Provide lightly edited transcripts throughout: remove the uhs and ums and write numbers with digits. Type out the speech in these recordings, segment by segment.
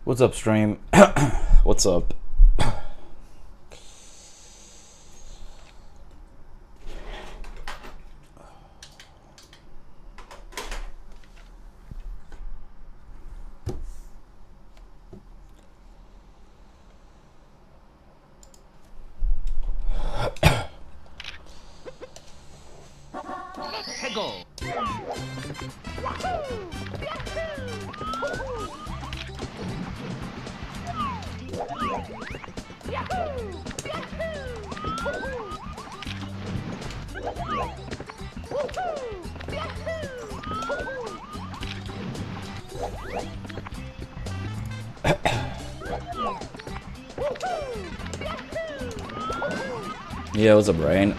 What's up, stream? What's up? Yeah, what's up, Rain?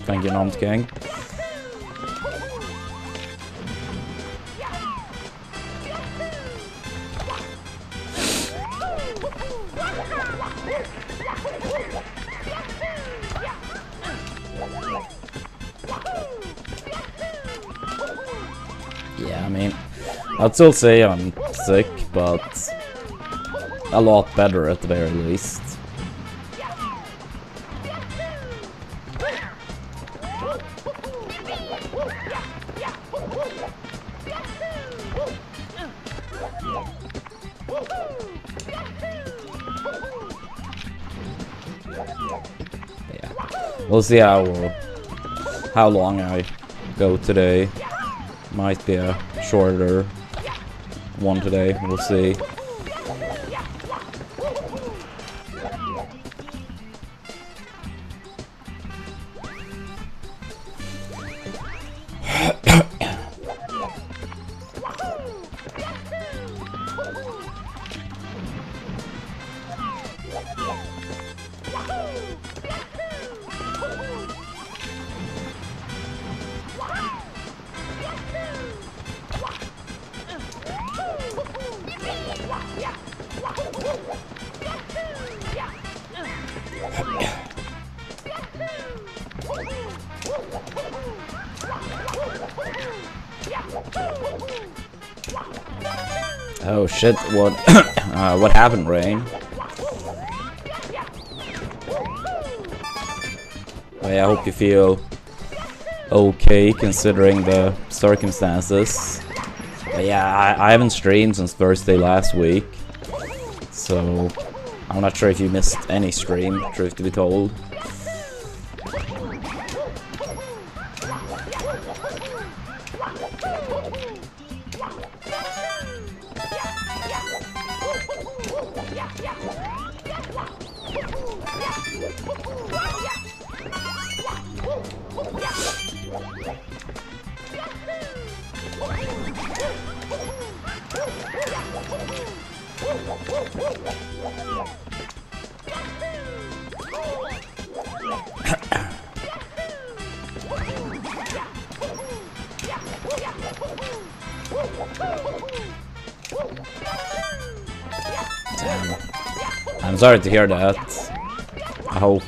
Thank you, Noms King. Yeah, I mean, I'd still say I'm sick, but a lot better at the very least. Yeah, we'll see how long I go today. Might be a shorter one today, we'll see. Oh shit, what what happened, Rain? I hope you feel okay considering the circumstances. But yeah, I haven't streamed since Thursday last week, so I'm not sure if you missed any stream, truth to be told. Damn. I'm sorry to hear that. I hope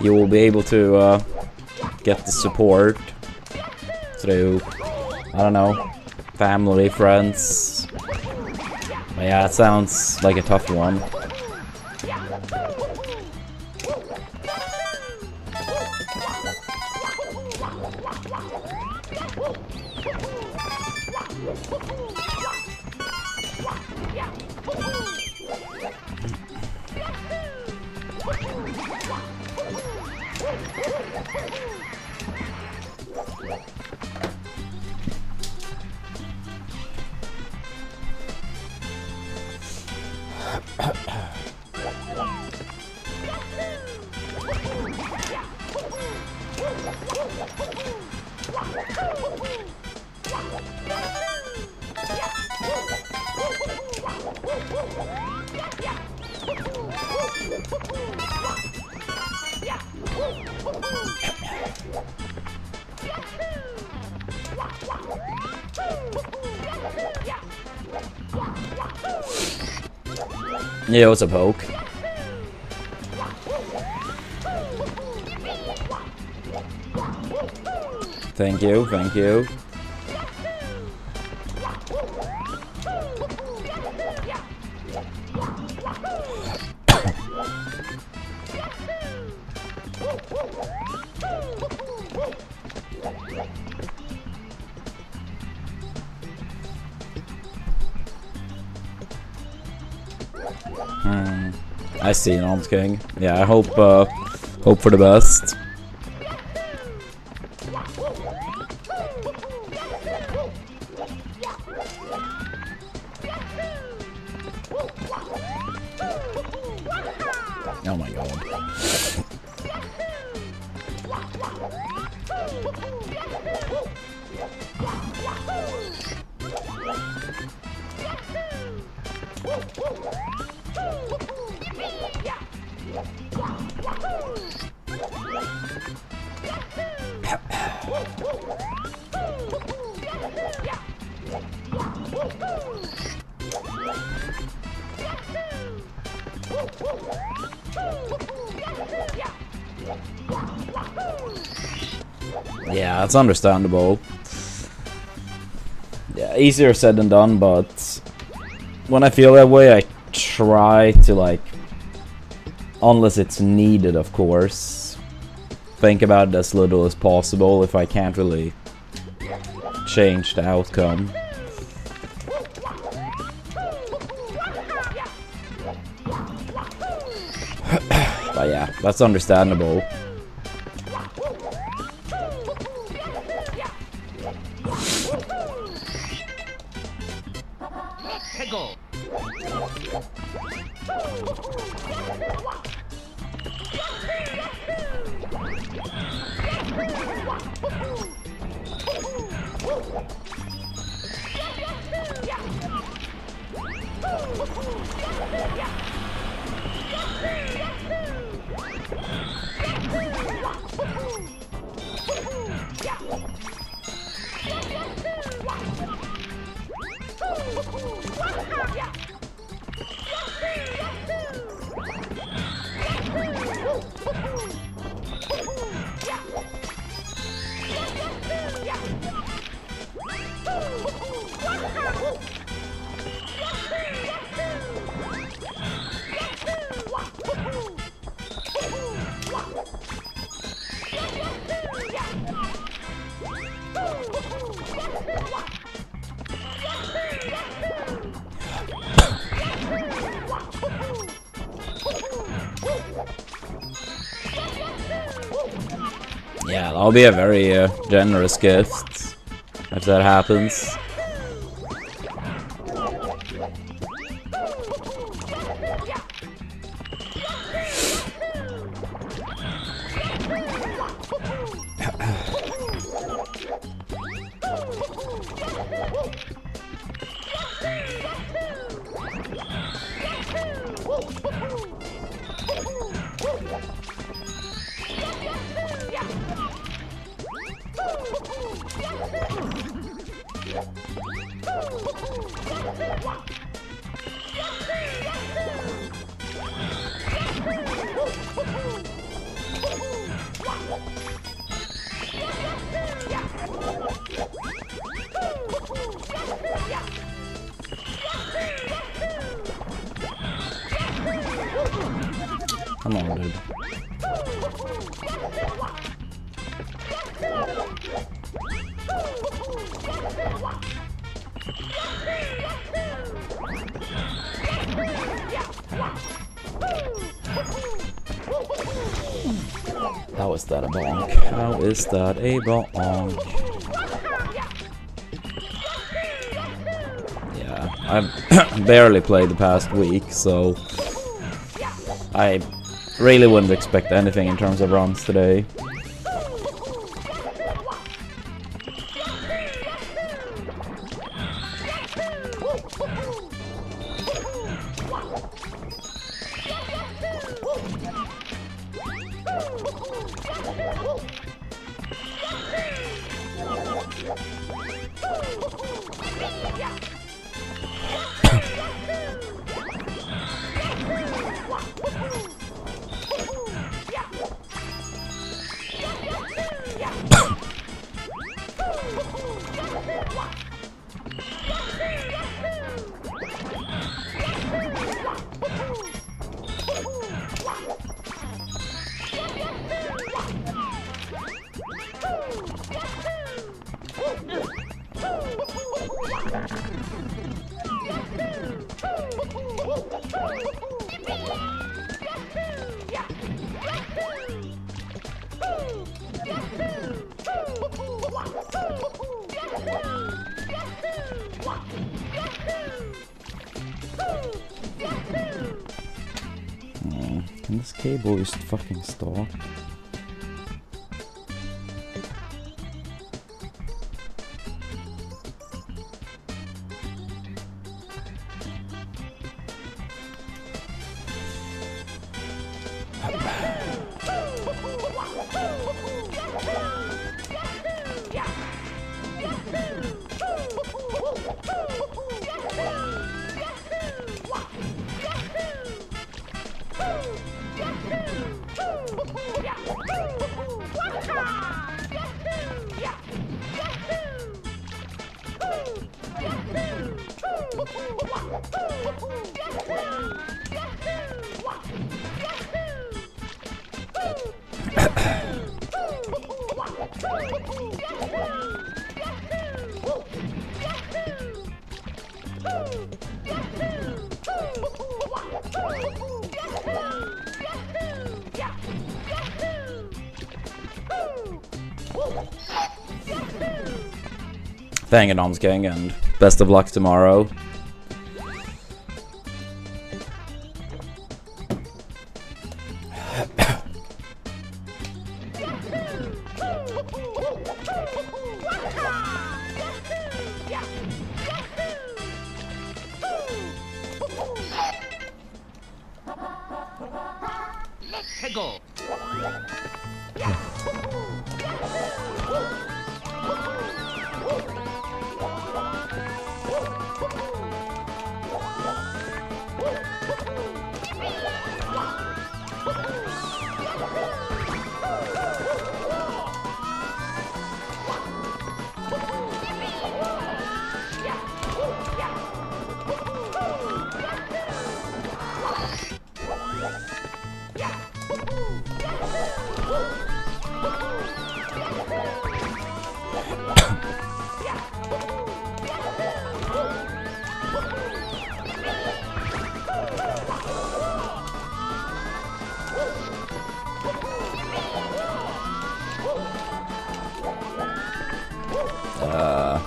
you will be able to get the support through, I don't know, family, friends. But yeah, it sounds like a tough one. Yeah, what's up, Poke? Thank you, thank you. I see an Alms King. Yeah, I hope for the best. Oh my god. Yeah, it's understandable. Yeah, easier said than done, but when I feel that way, I try to, like, unless it's needed, of course, think about it as little as possible if I can't really change the outcome. But yeah, that's understandable. Yeah, that'll be a very generous gift if that happens. Come on, dude. How is that a bonk? How is that a bonk? Yeah, I've barely played the past week, so I really wouldn't expect anything in terms of runs today. Can this cable just fucking stop? Thank you, Noms King, and best of luck tomorrow. Let's go.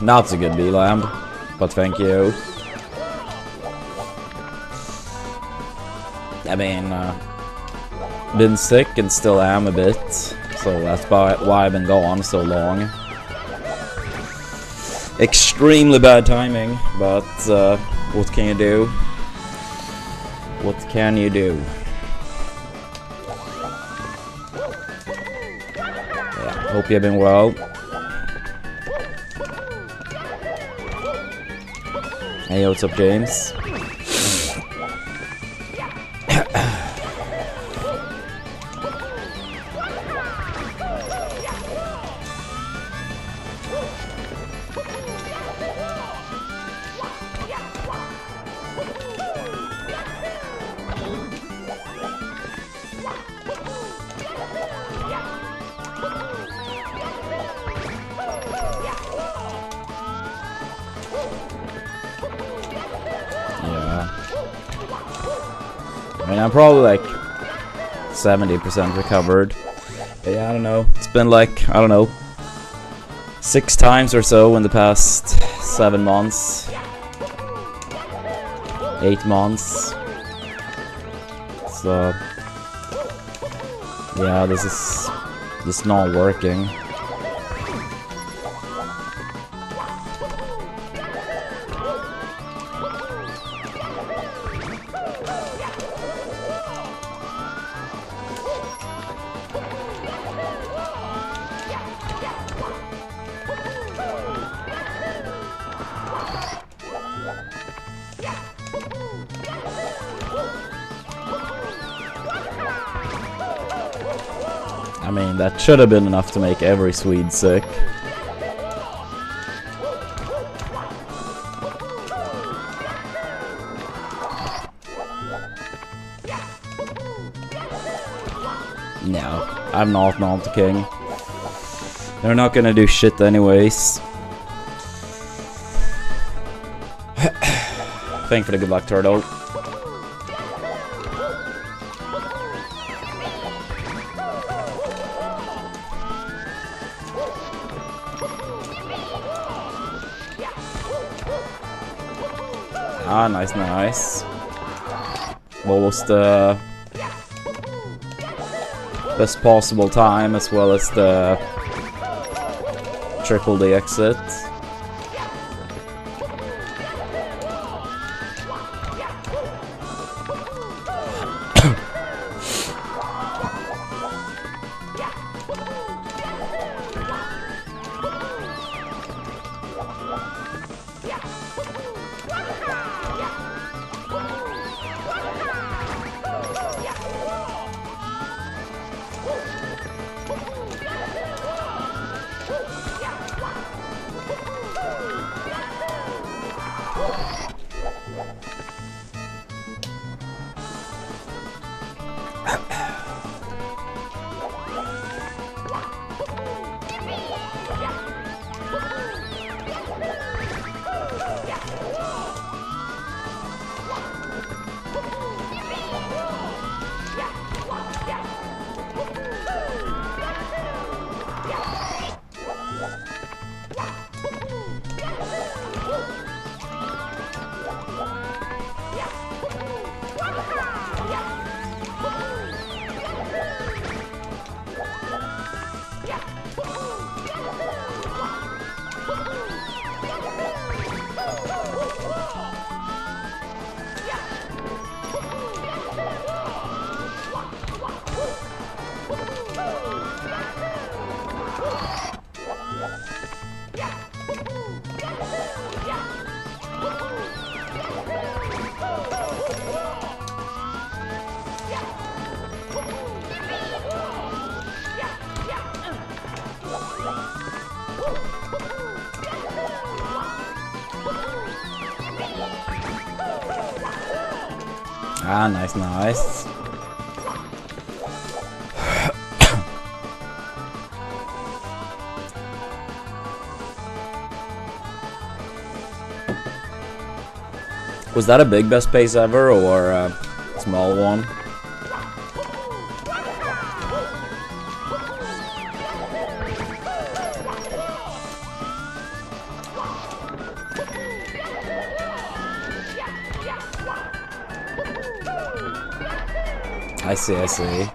Not so good, B-Lamb, but thank you. I mean, been sick and still am a bit, so that's why I've been gone so long. Extremely bad timing, but what can you do? What can you do? Yeah, hope you've been well. Hey, what's up, James? I mean, I'm probably like 70% recovered. But yeah, I don't know. It's been like, I don't know, 6 times or so in the past 7 months. 8 months. So yeah, this is not working. I mean, that should have been enough to make every Swede sick. No, I'm not the king. They're not gonna do shit anyways. Thank for the good luck, Turtle. Ah, nice, nice. What was the best possible time, as well as the triple the exit? Ah, nice, nice. Was that a big best pace ever, or a small one? I see, I see.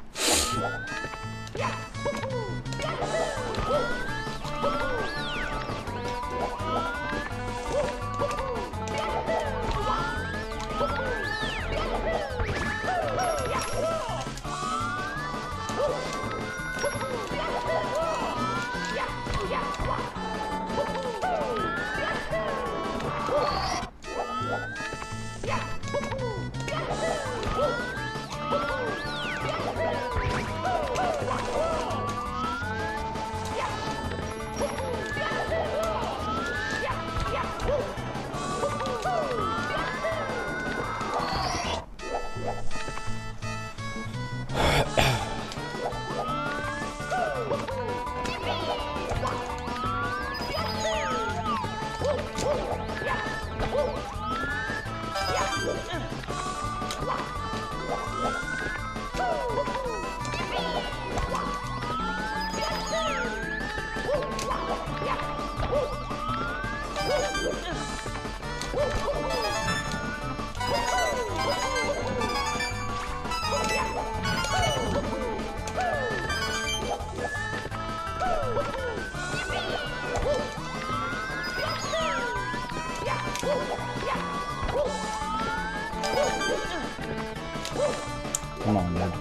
Come on, dude.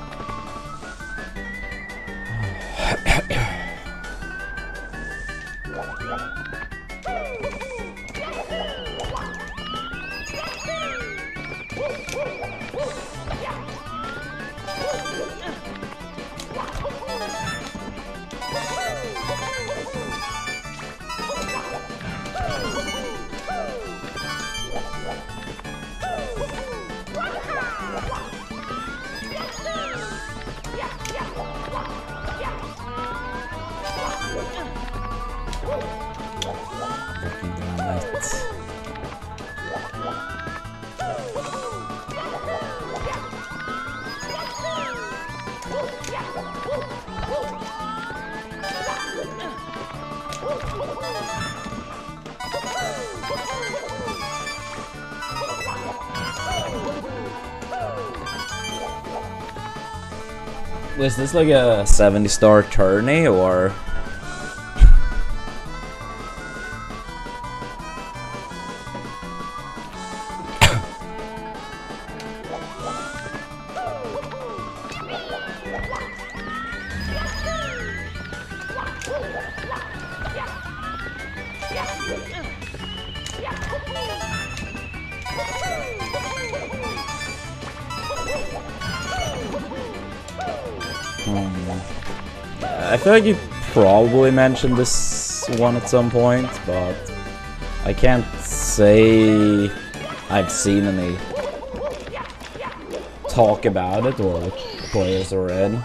Damn it. Was this like a 70-star tourney or? I feel like you probably mentioned this one at some point, but I can't say I've seen any talk about it or what players are in.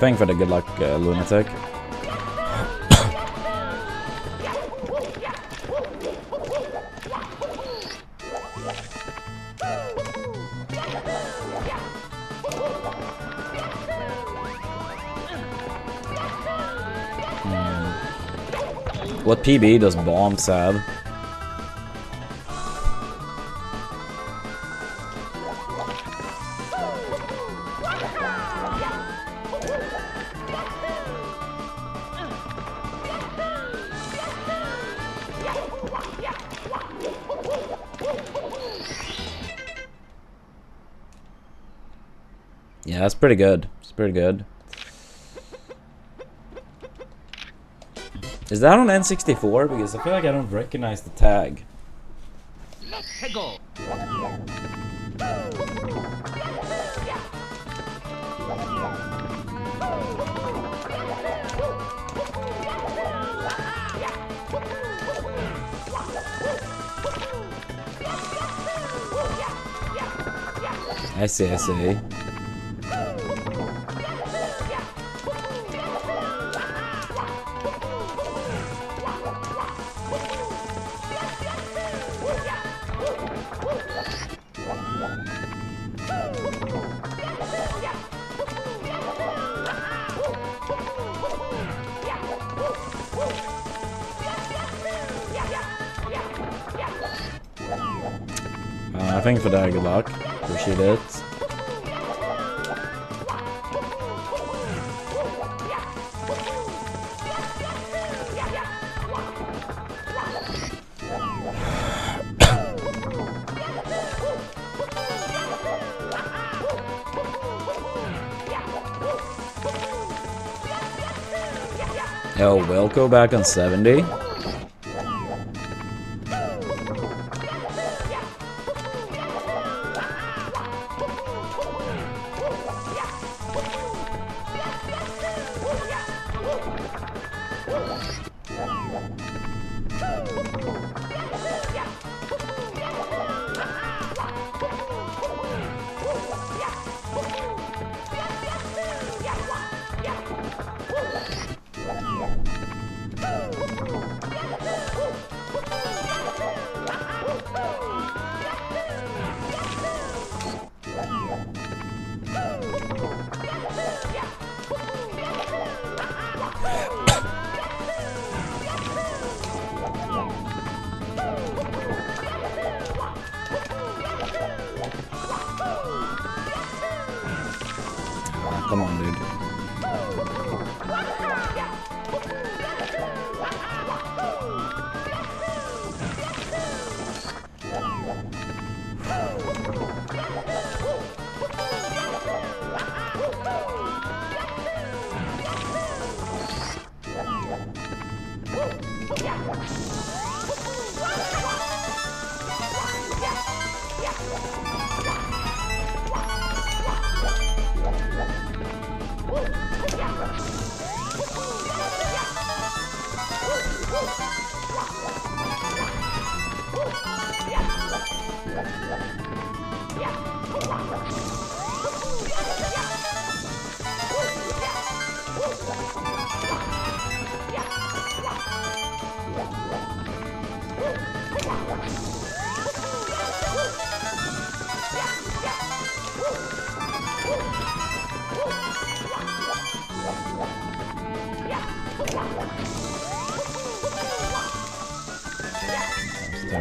Thanks for the good luck, Lunatic. What PB does Bombs have? Yeah, that's pretty good. It's pretty good. Is that on N64? Because I feel like I don't recognize the tag. Let's go. I see, I see. I think for that, good luck. Appreciate it. Yo, Wilco back on 70. Come on, dude.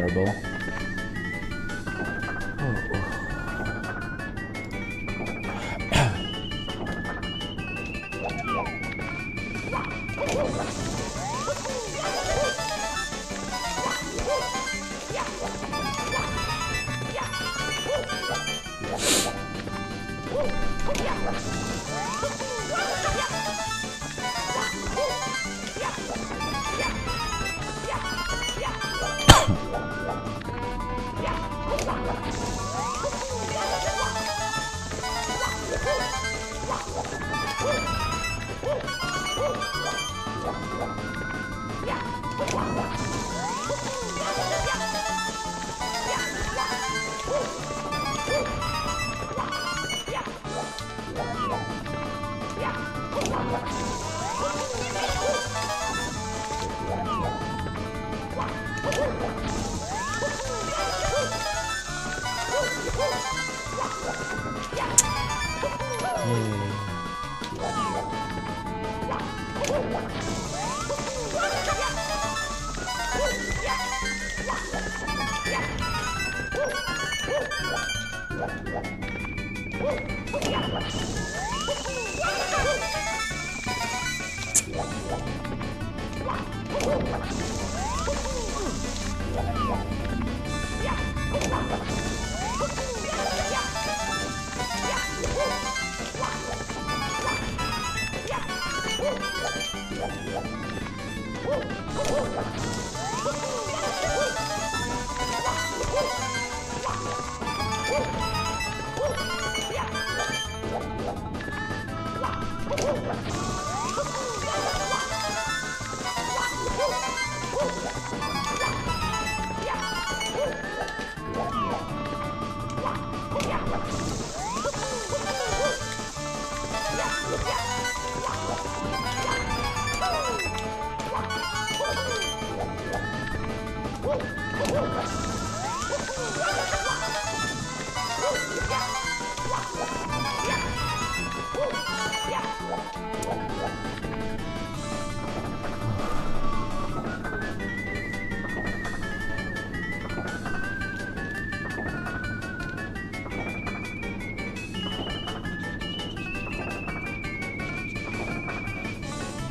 terrible.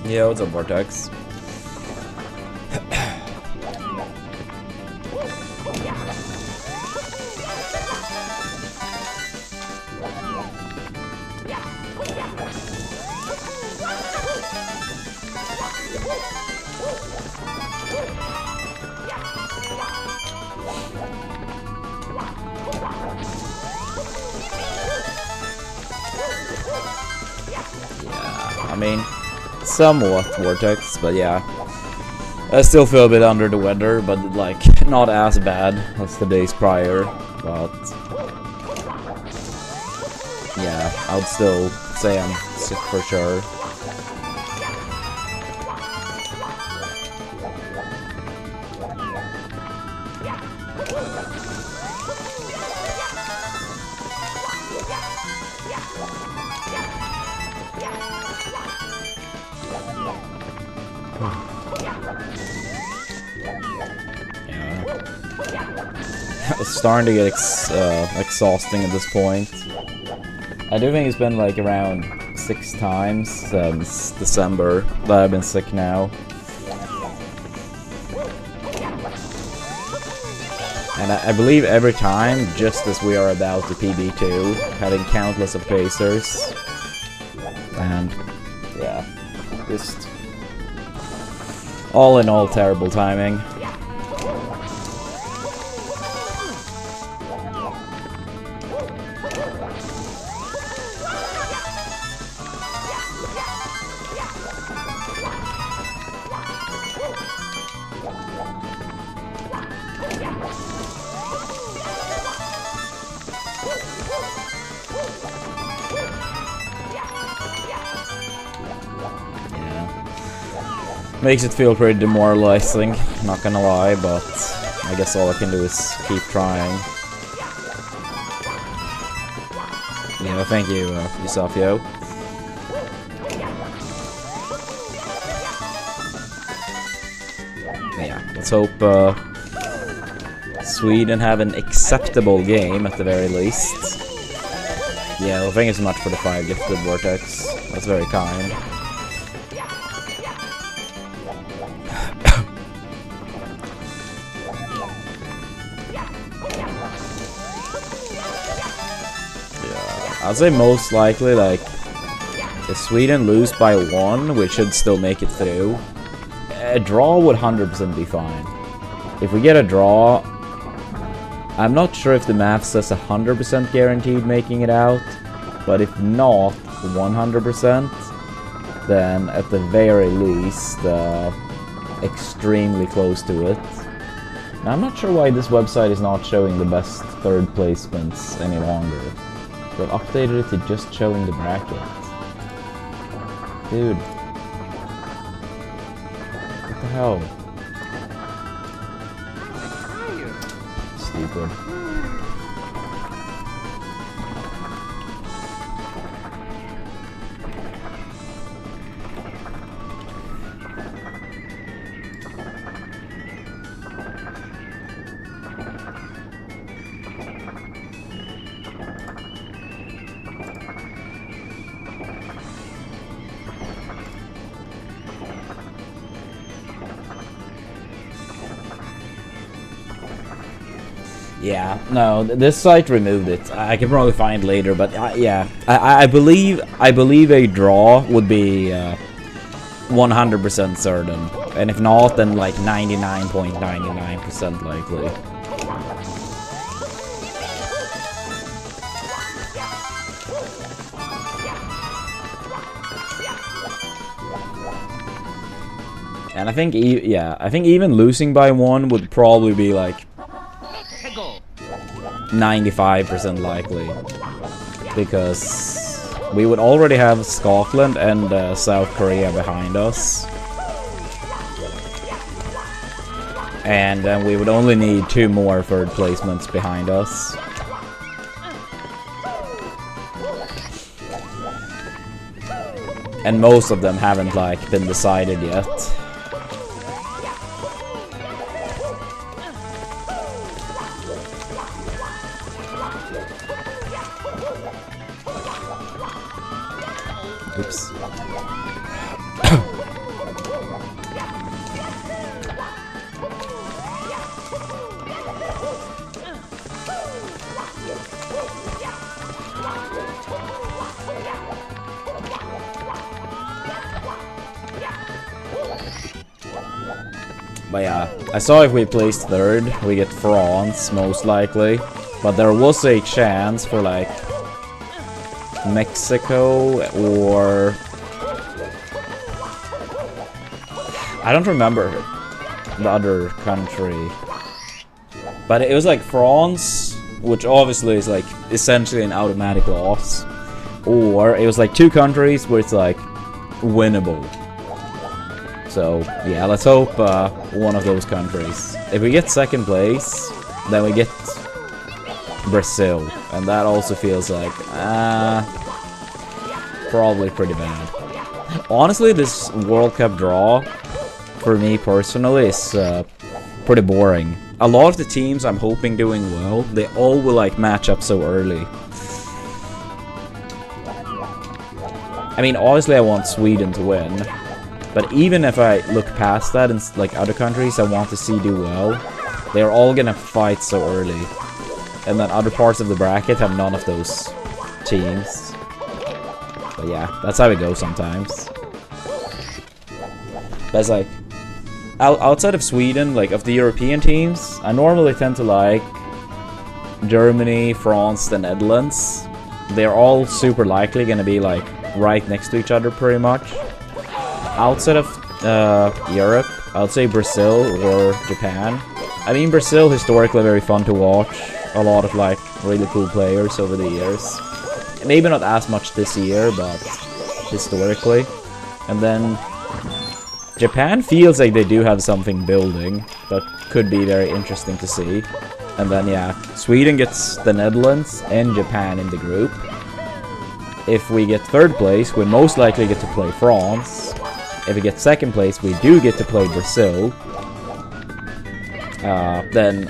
Yeah, what's up, Vortex? Yeah, I mean, somewhat Vortex, but yeah. I still feel a bit under the weather, but like not as bad as the days prior, but yeah, I would still say I'm sick for sure. It's starting to get exhausting at this point. I do think it's been like around 6 times since December that I've been sick now. And I believe every time, just as we are about to PB2, having countless of pacers. And yeah, just all in all terrible timing. Makes it feel pretty demoralizing, not gonna lie, but I guess all I can do is keep trying. Yeah, thank you, Yusafio. Yeah, let's hope Sweden have an acceptable game at the very least. Yeah, well, thank you so much for the 5 gifted Vortex. That's very kind. Yeah, I'd say most likely, like, if Sweden lose by 1, we should still make it through. A draw would 100% be fine. If we get a draw, I'm not sure if the math says 100% guaranteed making it out, but if not 100%, then at the very least, extremely close to it. Now, I'm not sure why this website is not showing the best 3rd placements any longer. They've updated it to just showing the bracket. Dude. What the hell? Stupid. Yeah, no, this site removed it. I can probably find later, but yeah, I believe a draw would be 100% certain, and if not, then like 99.99% likely. And I think, yeah, I think even losing by 1 would probably be like 95% likely, because we would already have Scotland and South Korea behind us, and then we would only need 2 more 3rd placements behind us. And most of them haven't like been decided yet. Oops. But yeah, I saw if we placed 3rd, we get France, most likely. But there was a chance for like Mexico or... I don't remember the other country. But it was like France, which obviously is like essentially an automatic loss. Or it was like 2 countries where it's like winnable. So yeah, let's hope one of those countries. If we get 2nd place, then we get Brazil, and that also feels like probably pretty bad. Honestly, this World Cup draw for me personally is pretty boring. A lot of the teams I'm hoping doing well, they all will like match up so early. I mean, obviously I want Sweden to win, but even if I look past that and like other countries I want to see do well, they're all gonna fight so early. And then other parts of the bracket have none of those teams. But yeah, that's how it goes sometimes. That's like, outside of Sweden, like of the European teams, I normally tend to like Germany, France, the Netherlands. They're all super likely gonna be like right next to each other pretty much. Outside of Europe, I would say Brazil or Japan. I mean, Brazil historically very fun to watch. A lot of like really cool players over the years. Maybe not as much this year, but historically. And then Japan feels like they do have something building that could be very interesting to see. And then yeah, Sweden gets the Netherlands and Japan in the group. If we get 3rd place, we most likely get to play France. If we get 2nd place, we do get to play Brazil. Then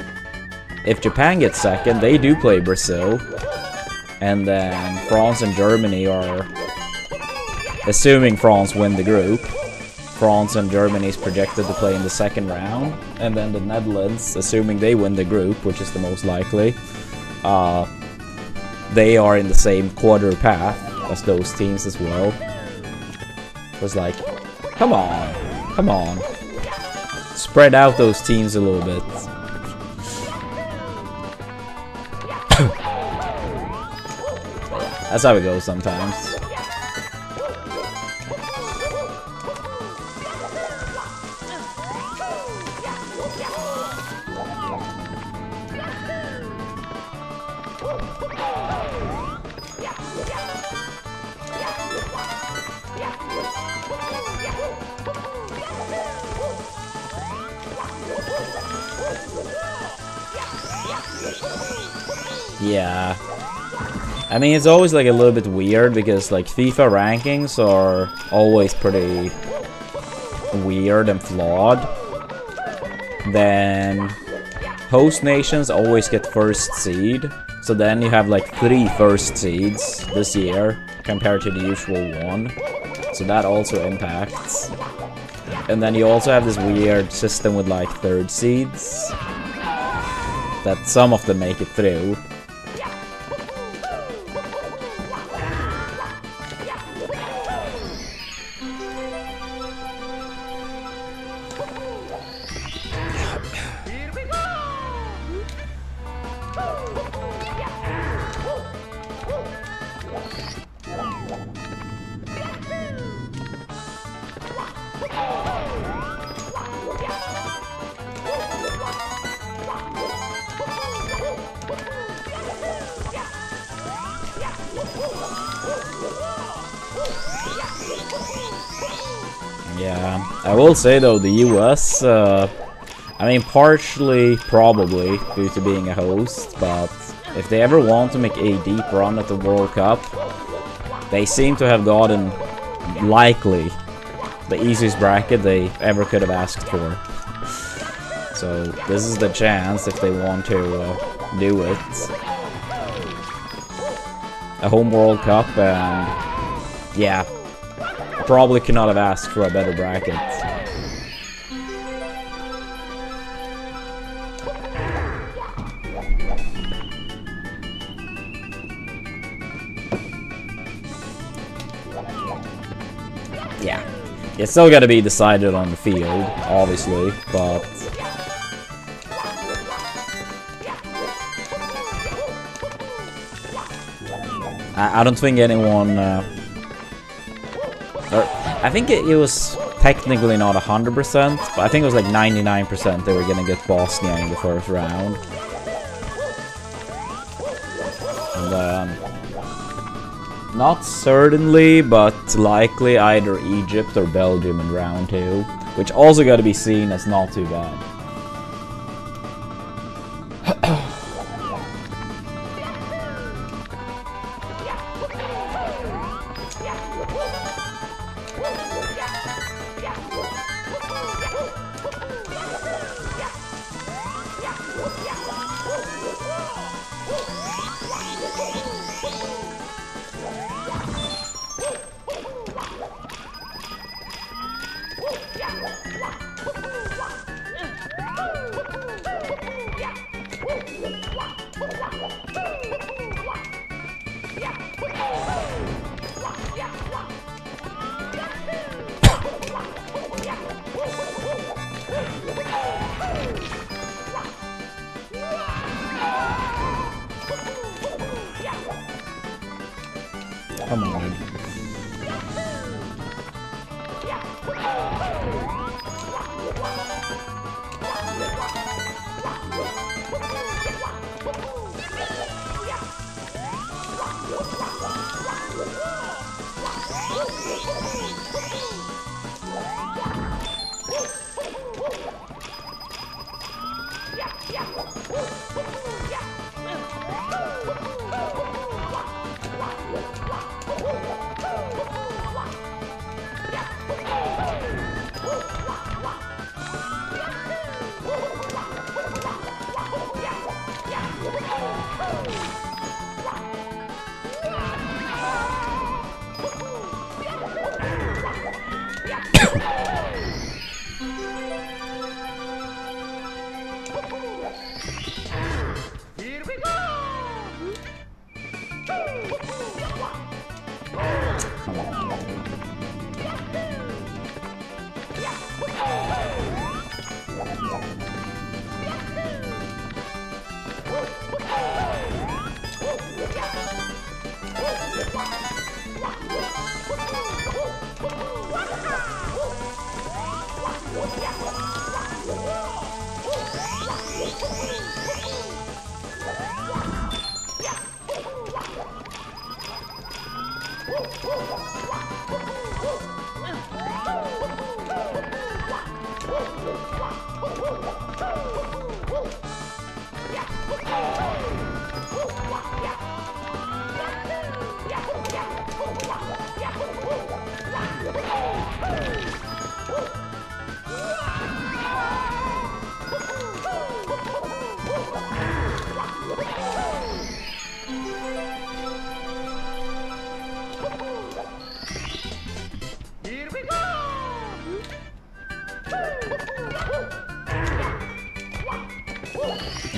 if Japan gets second, they do play Brazil. And then France and Germany are, assuming France win the group, France and Germany is projected to play in the second round. And then the Netherlands, assuming they win the group, which is the most likely, they are in the same quarter path as those teams as well. It was like, come on. Spread out those teams a little bit. That's how it goes sometimes. Yeah. I mean, it's always like a little bit weird because like FIFA rankings are always pretty weird and flawed. Then host nations always get first seed. So then you have like 3 first seeds this year compared to the usual 1. So that also impacts. And then you also have this weird system with like 3rd seeds. That some of them make it through. Yeah, I will say though, the US, I mean partially probably due to being a host, but if they ever want to make a deep run at the World Cup, they seem to have gotten, likely, the easiest bracket they ever could have asked for. So this is the chance if they want to do it. A home World Cup, and yeah, probably could not have asked for a better bracket. Yeah, it's still got to be decided on the field, obviously, but I don't think anyone. I think it was technically not 100%, but I think it was like 99% they were gonna get Bosnia in the first round. And then, not certainly, but likely either Egypt or Belgium in round 2, which also got to be seen as not too bad. Come on.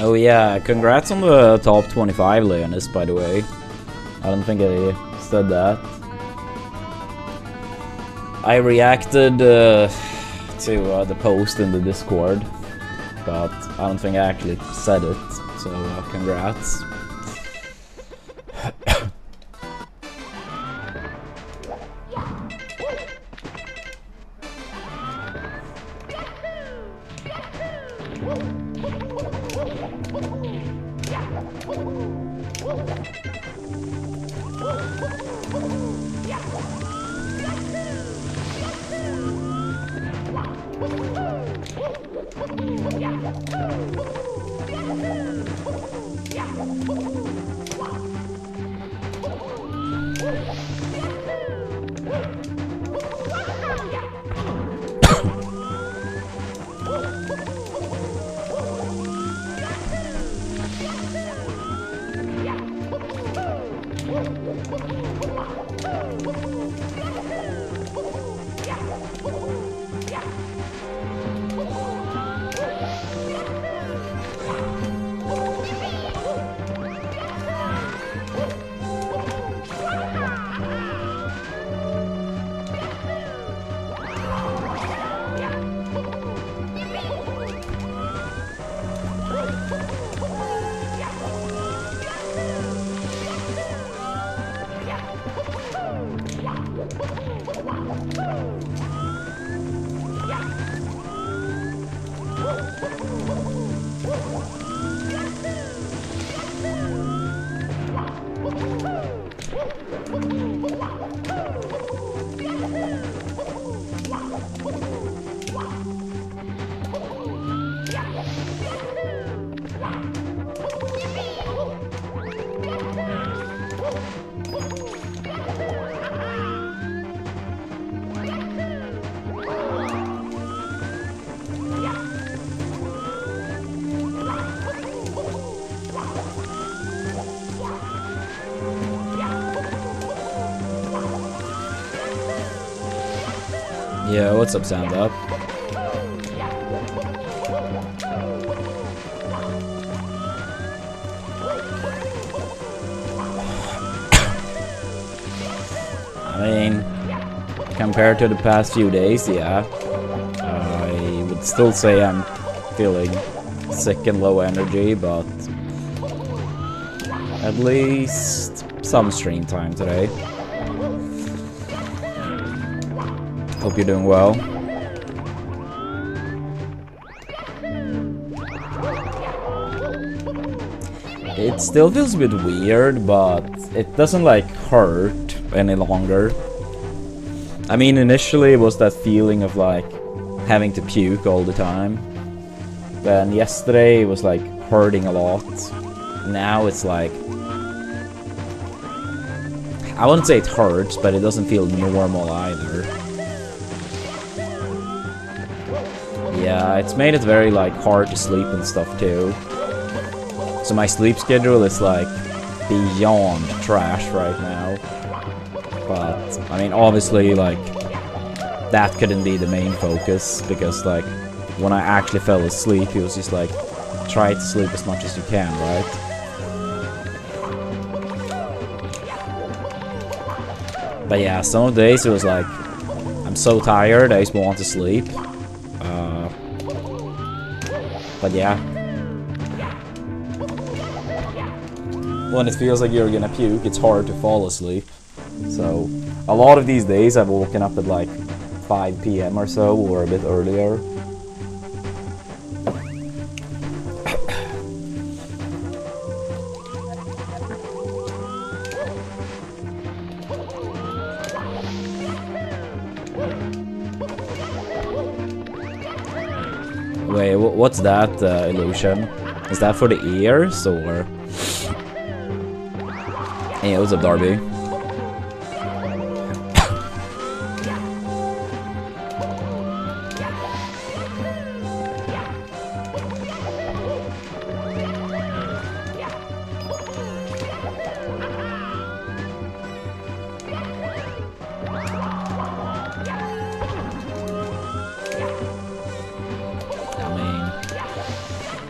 Oh yeah, congrats on the top 25, Leonis, by the way. I don't think I said that. I reacted to the post in the Discord, but I don't think I actually said it, so congrats. Yeah, what's up, Stand Up? I mean, compared to the past few days, yeah, I would still say I'm feeling sick and low energy, but at least some stream time today. Hope you're doing well. It still feels a bit weird, but it doesn't like hurt any longer. I mean, initially it was that feeling of like having to puke all the time. Then yesterday it was like hurting a lot. Now it's like, I wouldn't say it hurts, but it doesn't feel normal either. Yeah, it's made it very like hard to sleep and stuff too. So my sleep schedule is like beyond trash right now. But I mean, obviously like that couldn't be the main focus, because like when I actually fell asleep, it was just like try to sleep as much as you can, right? But yeah, some of the days it was like I'm so tired I just want to sleep. But yeah, when it feels like you're gonna puke, it's hard to fall asleep. So a lot of these days I've woken up at like 5 PM or so, or a bit earlier. Wait, what's that illusion? Is that for the ears, or? Hey, what's up, Darby?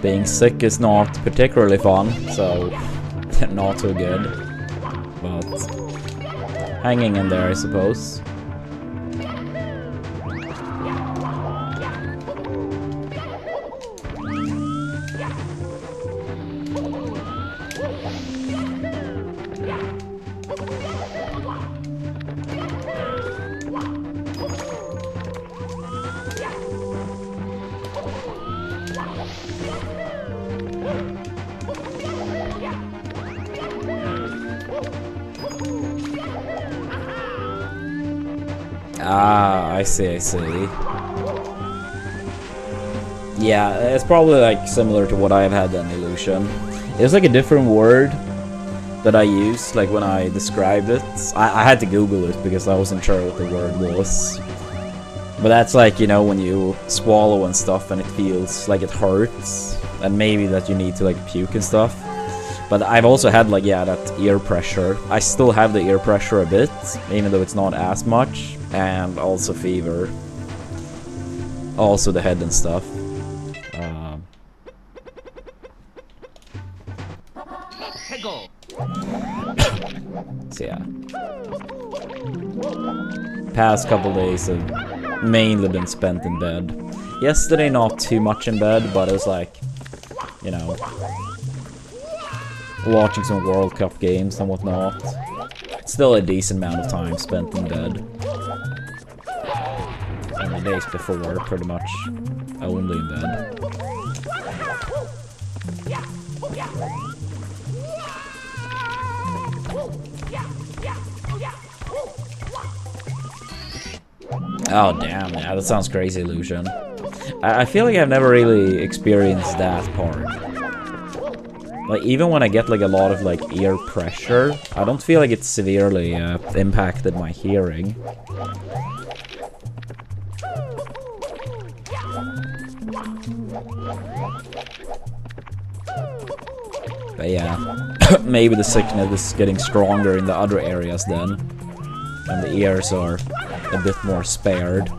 Being sick is not particularly fun, so not too good. But hanging in there, I suppose. Ah, I see. Yeah, it's probably like similar to what I've had an illusion. It was like a different word that I used, like when I described it. I had to Google it because I wasn't sure what the word was. But that's like, you know, when you swallow and stuff and it feels like it hurts, and maybe that you need to like puke and stuff. But I've also had like, yeah, that ear pressure. I still have the ear pressure a bit, even though it's not as much. And also fever. Also the head and stuff. So yeah. Past couple days have mainly been spent in bed. Yesterday not too much in bed, but it was like, you know, watching some World Cup games and whatnot. Still a decent amount of time spent in bed. And the days before, pretty much only in bed. Oh damn, yeah, that sounds crazy, Illusion. I feel like I've never really experienced that part. Like, even when I get like a lot of like ear pressure, I don't feel like it's severely impacted my hearing. But yeah, maybe the sickness is getting stronger in the other areas then, and the ears are a bit more spared.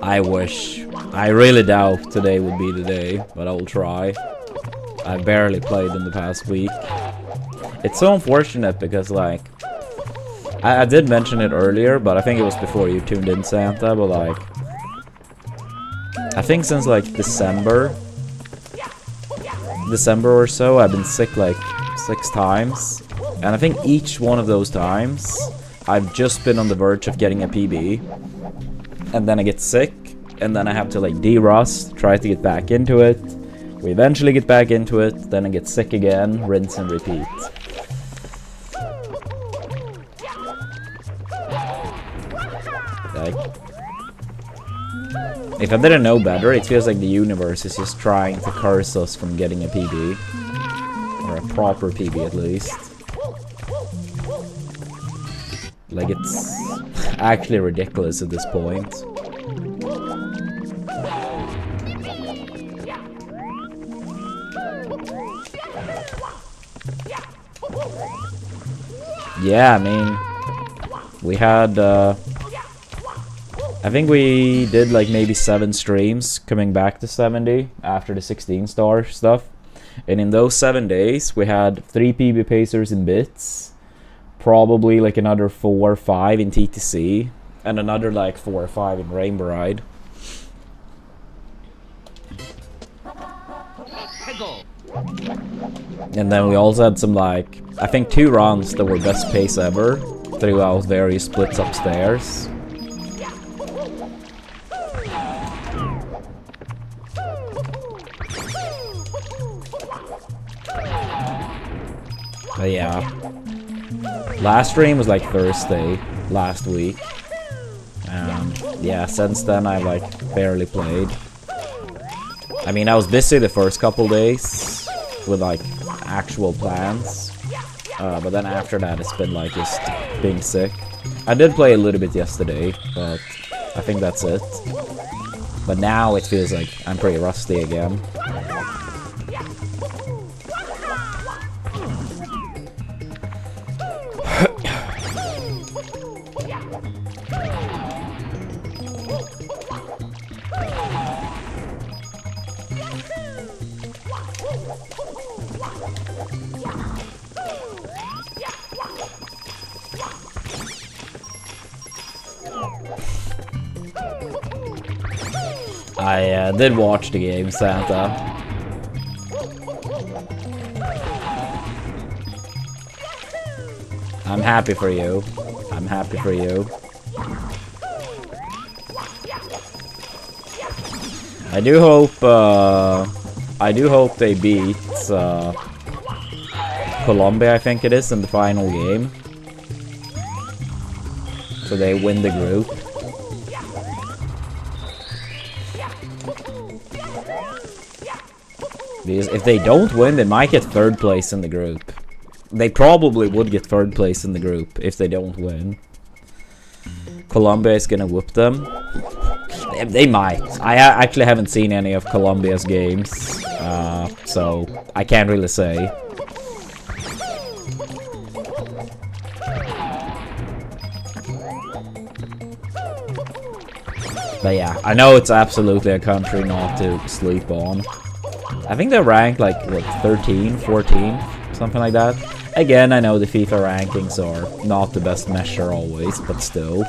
I wish. I really doubt today would be the day, but I will try. I barely played in the past week. It's so unfortunate because, like, I did mention it earlier, but I think it was before you tuned in, Santa, but, like, I think since, like, December or so, I've been sick, like, 6 times. And I think each one of those times, I've just been on the verge of getting a PB. And then I get sick, and then I have to like de-rust, try to get back into it. We eventually get back into it, then I get sick again, rinse and repeat. Like, if I didn't know better, it feels like the universe is just trying to curse us from getting a PB. Or a proper PB at least. Like, it's actually ridiculous at this point. Yeah, I mean, we had, I think we did like maybe 7 streams coming back to 70 after the 16-star stuff. And in those 7 days, we had 3 PB Pacers in bits. Probably like another 4 or 5 in TTC, and another like 4 or 5 in Rainbow Ride. And then we also had some like, I think 2 runs that were best pace ever throughout various splits upstairs. But yeah. Last stream was like Thursday last week, and yeah, since then I've like barely played. I mean, I was busy the first couple days with like actual plans, But then after that, it's been like just being sick. I did play a little bit yesterday, but I think that's it. But now it feels like I'm pretty rusty again. I did watch the game, Santa. I'm happy for you. I'm happy for you. I do hope they beat Colombia, I think it is, in the final game. So they win the group. Because if they don't win, they might get third place in the group. They probably would get third place in the group if they don't win. Colombia is gonna whoop them. They might. I actually haven't seen any of Colombia's games, so I can't really say. But yeah, I know it's absolutely a country not to sleep on. I think they're ranked like, what, 13, 14, something like that. Again, I know the FIFA rankings are not the best measure always, but still.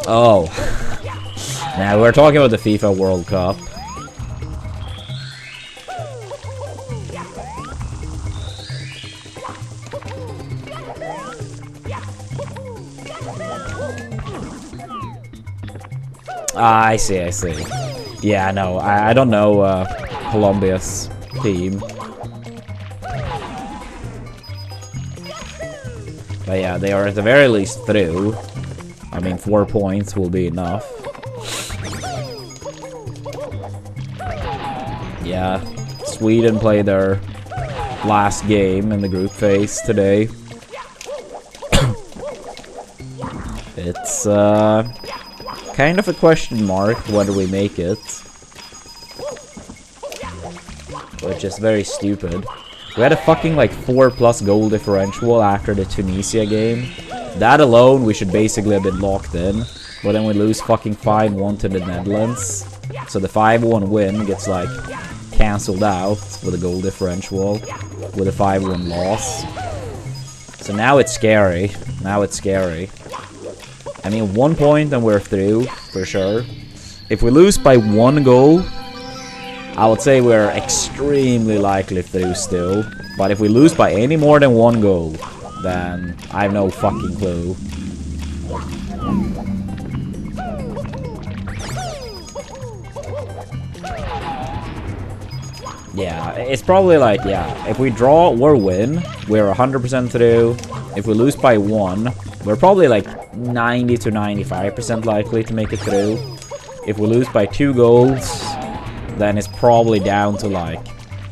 Oh. Now we're talking about the FIFA World Cup. I see. Yeah, no, I don't know Colombia's team. But yeah, they are at the very least through. I mean, 4 points will be enough. Yeah, Sweden played their last game in the group phase today. It's kind of a question mark whether we make it. Which is very stupid. We had a fucking like 4+ goal differential after the Tunisia game. That alone we should basically have been locked in. But then we lose fucking 5-1 to the Netherlands. So the 5-1 win gets like cancelled out with a goal differential. With a 5-1 loss. So now it's scary. Now it's scary. I mean, 1 point and we're through, for sure. If we lose by 1 goal, I would say we're extremely likely through still. But if we lose by any more than 1 goal, then I have no fucking clue. Yeah, it's probably like, yeah, if we draw or win, we're 100% through. If we lose by 1, we're probably like 90 to 95% likely to make it through. If we lose by 2 goals, then it's probably down to like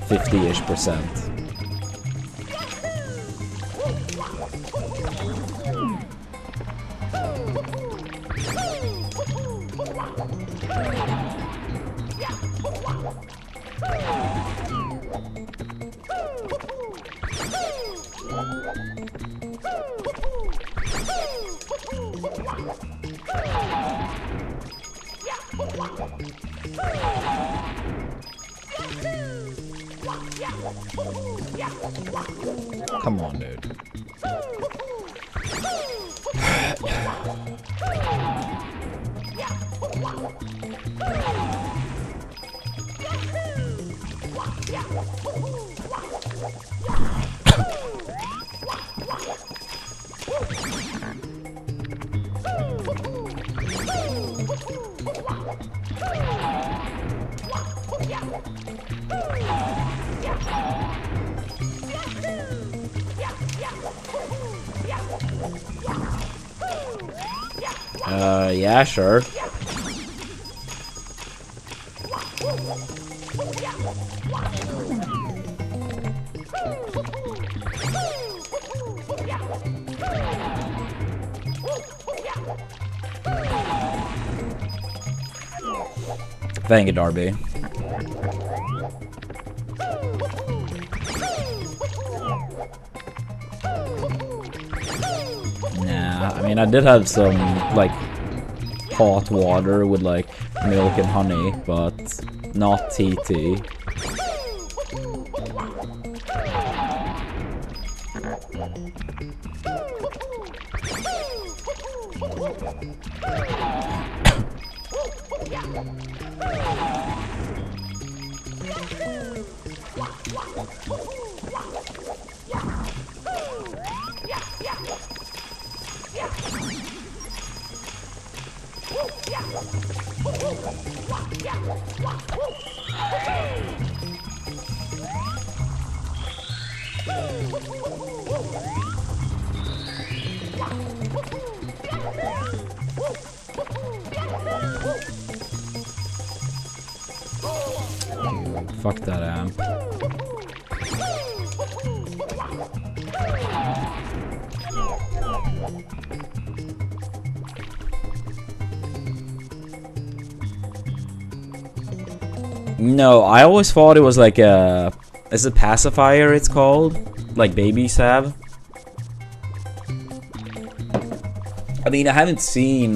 50-ish%. Come on, dude. Yeah, sure. Thank you, Darby. Nah, I mean, I did have some, like, hot water with, like, milk and honey, but not TT. Fuck that amp. No, I always thought it was like a... Is it pacifier it's called? Like babies have? I mean, I haven't seen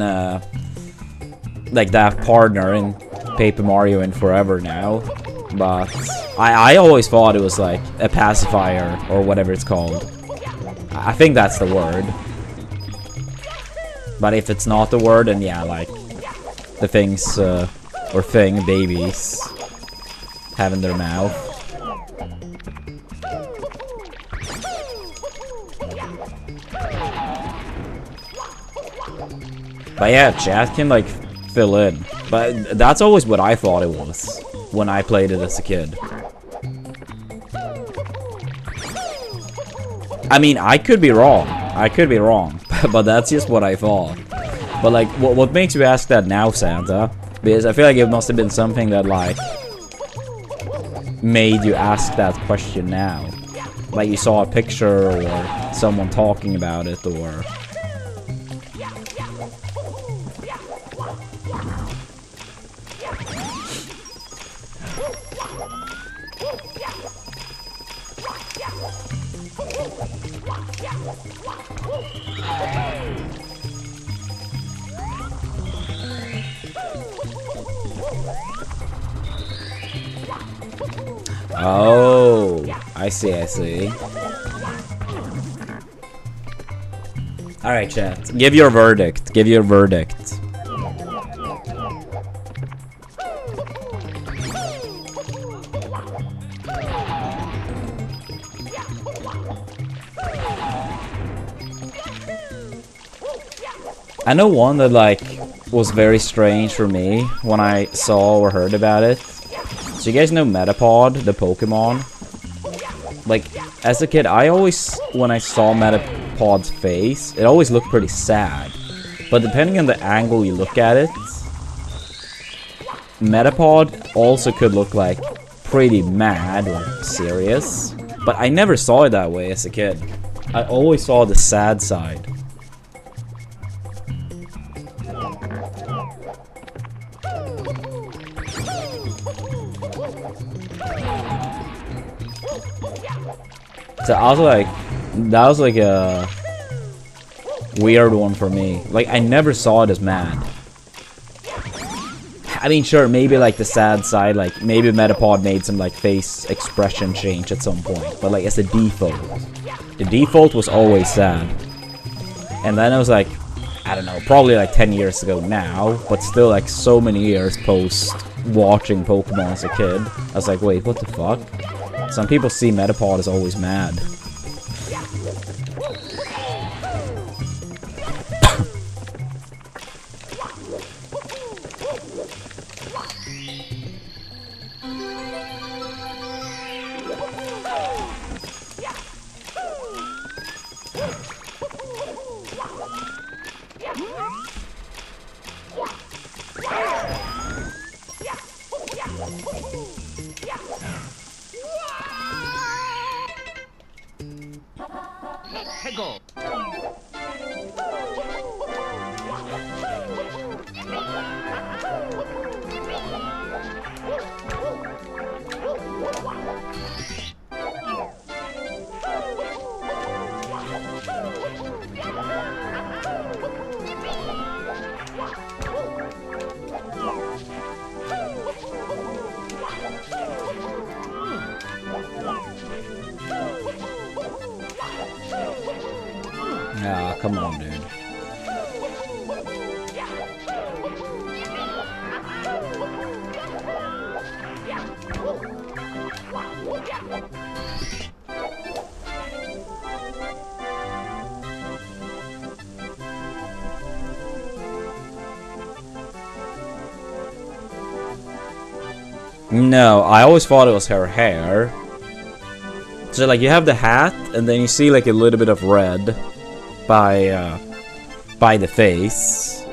like that partner in Paper Mario in forever now. But I always thought it was like a pacifier or whatever it's called. I think that's the word. But if it's not the word, then yeah, like the things or thing babies have in their mouth. But yeah, chat can like fill in. But that's always what I thought it was when I played it as a kid. I mean, I could be wrong. But that's just what I thought. But like, what makes you ask that now, Santa? Because I feel like it must have been something that like made you ask that question now. Like you saw a picture or someone talking about it or... Oh, I see. Alright, chat. Give your verdict. I know one that like was very strange for me when I saw or heard about it. So you guys know Metapod, the Pokemon? Like, as a kid, I always, when I saw Metapod's face, it always looked pretty sad. But depending on the angle you look at it, Metapod also could look like pretty mad or serious. But I never saw it that way as a kid. I always saw the sad side. So I was like, that was like a weird one for me. Like, I never saw it as mad. I mean, sure, maybe like the sad side, like maybe Metapod made some like face expression change at some point. But like as a default, the default was always sad. And then I was like, I don't know, probably like 10 years ago now, but still like so many years post watching Pokemon as a kid. I was like, wait, what the fuck? Some people see Metapod as always mad. come on, dude. No, I always thought it was her hair. So like you have the hat, and then you see like a little bit of red by the face.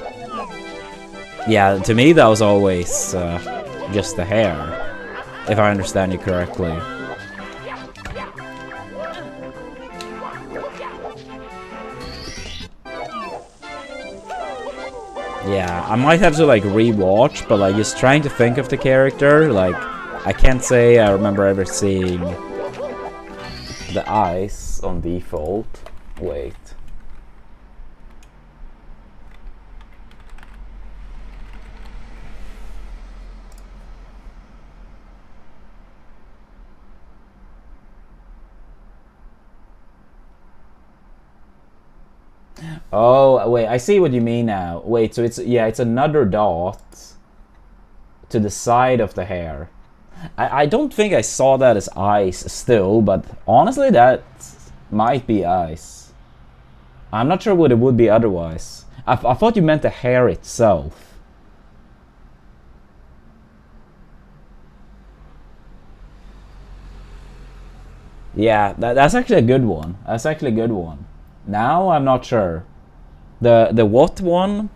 Yeah, to me that was always just the hair, if I understand you correctly. Yeah, I might have to like rewatch, but like just trying to think of the character, like I can't say I remember ever seeing the eyes on default. Wait. Oh, wait, I see what you mean now. Wait, so it's, yeah, it's another dot to the side of the hair. I don't think I saw that as eyes still, but honestly, that might be eyes. I'm not sure what it would be otherwise. I thought you meant the hair itself. Yeah, that's actually a good one. That's actually a good one. Now, I'm not sure. The what one,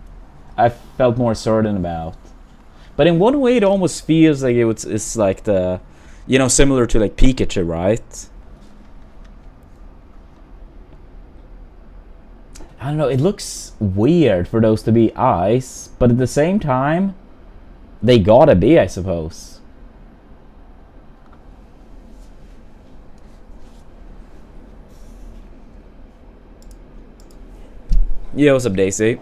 I felt more certain about. But in one way, it almost feels like it's like the, you know, similar to like Pikachu, right? I don't know, it looks weird for those to be eyes, but at the same time, they gotta be, I suppose. Yo, what's up, Daisy?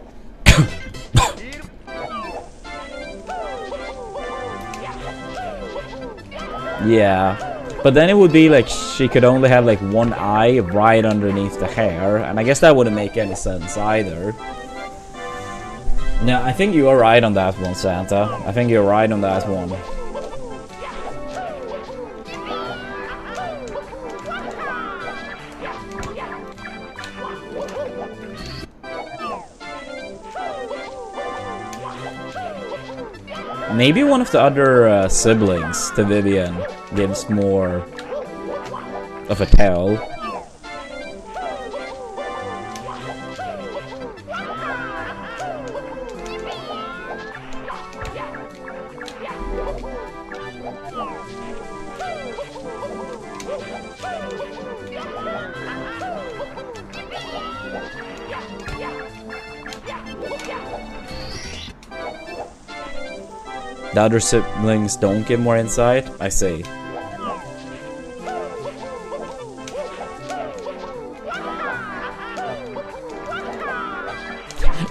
Yeah, but then it would be like she could only have like one eye right underneath the hair, and I guess that wouldn't make any sense either. No, I think you are right on that one, Santa. I think you're right on that one. Maybe one of the other siblings to Vivian gives more of a tell. The other siblings don't give more insight? I see.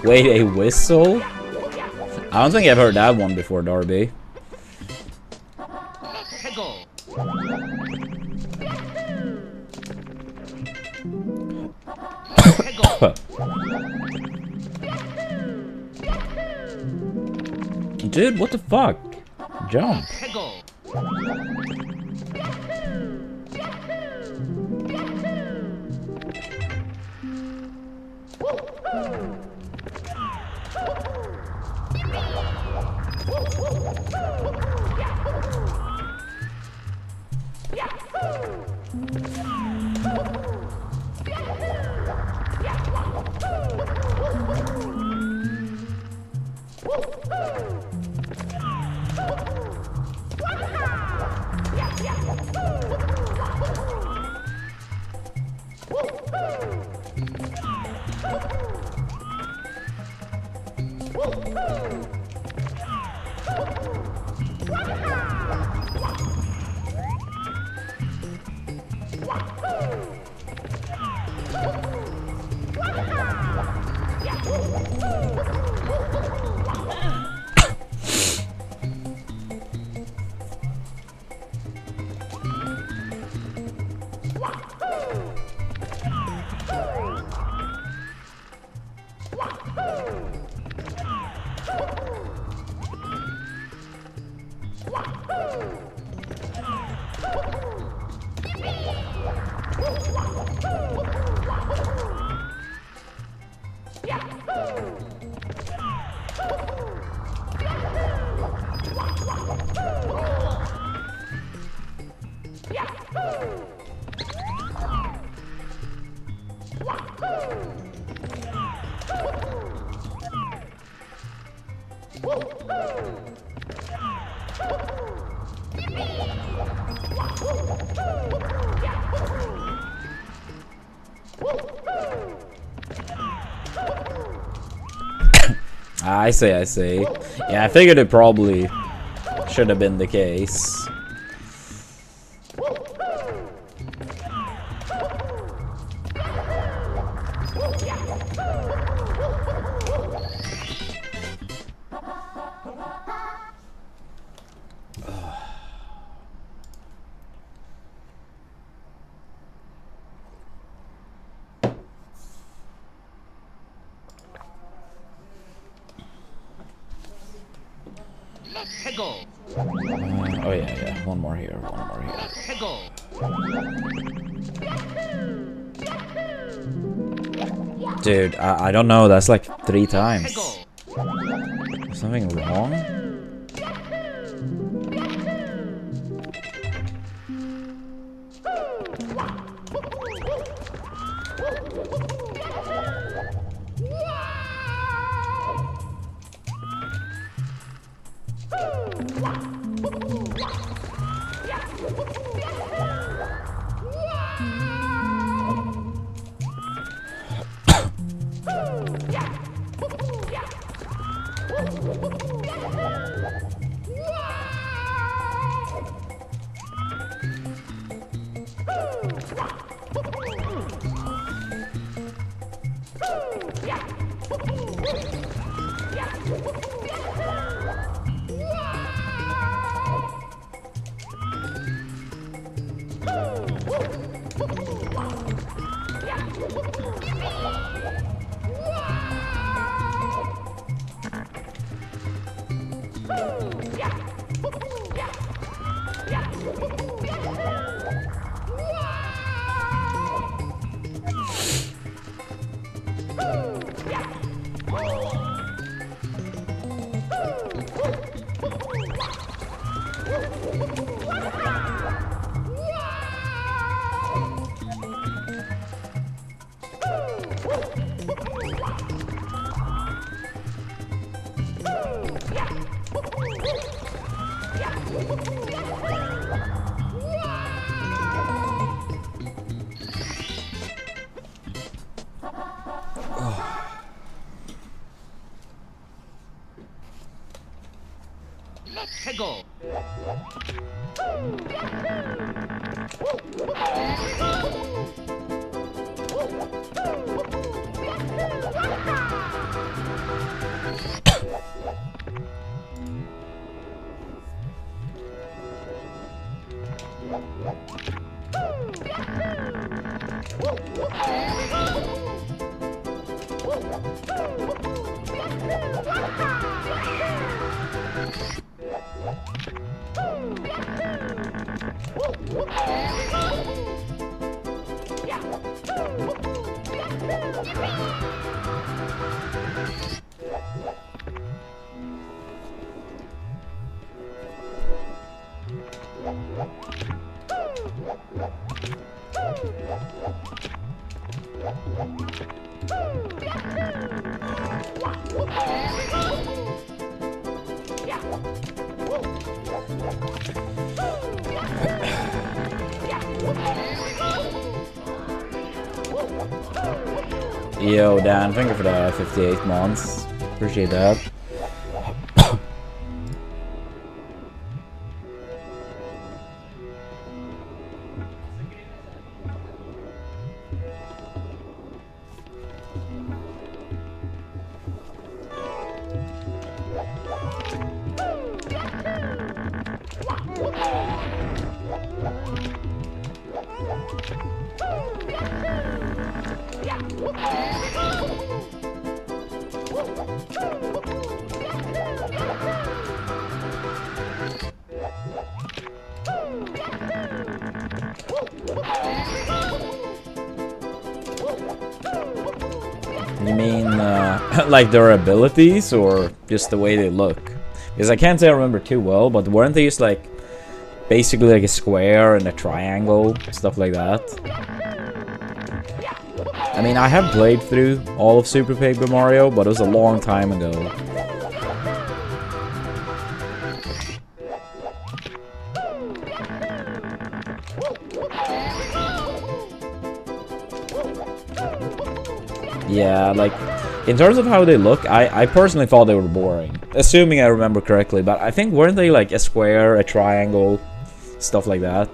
Wait, a whistle? I don't think I've heard that one before, Darby. Dude, what the fuck? Jump. I see. Yeah, I figured it probably should have been the case. Oh yeah, one more here. Dude, I don't know, that's like 3 times. Is something wrong? Go. Yo, Dan, thank you for the 58 months. Appreciate that. You mean, like their abilities, or just the way they look? Because I can't say I remember too well, but weren't they just like, basically like a square and a triangle, stuff like that? I mean, I have played through all of Super Paper Mario, but it was a long time ago. Yeah, like, in terms of how they look, I personally thought they were boring. Assuming I remember correctly, but I think weren't they like a square, a triangle, stuff like that?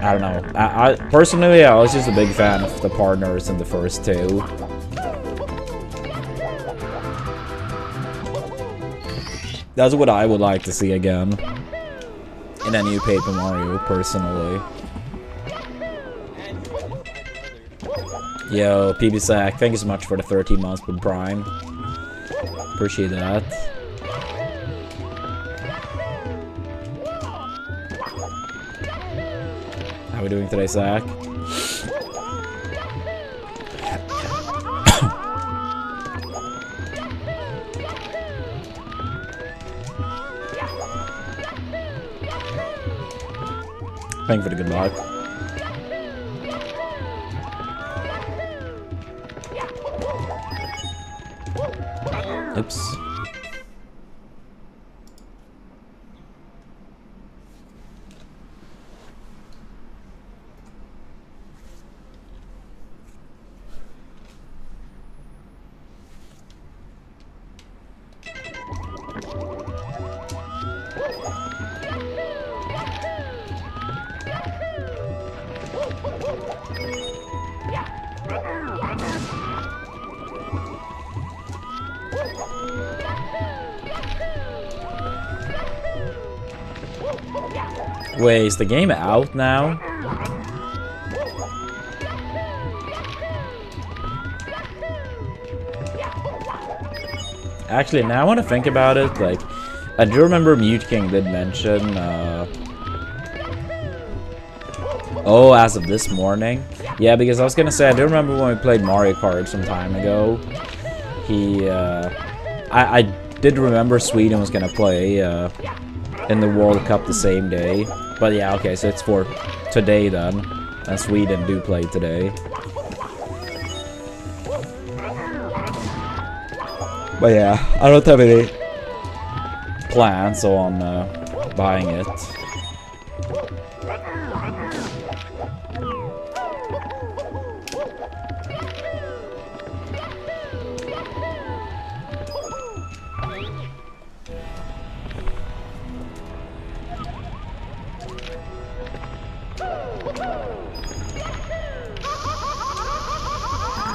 I don't know. I personally, I was just a big fan of the partners in the first two. That's what I would like to see again in a new Paper Mario, personally. Yo, PB Sack, thank you so much for the 13 months with Prime. Appreciate that. How we doing today, Zach? Thank you for the good luck. Oops. Wait, is the game out now? Actually, now I want to think about it, like, I do remember Mute King did mention, oh, as of this morning? Yeah, because I was gonna say, I do remember when we played Mario Kart some time ago, I did remember Sweden was gonna play, in the World Cup the same day. But yeah, okay, so it's for today then. And Sweden do play today. But yeah, I don't have any plans on buying it.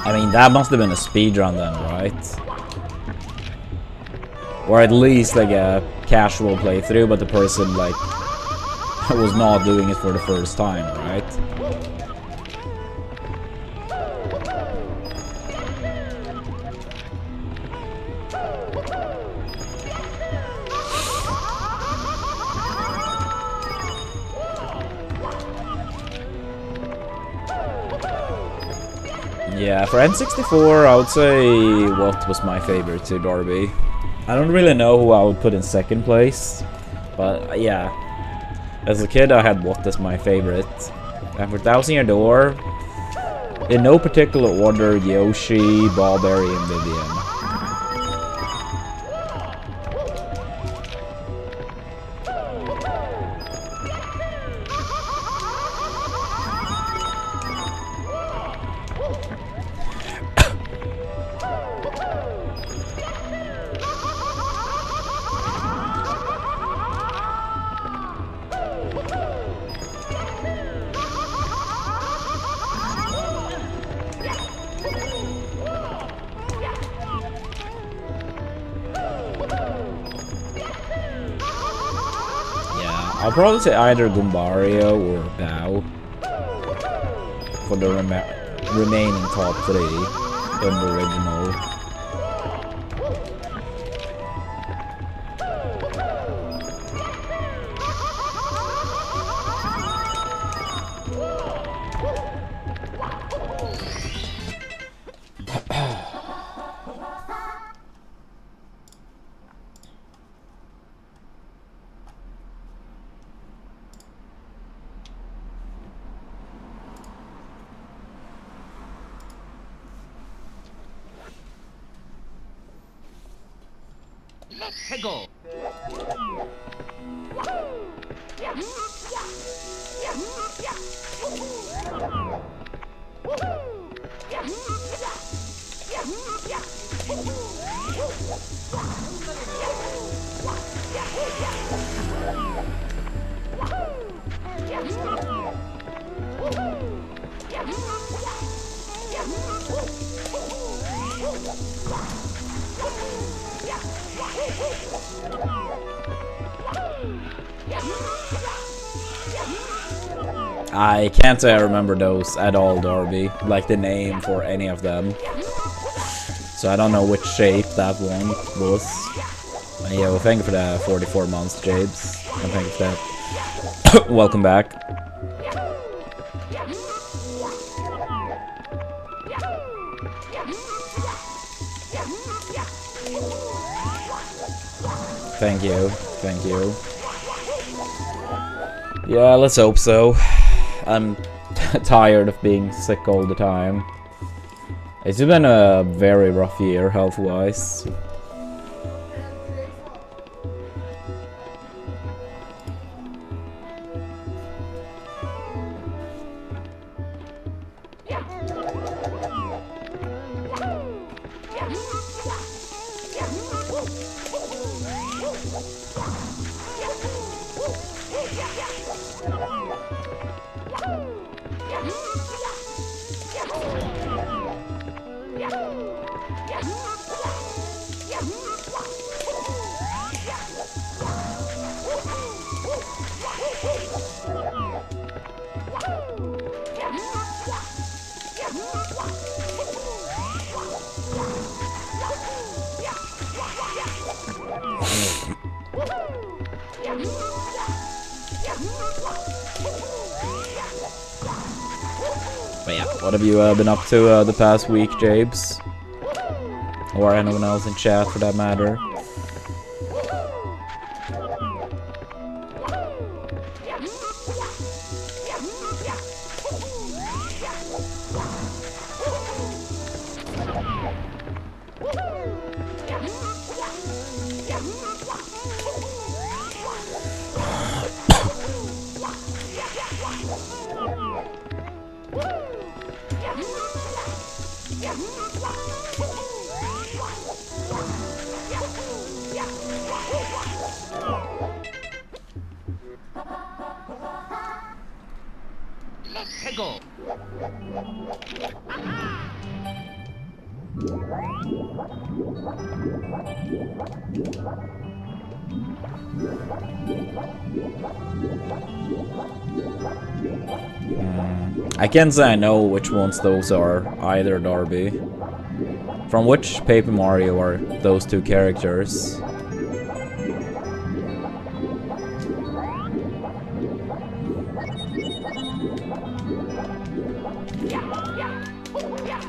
I mean, that must have been a speedrun then, right? Or at least like a casual playthrough, but the person like was not doing it for the first time, right? Yeah, for N64, I would say what was my favorite to Darby. I don't really know who I would put in second place, but yeah. As a kid, I had What as my favorite. And for Thousand Year Door, in no particular order, Yoshi, Ballberry, and Vivian. I'll probably say either Gumbario or Bao for the remaining top three in the original. Let's go. I can't say I remember those at all, Darby. Like the name for any of them. So I don't know which shape that one was. Yeah, well, thank you for the 44 months, Jabes. And thank you for that. Welcome back. Thank you. Thank you. Yeah, let's hope so. I'm tired of being sick all the time. It's been a very rough year health-wise. But yeah, what have you been up to the past week, Jabes? Or anyone else in chat for that matter? Let's go. I can't say I know which ones those are either, Darby. From which Paper Mario are those two characters?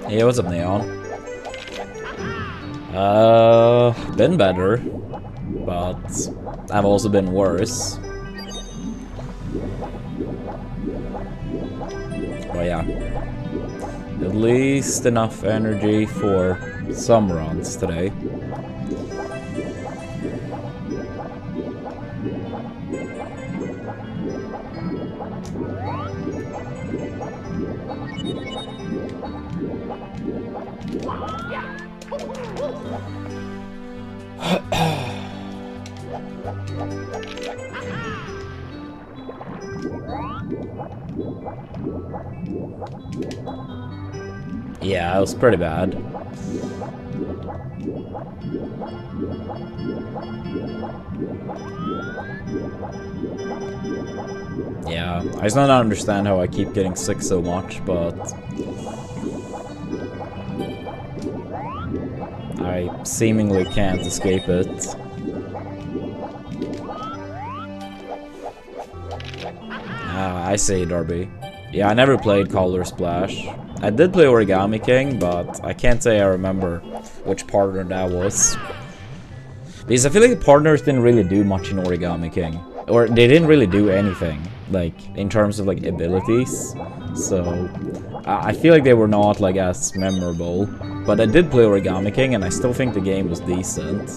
Yeah, what's up, Neon? Been better, but I've also been worse. But yeah, at least enough energy for some runs today. Yeah, it was pretty bad. Yeah, I just don't understand how I keep getting sick so much, but I seemingly can't escape it. I see, Darby. Yeah, I never played Color Splash. I did play Origami King, but I can't say I remember which partner that was. Because I feel like the partners didn't really do much in Origami King. Or they didn't really do anything, like, in terms of, like, abilities. So, I feel like they were not, like, as memorable. But I did play Origami King, and I still think the game was decent.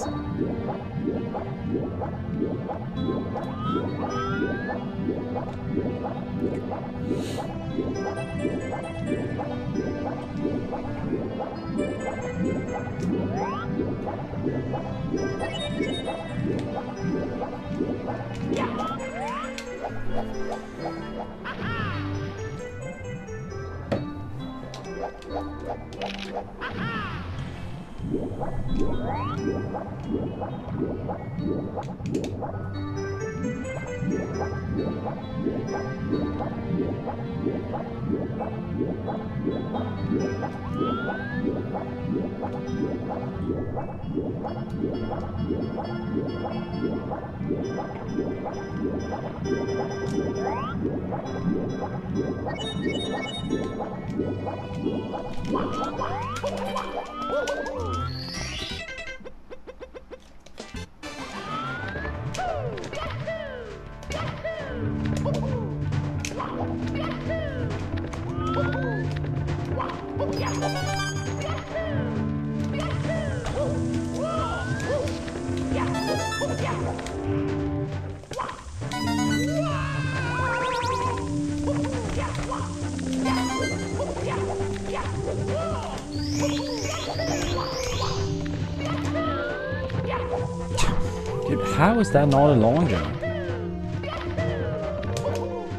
How is that not a long jump?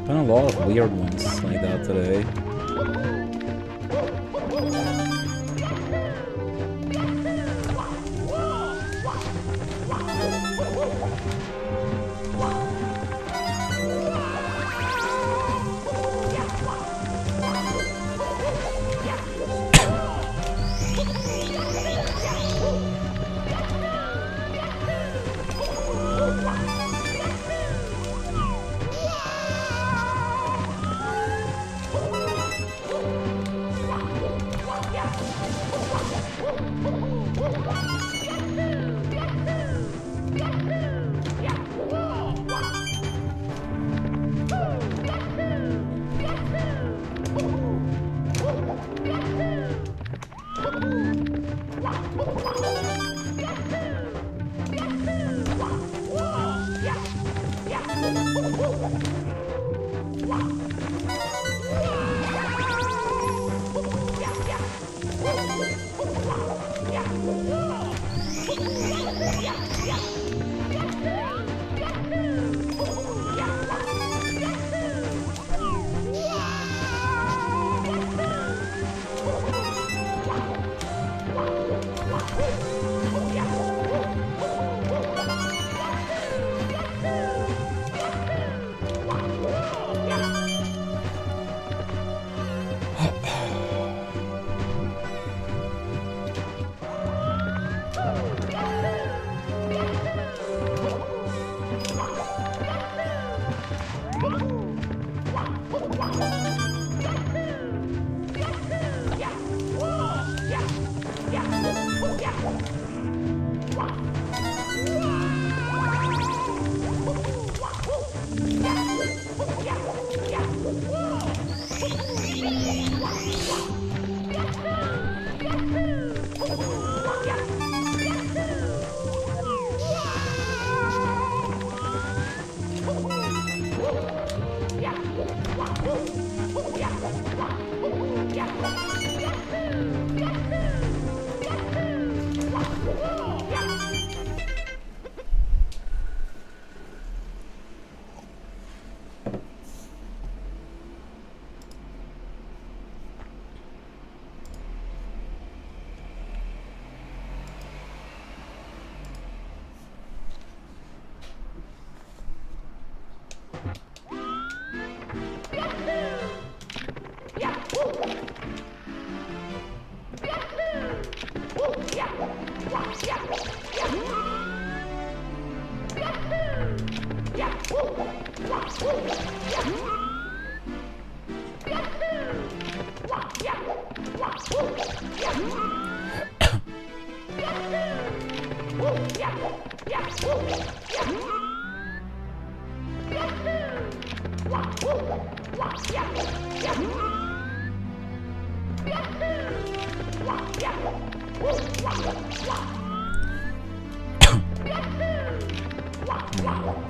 Been a lot of weird ones like that today.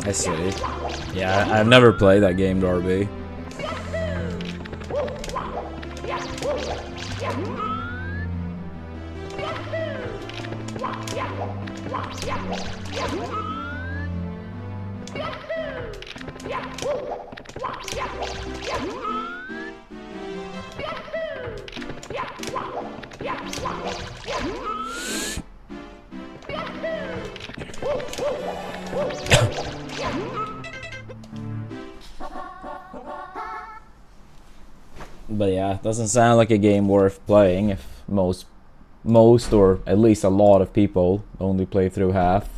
I see. Yeah, I've never played that game, Darby. But yeah, it doesn't sound like a game worth playing if most or at least a lot of people only play through half.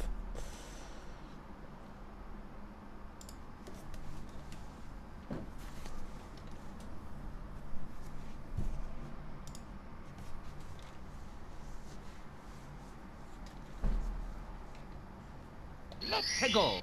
Let's go.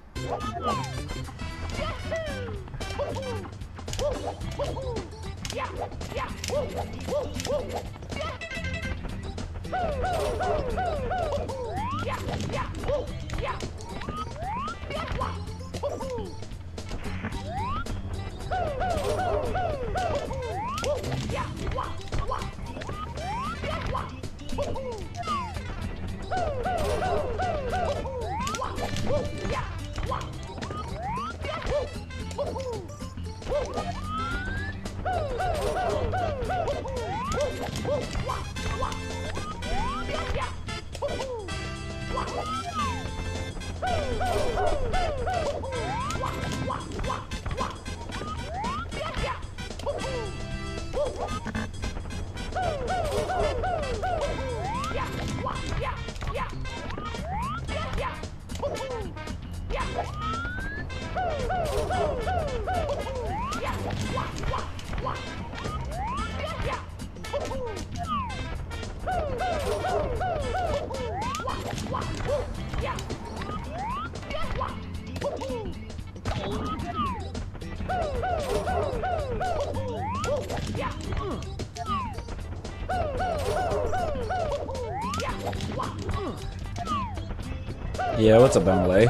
Yeah, what's up, Emily?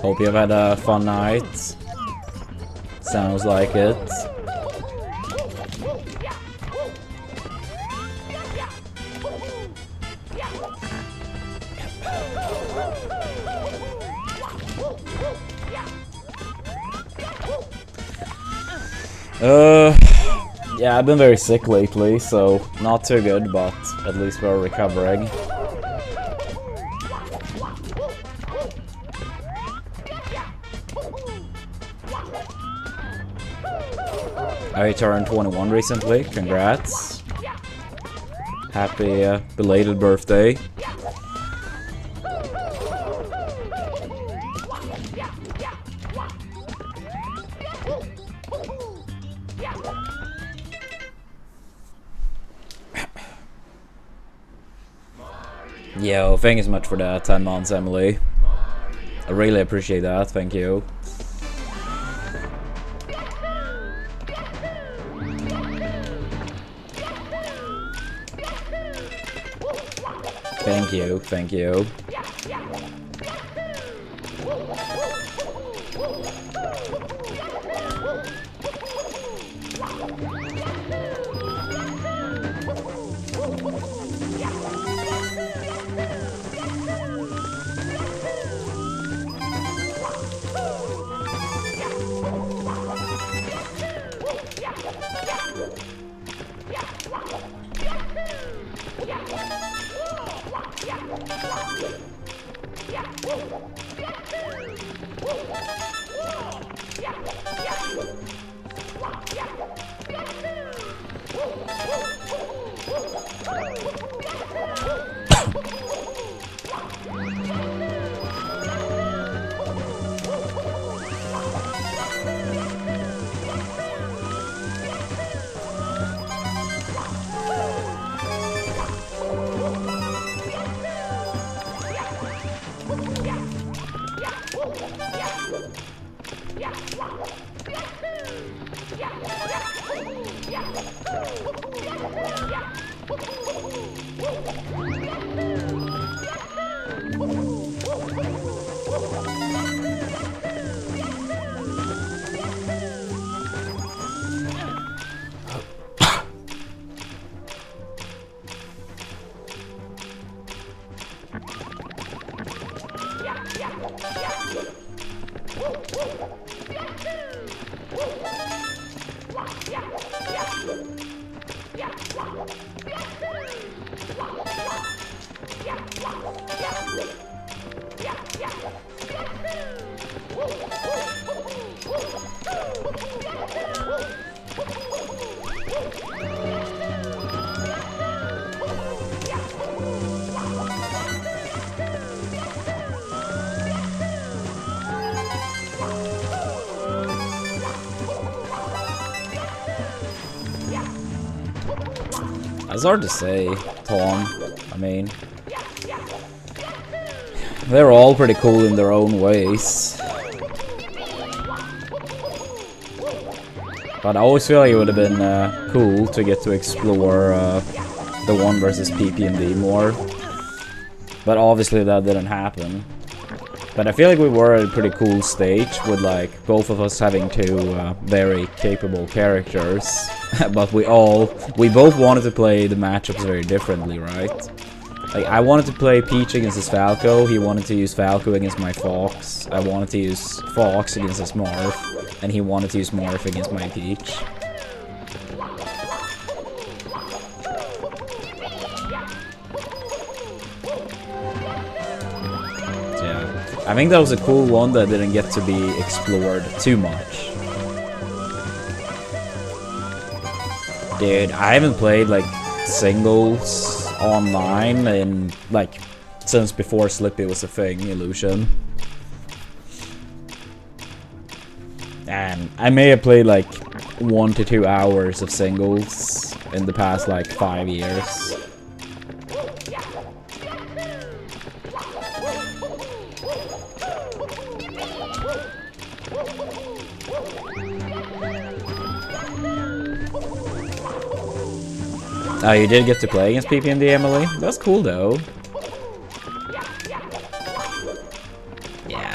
Hope you've had a fun night. Sounds like it. Yeah, I've been very sick lately, so not too good, but at least we're recovering. I turned 21 recently, congrats. Happy belated birthday. Yo, thank you so much for that 10 months, Emily. I really appreciate that, thank you. Thank you, thank you. It's hard to say, Tom. I mean, they're all pretty cool in their own ways. But I always feel like it would have been cool to get to explore the 1 versus PP&D more. But obviously that didn't happen. But I feel like we were at a pretty cool stage with like both of us having 2 very capable characters. But we both wanted to play the matchups very differently, right? Like, I wanted to play Peach against his Falco, he wanted to use Falco against my Fox, I wanted to use Fox against his Marth, and he wanted to use Marth against my Peach. So yeah, I think that was a cool one that didn't get to be explored too much. Dude, I haven't played like singles online in like since before Slippy was a thing, Illusion. And I may have played like 1 to 2 hours of singles in the past like 5 years. Oh, you did get to play against PP&D, Emily? That's cool, though. Yeah.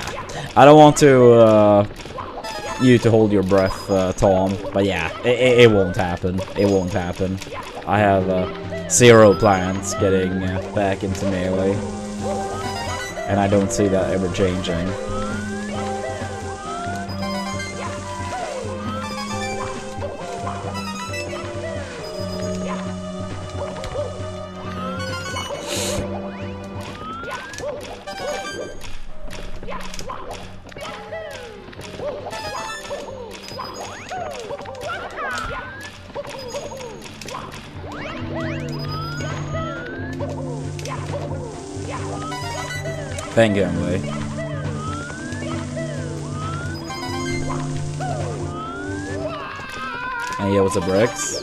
I don't want to, you to hold your breath, Tom. But yeah, it won't happen. It won't happen. I have, 0 plans getting back into Melee. And I don't see that ever changing. Thank you, Emily. And yeah, what's up, Rex?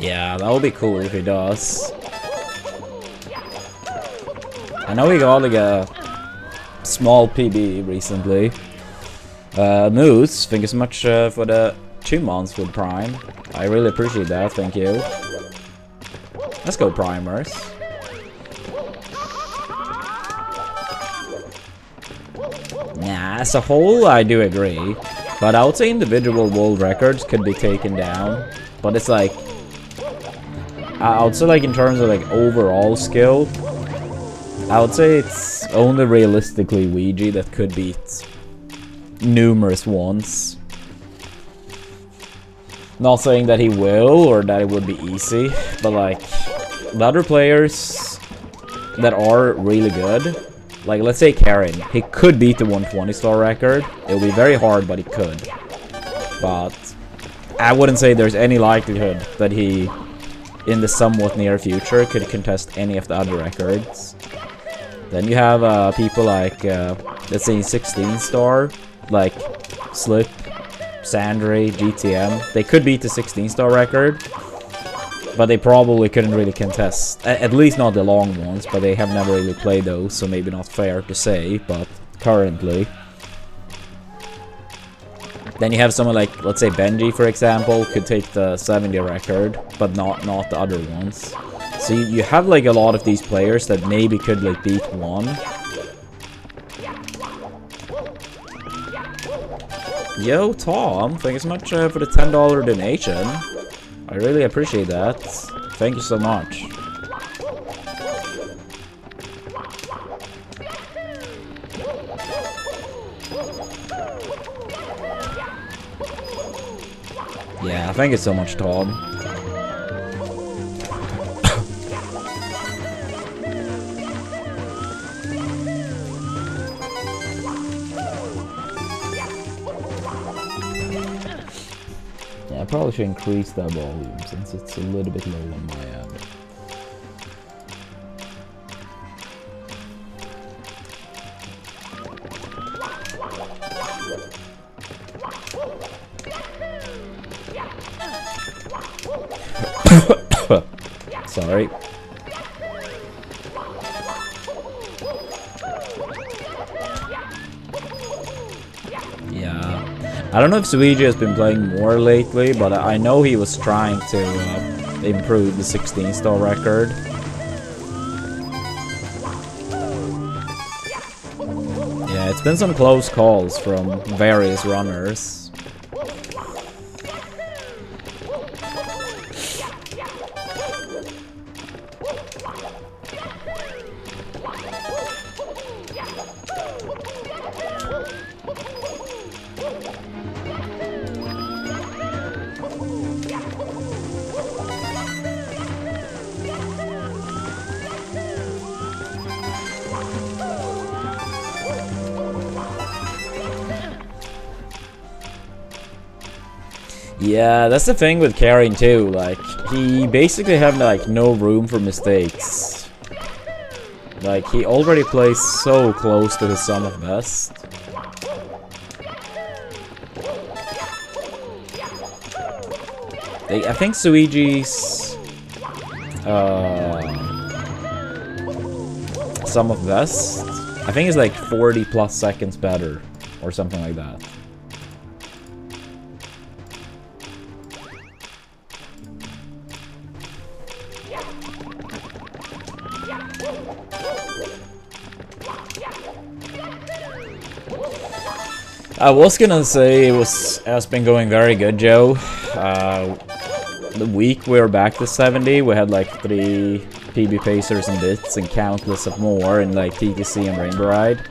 Yeah, that would be cool if he does. I know he got like a small PB recently. Moose, thank you so much for the 2 months with Prime. I really appreciate that, thank you. Let's go, Primers. Nah, as a whole, I do agree. But I would say individual world records could be taken down. But it's like, I would say like in terms of like overall skill, I would say it's only realistically Ouija that could beat numerous ones. Not saying that he will or that it would be easy, but like the other players that are really good, like let's say Karen, he could beat the 120 star record. It will be very hard, but he could. But I wouldn't say there's any likelihood that he, in the somewhat near future, could contest any of the other records. Then you have people like, let's say 16 star, like Slip, Sandry, GTM. They could beat the 16 star record, but they probably couldn't really contest, at least not the long ones, but they have never really played those, so maybe not fair to say, but currently. Then you have someone like, let's say Benji, for example, could take the 70 record, but not the other ones. So you have like a lot of these players that maybe could like beat one. Yo, Tom, thank you so much for the $10 donation. I really appreciate that. Thank you so much. Yeah, thank you so much, Tom. Yeah, I probably should increase that volume since it's a little bit low on my end. Sorry. Yeah. I don't know if Suigi has been playing more lately, but I know he was trying to improve the 16-star record. Yeah, it's been some close calls from various runners. Yeah, that's the thing with carrying too, like, he basically have like no room for mistakes. Like, he already plays so close to his sum of best. I think Suigi's sum of best, I think it's like 40 plus seconds better, or something like that. I was gonna say has been going very good, Joe. The week we were back to 70, we had like 3 PB Pacers and Bits and countless of more in like TTC and Rainbow Ride.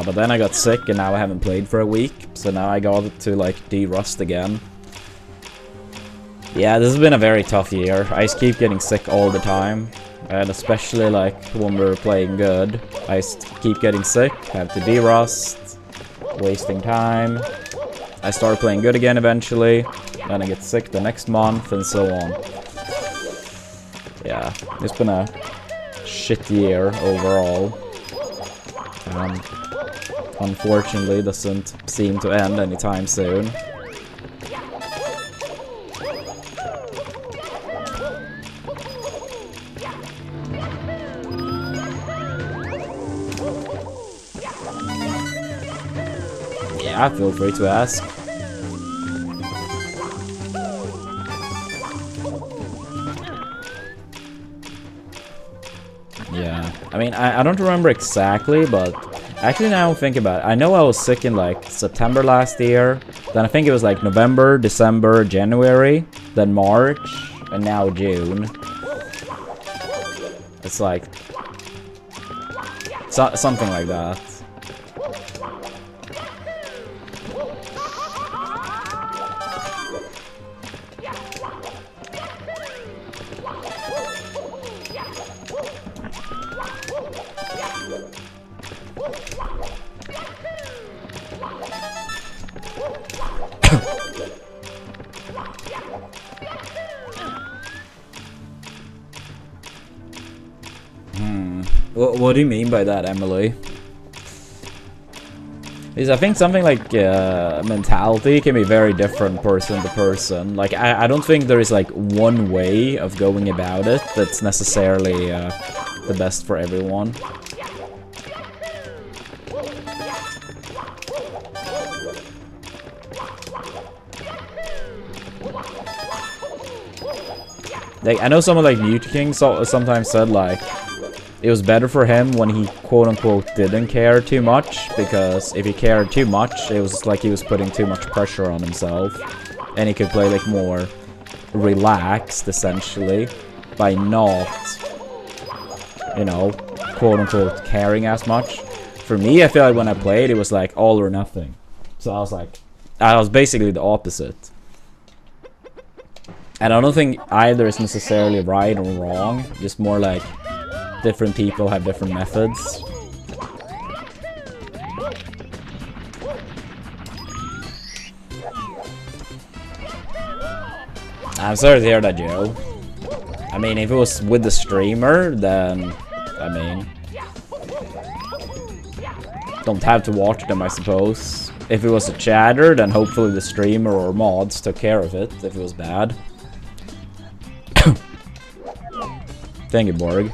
But then I got sick and now I haven't played for a week, so now I got to like de-rust again. Yeah, this has been a very tough year. I just keep getting sick all the time. And especially like when we're playing good, I keep getting sick, have to de-rust. Wasting time. I start playing good again eventually, then I get sick the next month, and so on. Yeah, it's been a shit year overall. Unfortunately, doesn't seem to end anytime soon. Yeah, feel free to ask. Yeah, I mean, I don't remember exactly, but actually now I think about it, I know I was sick in like September last year, then I think it was like November, December, January, then March, and now June. It's like something like that. What do you mean by that, Emily? Because I think something like mentality can be very different person to person. Like, I don't think there is like one way of going about it that's necessarily the best for everyone. Like, I know someone like Mute King sometimes said, like, it was better for him when he quote-unquote didn't care too much, because if he cared too much, it was like he was putting too much pressure on himself, and he could play, like, more relaxed, essentially, by not, you know, quote-unquote caring as much. For me, I feel like when I played, it was like all or nothing. So I was basically the opposite. And I don't think either is necessarily right or wrong, just more like different people have different methods. I'm sorry to hear that, Joe. I mean, if it was with the streamer, then, I mean, don't have to watch them, I suppose. If it was a chatter, then hopefully the streamer or mods took care of it, if it was bad. Thank you, Borg.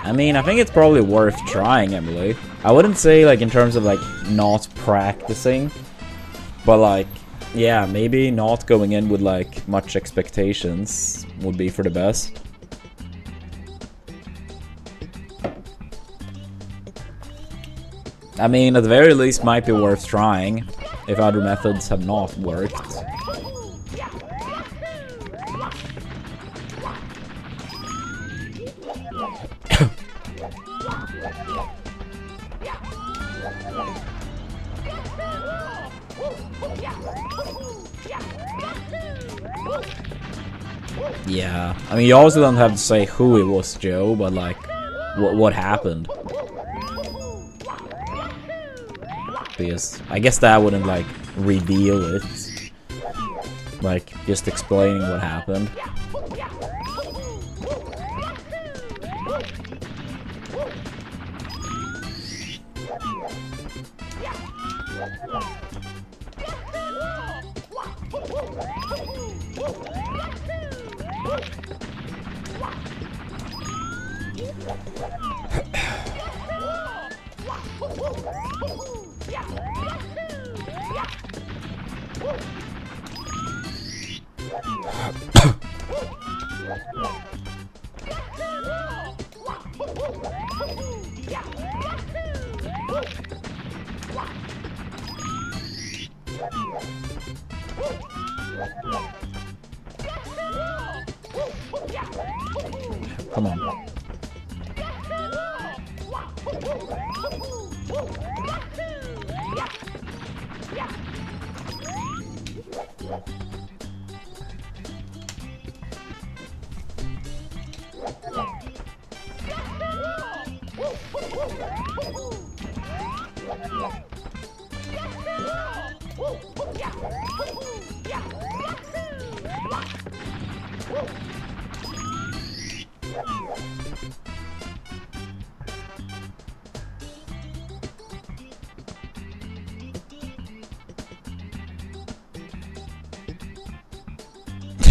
I mean, I think it's probably worth trying, Emily. I wouldn't say, like, in terms of, like, not practicing. But, like, yeah, maybe not going in with, like, much expectations would be for the best. I mean, at the very least, might be worth trying if other methods have not worked. Yeah, I mean, you also don't have to say who it was, Joe, but like, what happened? Because I guess that wouldn't, like, reveal it. Like, just explaining what happened. Come on.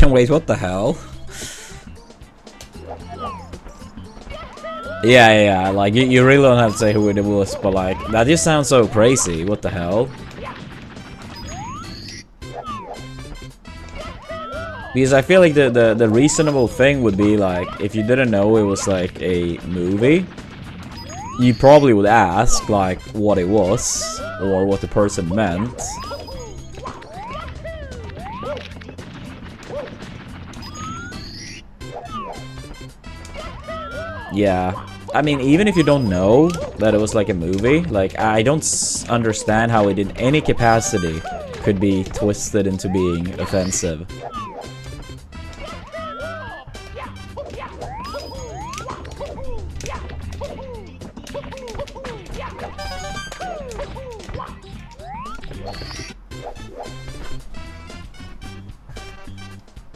Wait, what the hell? Yeah, like, you really don't have to say who it was, but like, that just sounds so crazy, what the hell? Because I feel like the reasonable thing would be, like, if you didn't know it was, like, a movie, you probably would ask, like, what it was, or what the person meant. Yeah, I mean, even if you don't know that it was like a movie, like, I don't understand how it in any capacity could be twisted into being offensive.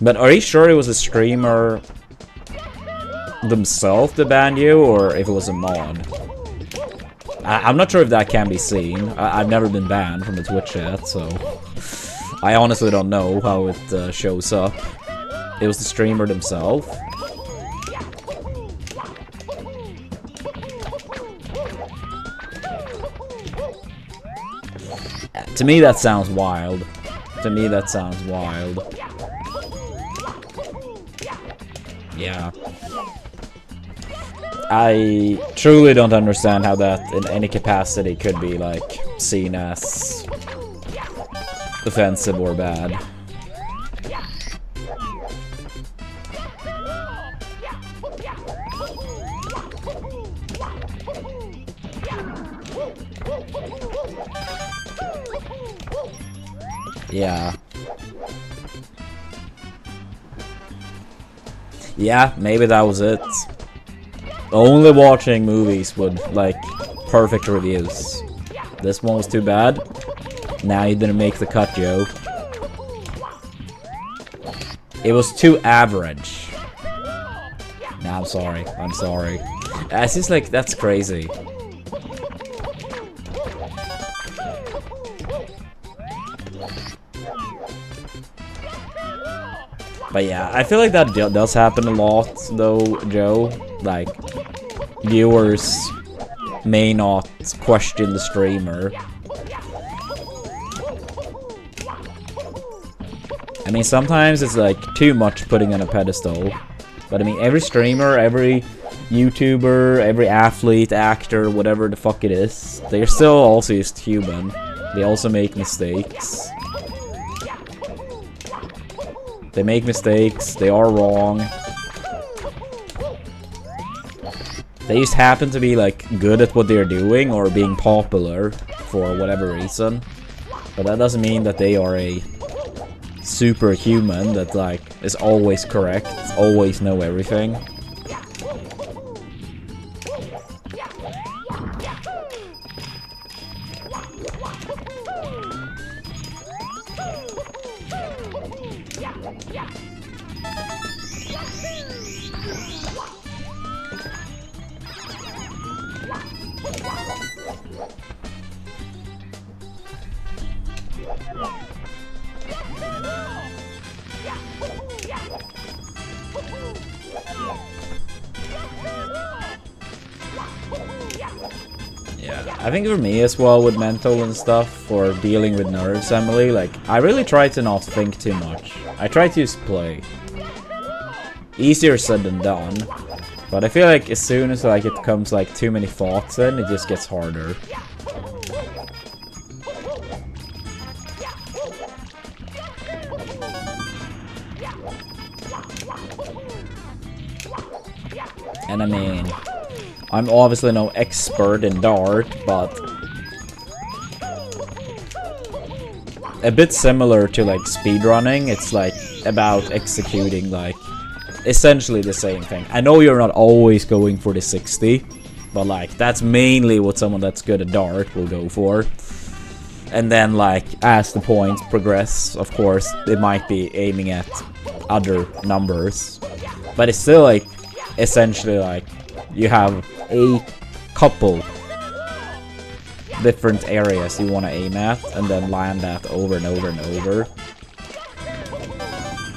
But are you sure it was a streamer themselves that banned you, or if it was a mod? I'm not sure if that can be seen. I've never been banned from the Twitch chat, so I honestly don't know how it shows up. It was the streamer themselves. To me, that sounds wild. To me, that sounds wild. Yeah. I truly don't understand how that, in any capacity, could be, like, seen as offensive or bad. Yeah. Yeah, maybe that was it. Only watching movies with, like, perfect reviews. This one was too bad. Now you didn't make the cut, Joe. It was too average. Nah, I'm sorry. I'm sorry. It's just like, that's crazy. But yeah, I feel like that does happen a lot, though, Joe. Like, viewers may not question the streamer. I mean, sometimes it's like too much putting on a pedestal. But I mean, every streamer, every YouTuber, every athlete, actor, whatever the fuck it is, they're still also just human. They also make mistakes. They make mistakes, they are wrong. They just happen to be, like, good at what they're doing or being popular for whatever reason. But that doesn't mean that they are a superhuman that, like, is always correct, always know everything. Yeah, I think for me as well with mental and stuff, or dealing with nerves, Emily, like, I really try to not think too much. I try to just play. Easier said than done, but I feel like as soon as, like, it comes, like, too many thoughts in, it just gets harder. And I mean, I'm obviously no expert in Dart, but a bit similar to, like, speedrunning. It's like about executing, like, essentially the same thing. I know you're not always going for the 60, but, like, that's mainly what someone that's good at Dart will go for. And then, like, as the points progress, of course, it might be aiming at other numbers, but it's still, like, essentially, like, you have a couple different areas you want to aim at and then land that over and over and over.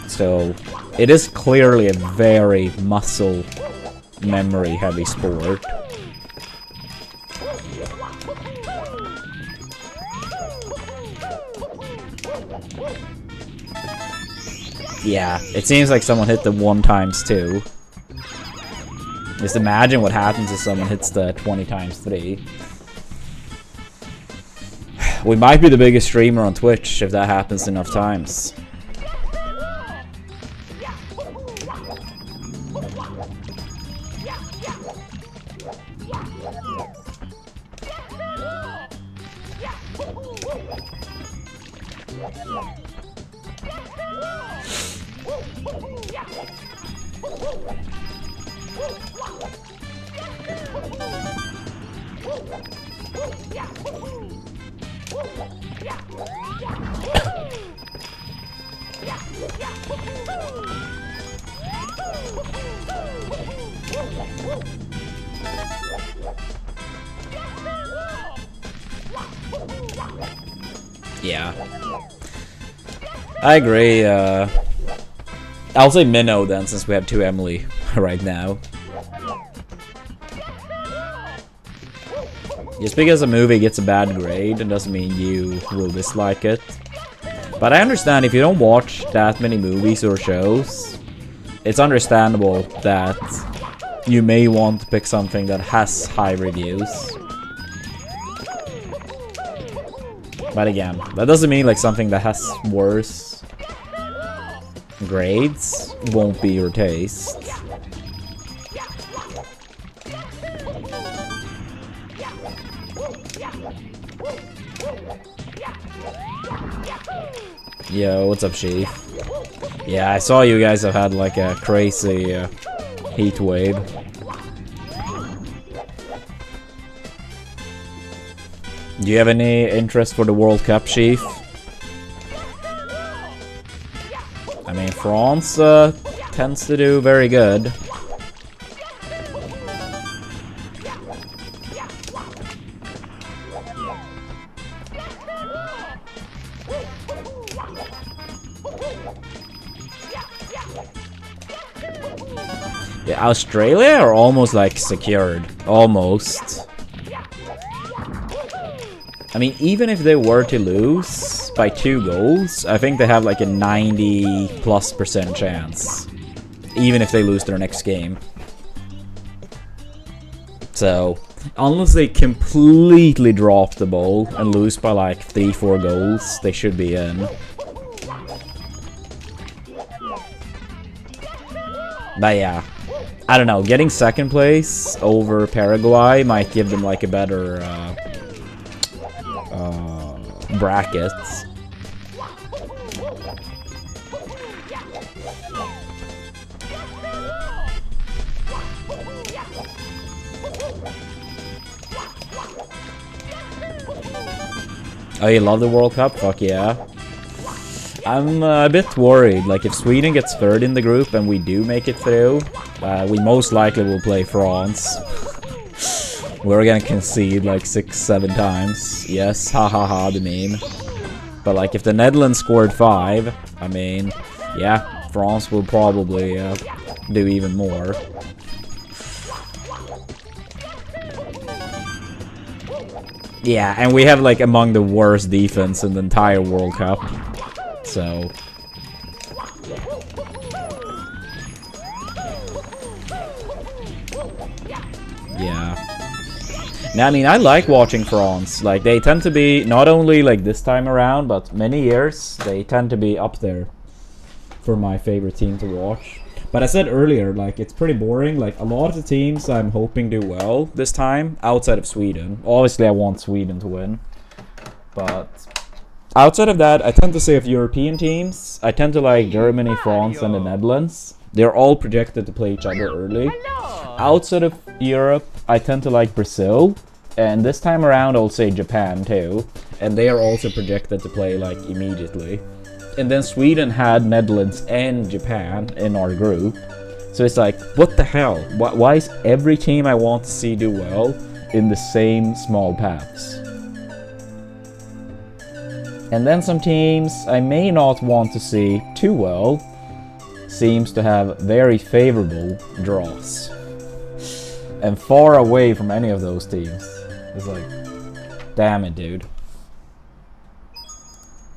So it is clearly a very muscle memory heavy sport. Yeah, it seems like someone hit the 1 times 2. Just imagine what happens if someone hits the 20 times 3. We might be the biggest streamer on Twitch if that happens enough times. Yeah. I agree, I'll say Minnow then, since we have 2 Emily right now. Just because a movie gets a bad grade, it doesn't mean you will dislike it. But I understand if you don't watch that many movies or shows, it's understandable that you may want to pick something that has high reviews. But again, that doesn't mean like something that has worse grades won't be your taste. Yo, what's up, Chief? Yeah, I saw you guys have had like a crazy heat wave. Do you have any interest for the World Cup, Chief? I mean, France tends to do very good. Yeah, Australia are almost like secured. Almost. I mean, even if they were to lose by 2 goals, I think they have like a 90+% chance. Even if they lose their next game. So, unless they completely drop the ball and lose by like 3-4 goals, they should be in. But yeah, I don't know, getting second place over Paraguay might give them like a better brackets. Oh, you love the World Cup? Fuck yeah. I'm a bit worried, like if Sweden gets third in the group and we do make it through, we most likely will play France. We're gonna concede like 6-7 times. Yes, ha, the meme. But like if the Netherlands scored 5, I mean, yeah, France will probably do even more. Yeah, and we have like among the worst defense in the entire World Cup. So yeah. Now, I mean, I like watching France. Like, they tend to be, not only like this time around, but many years, they tend to be up there for my favorite team to watch. But I said earlier, like, it's pretty boring. Like, a lot of the teams I'm hoping do well this time, outside of Sweden. Obviously, I want Sweden to win. But outside of that, I tend to say of European teams, I tend to like Germany, France, and the Netherlands. They're all projected to play each other early. Outside of Europe, I tend to like Brazil. And this time around, I'll say Japan too. And they are also projected to play like immediately. And then Sweden had Netherlands and Japan in our group. So it's like, what the hell? Why is every team I want to see do well in the same small paths? And then some teams I may not want to see too well seems to have very favorable draws. And far away from any of those teams. It's like, damn it, dude.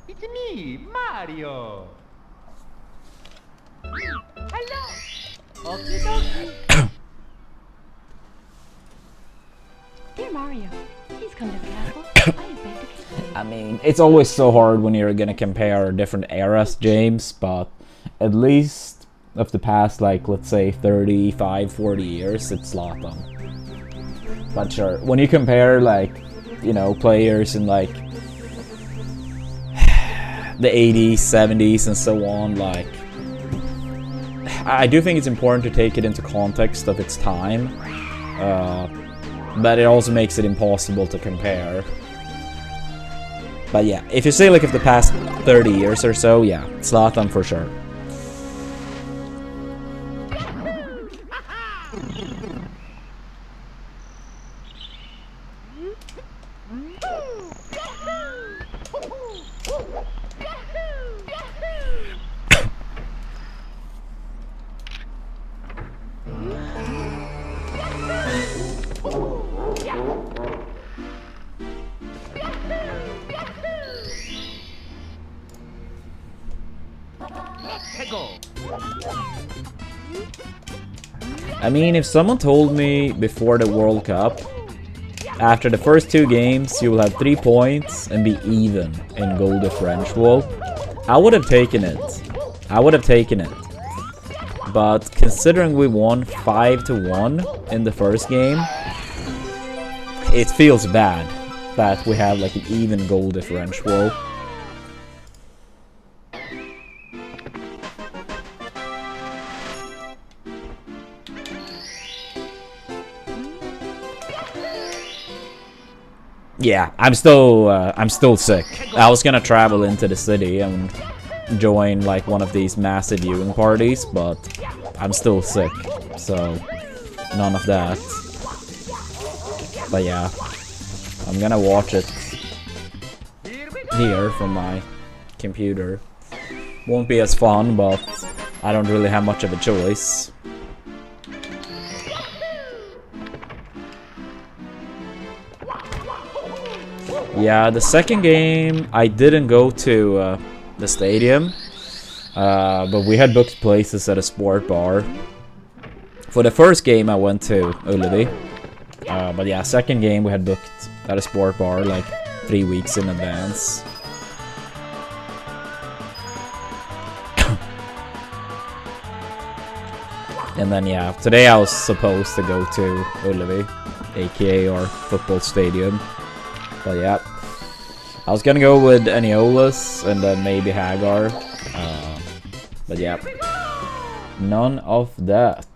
It's me, Mario. Hello. Okie dokie. Dear Mario, please come to the castle. I beg to kiss you. I mean, it's always so hard when you're gonna compare different eras, James, but at least of the past, like, let's say 35, 40 years, it's Zlatan. But sure, when you compare, like, you know, players in, like, the 80s, 70s, and so on, like, I do think it's important to take it into context of its time, but it also makes it impossible to compare. But yeah, if you say, like, of the past 30 years or so, yeah, Zlatan for sure. Let's go. I mean, if someone told me before the World Cup, after the first 2 games you will have 3 points and be even in goal differential, I would have taken it. I would have taken it. But considering we won 5-1 in the first game, it feels bad that we have like an even goal differential. Yeah, I'm still sick. I was gonna travel into the city and join like one of these massive viewing parties, but I'm still sick, so none of that. But yeah, I'm gonna watch it here from my computer. Won't be as fun, but I don't really have much of a choice. Yeah, the second game I didn't go to the stadium, but we had booked places at a sport bar. For the first game I went to Ullevi, but yeah, second game we had booked at a sport bar like 3 weeks in advance. And then yeah, today I was supposed to go to Ullevi, aka our football stadium. But yeah, I was gonna go with Aniolus and then maybe Hagar. But yeah, none of that.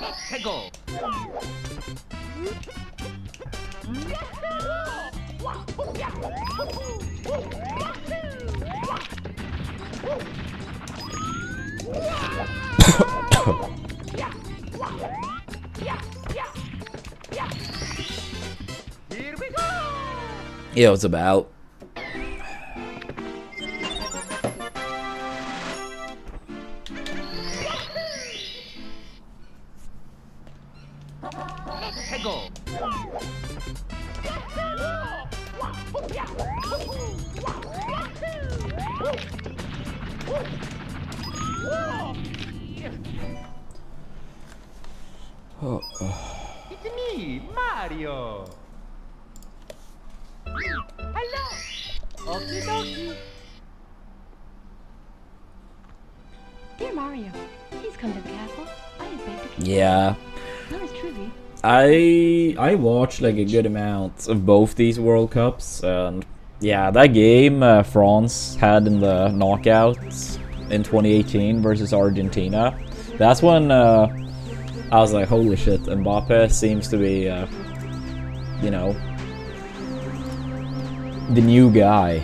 Let's go. Here we go. Yeah, it's about. Let's go. It's me, Mario. Hello. Okie dokie. Dear Mario, please come to the castle. I have begged to keep Yeah, yours truly. I watched like a good amount of both these World Cups, and yeah, that game France had in the knockouts in 2018 versus Argentina. That's when I was like, holy shit, Mbappe seems to be, you know, the new guy,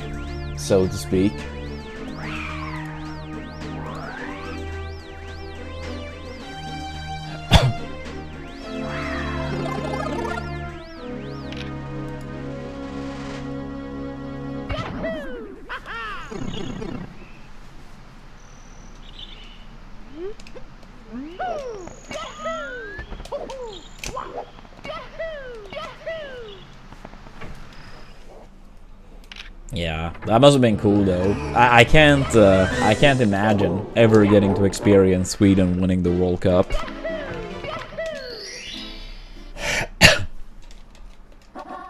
so to speak. Yeah, that must have been cool though. I can't imagine ever getting to experience Sweden winning the World Cup.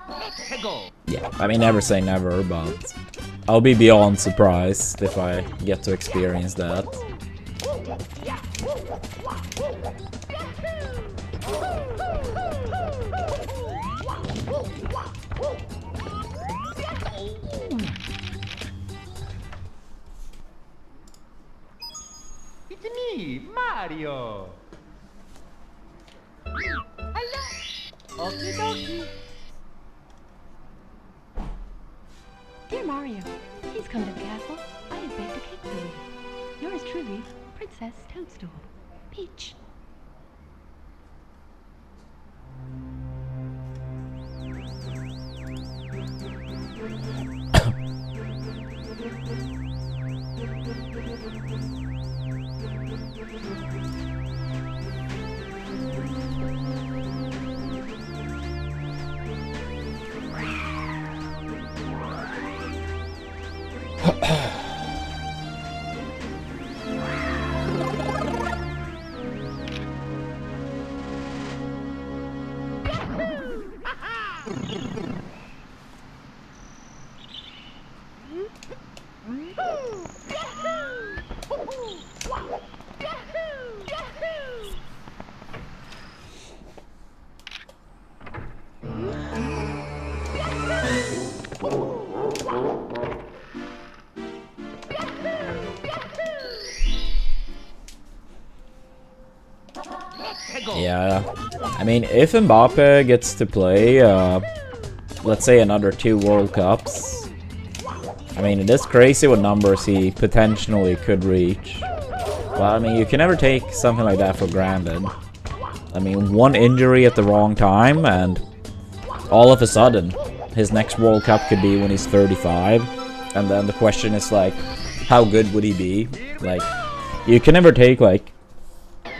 Let's go. Yeah, I mean never say never, but I'll be beyond surprised if I get to experience that. It's me, Mario. Hello. Okie dokie. Dear Mario, please come to the castle. I have baked a cake for you. Yours truly, Princess Toadstool. Peach. Yeah, I mean, if Mbappe gets to play, let's say another 2 World Cups, I mean, it is crazy what numbers he potentially could reach. But I mean, you can never take something like that for granted. I mean, one injury at the wrong time, and all of a sudden, his next World Cup could be when he's 35. And then the question is, like, how good would he be? Like, you can never take, like,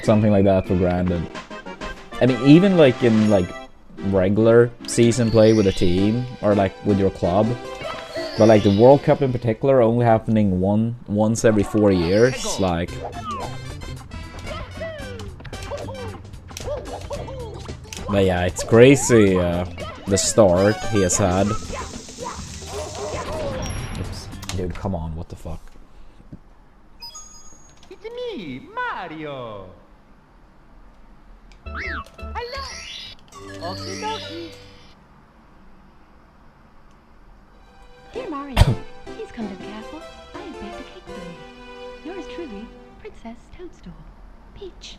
something like that for granted. I mean, even, like, in, like, regular season play with a team, or, like, with your club. But, like, the World Cup in particular only happening once every 4 years, like... But yeah, it's crazy, the start he has had. Oops. Dude, come on, what the fuck? It's me, Mario. Hello. Okie dokie. Dear Mario, please come to the castle. I have baked a cake for you. Yours truly, Princess Toadstool. Peach.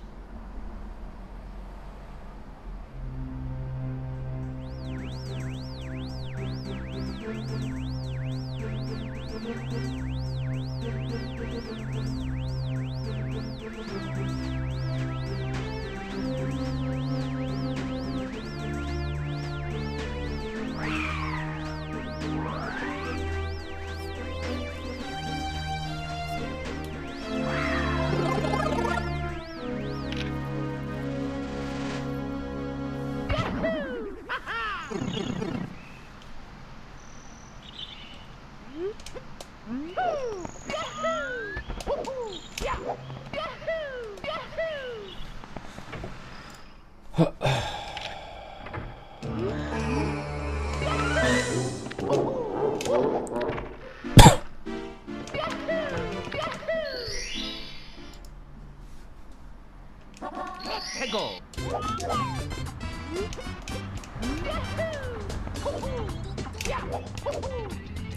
Go.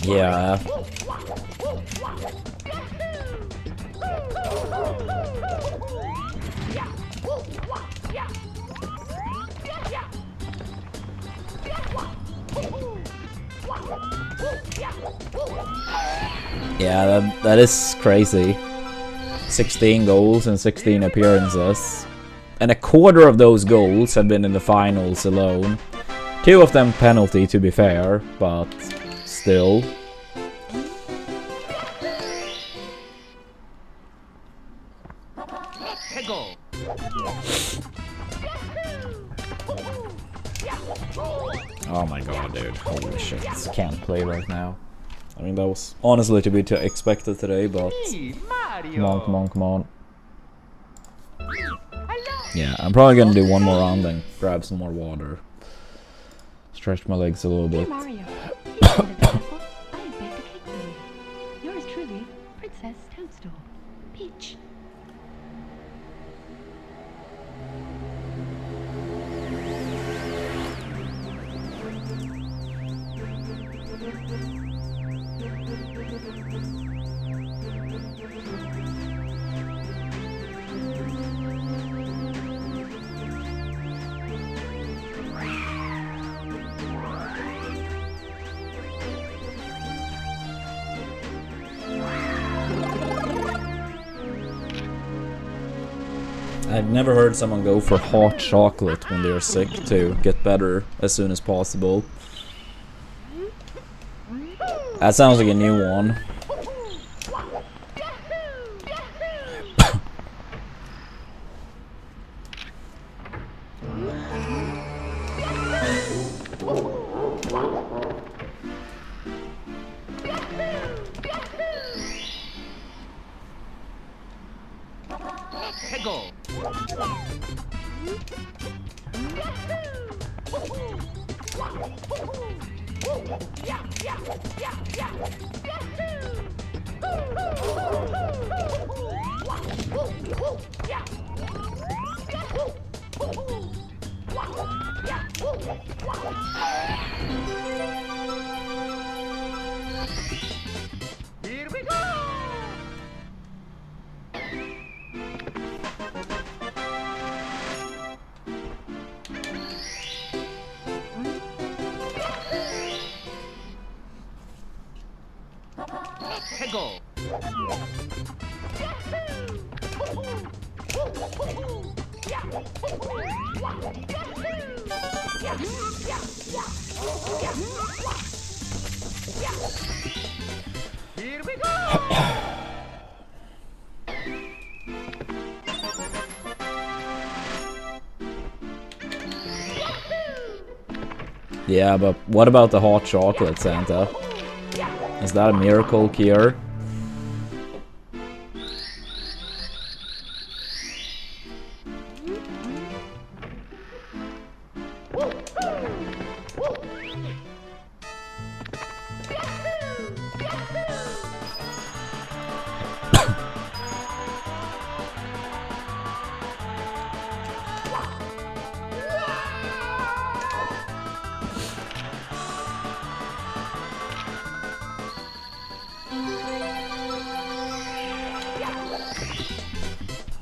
Yeah. Yeah, that is crazy. 16 goals and 16 appearances. And a quarter of those goals have been in the finals alone. 2 of them penalty, to be fair, but still. Oh my god, dude. Holy shit. Can't play right now. I mean, that was honestly to be expected today, but... Come on, come on, come on. Yeah, I'm probably gonna do one more round and grab some more water. Stretch my legs a little bit. Mario, please come to the castle. I have baked a cake for you. Yours truly, Princess Toadstool. Peach. I've never heard someone go for hot chocolate when they're sick to get better as soon as possible. That sounds like a new one. Go. Here we go! Go! Here we go! Yeah, but what about the hot chocolate, Santa? Is that a miracle cure?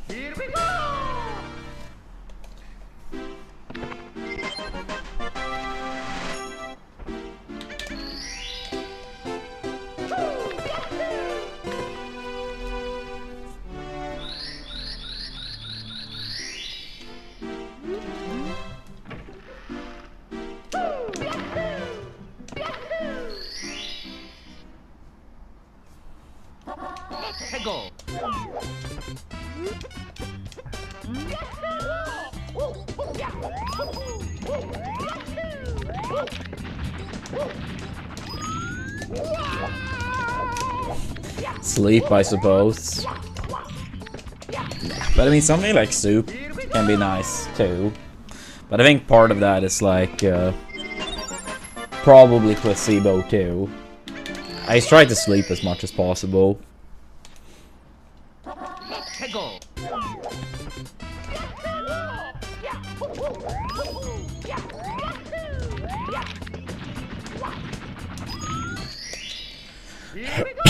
Here we go! Go! Sleep, I suppose. But I mean, something like soup can be nice too. But I think part of that is like probably placebo too. I try to sleep as much as possible. Go! Here we go!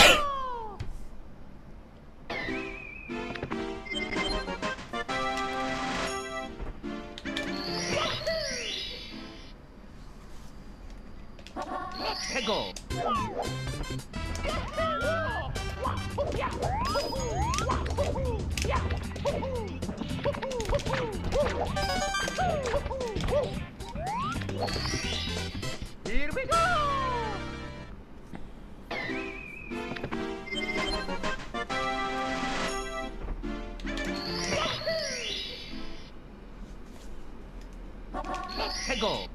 Go! Here we go! Go!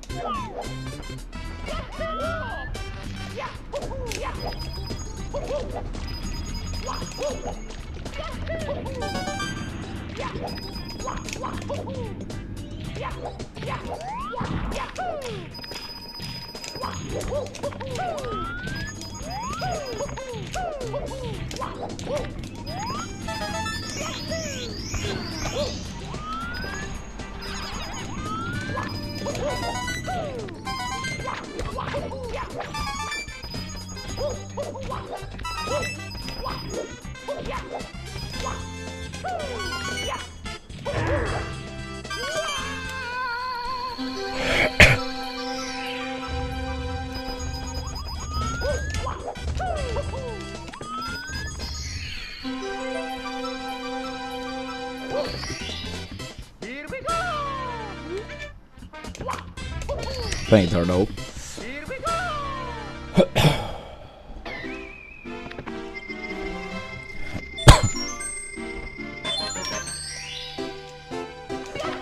Here we go! Paint her nope. Here we go!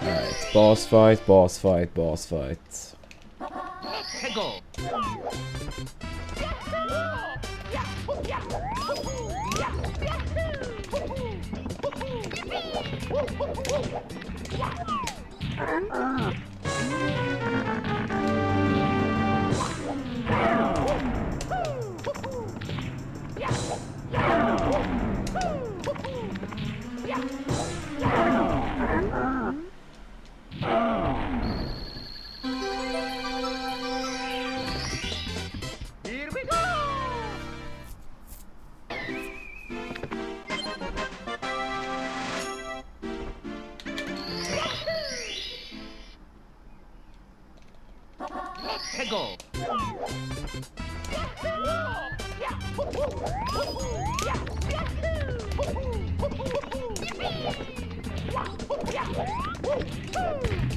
Alright, boss fight, boss fight, boss fight. Go! 해고.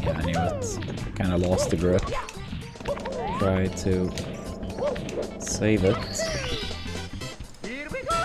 Yeah, I knew it. Kinda lost the grip. Tried to save it. Here we go.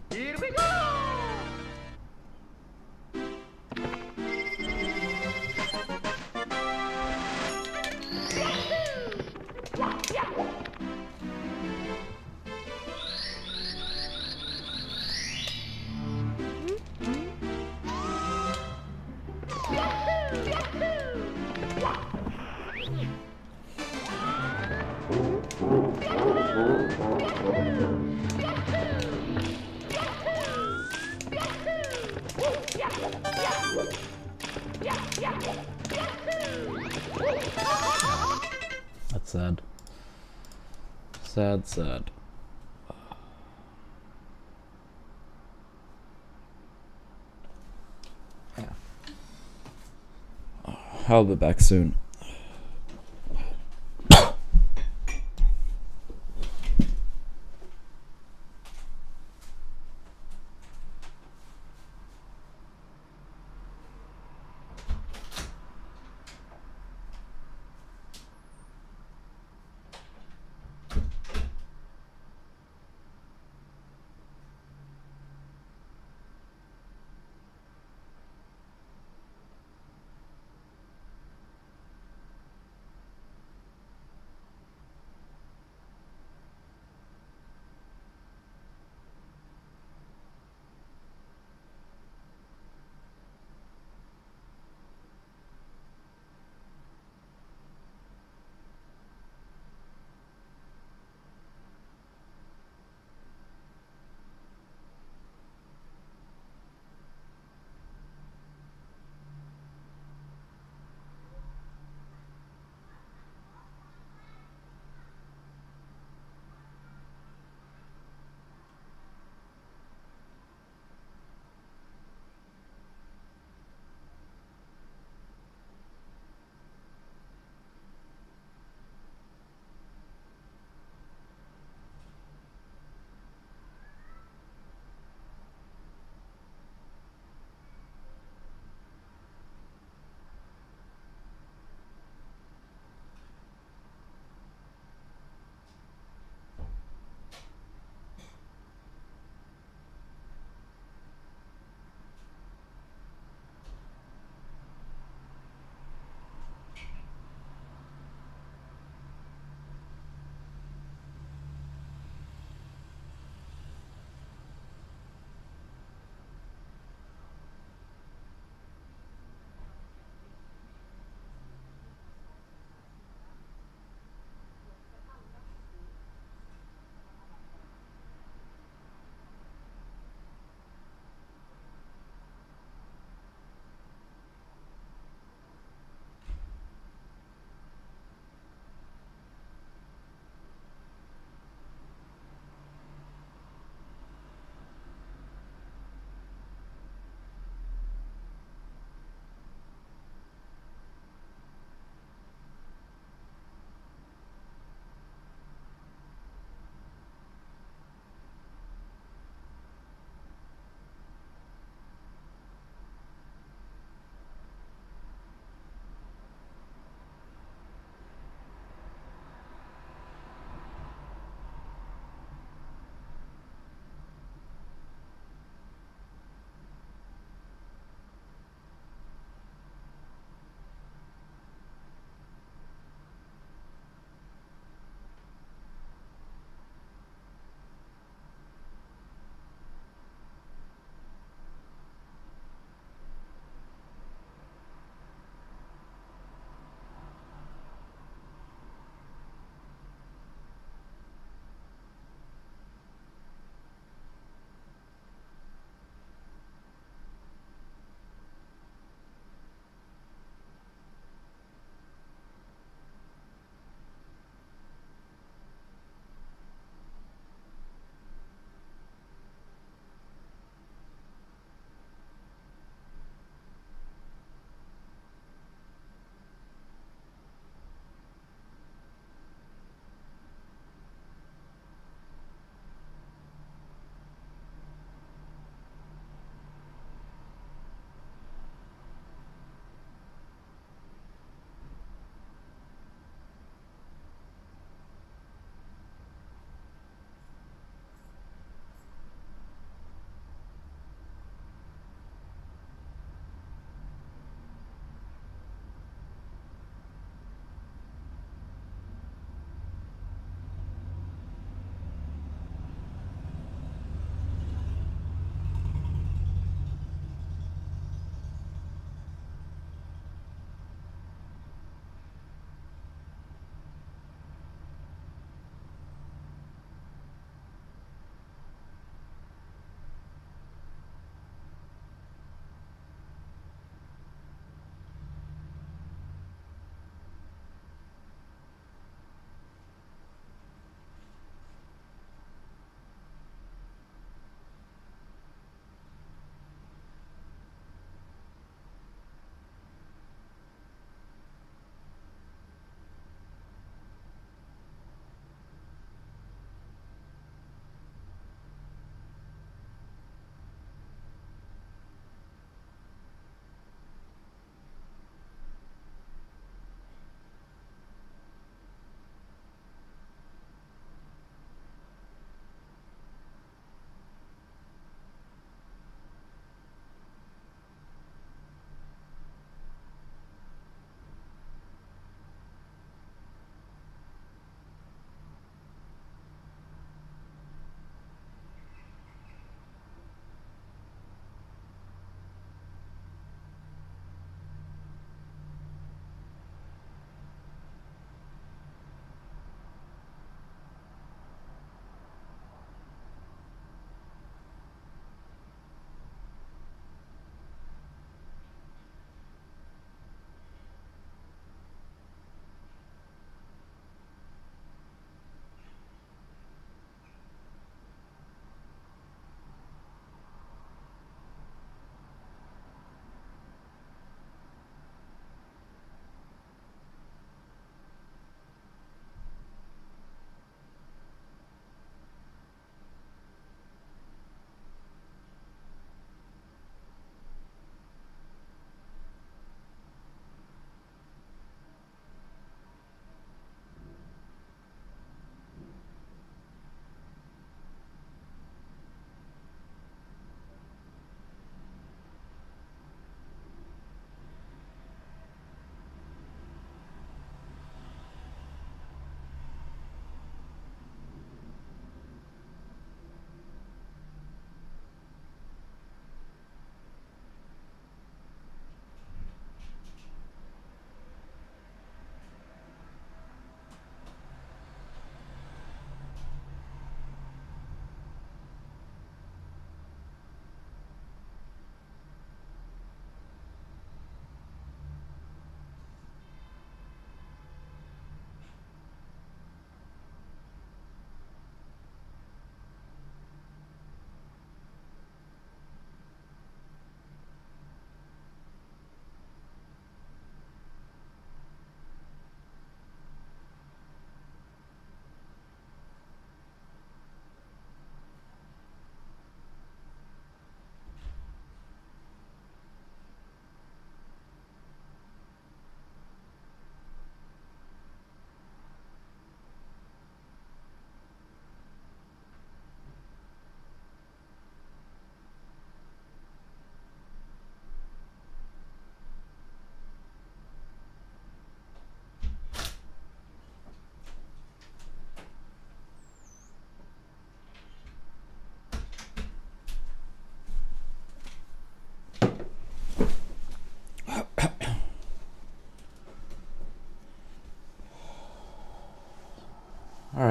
Here we go. Here we go. That's sad. Sad, sad. I'll be back soon.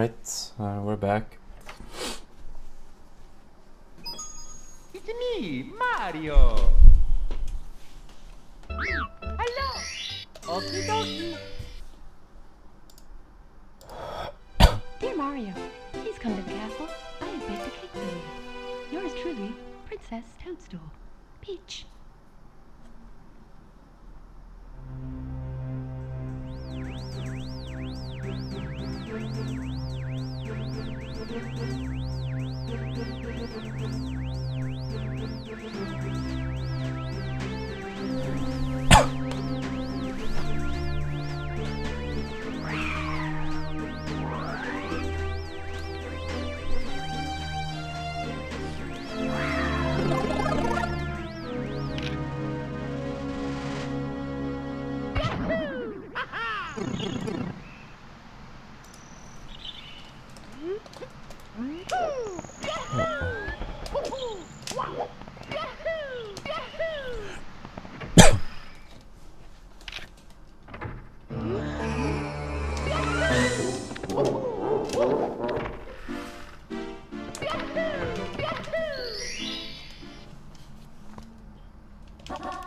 Alright, we're back. It's me, Mario. Hello. Okie dokie. Dear Mario, please come to the castle. I have baked a cake for you. Yours truly, Princess Toadstool. Peach.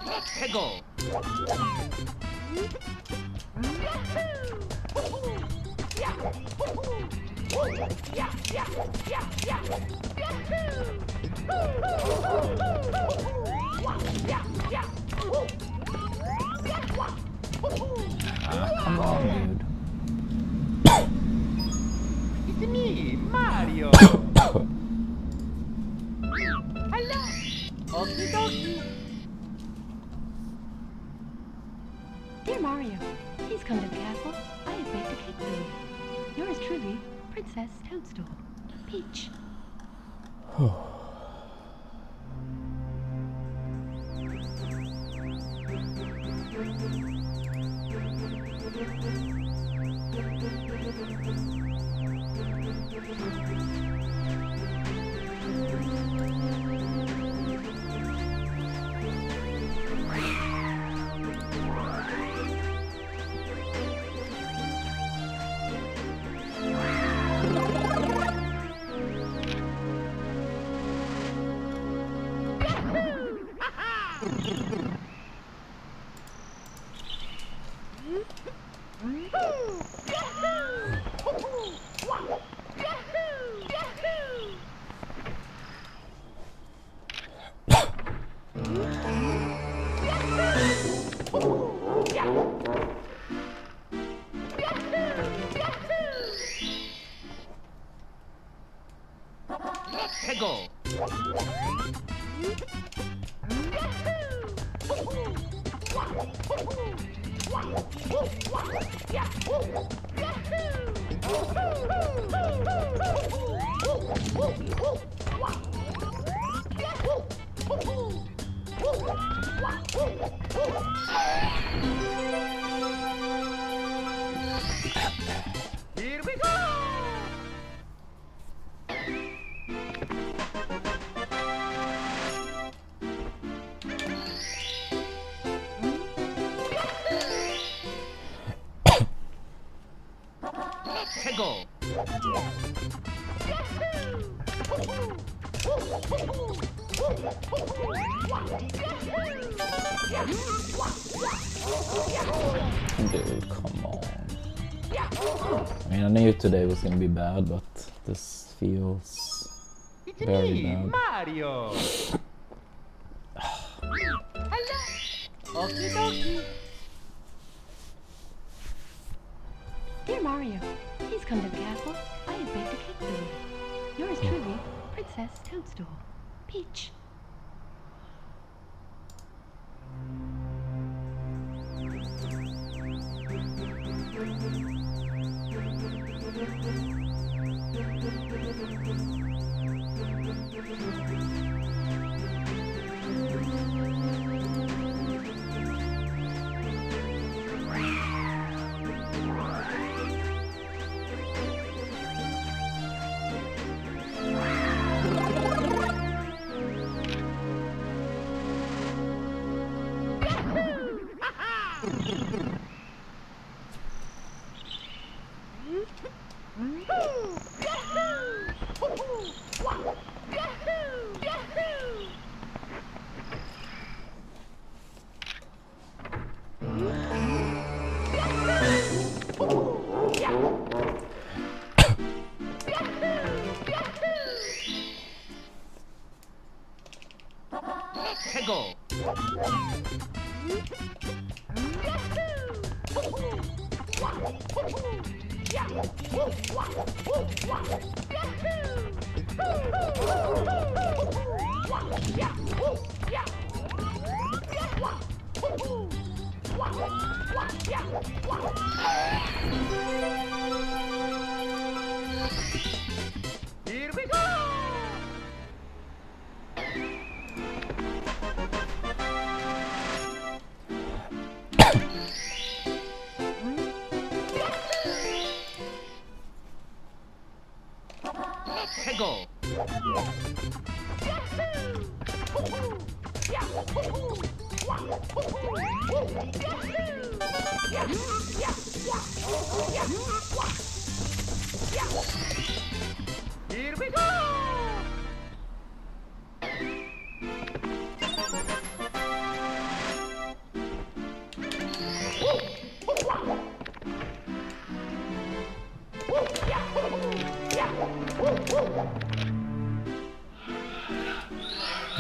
Let's go. Come on, dude. It's me, Mario. Hello. Okie dokie. Dear Mario, please come to the castle. I have baked a cake for you. Yours truly, Princess Toadstool. Peach. Let's go. Here we go. Let's go. Dude, come on. I mean, I knew today was gonna be bad, but this feels It's very me, bad. Mario. Hello. Okie dokie. Dear Mario, please come to the castle. I have baked a cake for you. Yours truly, Princess Toadstool. Peach. Here we go! Tego! Here we go!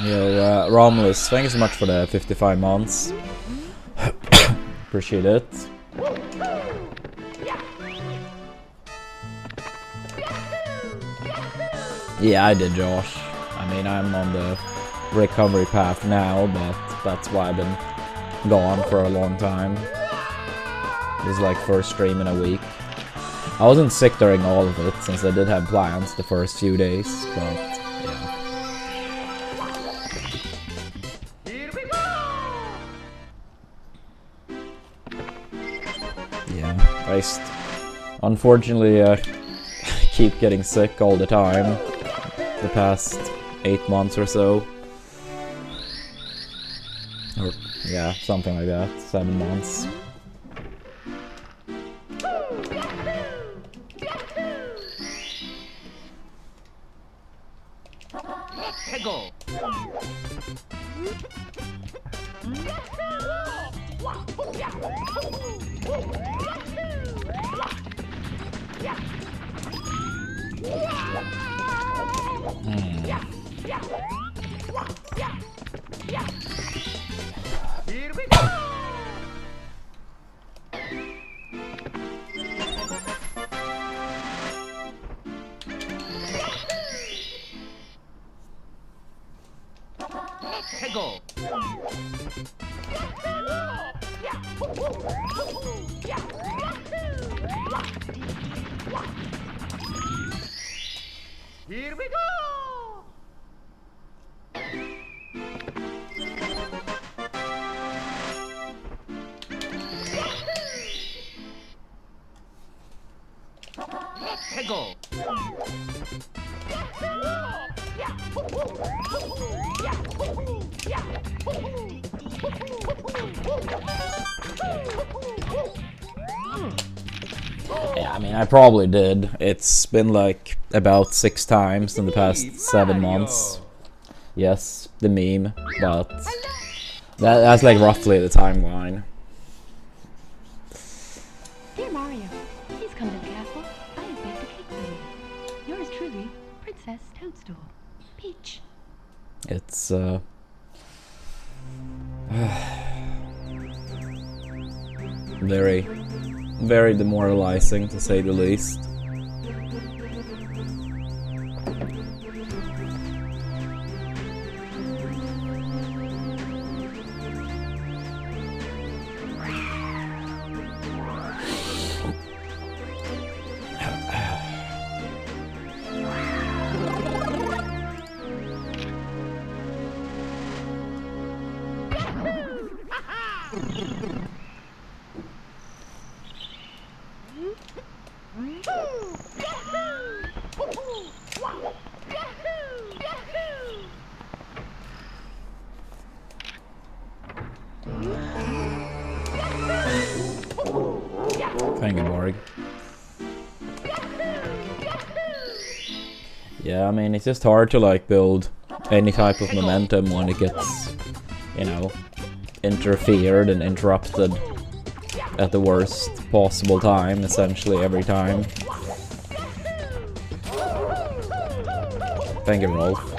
Yo, Romulus, thank you so much for the 55 months. Appreciate it. Yeah, I did, Josh. I mean, I'm on the recovery path now, but that's why I've been gone for a long time. This is like first stream in a week. I wasn't sick during all of it, since I did have plans the first few days, but yeah. Here we go! Yeah, I unfortunately keep getting sick all the time. The past 8 months or so. Or, yeah, something like that. 7 months. Tego! Here we go! Tego! Here we go! Tego! Yeah, I mean, I probably did. It's been like about 6 times in the past 7 months. Yes, the meme, but that's like roughly the timeline. Dear Mario, please come to the castle. I have baked a cake for you. Yours truly, Princess Toadstool. Peach. It's very demoralizing, to say the least. Thank you, Borg. Yeah, I mean, it's just hard to like build any type of momentum when it gets, you know, interfered and interrupted at the worst possible time, essentially every time. Thank you, Rolf.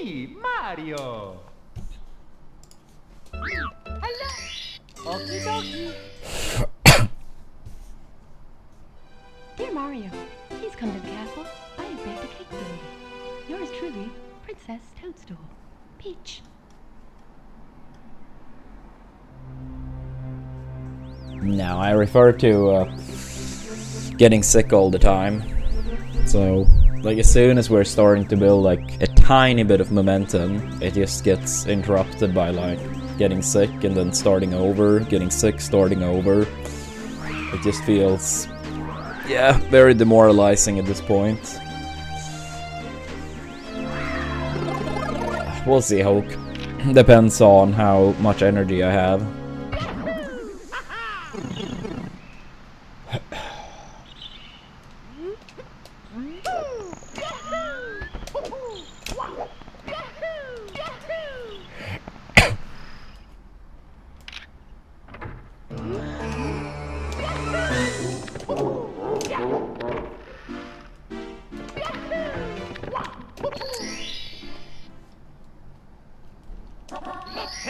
Me, Mario. Hello. Okie dokie. Dear Mario, please come to the castle. I have baked a cake for you. Yours truly, Princess Toadstool. Peach. No, I refer to getting sick all the time. So, like, as soon as we're starting to build like a tiny bit of momentum, it just gets interrupted by like getting sick and then starting over, getting sick, starting over. It just feels, yeah, very demoralizing at this point. We'll see, Hulk. Depends on how much energy I have.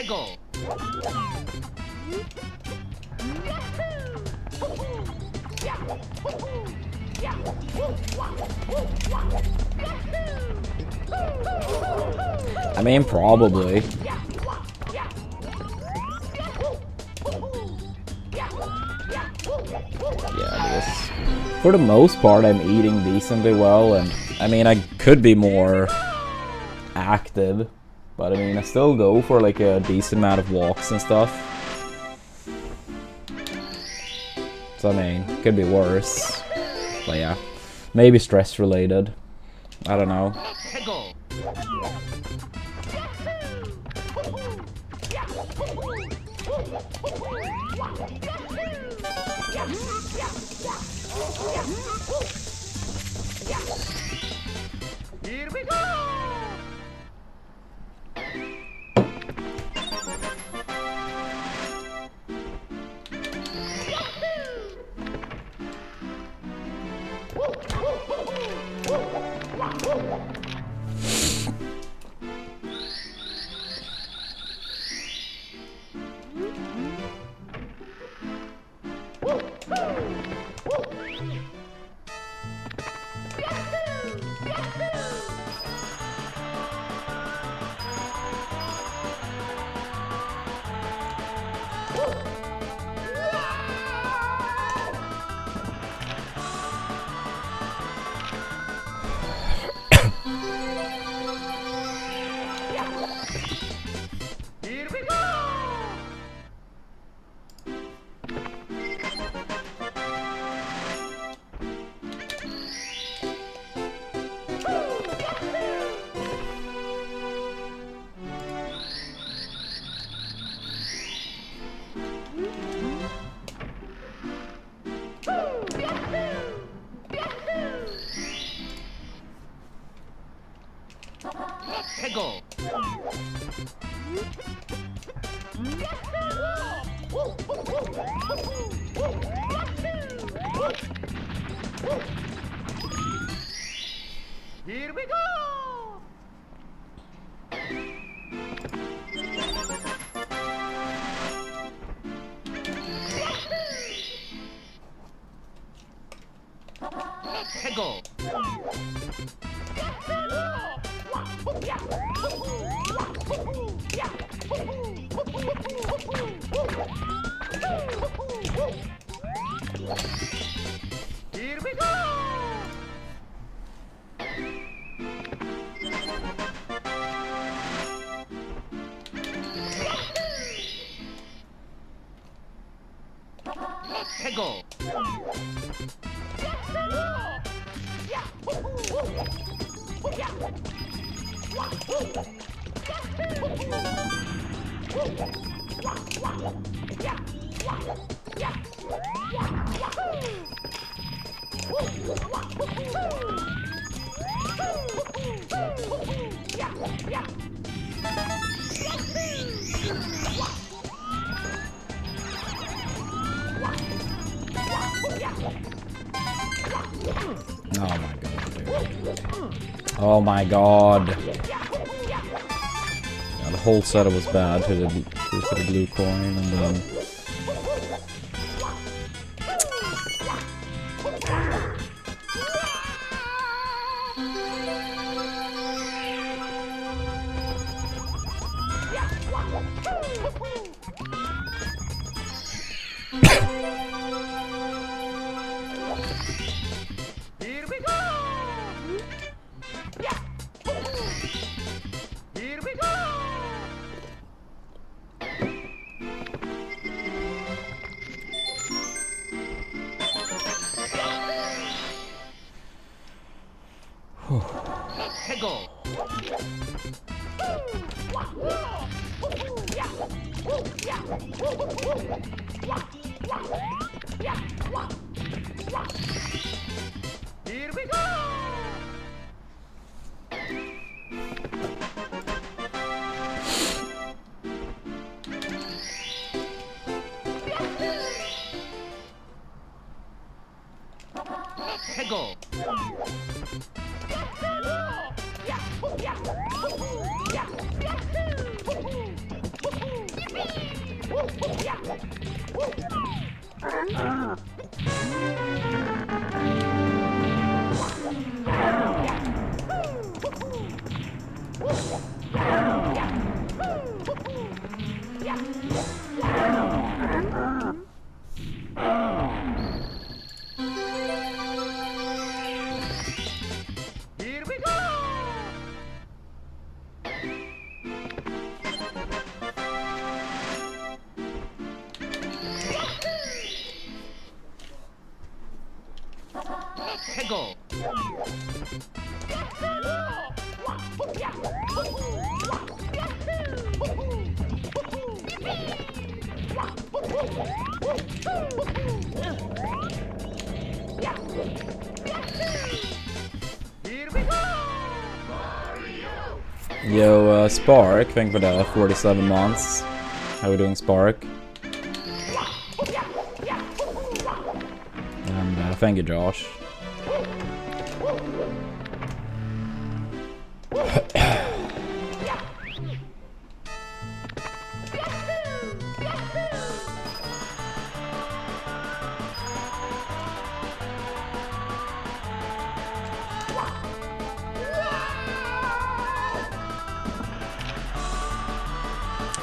Go. I mean, probably. Yeah, because for the most part I'm eating decently well, and I mean, I could be more active, but I mean, I still go for like a decent amount of walks and stuff. So I mean, could be worse. But yeah, maybe stress related. I don't know. Go. Here we go. Here we go. Go. Here we go. Go. Here we go. Go. Oh my god, dude. Oh my god. The whole setup was bad to the blue coin, and then Here we go! Here we go! Let's go! Here we go! Let's go! Here we go! Let's go! Here we go! Yo, Spark, thank you for the 47 months. How we doing, Spark? And thank you, Josh.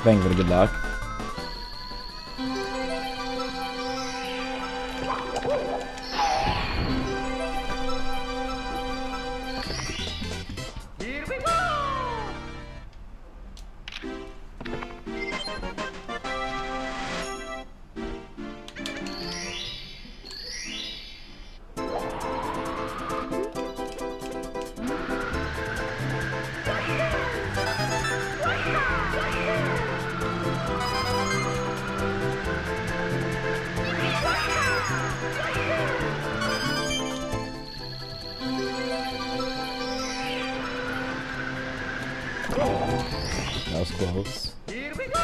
Thank you for the good luck. Here we go! That was close. Here we go!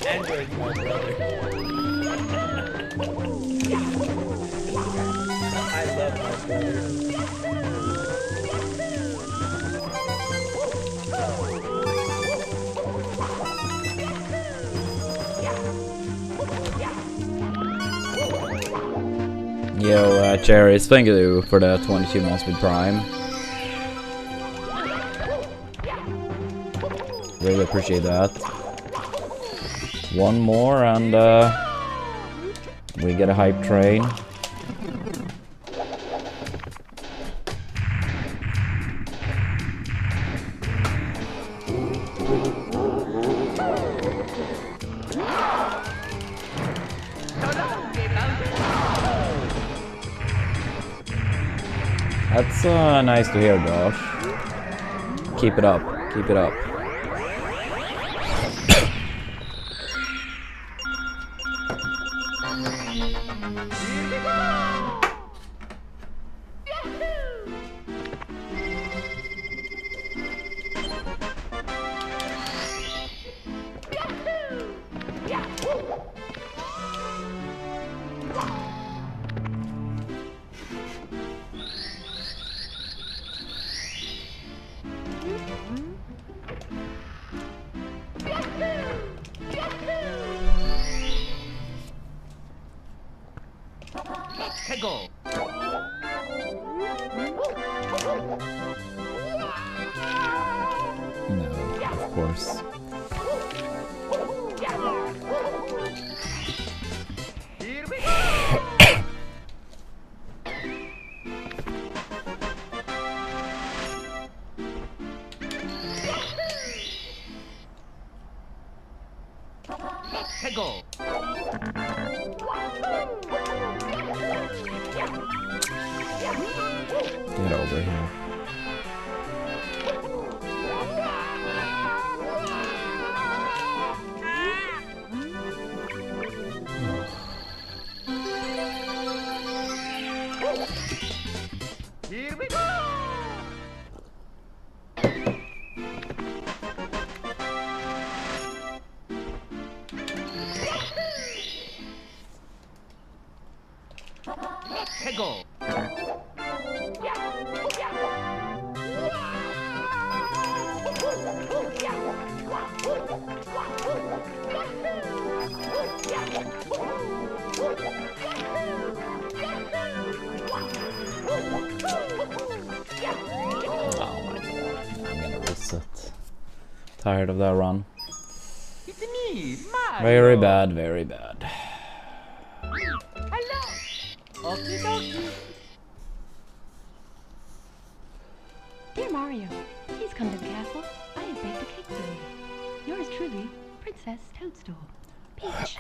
Android, my brother. I love my brother. Yo, Cherries, thank you for the 22 months with Prime. Really appreciate that. One more and we get a hype train. That's nice to hear, Josh. Keep it up. Keep it up. 해고. No, of course. Here we go. 해고. Get over here. Here we go. 해고. Oh my god. I'm gonna reset. Tired of that run. It's me, Mario. Very bad, very bad. Hello. Okie dokie. Dear Mario, please come to the castle. I have baked a cake for you. Yours truly, Princess Toadstool. Peach.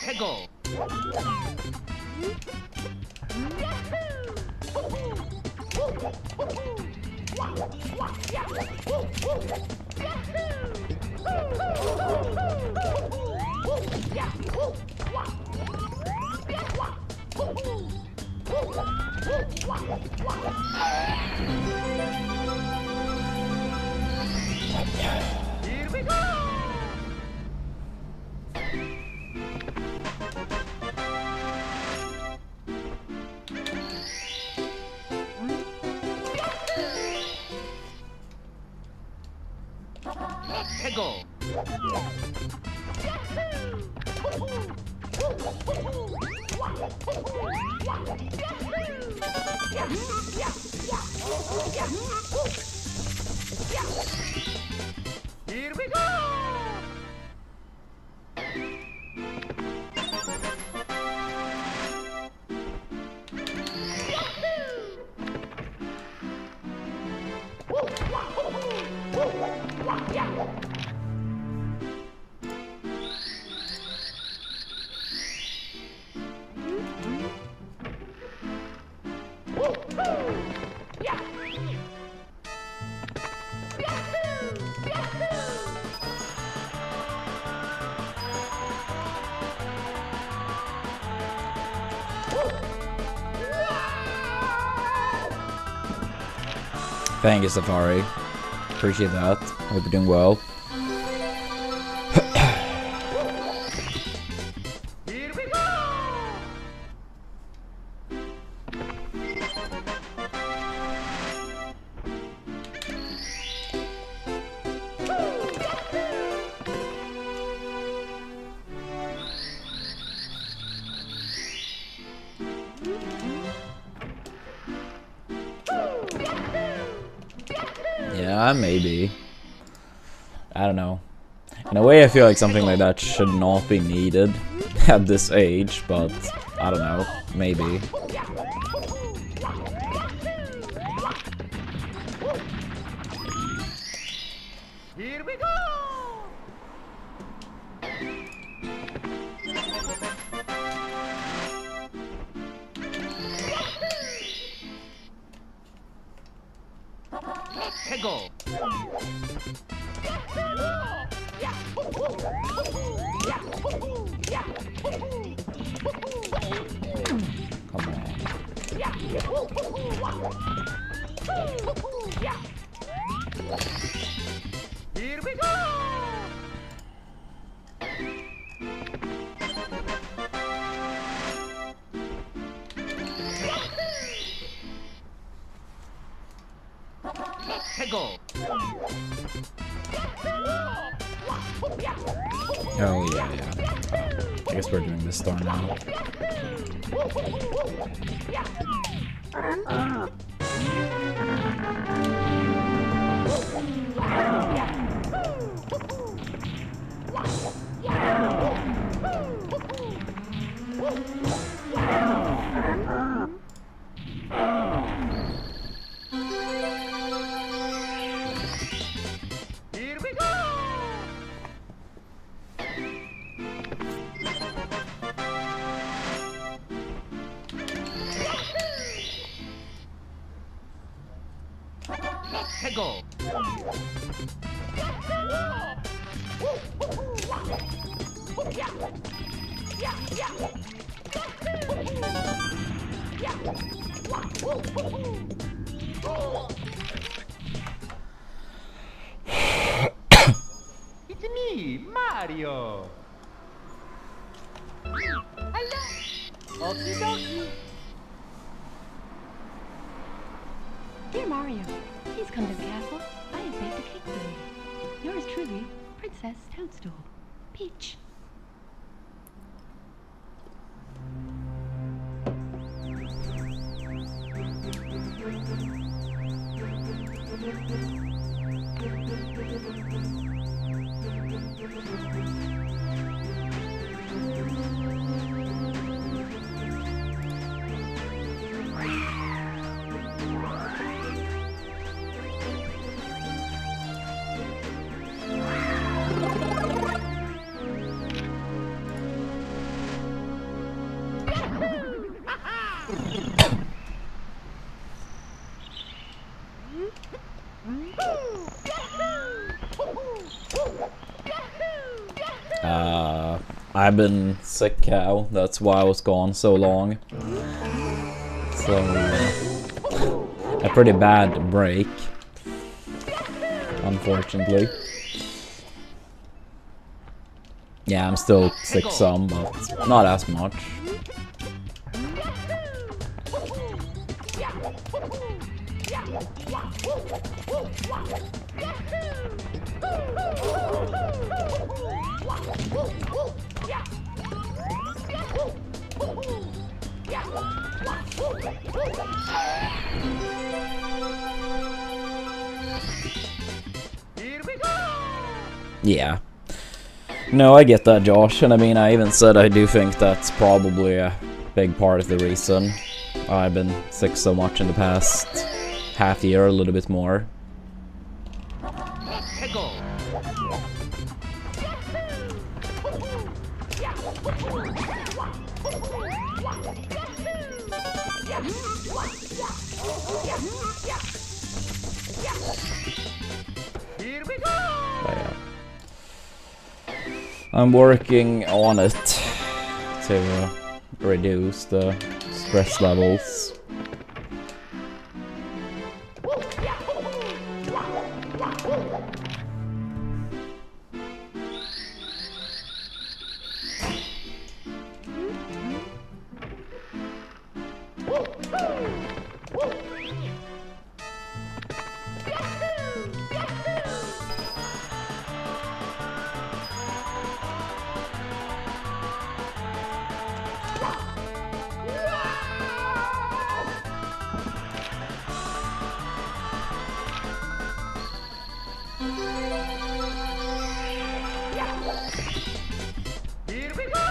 해고. Here we go. 해고. Here we go. Thank you, Safari. Appreciate that. Hope you're doing well. Here we go! Yeah, maybe. I don't know. In a way, I feel like something like that should not be needed at this age, but I don't know. Maybe. Here we go! Let's go! Come on. Here we go! Let's go! Oh, yeah. I guess we're doing this star now. Here we go! Let's go! It's me, Mario! Hello! Okie dokie! Dear Mario, please come to the castle. I have baked a cake for you. Yours truly, Princess Toadstool. Peach. I've been sick, cow. That's why I was gone so long. So, a pretty bad break, unfortunately. Yeah, I'm still sick some, but not as much. Here we go! Yeah. No, I get that, Josh, and I mean, I even said I do think that's probably a big part of the reason I've been sick so much in the past half year, a little bit more. Let's go! Here we go! But yeah. I'm working on it to reduce the stress levels. Here we go!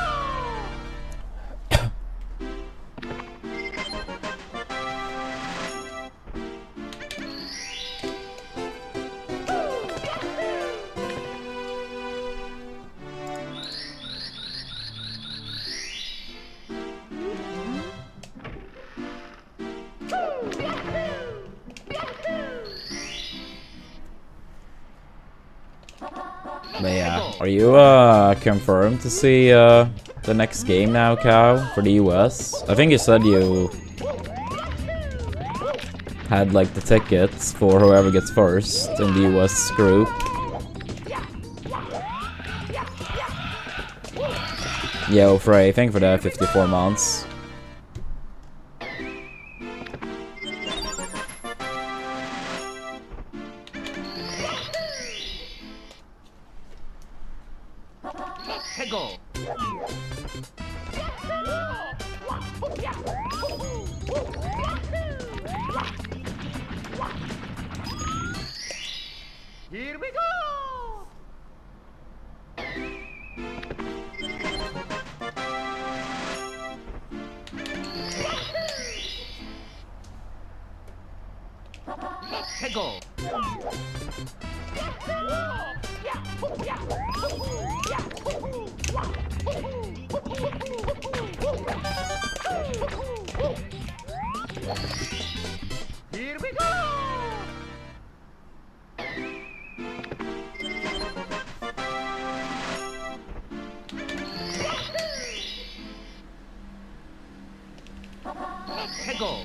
But yeah, are you confirmed to see the next game now, Cow, for the US? I think you said you had like the tickets for whoever gets first in the US group. Yo, Frey, thank you for that 54 months. Go! Here we go! Go! Here we go! Go!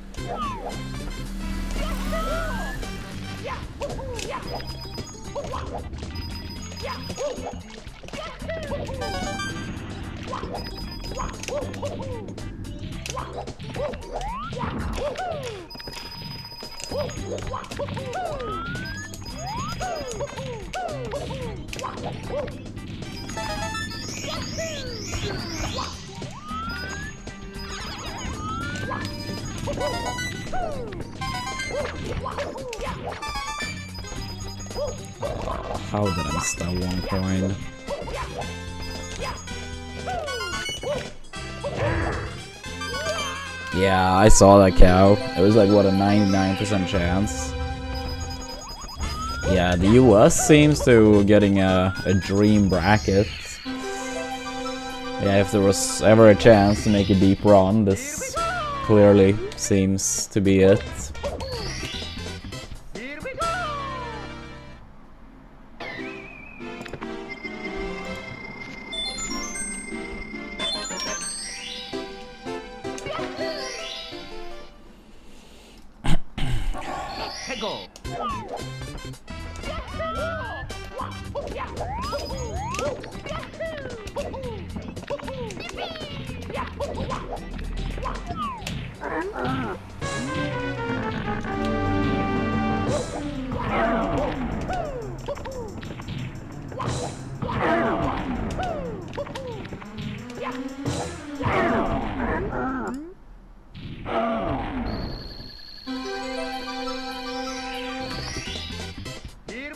How did I miss that one coin? Yeah, I saw that, Cow. It was like, what, a 99% chance. Yeah, the US seems to getting a dream bracket. Yeah, if there was ever a chance to make a deep run, this clearly seems to be it. Here we go! Go!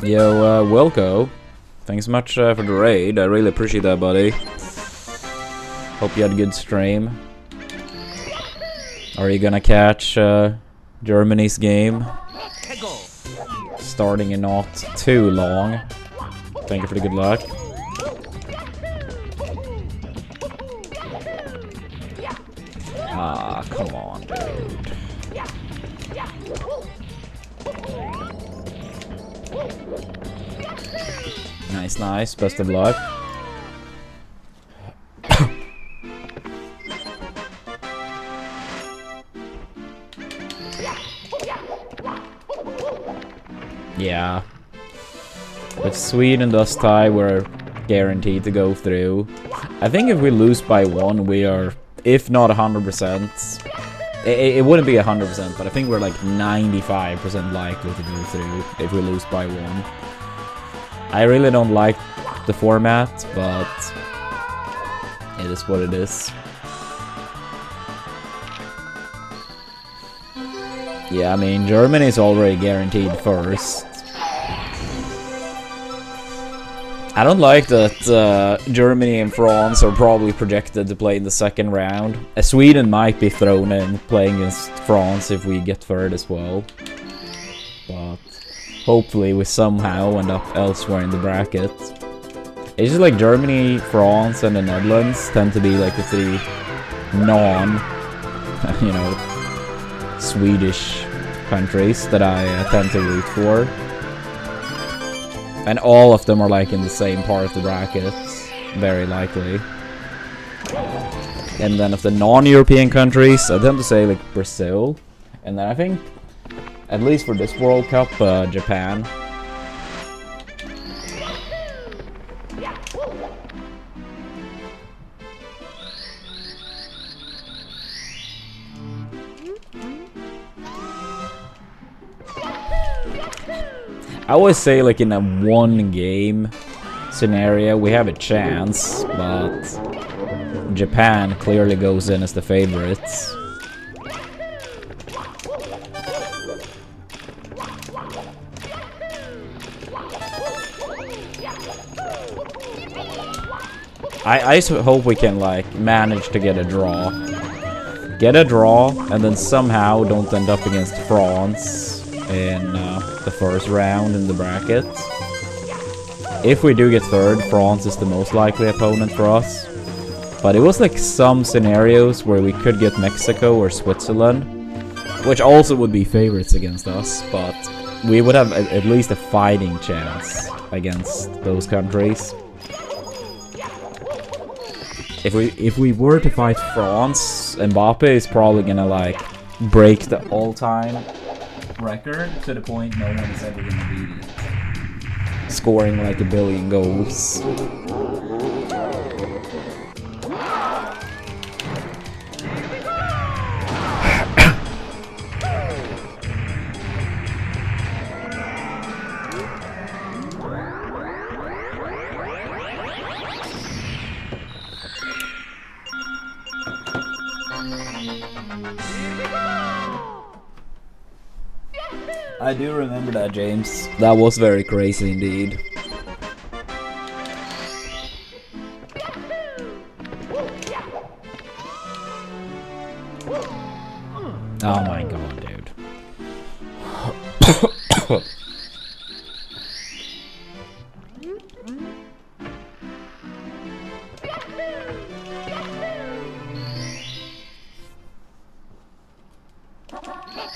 Yo, Wilco, thanks so much for the raid. I really appreciate that, buddy. Hope you had a good stream. Are you gonna catch Germany's game? Starting in not too long. Thank you for the good luck. Ah, come on, dude. Nice, nice. Best of luck. Yeah. If Sweden does tie, we're guaranteed to go through. I think if we lose by one, we are, if not 100%, it wouldn't be 100%, but I think we're like 95% likely to go through if we lose by one. I really don't like the format, but it is what it is. Yeah, I mean, Germany is already guaranteed first. I don't like that Germany and France are probably projected to play in the second round. Sweden might be thrown in playing against France if we get third as well. But hopefully we somehow end up elsewhere in the bracket. It's just like Germany, France, and the Netherlands tend to be like the three non, you know, Swedish countries that I tend to root for. And all of them are like in the same part of the bracket, very likely. And then of the non-European countries, I tend to say like Brazil. And then I think, at least for this World Cup, Japan. I always say like in a one game scenario we have a chance, but Japan clearly goes in as the favorites. I hope we can like manage to get a draw. Get a draw and then somehow don't end up against France in the first round in the bracket. If we do get third, France is the most likely opponent for us. But it was like some scenarios where we could get Mexico or Switzerland, which also would be favorites against us, but we would have at least a fighting chance against those countries. If we were to fight France, Mbappe is probably gonna like break the all-time record to the point no one is ever gonna beat it. Scoring like 1 billion goals. I do remember that, James. That was very crazy indeed. Oh my god, dude.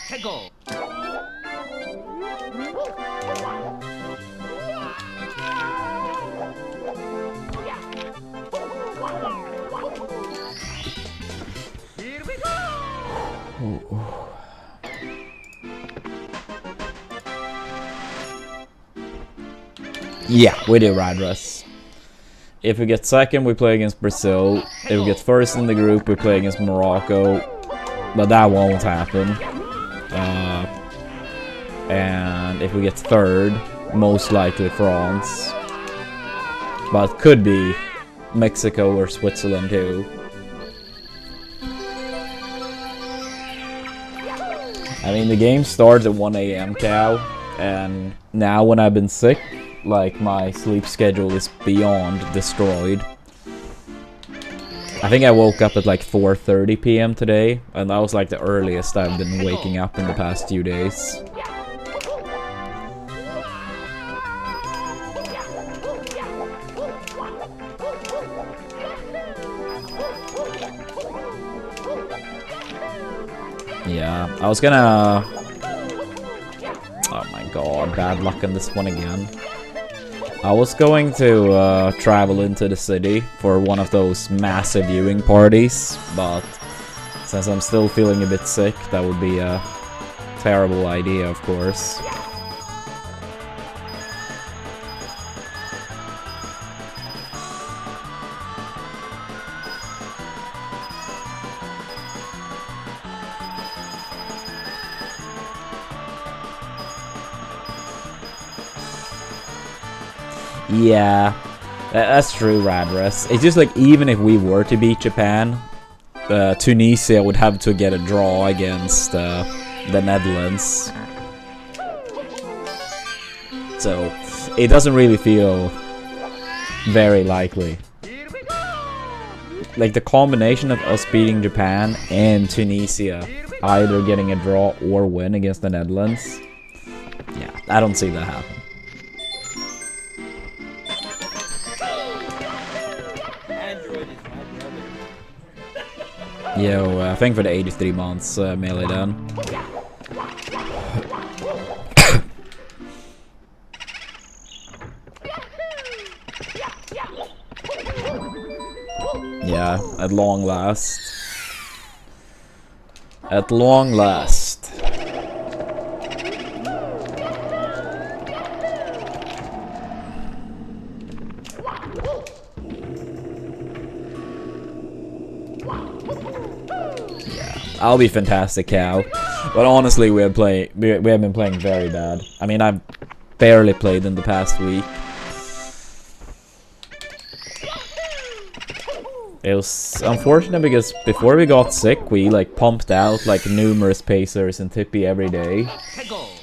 Tego. Here we go. Yeah, we do Radras. If we get second, we play against Brazil. If we get first in the group, we play against Morocco. But that won't happen. And if we get third, most likely France. But could be Mexico or Switzerland too. I mean, the game starts at 1 AM, Cow. And now when I've been sick, like, my sleep schedule is beyond destroyed. I think I woke up at like 4:30 PM today, and that was like the earliest I've been waking up in the past few days. Yeah, I was gonna... Oh my god, bad luck on this one again. I was going to travel into the city for one of those massive viewing parties, but since I'm still feeling a bit sick, that would be a terrible idea, of course. Yeah, that's true, Radras. It's just like, even if we were to beat Japan, Tunisia would have to get a draw against the Netherlands. So, it doesn't really feel Very likely. Like the combination of us beating Japan and Tunisia either getting a draw or win against the Netherlands. Yeah, I don't see that happen. Android is my brother. Yo, thank for the 83 months, Melee done. Yeah, at long last. At long last. I'll be fantastic, Cal. But honestly, we have been playing very bad. I mean, I've barely played in the past week. It was unfortunate because before we got sick, we like pumped out like numerous pacers and Tippy every day.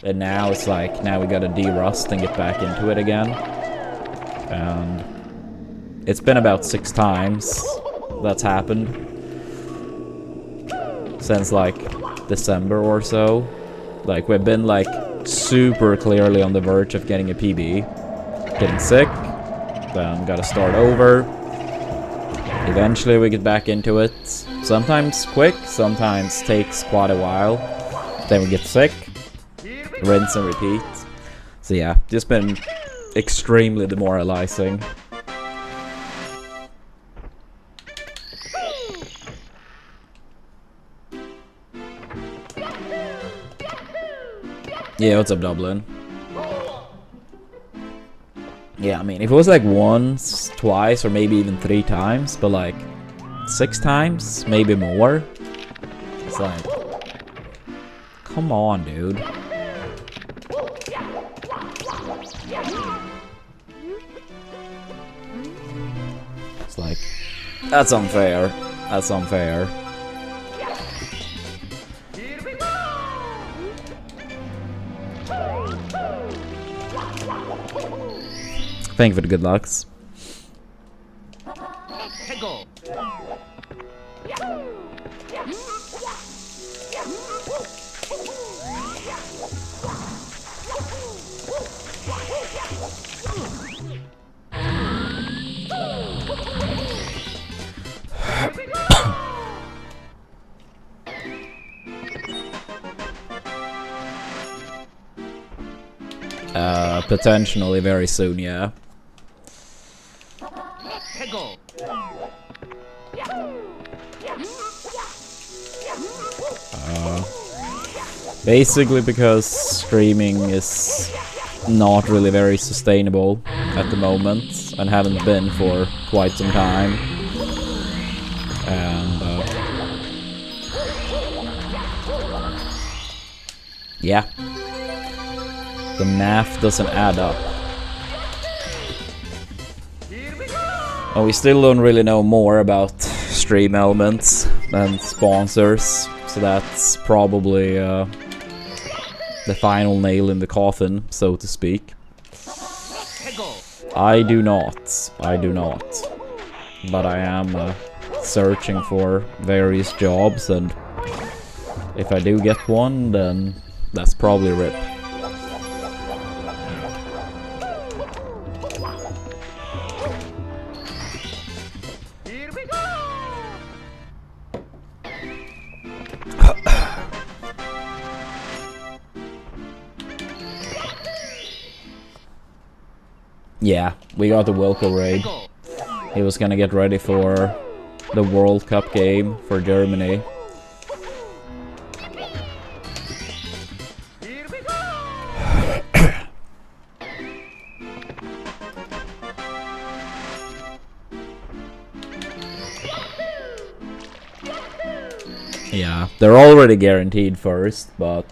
And now it's like, now we gotta de-rust and get back into it again. And it's been about 6 times that's happened. Since like December or so. Like we've been like super clearly on the verge of getting a PB. Getting sick. Then gotta start over. Eventually we get back into it. Sometimes quick, sometimes takes quite a while. Then we get sick. Rinse and repeat. So yeah, just been extremely demoralizing. Yeah, what's up, Dublin? Yeah, I mean, if it was like once, twice, or maybe even 3 times, but like 6 times, maybe more, it's like, come on, dude. It's like, that's unfair. That's unfair. Thank you for the good lucks. Potentially very soon, yeah. Basically because streaming is not really very sustainable at the moment and haven't been for quite some time. And yeah, the math doesn't add up. And we still don't really know more about stream elements and sponsors, so that's probably the final nail in the coffin, so to speak. I do not. But I am searching for various jobs, and if I do get one, then that's probably RIP. Yeah, we got the Wilco raid. He was gonna get ready for the World Cup game for Germany. Yeah, they're already guaranteed first, but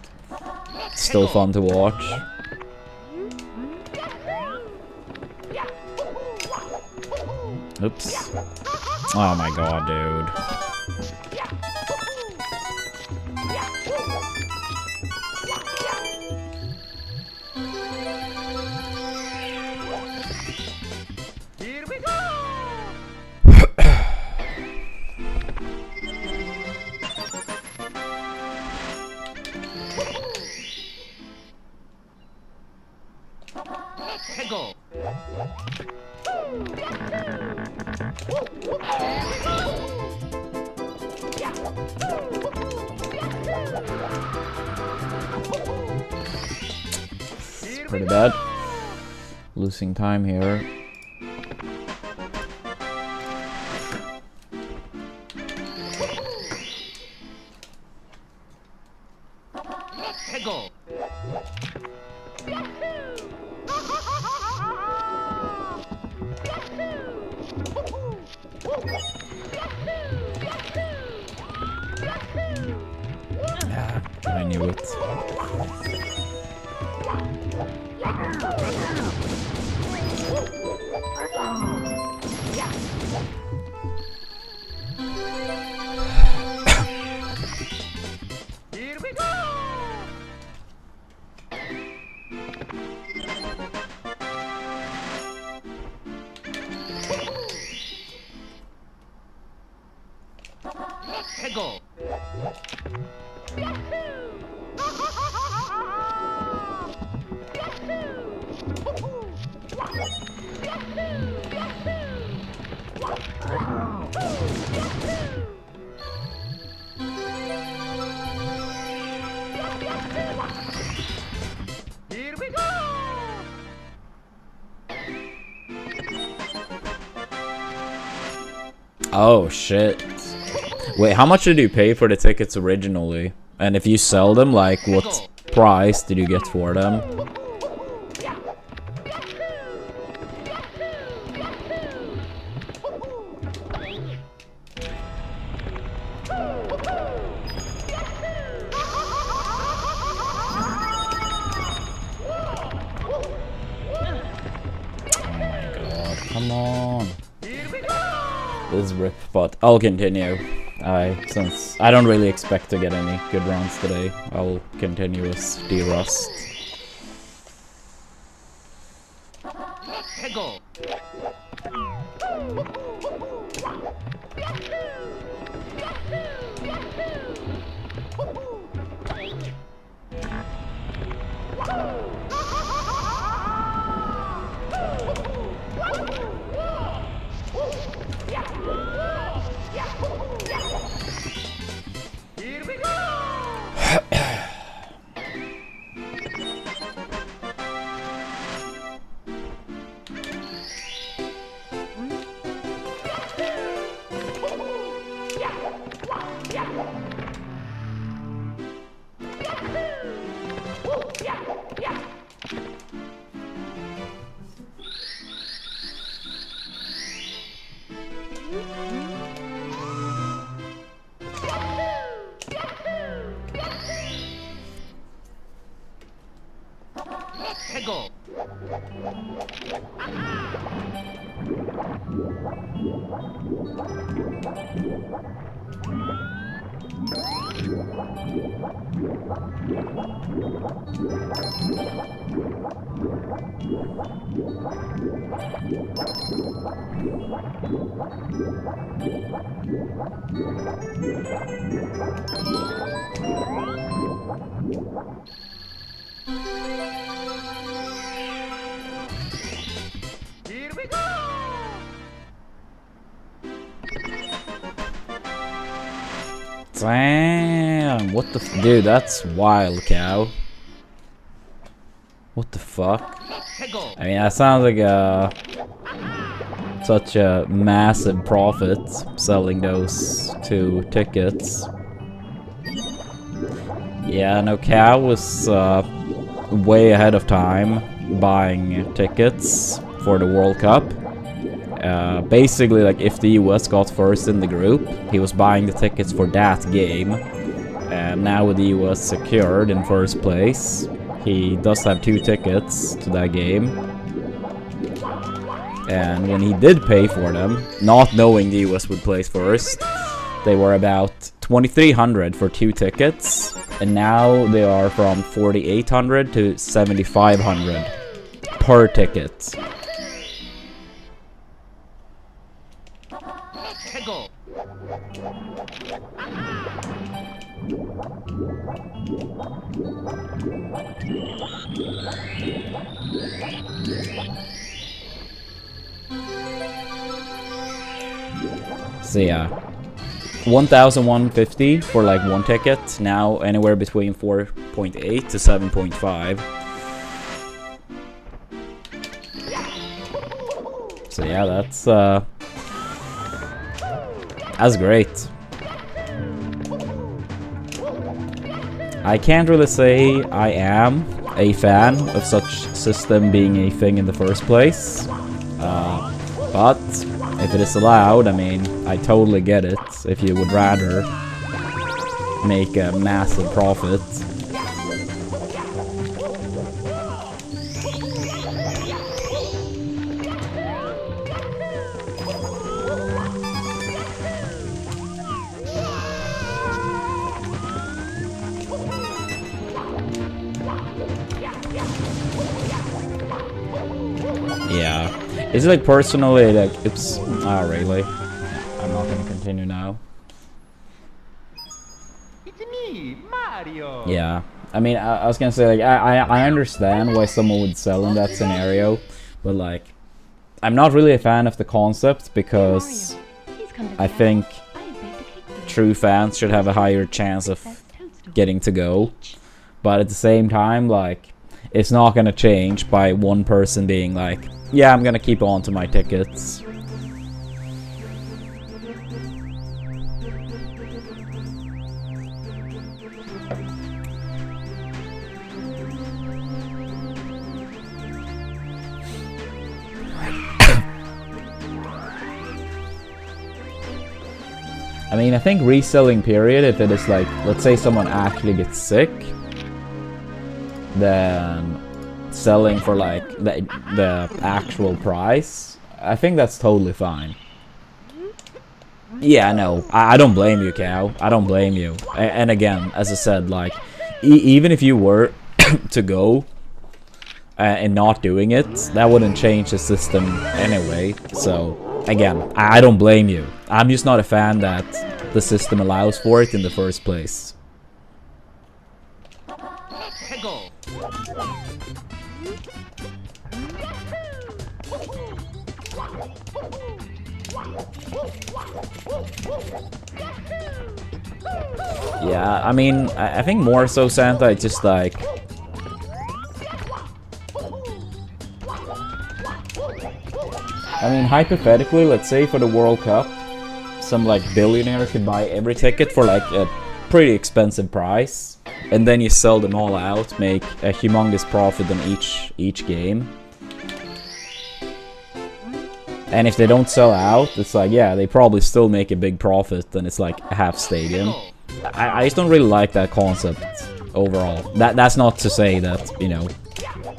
it's still fun to watch. Oops. Oh my god, dude. 해고. Pretty bad. Losing time here. 해고. Yeah, I knew it. Here we go. 해고. Here we go. Oh shit. Wait, how much did you pay for the tickets originally? And if you sell them, like, what price did you get for them? Come on. This is rip, but I'll continue. Since I don't really expect to get any good rounds today, I'll continue as D-Rust. 해고. Here we go. 해고. Here we go. Damn, what the dude, that's wild, cow. What the fuck? 해고. I mean, that sounds like such a massive profit selling those 2 tickets. Yeah, no, cow was way ahead of time buying tickets for the World Cup. Basically, like, if the US got first in the group, he was buying the tickets for that game. And now with the US secured in first place, he does have 2 tickets to that game. And when he did pay for them, not knowing the US would place first, they were about 2,300 for 2 tickets. And now they are from 4,800 to 7,500 per ticket. 최고. So yeah, 1,150 for like one ticket. Now anywhere between 4.8 to 7.5. So yeah, that's great. I can't really say I am a fan of such system being a thing in the first place, but if it is allowed, I mean, I totally get it. If you would rather make a massive profit. Yeah. It's like personally, like, it's... Oh, really? I'm not gonna continue now. It's me, Mario. Yeah. I mean, I was gonna say, like, I understand why someone would sell in that scenario, but, like, I'm not really a fan of the concept because I think true fans should have a higher chance of getting to go. But at the same time, like, it's not gonna change by one person being like, yeah, I'm gonna keep on to my tickets. I mean, I think reselling period, if it is like, let's say someone actually gets sick, then selling for like the actual price, I think that's totally fine. Yeah, no, I don't blame you, Cow. I don't blame you. And again, as I said, like, even if you were to go and not doing it, that wouldn't change the system anyway. So, again, I don't blame you. I'm just not a fan that the system allows for it in the first place. 최고. Yeah, I mean, I think more so Santa, it's just like... I mean, hypothetically, let's say for the World Cup, some like billionaire could buy every ticket for like a pretty expensive price, and then you sell them all out, make a humongous profit on each game. And if they don't sell out, it's like, yeah, they probably still make a big profit, and it's like a half stadium. I just don't really like that concept overall. That's not to say that, you know,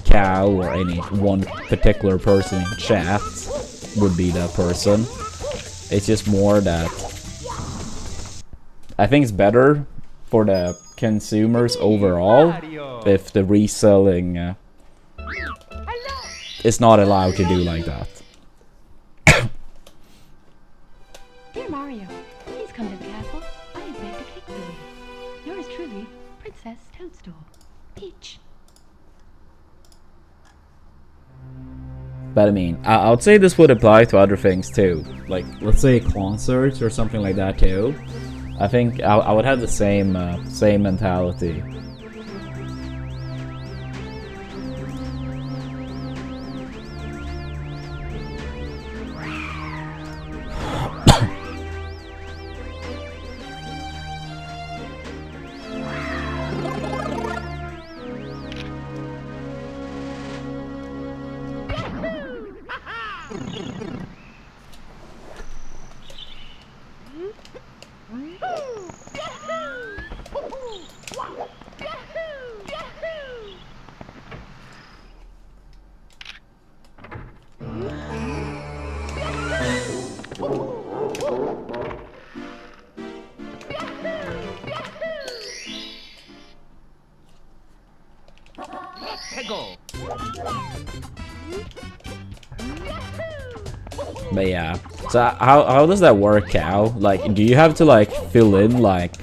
Cow or any one particular person in chat would be that person. It's just more that I think it's better for the consumers overall if the reselling is not allowed to do like that. Dear Mario, please come to the castle. I have baked a cake for you. Yours truly, Princess Toadstool. Peach. But I mean, I would say this would apply to other things too. Like, let's say concerts or something like that too. I think I would have the same mentality. But yeah. So how does that work, Cal? Like, do you have to like fill in like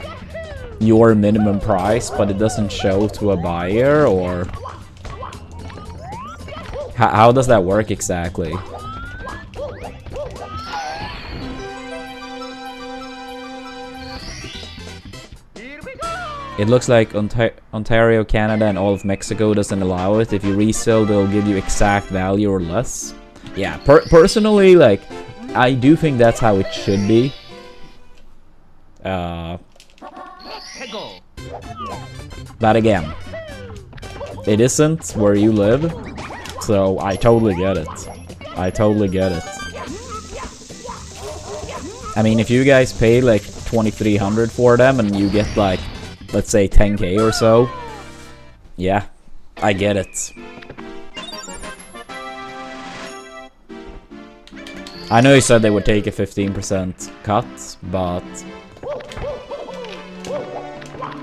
your minimum price, but it doesn't show to a buyer, or how does that work exactly? It looks like Ontario, Canada, and all of Mexico doesn't allow it. If you resell, they'll give you exact value or less. Yeah, personally, like, I do think that's how it should be. But again, it isn't where you live, so I totally get it. I totally get it. I mean, if you guys pay like 2,300 for them and you get like, let's say 10k or so, yeah, I get it. I know you said they would take a 15% cut, but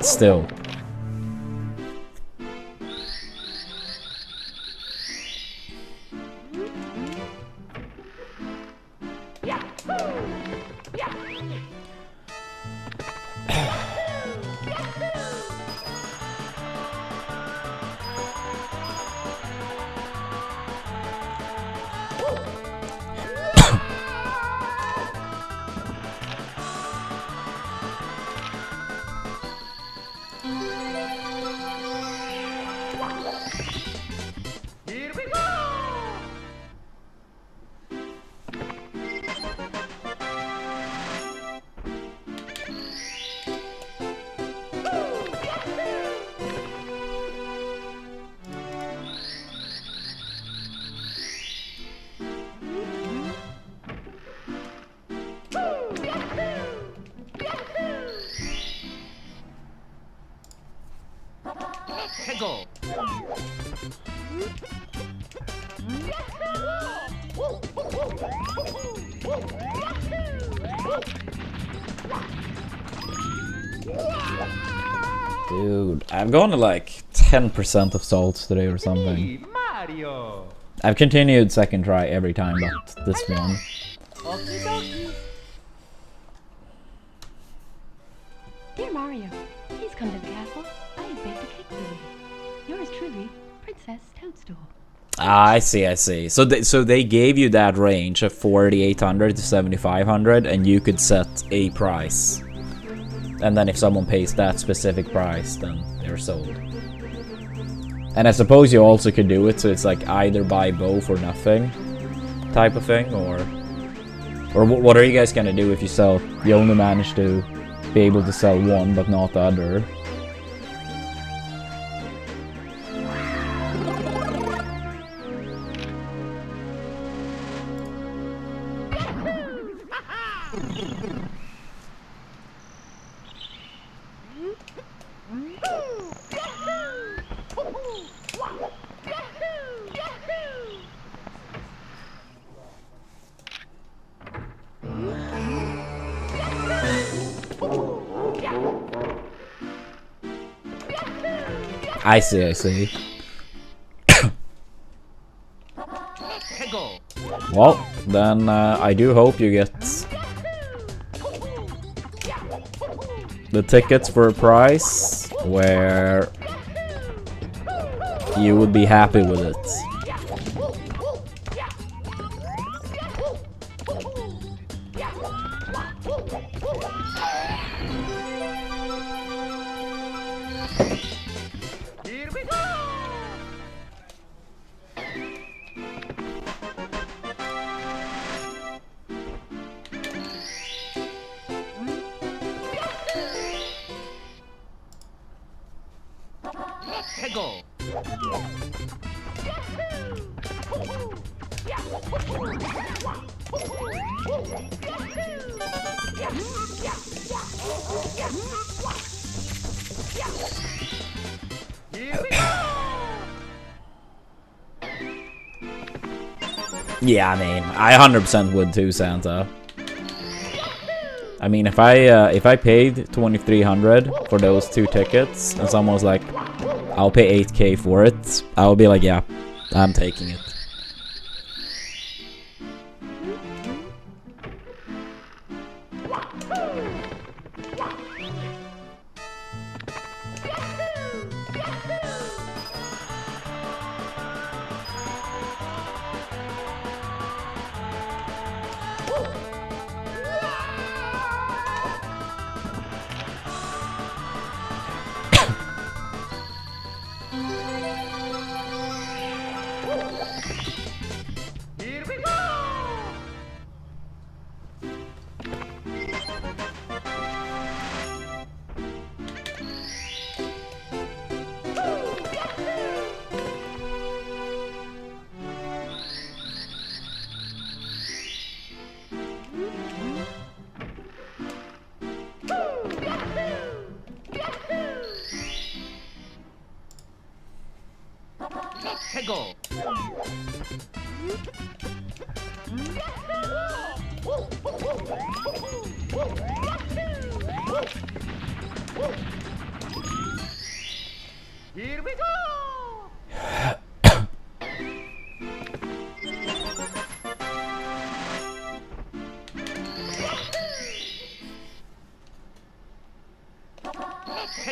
still. Dude, I've gone to like 10% of salts today or something. Mario. I've continued second try every time but this one. Dear Mario, please come to the castle. I have baked a cake for you. Yours truly, Princess Toadstool. Ah, I see. So they gave you that range of 4,800 to 7,500, and you could set a price. And then if someone pays that specific price, then they're sold. And I suppose you also could do it so it's like either buy both or nothing type of thing, or what are you guys gonna do if you sell? You only manage to be able to sell one but not the other. I see. Well, then I do hope you get the tickets for a price where you would be happy with it. Yeah, I mean, I 100% would too, Santa. I mean, if I paid 2,300 for those 2 tickets, and someone was like, "I'll pay 8k for it," I would be like, "Yeah, I'm taking it."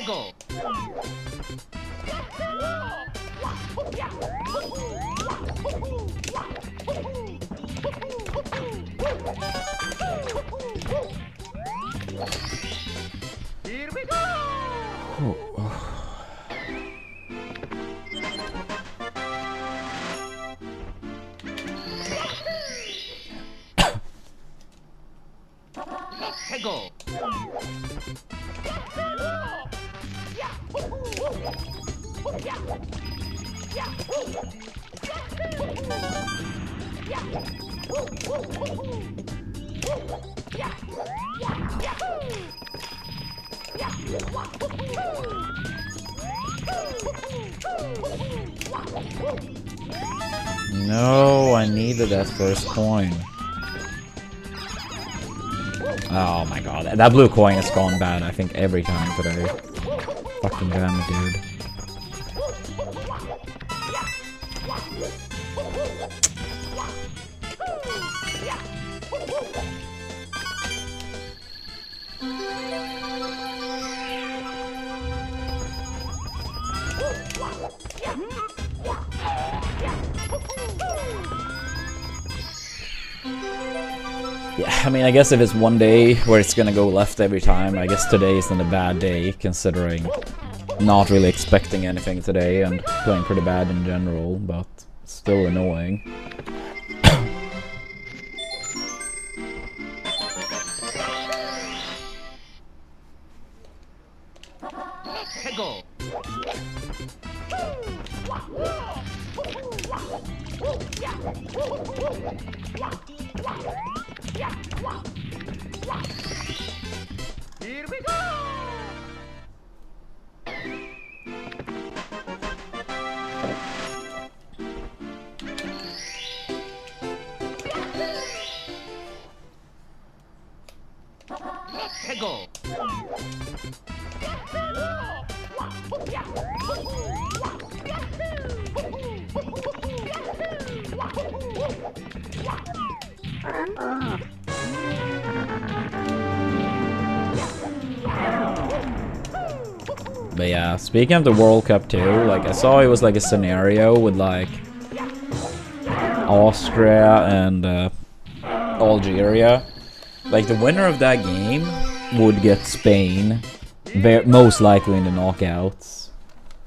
해고. Here we go. 해고. No, I needed that first coin. Oh my god, that blue coin has gone bad, I think, every time today. Fucking damn it, dude. Yeah, I mean, I guess if it's one day where it's gonna go left every time, I guess today isn't a bad day, considering not really expecting anything today and playing pretty bad in general, but still annoying. 해고. Here we go. 해고. But yeah, speaking of the World Cup too, like I saw it was like a scenario with like Austria and Algeria. Like the winner of that game would get Spain, most likely in the knockouts,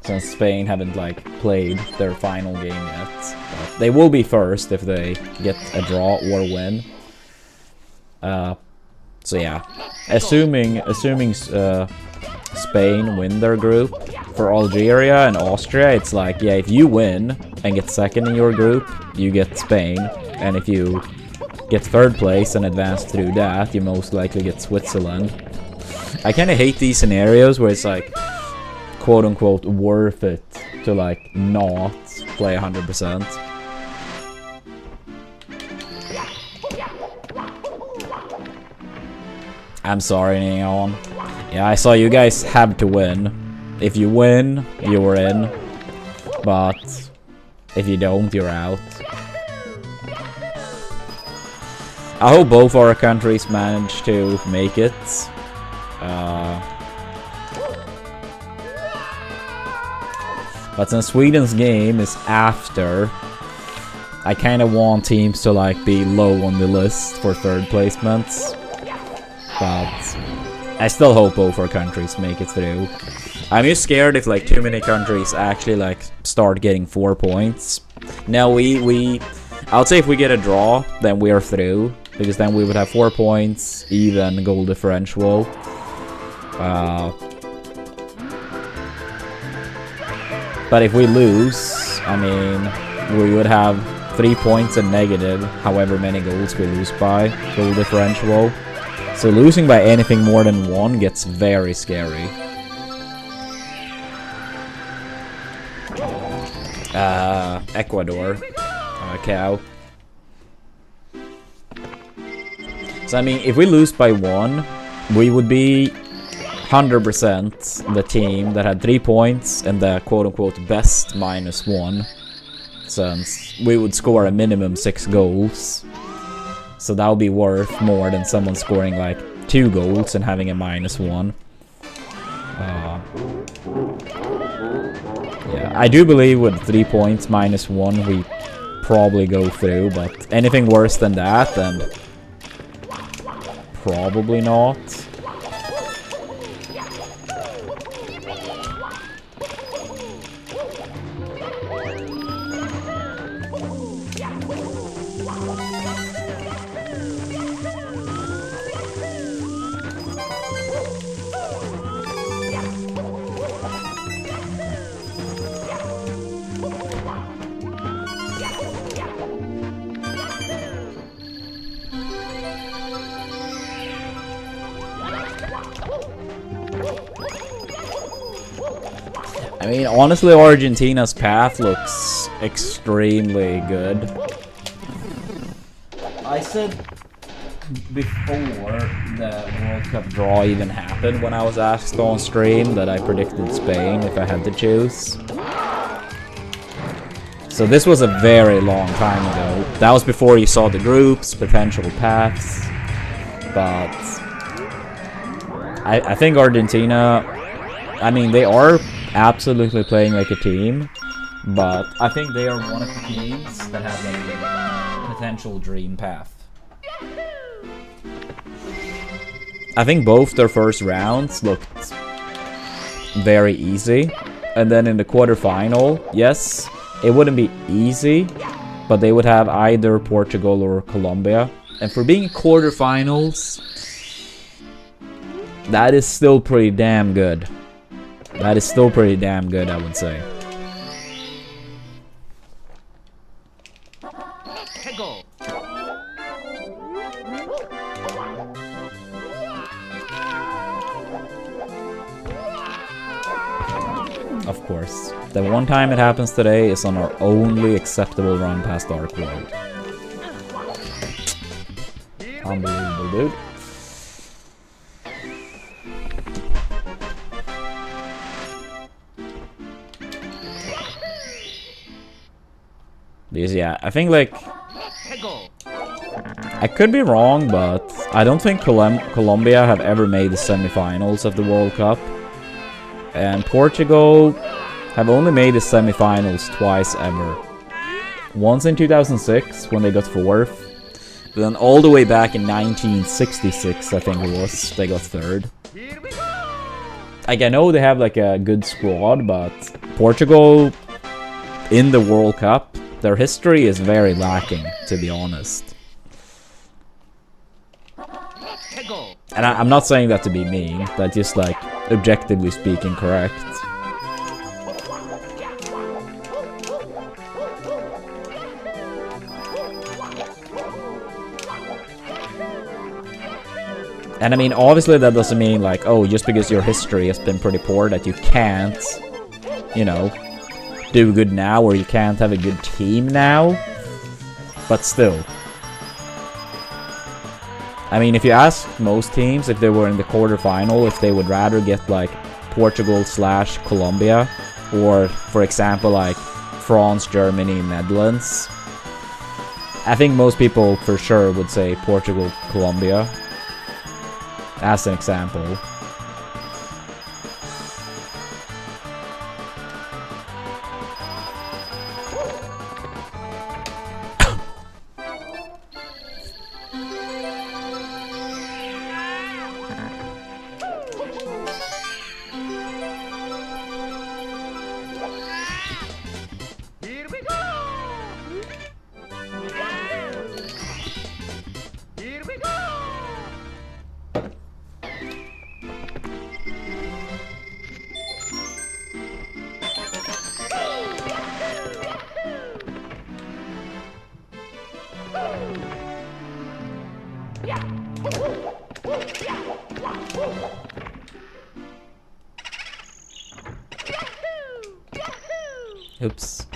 since Spain haven't like played their final game yet. But they will be first if they get a draw or win. So yeah, assuming Spain win their group, for Algeria and Austria, it's like, yeah, if you win and get second in your group, you get Spain, and if you get third place and advance through that, you most likely get Switzerland. I kind of hate these scenarios where it's like, quote unquote, worth it to like not play 100%. I'm sorry, Neon. Yeah, I saw you guys have to win. If you win, you're in. But if you don't, you're out. I hope both our countries manage to make it. But since Sweden's game is after, I kind of want teams to like be low on the list for third placements. But I still hope both our countries make it through. I'm just scared if like too many countries actually like start getting 4 points. Now I'll say if we get a draw, then we are through, because then we would have 4 points, even goal differential. But if we lose, I mean, we would have 3 points and negative, however many goals we lose by, goal differential. So losing by anything more than 1 gets very scary. Ecuador. Cow. So I mean, if we lose by 1, we would be 100% the team that had 3 points and the quote-unquote best -1, since we would score a minimum 6 goals. So that would be worth more than someone scoring like 2 goals and having a -1. Yeah, I do believe with 3 points -1 we probably go through, but anything worse than that, then probably not. I mean, honestly, Argentina's path looks extremely good. I said before the World Cup draw even happened, when I was asked on stream, that I predicted Spain if I had to choose. So this was a very long time ago. That was before you saw the groups, potential paths. But I think Argentina, I mean, they are absolutely playing like a team, but I think they are one of the teams that have like a potential dream path. I think both their first rounds looked very easy, and then in the quarterfinal, yes, it wouldn't be easy, but they would have either Portugal or Colombia. And for being quarterfinals, that is still pretty damn good. That is still pretty damn good, I would say. Of course. The one time it happens today is on our only acceptable run past Dark World. Unbelievable, dude. Because, yeah, I think, like, I could be wrong, but I don't think Colombia have ever made the semifinals of the World Cup. And Portugal have only made the semifinals twice ever. Once in 2006, when they got 4th. But then all the way back in 1966, I think it was, they got 3rd. Like, I know they have, like, a good squad, but Portugal in the World Cup, their history is very lacking, to be honest. And I'm not saying that to be mean, that's just, like, objectively speaking, correct. And I mean, obviously that doesn't mean, like, oh, just because your history has been pretty poor that you can't, you know, do good now, or you can't have a good team now. But still. I mean, if you ask most teams if they were in the quarterfinal, if they would rather get, like, Portugal/Colombia, or, for example, like, France, Germany, Netherlands, I think most people for sure would say Portugal, Colombia, as an example. Oops.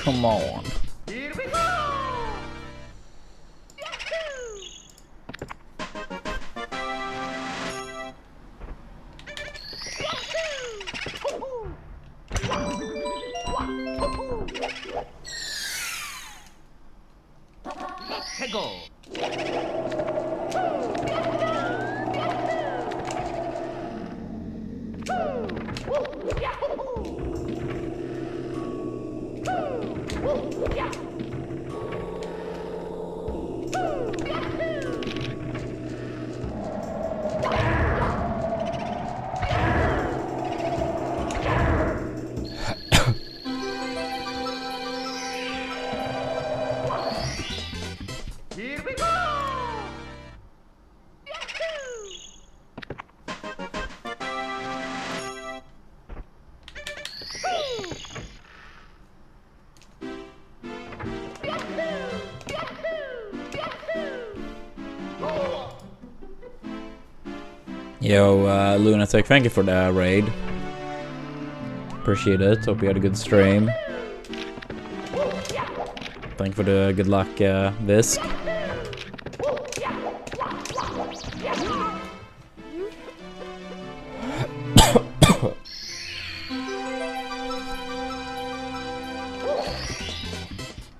Come on. 해고. Here we go. Yo, Lunatic, thank you for the raid. Appreciate it. Hope you had a good stream. Thank you for the good luck, Visk.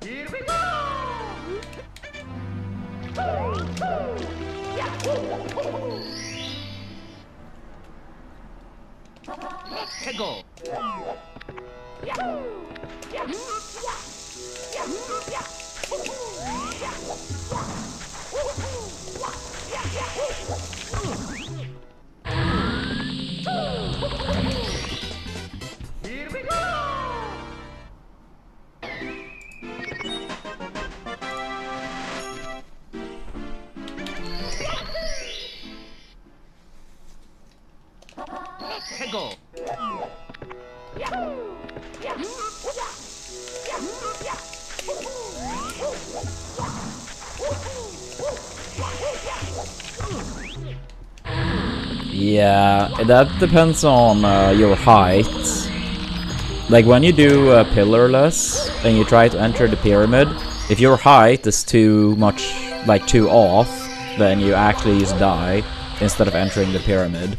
Here we go. 해고. Here we go. 해고. Yeah, that depends on your height. Like when you do pillarless and you try to enter the pyramid, if your height is too much, like too off, then you actually just die instead of entering the pyramid.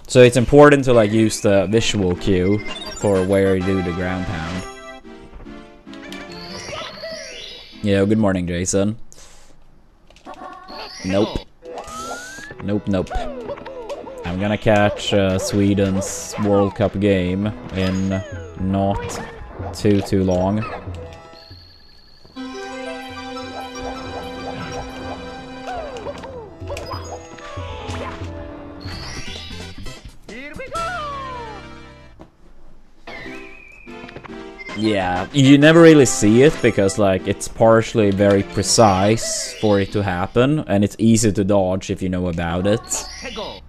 So it's important to like use the visual cue for where you do the ground pound. Yeah, good morning, Jason. Nope. Nope, nope. I'm gonna catch Sweden's World Cup game in not too long. Yeah, you never really see it because like it's partially very precise for it to happen and it's easy to dodge if you know about it. 해고.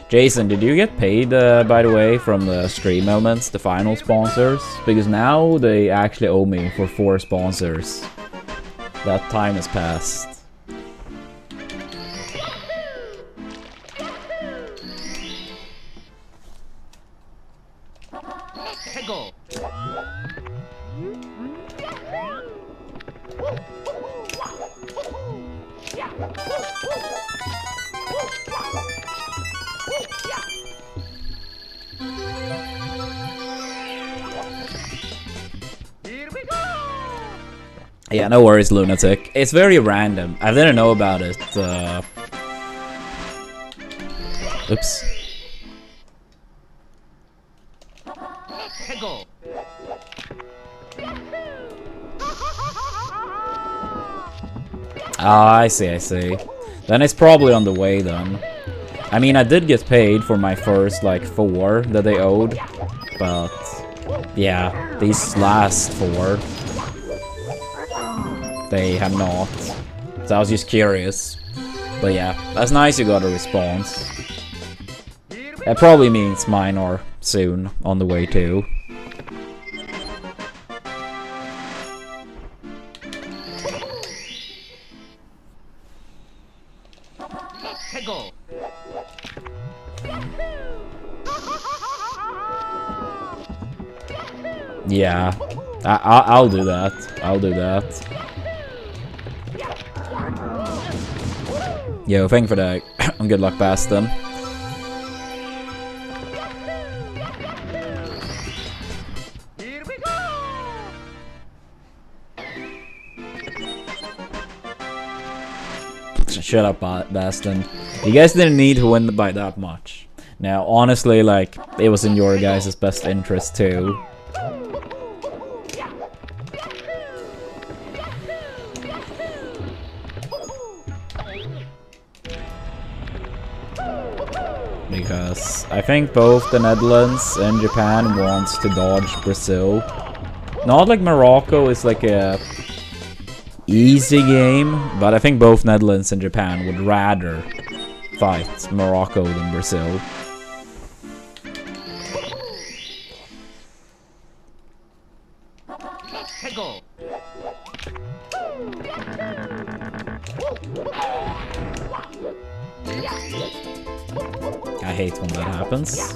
Jason, did you get paid by the way from the Stream Elements, the final sponsors? Because now they actually owe me for 4 sponsors. That time has passed. 해고. Here we go. Yeah, no worries, Lunatic. It's very random. I didn't know about it. Oops. 해고. Ah, I see, I see. Then it's probably on the way then. I mean, I did get paid for my first, like, 4 that they owed. But, yeah, these last 4, they have not. So I was just curious. But yeah, that's nice you got a response. That probably means mine are soon on the way too. 해고. Yeah, I'll do that. I'll do that. Yo, thank you for that. Good luck, Baston. Shut up, Baston. You guys didn't need to win by that much. Now, honestly, like, it was in your guys' best interest too. Because I think both the Netherlands and Japan wants to dodge Brazil. Not like Morocco is like a easy game, but I think both Netherlands and Japan would rather fight Morocco than Brazil. I hate when that happens.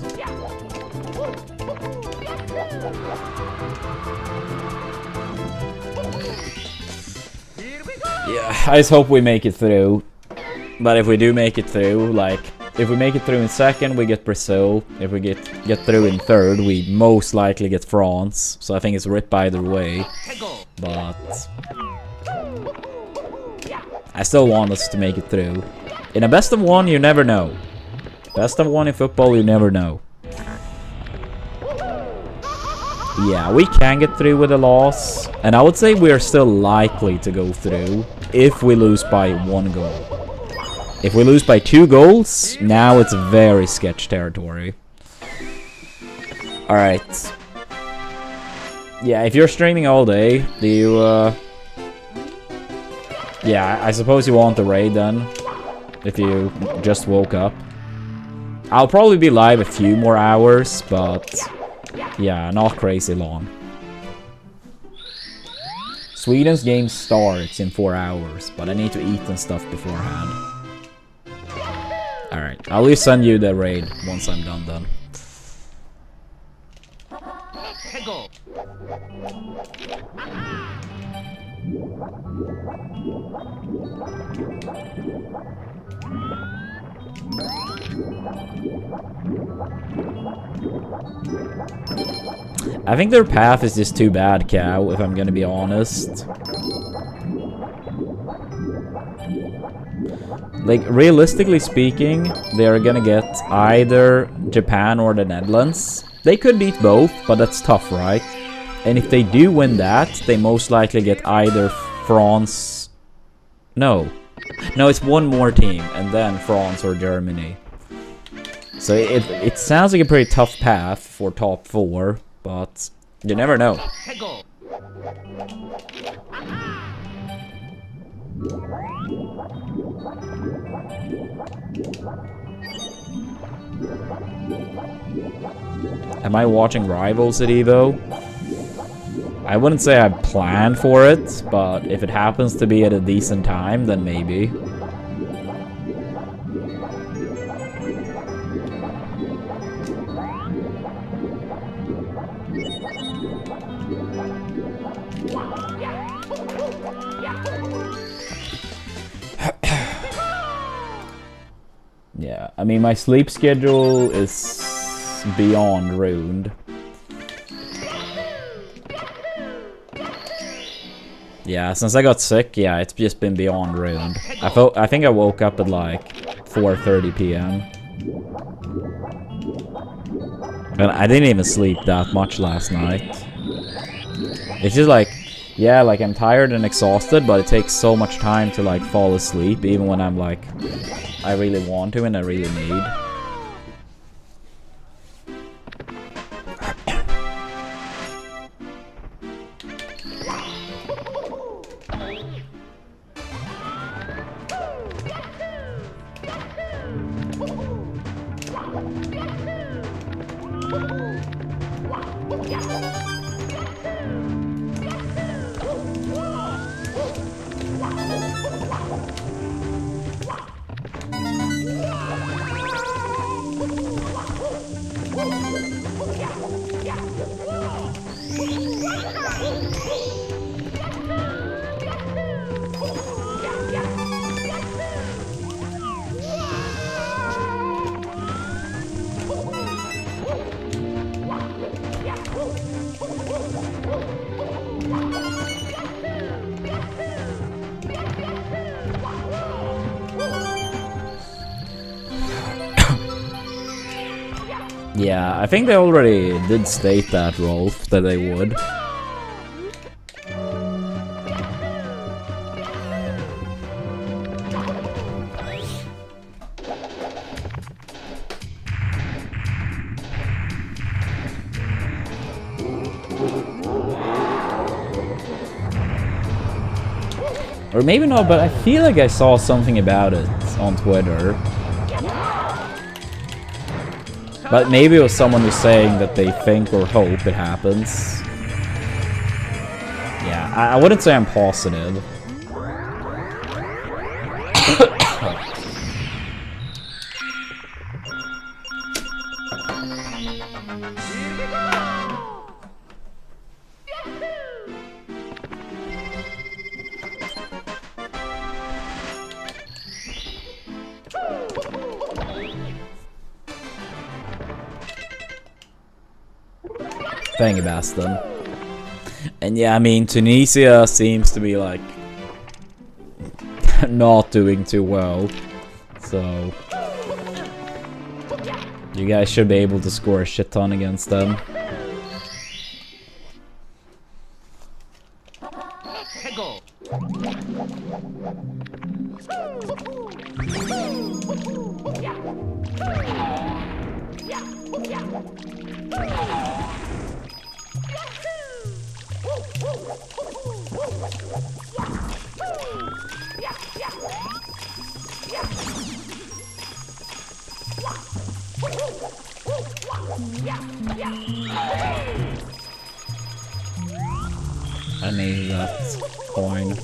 Yeah, I just hope we make it through. But if we do make it through, like, if we make it through in second, we get Brazil. If we get through in third, we most likely get France. So I think it's ripped either way. But I still want us to make it through. In a best of one, you never know. Best of one in football, you never know. Yeah, we can get through with a loss. And I would say we're still likely to go through if we lose by 1 goal. If we lose by 2 goals, now it's very sketch territory. Alright. Yeah, if you're streaming all day, do you, yeah, I suppose you want the raid then. If you just woke up. I'll probably be live a few more hours, but yeah, not crazy long. Sweden's game starts in 4 hours, but I need to eat and stuff beforehand. Alright, I'll just send you the raid once I'm done then. I think their path is just too bad, Cow, if I'm gonna be honest. Like, realistically speaking, they're gonna get either Japan or the Netherlands. They could beat both, but that's tough, right? And if they do win that, they most likely get either France... No, it's one more team, and then France or Germany. So it sounds like a pretty tough path for top 4, but you never know. Am I watching Rivals at Evo? I wouldn't say I planned for it, but if it happens to be at a decent time, then maybe. Yeah, I mean, my sleep schedule is beyond ruined. Yeah, since I got sick, yeah, it's just been beyond ruined. I think I woke up at like 4:30 p.m. And I didn't even sleep that much last night. It's just like, yeah, like I'm tired and exhausted, but it takes so much time to like fall asleep, even when I'm like, I really want to and I really need. Yeah, I think they already did state that, Rolf, that they would. Or maybe not, but I feel like I saw something about it on Twitter. But maybe it was someone who's saying that they think or hope it happens. Yeah, I wouldn't say I'm positive. Thank you, Baston. And yeah, I mean, Tunisia seems to be like not doing too well. So you guys should be able to score a shit ton against them. I need that coin.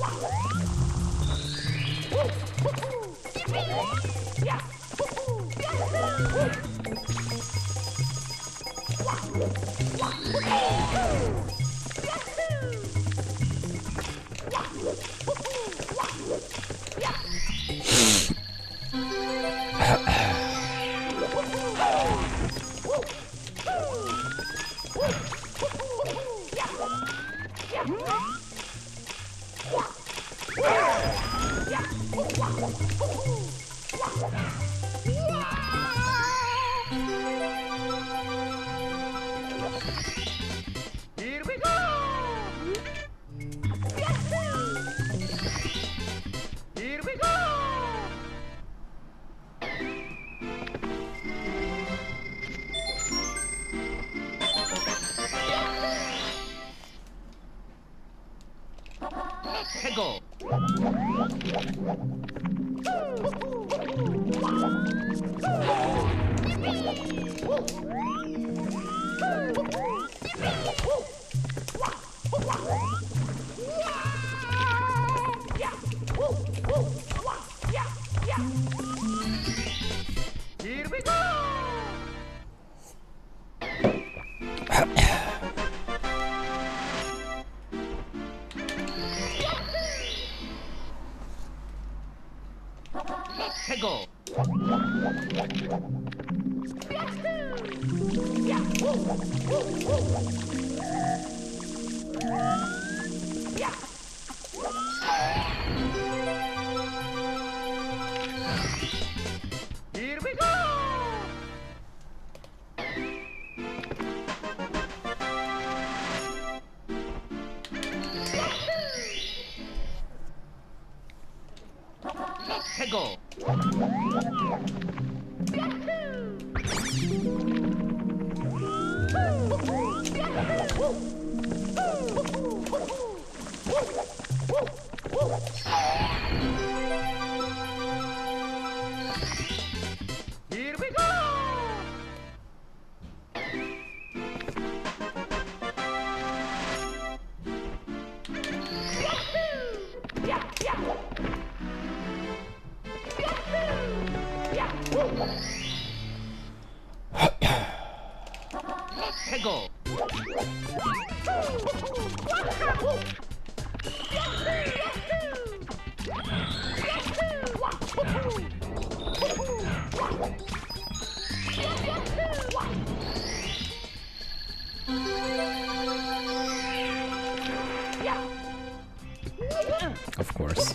Of course.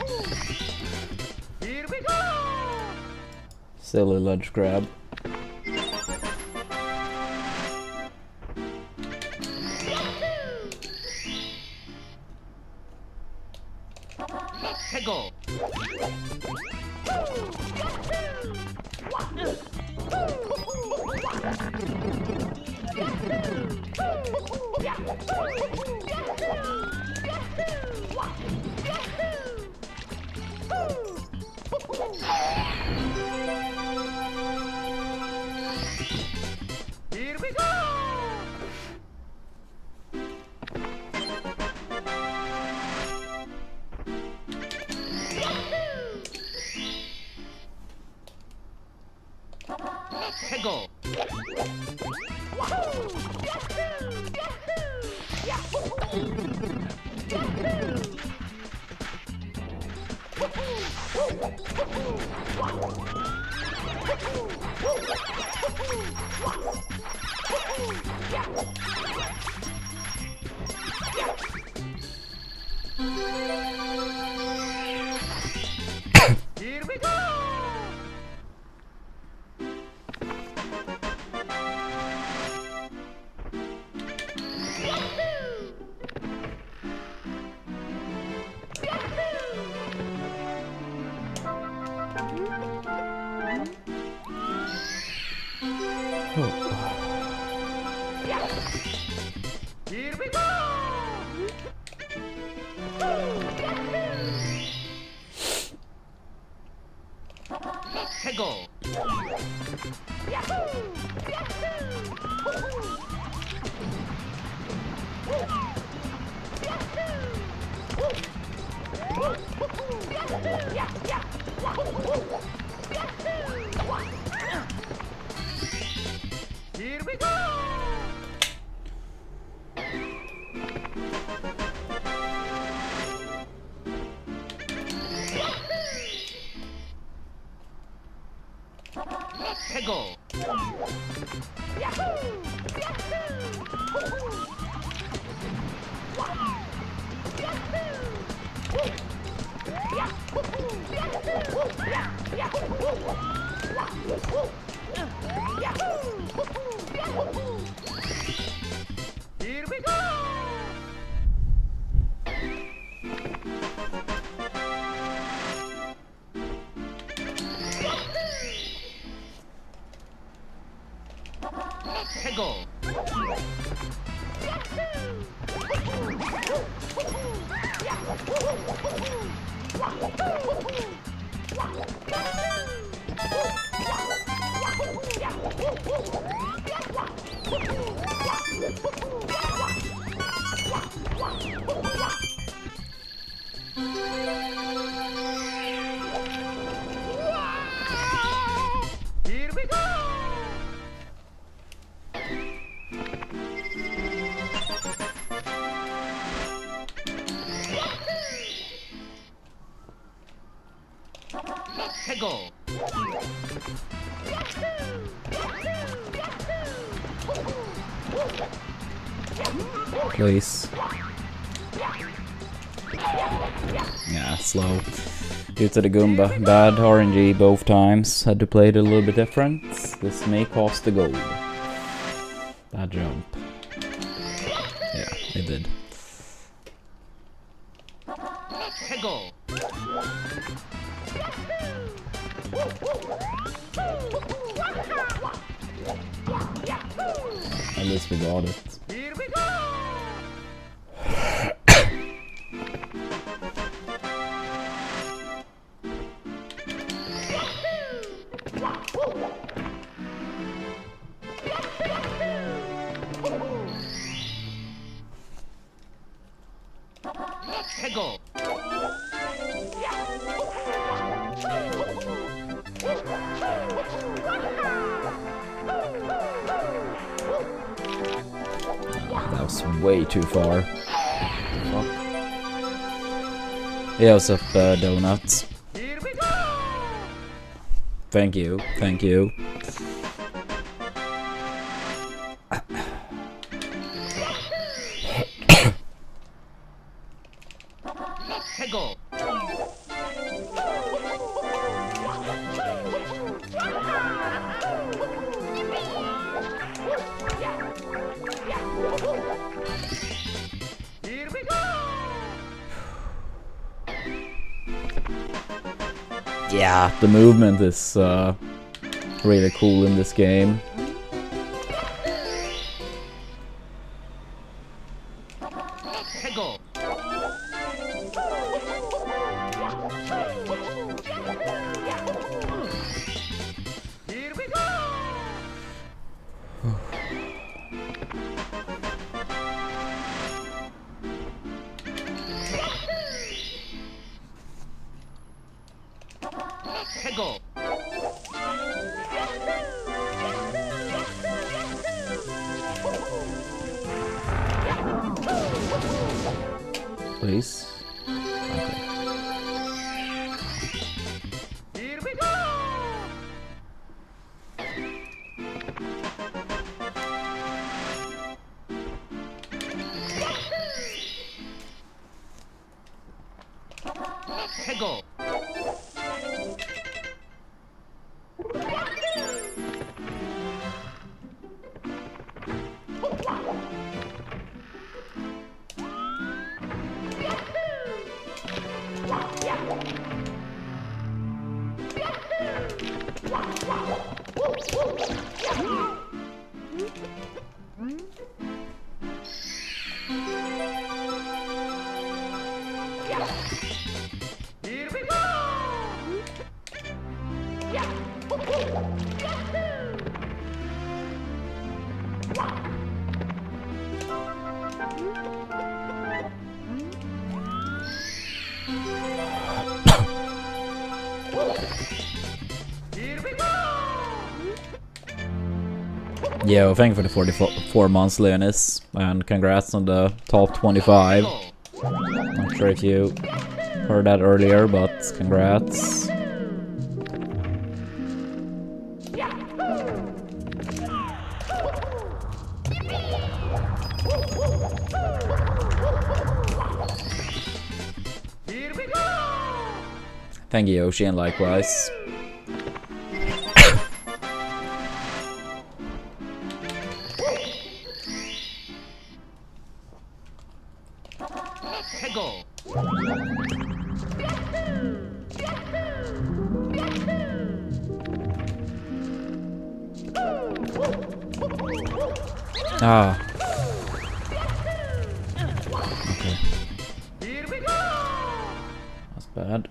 Silly ledge grab. 해고. Here we go. 해고. Here we go. Here we go. 해고. Here we go. 해고. Here we go. 해고. Here we go. 해고. Please. Yeah, slow. Due to the Goomba. Bad RNG both times. Had to play it a little bit different. This may cost the gold. Bad jump. Yeah, it did. 해고. At least we got it. Here we go. 해고. That was way too far. Fuck. Yeah, what's up, Donuts? Here we go. Thank you, thank you. 해고. Here we go. Yeah, the movement is really cool in this game. 해고. Here we go. 해고. Please. Okay. Here we go. 해고. Here we go. Here we go. Yo, thank you for the 44 months, Leonis, and congrats on the top 25. Not sure if you heard that earlier, but congrats. Here we go. Thank you, Yoshi, and likewise. 해고. Ah. Okay, Here we go. that's bad.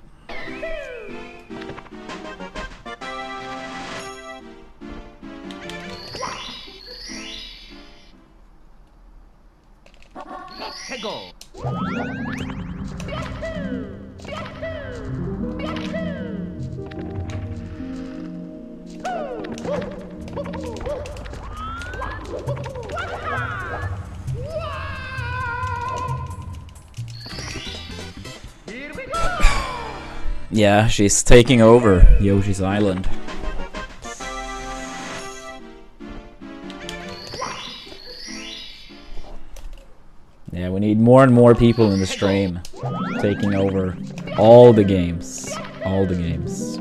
해고. Here we go. Yeah, she's taking over Yoshi's Island. Yeah, we need more and more people in the stream taking over all the games. All the games.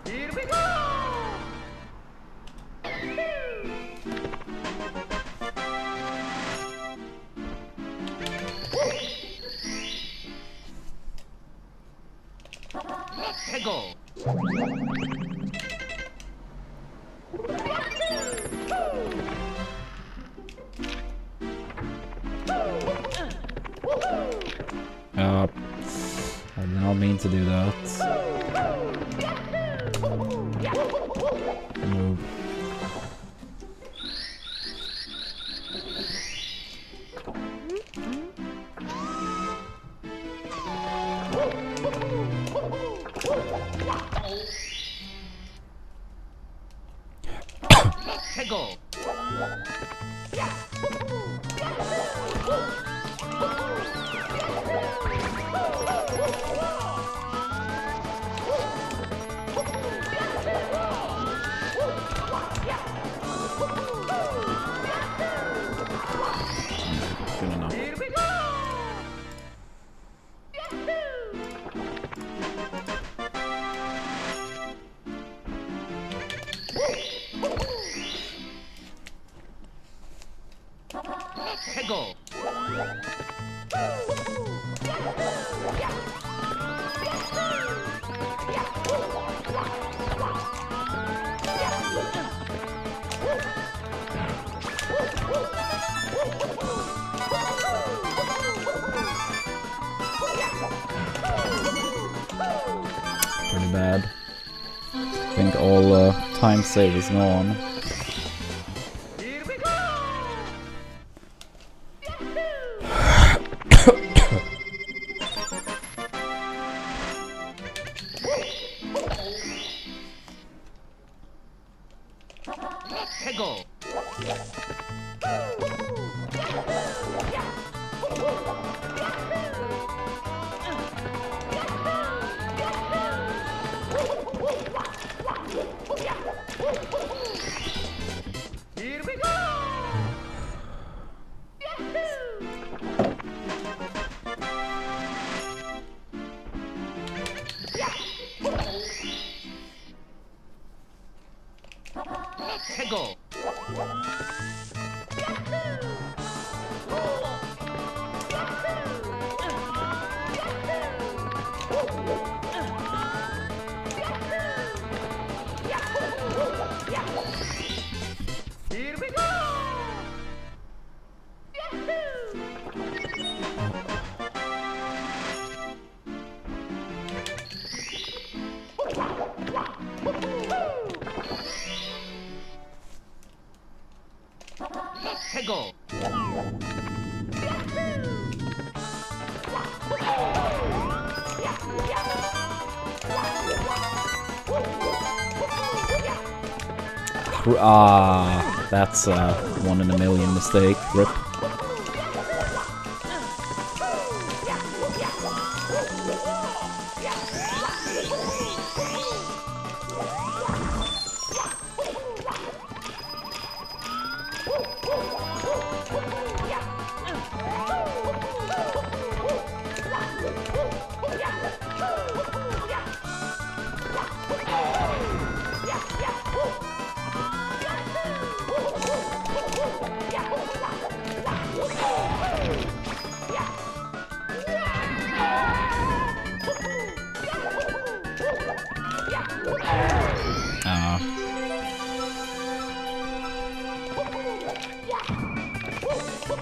Here we go. 해고. I did not mean to do that. Move. 해고. bad. I think all time save is gone. Here we go! Hego! Here we go! Hego! Here we go! Hego! That's a 1 in a million mistake. Rip.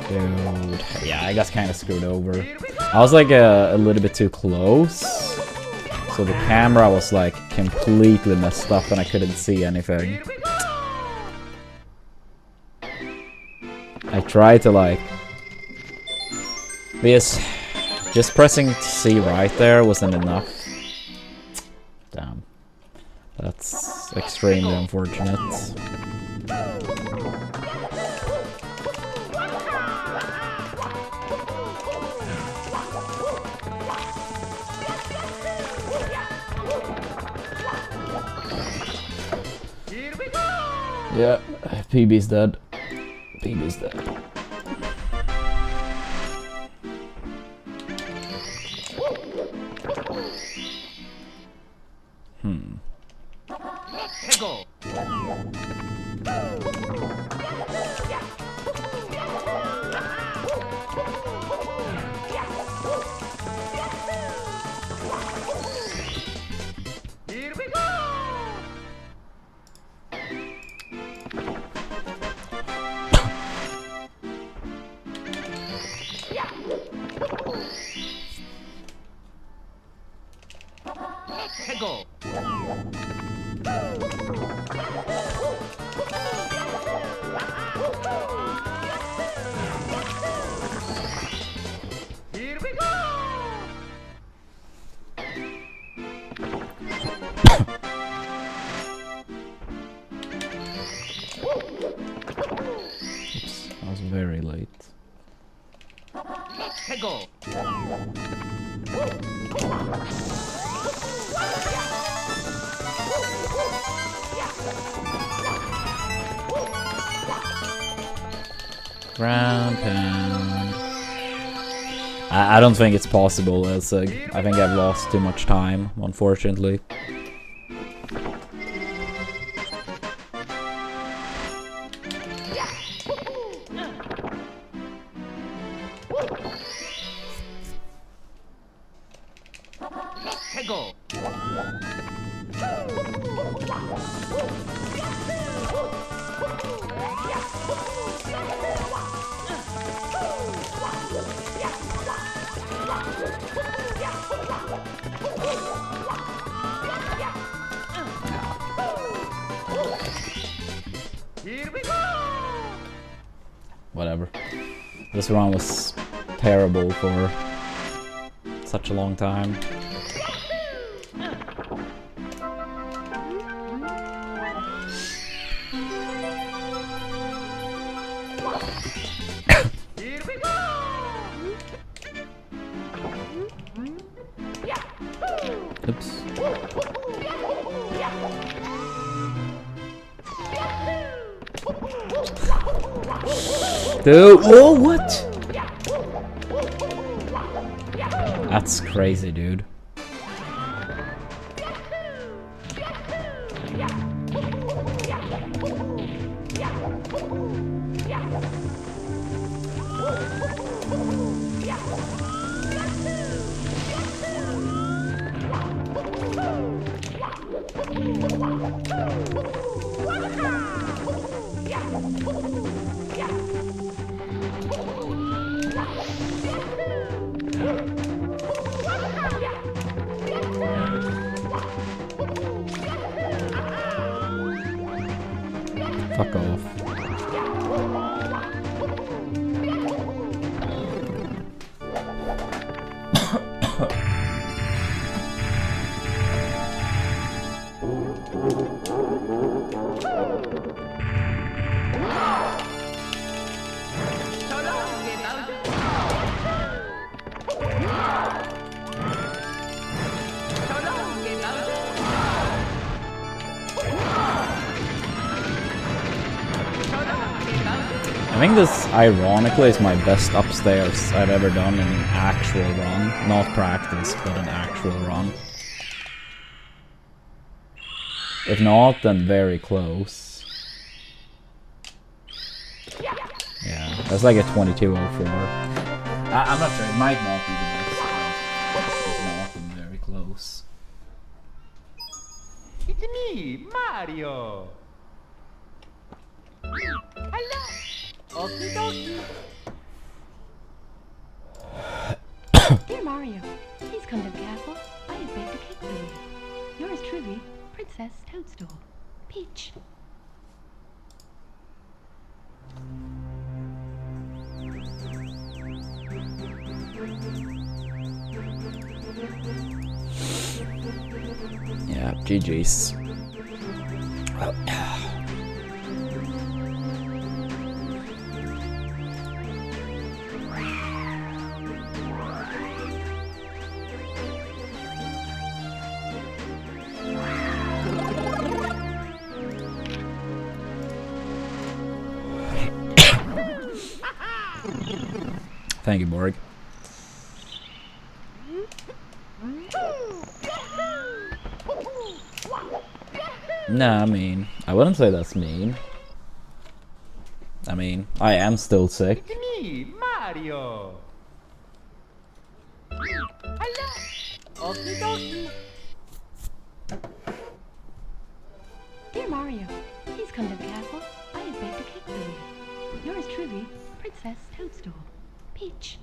Dude. Yeah, I got kind of screwed over. I was like a little bit too close. So the camera was like completely messed up and I couldn't see anything. I tried to like... Because just pressing C right there wasn't enough. Damn. That's extremely unfortunate. Yeah, PB's dead. PB's dead. Hego! Here we go! Hego! Here we go! Oops, I was very late. Hego! Ground pound. I don't think it's possible, Elsig. I think I've lost too much time, unfortunately. Hego! whatever. This run was terrible for such a long time. Here we go! Oops. Dude, whoa, what? That's crazy, dude. Fuck off. I think this, ironically, is my best upstairs I've ever done in an actual run. Not practice, but an actual run. If not, then very close. Yeah, that's like a 2204. I'm not sure, it might not be the best, but if not, then very close. It's me, Mario! Hello! Okie dokie! Dear Mario, please come to the castle. I have baked a cake for you. Yours truly, Princess Toadstool. Peach. Yeah, GG's. Thank you, Borg. Nah, I mean, I wouldn't say that's mean. I mean, I am still sick. It's me, Mario! Hello! Okie dokie! Dear Mario, please come to the castle. I have baked a cake for you. Yours truly, Princess Toadstool. Peach.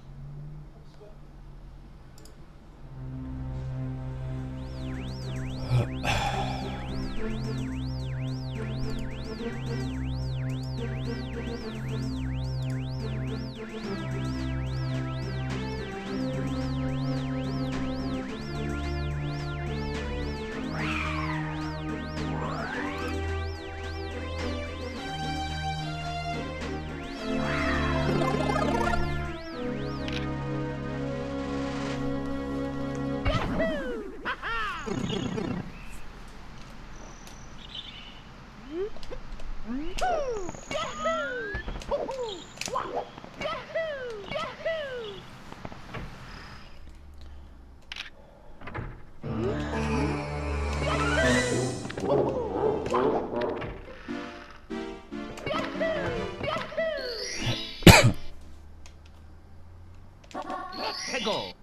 Let's go!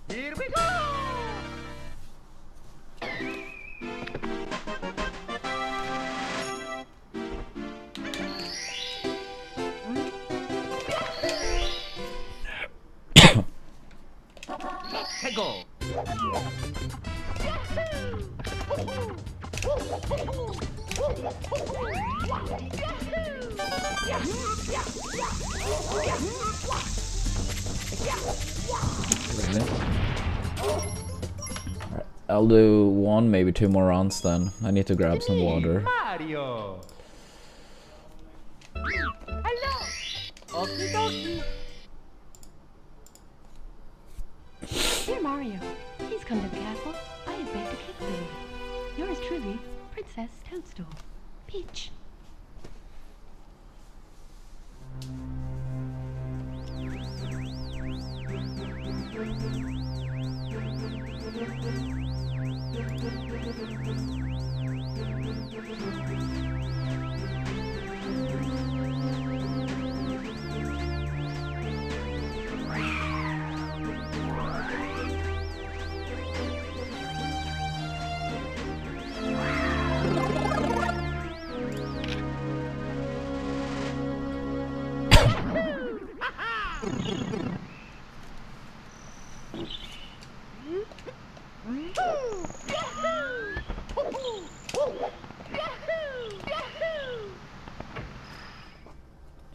Here we go! Peggle. Really? Alright, I'll do one, maybe two more runs then. I need to grab some water. Mario. Hello. Okie dokie. Dear Mario, please come to the castle. I have baked a cake for you. Yours truly, Princess Toadstool. Peach.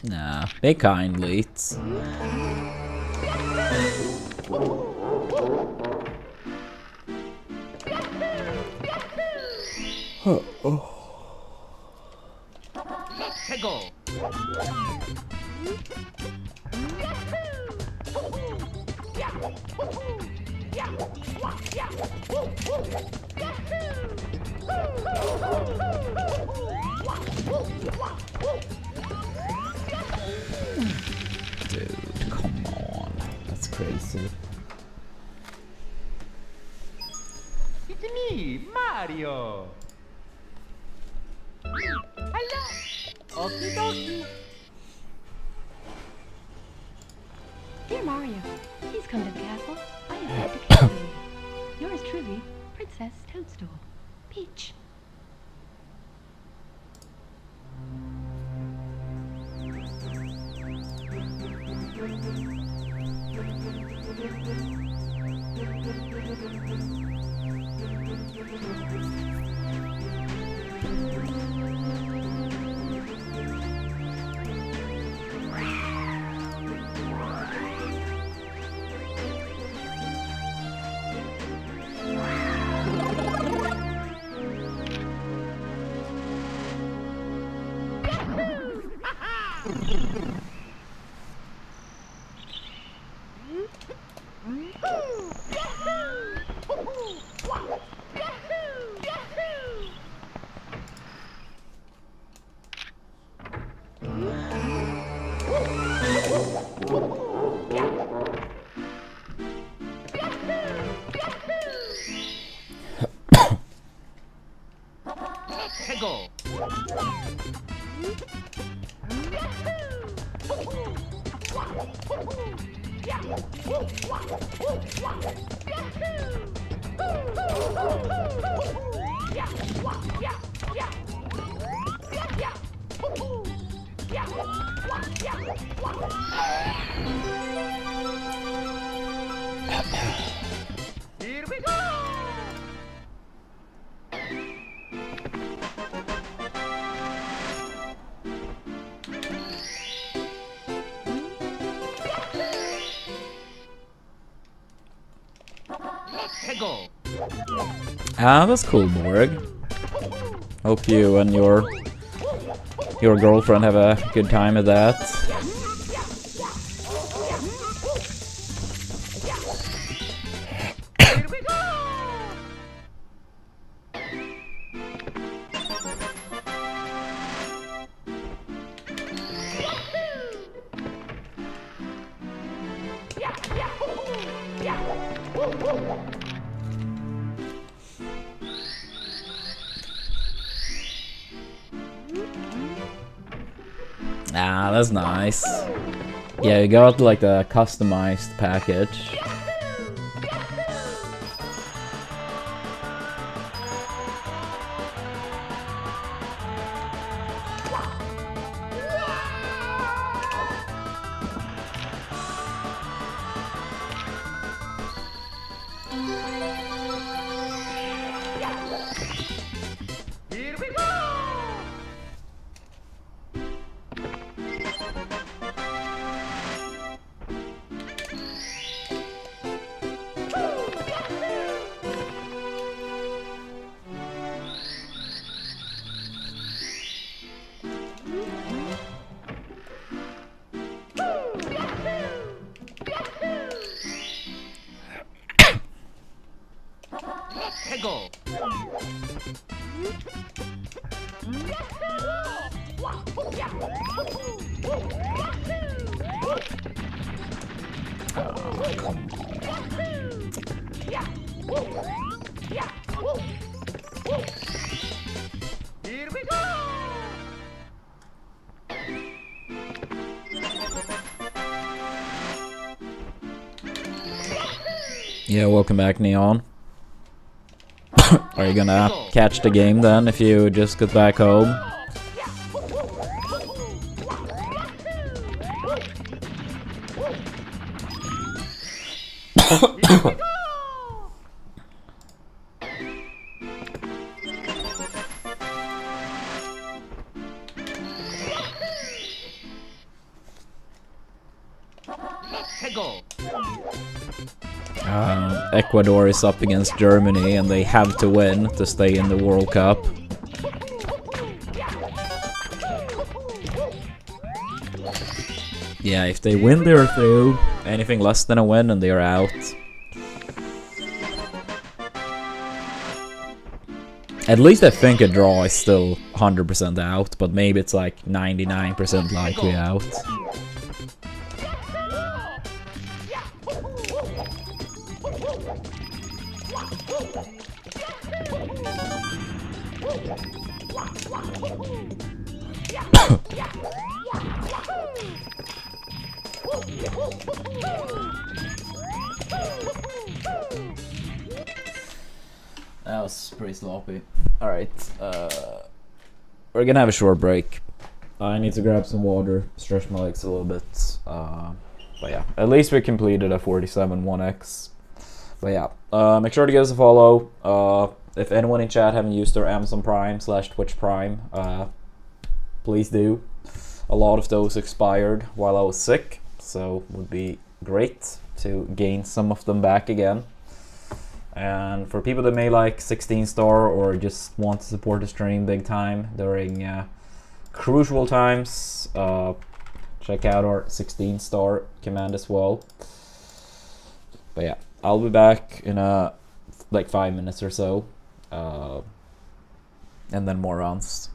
Nah, they kind leads. Peggle. Dude, come on. That's crazy. It's me, Mario. Hello. Okie dokie. Dear Mario, please come to the castle. I have baked a cake for you. Yours truly, Princess Toadstool. Peach. Peggle. Here we go. Peggle. Ah, that's cool, Borg. Hope you and your girlfriend have a good time at that. Here we go. Ah, that's nice. Yeah, you got like the customized package. Yeah, welcome back, Neon. Are you gonna catch the game then if you just got back home? Ecuador is up against Germany and they have to win to stay in the World Cup. Yeah, if they win, they're through. Anything less than a win and they're out. At least I think a draw is still 100% out, but maybe it's like 99% likely out. That was pretty sloppy. Alright, we're gonna have a short break. I need to grab some water, stretch my legs a little bit. But yeah, at least we completed a 47 1x. But yeah, make sure to give us a follow. If anyone in chat haven't used their Amazon Prime / Twitch Prime, please do. A lot of those expired while I was sick, so it would be great to gain some of them back again. And for people that may like 16 star or just want to support the stream big time during crucial times, check out our 16 star command as well. But yeah, I'll be back in like 5 minutes or so, and then more rounds.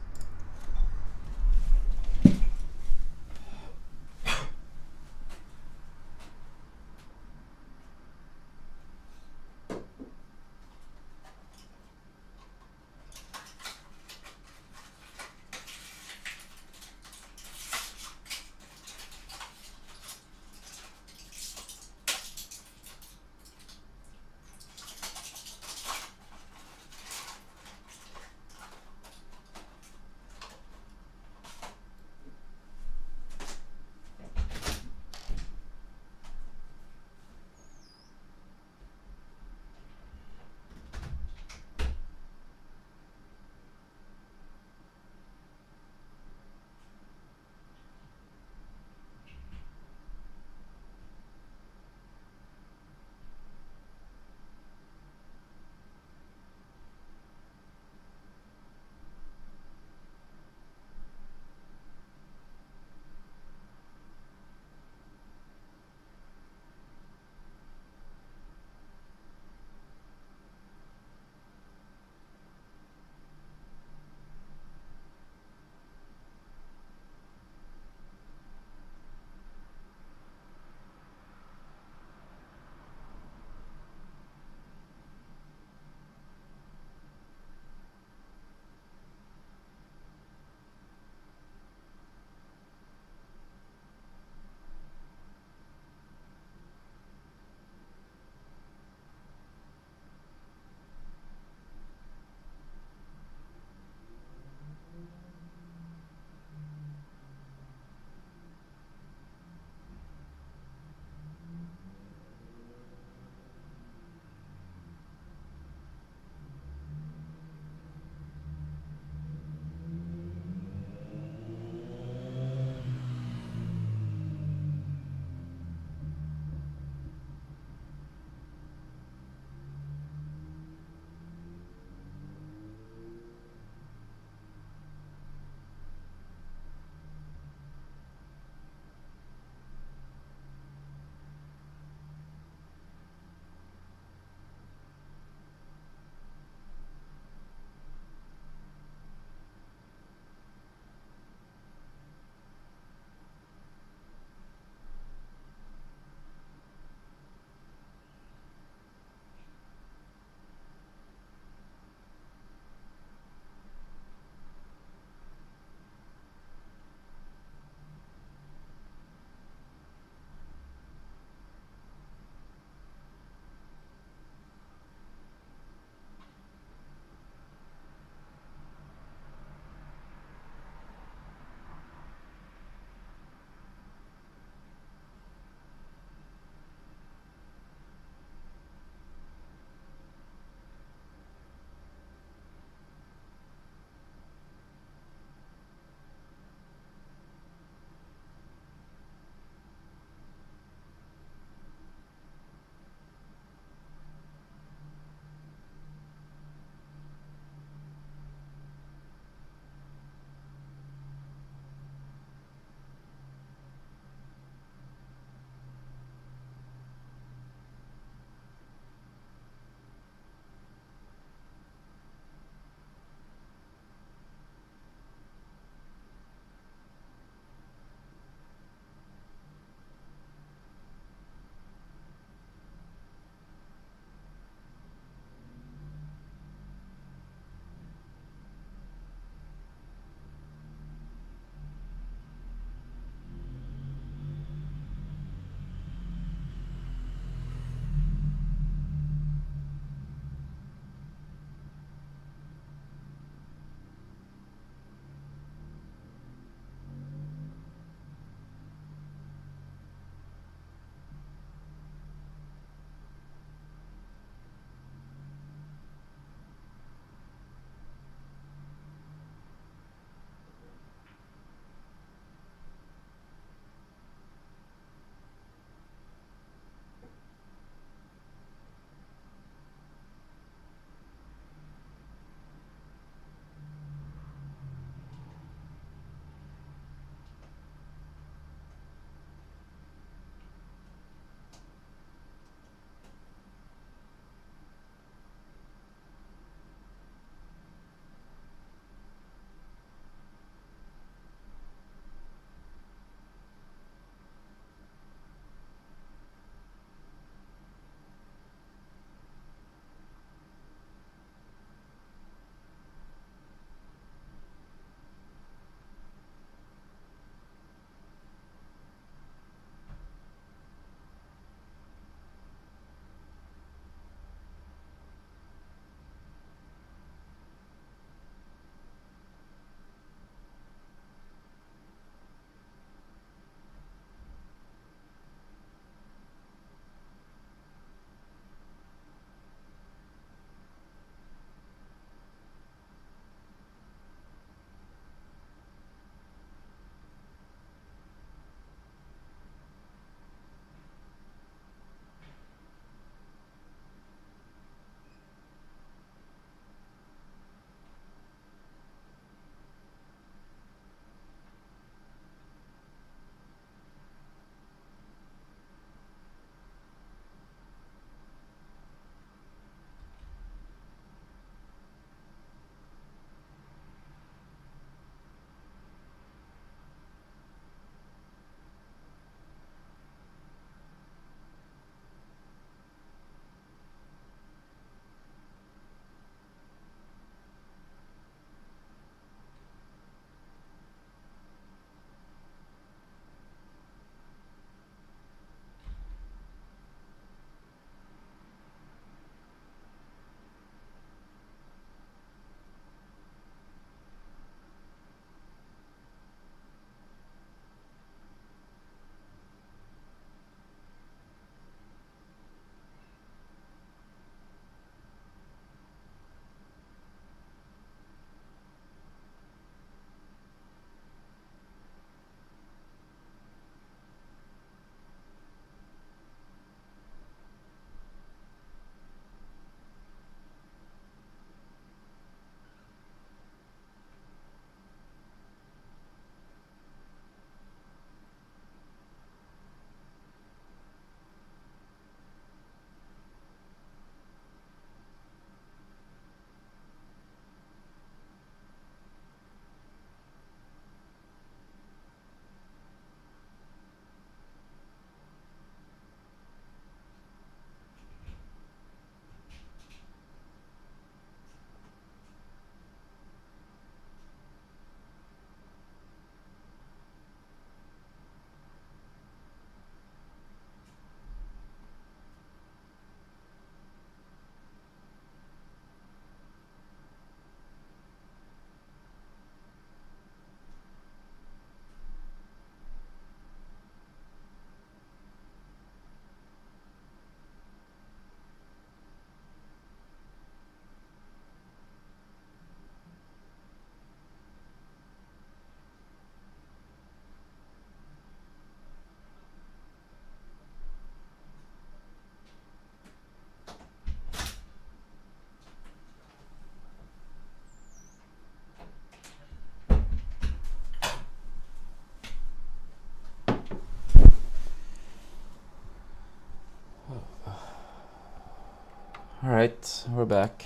Alright, we're back.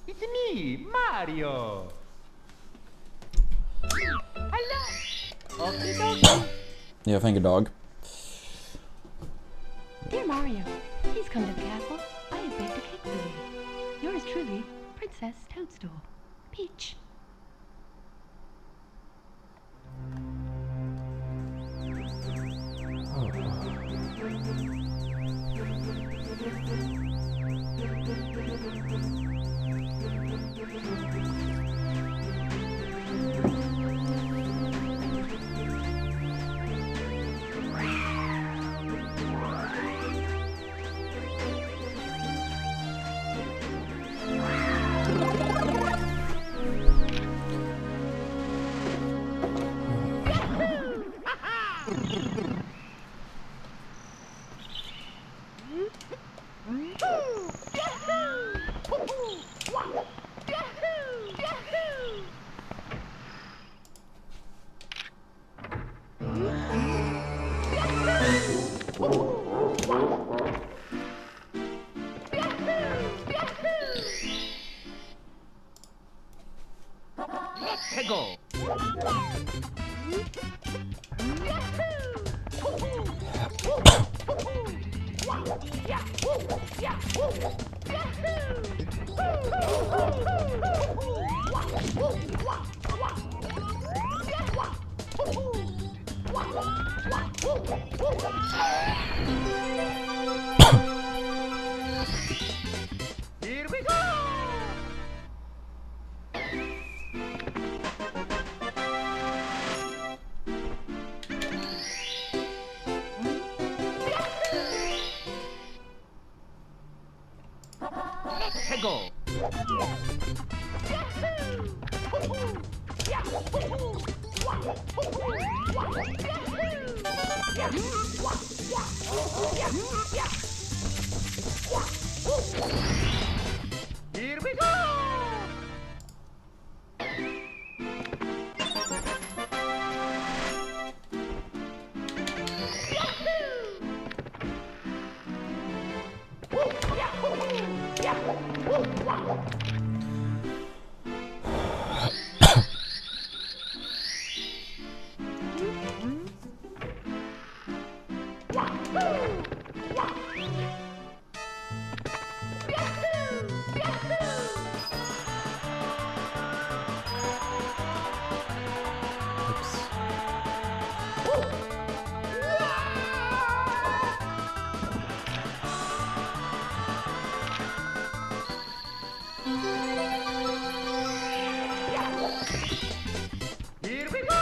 It's me, Mario. Hello. Okie dokie. Yeah, thank you, dog. Dear Mario, please come to the castle. I have baked a cake for you. Yours truly, Princess Toadstool. Peach. Let's go. Here we go. Let's go. Here we go. Here we go.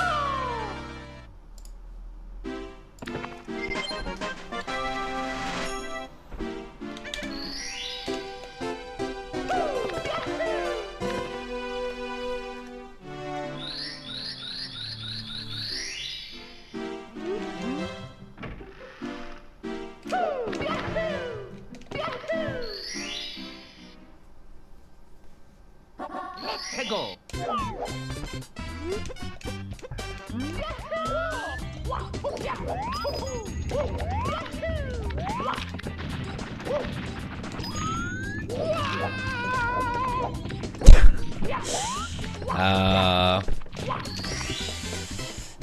Let's go.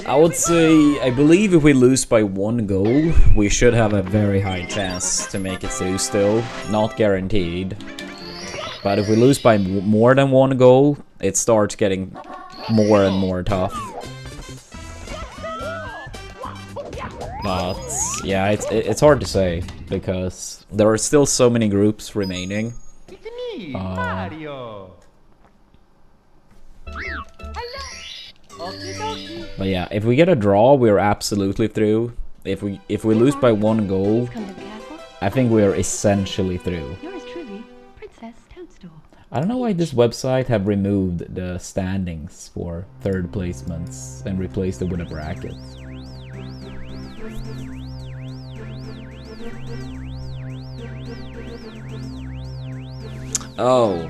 I would say, I believe if we lose by 1 goal, we should have a very high chance to make it through still. Not guaranteed. But if we lose by more than 1 goal, it starts getting more and more tough. But yeah, it's hard to say because there are still so many groups remaining. It's me, Mario. Okie dokie. But yeah, if we get a draw, we're absolutely through. If we lose by 1 goal, Please come to the castle. I think we're essentially through. Yours truly, Princess Toadstool. I don't know why this website have removed the standings for 3rd placements and replaced it with a bracket. Oh,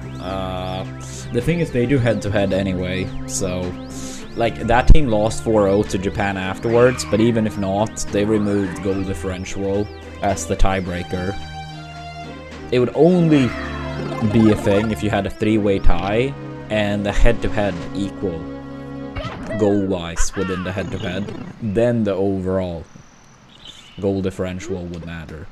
the thing is they do head-to-head anyway, so... Like, that team lost 4-0 to Japan afterwards, but even if not, they removed goal differential as the tiebreaker. it would only be a thing if you had a 3-way tie and the head-to-head equal goal-wise within the head-to-head. Then the overall goal differential would matter.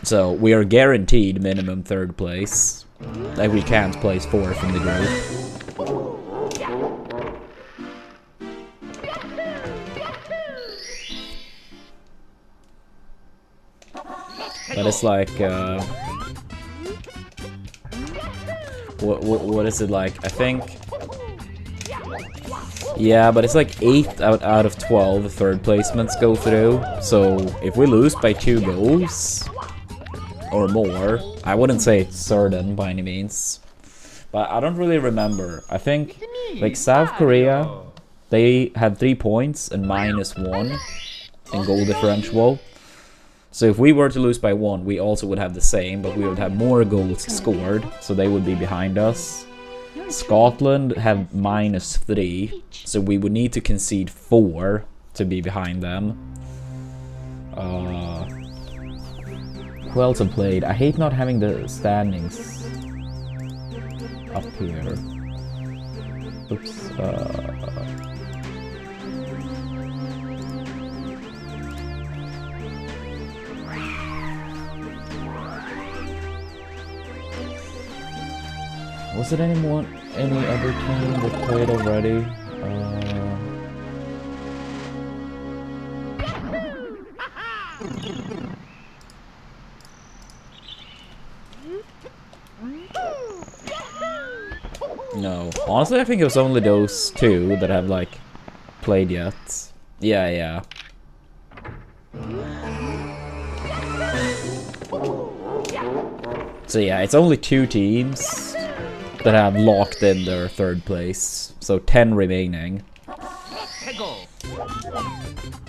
So we are guaranteed minimum 3rd place. Like we can't place 4th in the group. But it's like, what is it like? I think, yeah, but it's like 8 out of 12 3rd placements go through. So if we lose by 2 goals or more, I wouldn't say it's certain by any means, but I don't really remember. I think like South Korea, they had 3 points and -1 in goal differential. So if we were to lose by 1, we also would have the same, but we would have more goals scored, so they would be behind us. Scotland have -3, so we would need to concede 4 to be behind them. Who else have played? I hate not having the standings up here. Oops. Was it any other team that played already? No, honestly, I think it was only those 2 that have like played yet. Yeah. So yeah, it's only 2 teams that have locked in their 3rd place, so 10 remaining.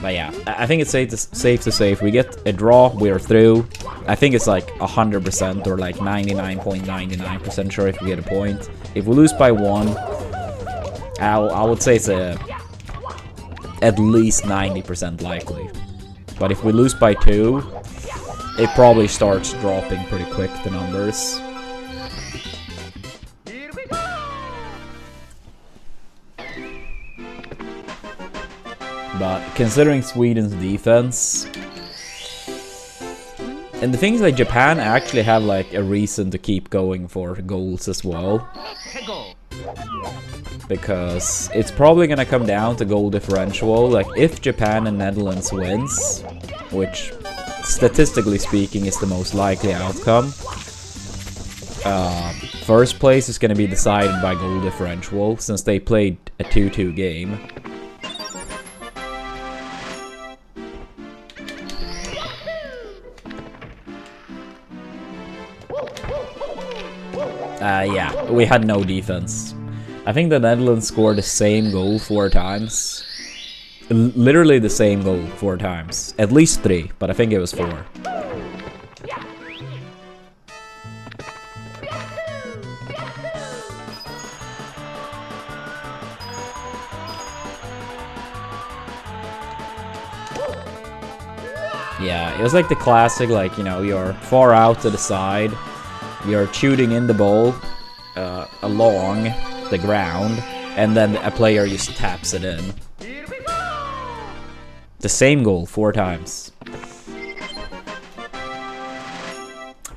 But yeah, I think it's safe to say if we get a draw, we're through. I think it's like 100% or like 99.99% sure if we get a point. If we lose by 1, I would say it's at least 90% likely. But if we lose by 2, it probably starts dropping pretty quick, the numbers. But considering Sweden's defense, and the things like Japan actually have like a reason to keep going for goals as well, because it's probably gonna come down to goal differential. Like if Japan and Netherlands wins, which statistically speaking is the most likely outcome, 1st place is gonna be decided by goal differential since they played a 2-2 game. Yeah, we had no defense. I think the Netherlands scored the same goal 4 times. Literally the same goal 4 times. At least 3, but I think it was 4. Yeah, it was like the classic, like, you know, you're far out to the side. You're shooting in the ball along the ground, and then a player just taps it in. The same goal 4 times.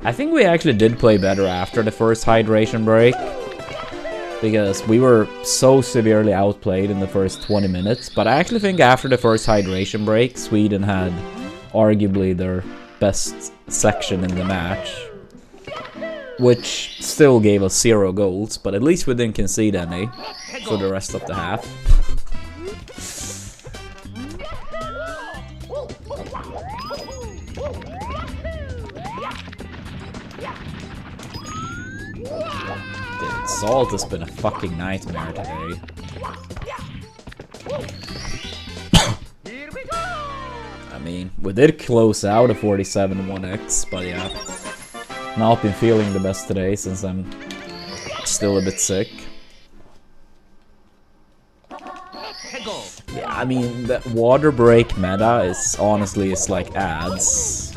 I think we actually did play better after the first hydration break, because we were so severely outplayed in the first 20 minutes. But I actually think after the first hydration break, Sweden had arguably their best section in the match, which still gave us 0 goals, but at least we didn't concede any for the rest of the half. Dude, Salt has been a fucking nightmare today. I mean, we did close out a 47-1x, but yeah. Not been feeling the best today since I'm still a bit sick. Yeah, I mean, the water break meta is honestly like ads.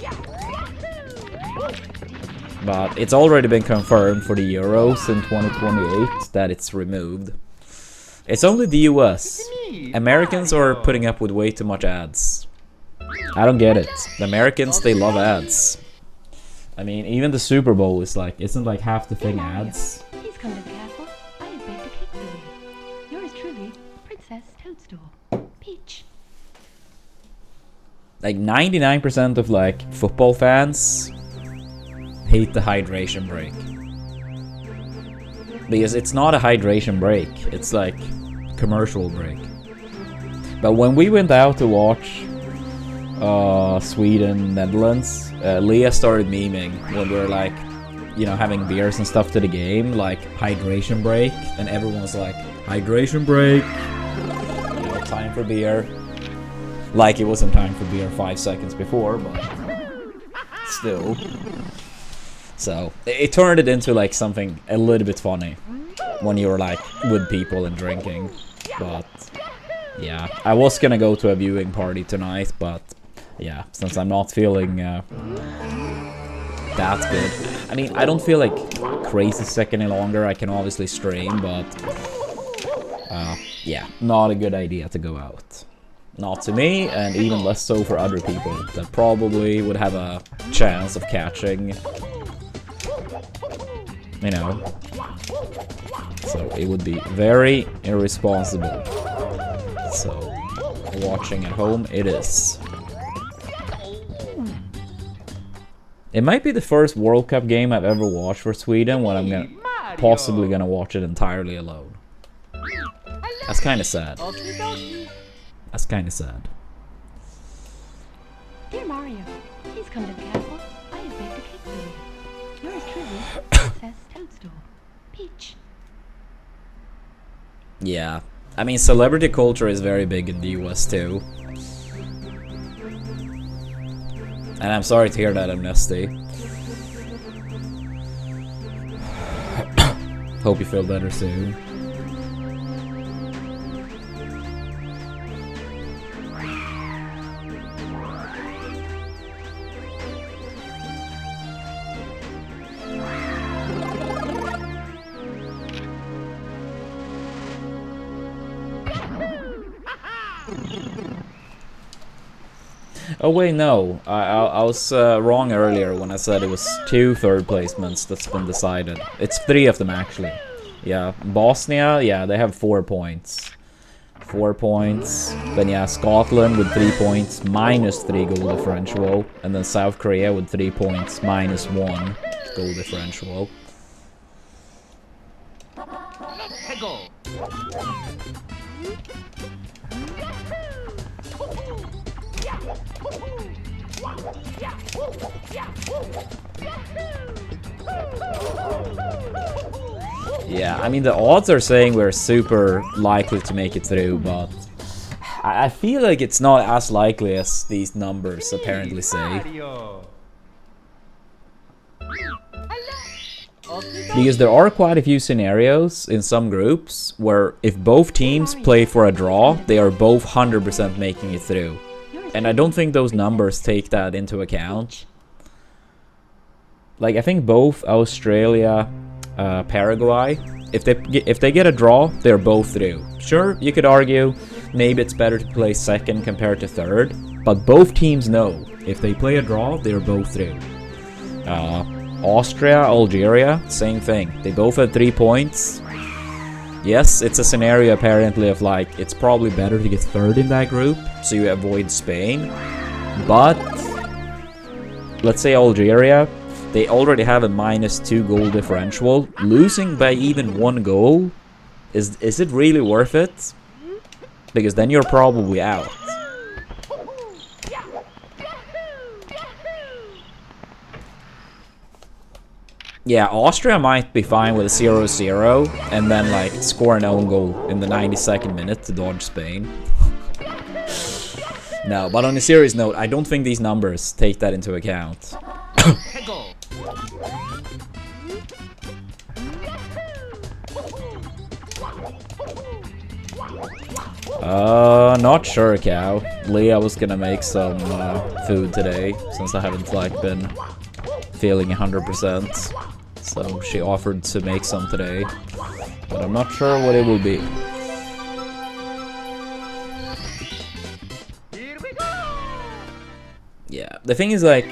But it's already been confirmed for the Euros in 2028 that it's removed. It's only the US. Americans are putting up with way too much ads. I don't get it. The Americans, they love ads. I mean, even the Super Bowl is like, isn't like half the thing ads? Please come to the castle. I have baked a cake for you. Yours truly, Princess Toadstool. Peach. Like 99% of like football fans hate the hydration break. Because it's not a hydration break, it's like commercial break. But when we went out to watch Sweden, Netherlands, Leah started memeing when we were like, you know, having beers and stuff to the game, like hydration break, and everyone was like, hydration break, you know, time for beer. Like it wasn't time for beer 5 seconds before, but still. So it turned it into like something a little bit funny when you were like with people and drinking. But yeah, I was gonna go to a viewing party tonight, but yeah, since I'm not feeling that good. I mean, I don't feel like crazy sick any longer. I can obviously stream, but yeah, not a good idea to go out. Not to me, and even less so for other people that probably would have a chance of catching, you know. So it would be very irresponsible. So watching at home it is. It might be the first World Cup game I've ever watched for Sweden when I'm possibly gonna watch it entirely alone. That's kind of sad. That's kind of sad. Dear Mario, please come to the castle. I have baked a cake for you. Yours truly, Princess Toadstool. Peach. Yeah, I mean, celebrity culture is very big in the US too. And I'm sorry to hear that, Amnesty. Hope you feel better soon. Oh wait, no. I was wrong earlier when I said it was 2 third placements that's been decided. It's 3 of them actually. Yeah, Bosnia, yeah, they have 4 points. 4 points. Then yeah, Scotland with 3 points, minus 3 goal differential. And then South Korea with 3 points, minus 1 goal differential. Yeah, I mean the odds are saying we're super likely to make it through, but I feel like it's not as likely as these numbers apparently say. Because there are quite a few scenarios in some groups where if both teams play for a draw, they are both 100% making it through. And I don't think those numbers take that into account. Like I think both Australia, Paraguay, if they get a draw, they're both through. Sure, you could argue maybe it's better to play second compared to third, but both teams know if they play a draw, they're both through. Austria, Algeria, same thing. They both had 3 points. Yes, it's a scenario apparently of like, it's probably better to get third in that group, so you avoid Spain. But, let's say Algeria, they already have a minus 2 goal differential. Losing by even 1 goal, is it really worth it? Because then you're probably out. Yeah, Austria might be fine with a 0-0 and then like score an own goal in the 92nd minute to dodge Spain. No, but on a serious note, I don't think these numbers take that into account. Not sure, Cow. Leah was gonna make some food today, since I haven't like been feeling 100%. So she offered to make some today, but I'm not sure what it will be. Here we go. Yeah, the thing is like,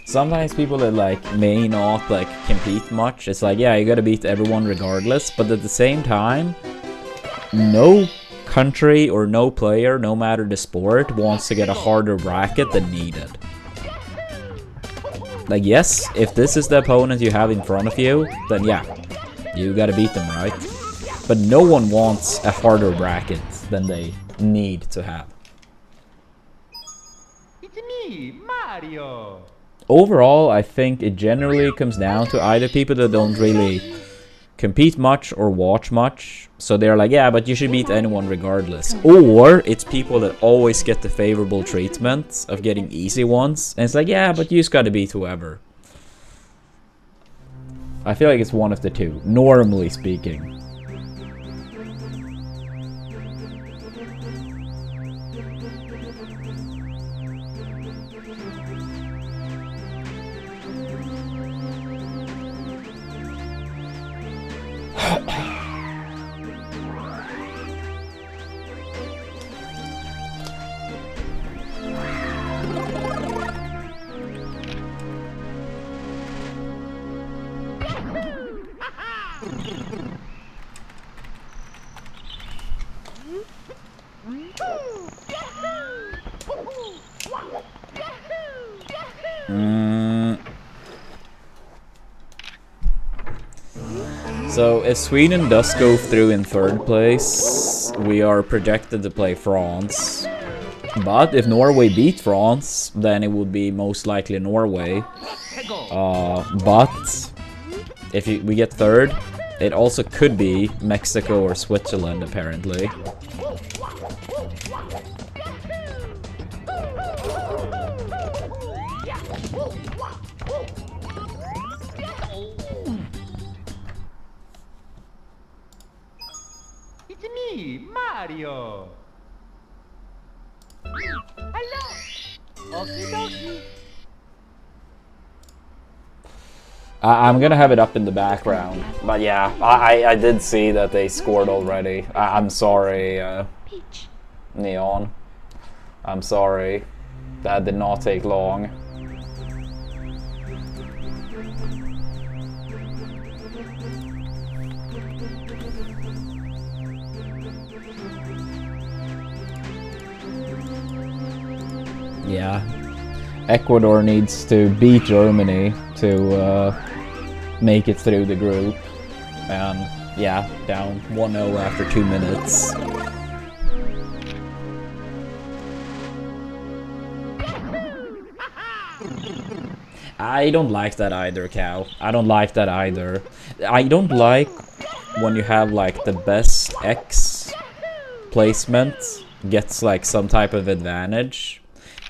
sometimes people that like may not like compete much, it's like, yeah, you gotta beat everyone regardless, but at the same time, no country or no player, no matter the sport, wants to get a harder bracket than needed. Like, yes, if this is the opponent you have in front of you, then yeah, you gotta beat them, right? But no one wants a harder bracket than they need to have. It's me, Mario. Overall, I think it generally comes down to either people that don't really compete much or watch much, so they're like, yeah, but you should beat anyone regardless. Or it's people that always get the favorable treatment of getting easy ones, and it's like, yeah, but you just gotta beat whoever. I feel like it's one of the two, normally speaking. So if Sweden does go through in third place, we are projected to play France. But if Norway beat France, then it would be most likely Norway. But if we get third, it also could be Mexico or Switzerland, apparently. It's me, Mario. Hello. Okie dokie. I'm gonna have it up in the background, but yeah, I did see that they scored already. I'm sorry, Neon. I'm sorry. That did not take long. Yeah, Ecuador needs to beat Germany to make it through the group, and yeah, down 1-0 after 2 minutes. I don't like that either, Cal. I don't like that either. I don't like when you have like the best X placement gets like some type of advantage.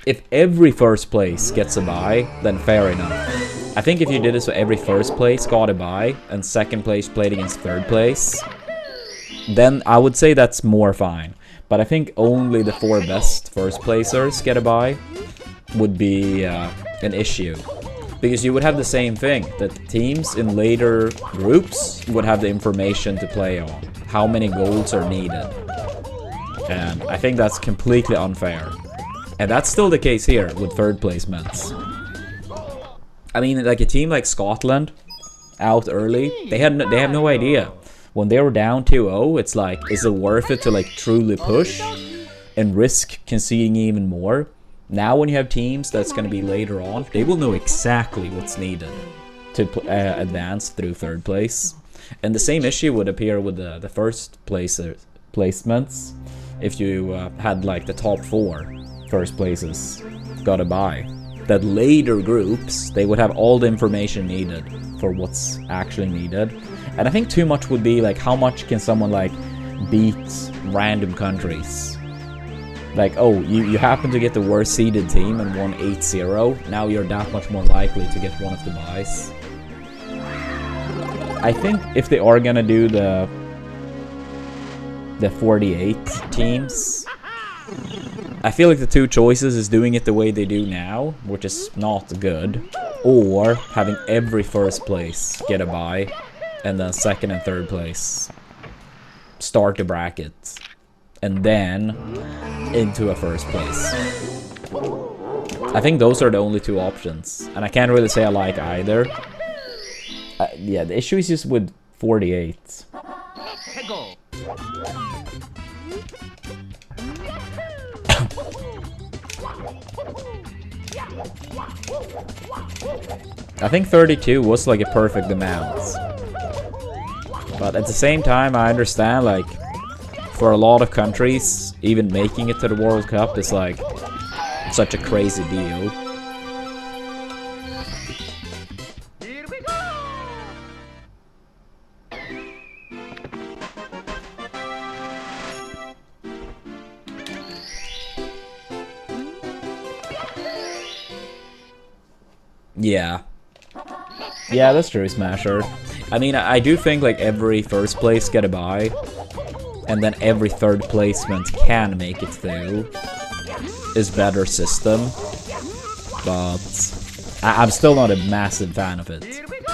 If every first place gets a bye, then fair enough. I think if you did it so every first place got a bye, and second place played against third place, then I would say that's more fine. But I think only the 4 best first placers get a bye would be an issue. Because you would have the same thing, that teams in later groups would have the information to play on. How many goals are needed. And I think that's completely unfair. And that's still the case here with third placements. I mean, like a team like Scotland, out early, they have no idea. When they were down 2-0, it's like, is it worth it to like truly push and risk conceding even more? Now when you have teams that's going to be later on, they will know exactly what's needed to advance through third place. And the same issue would appear with the first placements if you had like the top 4 first places got a bye. That later groups, they would have all the information needed for what's actually needed. And I think too much would be like, how much can someone like beat random countries? Like, oh, you happen to get the worst seeded team and won 8-0, now you're that much more likely to get one of the byes. I think if they are gonna do the the 48 teams. I feel like the two choices is doing it the way they do now, which is not good, or having every first place get a bye, and then second and third place start the bracket, and then into a first place. I think those are the only two options, and I can't really say I like either. Yeah, the issue is just with 48. I think 32 was like a perfect amount. But at the same time, I understand, like, for a lot of countries, even making it to the World Cup is like such a crazy deal. Here we go. Yeah. Yeah, that's true, Smasher. I mean, I do think like every first place get a bye, and then every third placement can make it through is better system, but I'm still not a massive fan of it. Here we go.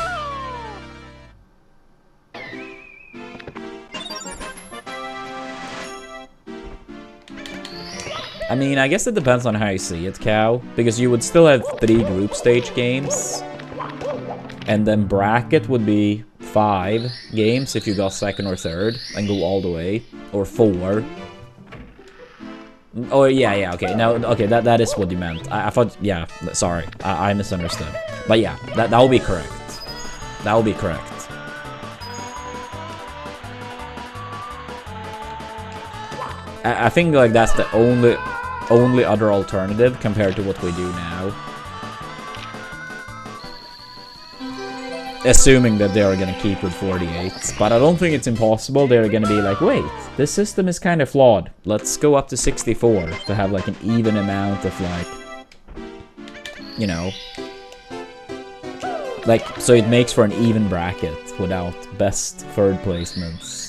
I mean, I guess it depends on how you see it, Cow, because you would still have 3 group stage games, and then bracket would be 5 games if you got second or third, and go all the way, or 4. Oh, yeah, okay, no, okay, that is what you meant. I thought, yeah, sorry, I misunderstood. But yeah, that will be correct. That will be correct. I think, like, that's the only other alternative compared to what we do now. Assuming that they are gonna keep with 48, but I don't think it's impossible. They're gonna be like, wait, this system is kind of flawed. Let's go up to 64 to have like an even amount of like, you know, like, so it makes for an even bracket without best third placements.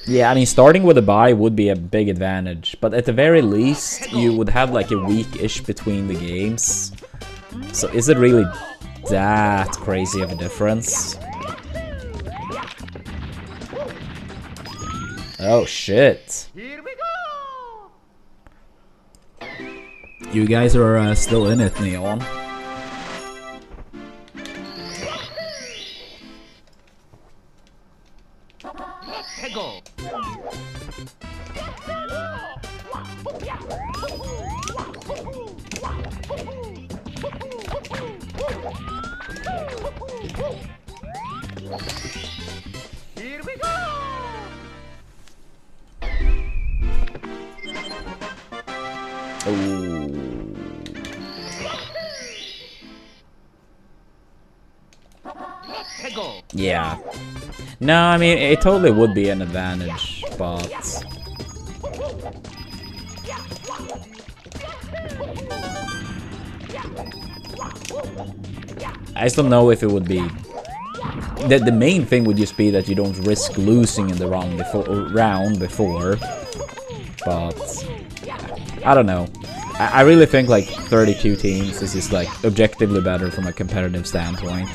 Yeah, I mean, starting with a bye would be a big advantage, but at the very least, you would have like a week-ish between the games. So is it really that crazy of a difference? Oh, shit. Here we go. You guys are still in it, Neon. Go. Here we go. Go. Yeah. No, I mean, it totally would be an advantage, but I just don't know if it would be. The main thing would just be that you don't risk losing in the round before, but I don't know. I really think like 32 teams is just like objectively better from a competitive standpoint.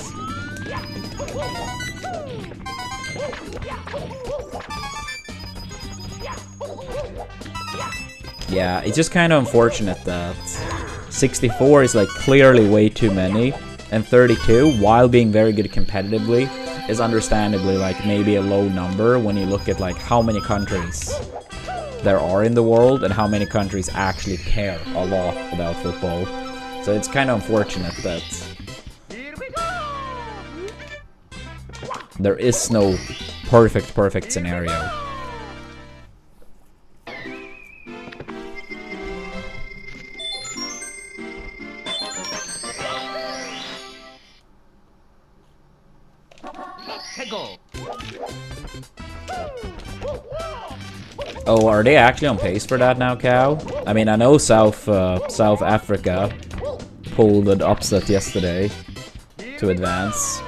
Yeah, it's just kind of unfortunate that 64 is like clearly way too many, and 32, while being very good competitively, is understandably like maybe a low number when you look at like how many countries there are in the world and how many countries actually care a lot about football. So it's kind of unfortunate that there is no perfect scenario. Oh, are they actually on pace for that now, Cow? I mean, I know South Africa pulled an upset yesterday to advance.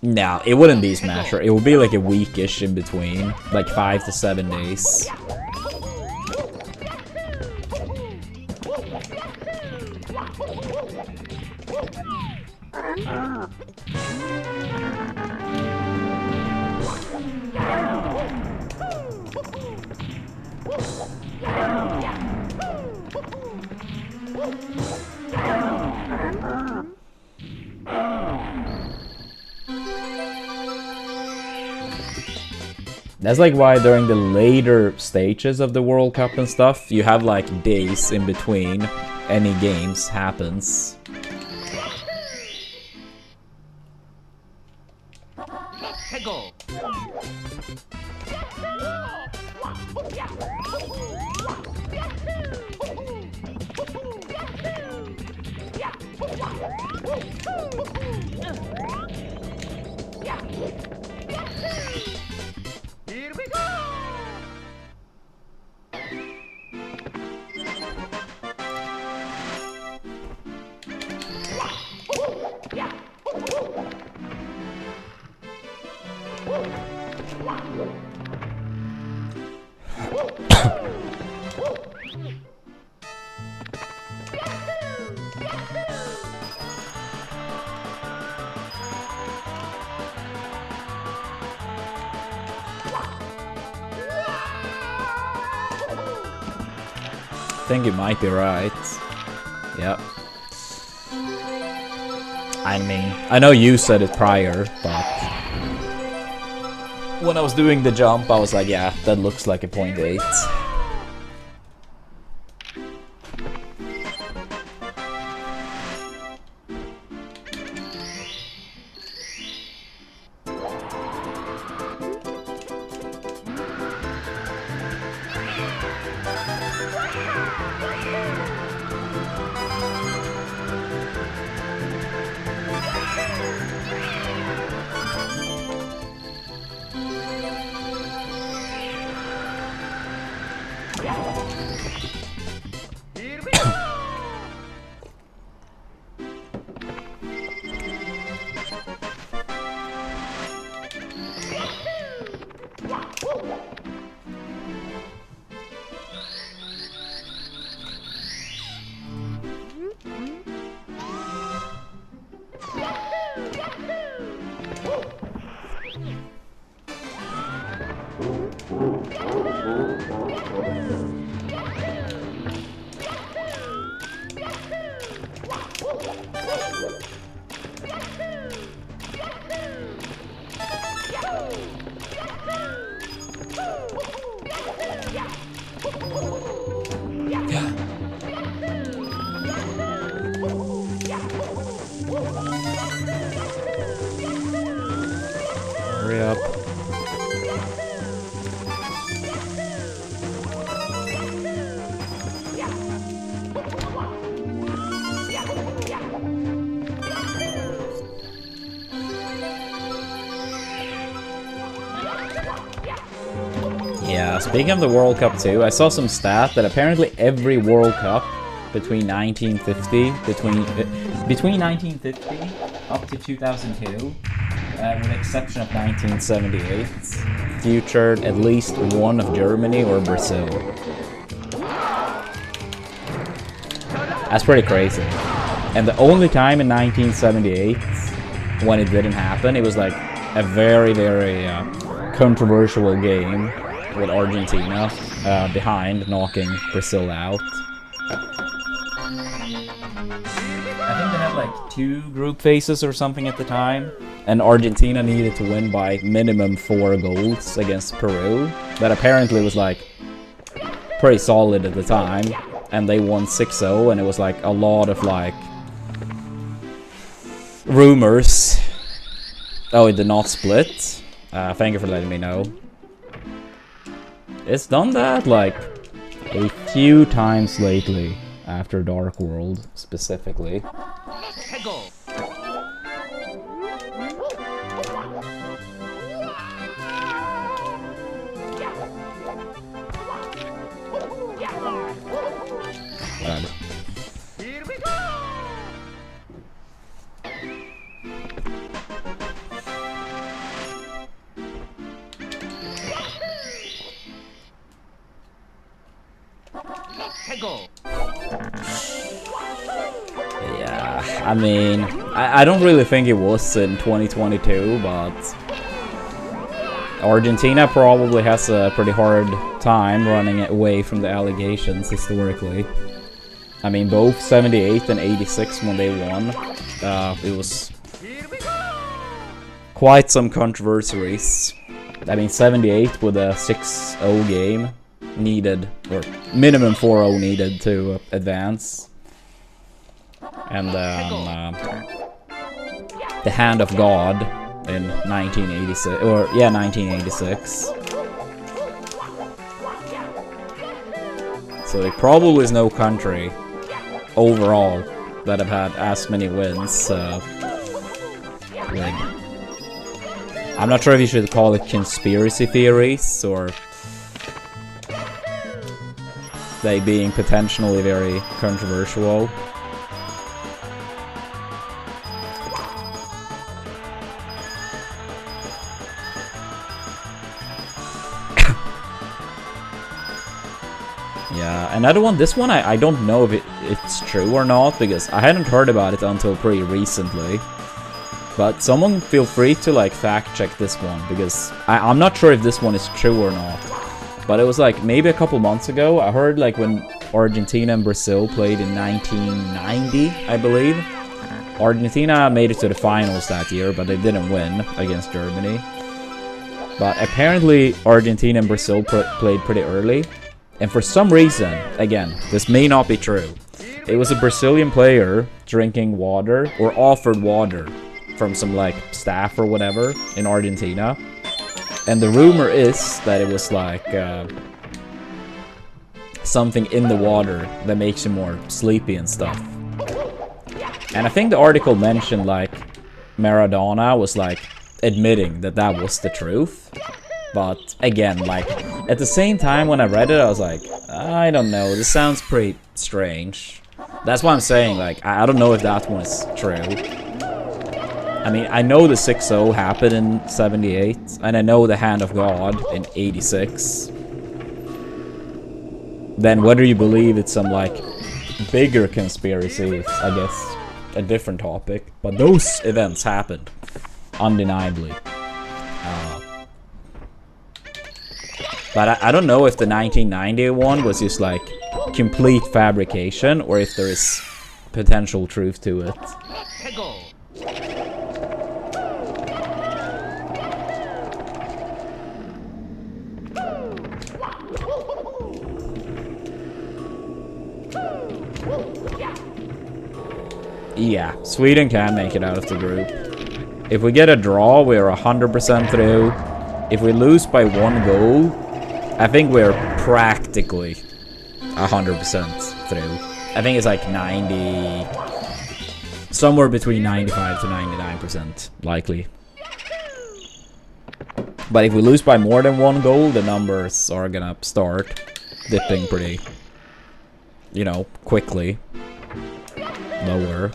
No, it wouldn't be Smasher. It would be like a weekish in between, like 5 to 7 days. That's like why during the later stages of the World Cup and stuff, you have like days in between any games happens. 해고. Here we go. I think you might be right. Yep. I mean, I know you said it prior, but when I was doing the jump, I was like, yeah, that looks like a 0.8. Here we go. Hurry up. Yeah, speaking of the World Cup too, I saw some stat that apparently every World Cup between 1950 up to 2002, with the exception of 1978, featured at least one of Germany or Brazil. That's pretty crazy. And the only time in 1978 when it didn't happen, it was like a very, very controversial game with Argentina behind, knocking Brazil out. I think they had like 2 group phases or something at the time, and Argentina needed to win by minimum 4 goals against Peru. That apparently was like pretty solid at the time, and they won 6-0, and it was like a lot of like rumors. Oh, it did not split. Thank you for letting me know. It's done that like a few times lately, after Dark World specifically. 해고. 해고. Yeah, I mean, I don't really think it was in 2022, but Argentina probably has a pretty hard time running away from the allegations historically. I mean, both 78 and 86 when they won, it was quite some controversies. I mean, 78 with a 6-0 game needed, or minimum 4-0 needed to advance. And then the Hand of God in 1986, or yeah, 1986. So there probably is no country overall that have had as many wins. I'm not sure if you should call it conspiracy theories or they being potentially very controversial. Yeah, another one, this one I don't know if it's true or not, because I hadn't heard about it until pretty recently. But someone feel free to like fact check this one, because I'm not sure if this one is true or not. But it was like maybe a couple months ago, I heard like when Argentina and Brazil played in 1990, I believe. Argentina made it to the finals that year, but they didn't win against Germany. But apparently Argentina and Brazil played pretty early. And for some reason, again, this may not be true, it was a Brazilian player drinking water, or offered water, from some like staff or whatever in Argentina. And the rumor is that it was like something in the water that makes you more sleepy and stuff. And I think the article mentioned like Maradona was like admitting that that was the truth. But again, like at the same time when I read it, I was like, I don't know, this sounds pretty strange. That's why I'm saying, like, I don't know if that one is true. I mean, I know the 6-0 happened in 78, and I know the Hand of God in 86. Then whether you believe it's some, like, bigger conspiracy is, I guess, a different topic. But those events happened, undeniably. But I don't know if the 1990 one was just, like, complete fabrication, or if there is potential truth to it. 해고. Yeah, Sweden can make it out of the group. If we get a draw, we're 100% through. If we lose by 1 goal, I think we're practically 100% through. I think it's like 90... somewhere between 95 to 99% likely. But if we lose by more than 1 goal, the numbers are gonna start dipping pretty, you know, quickly. Lower.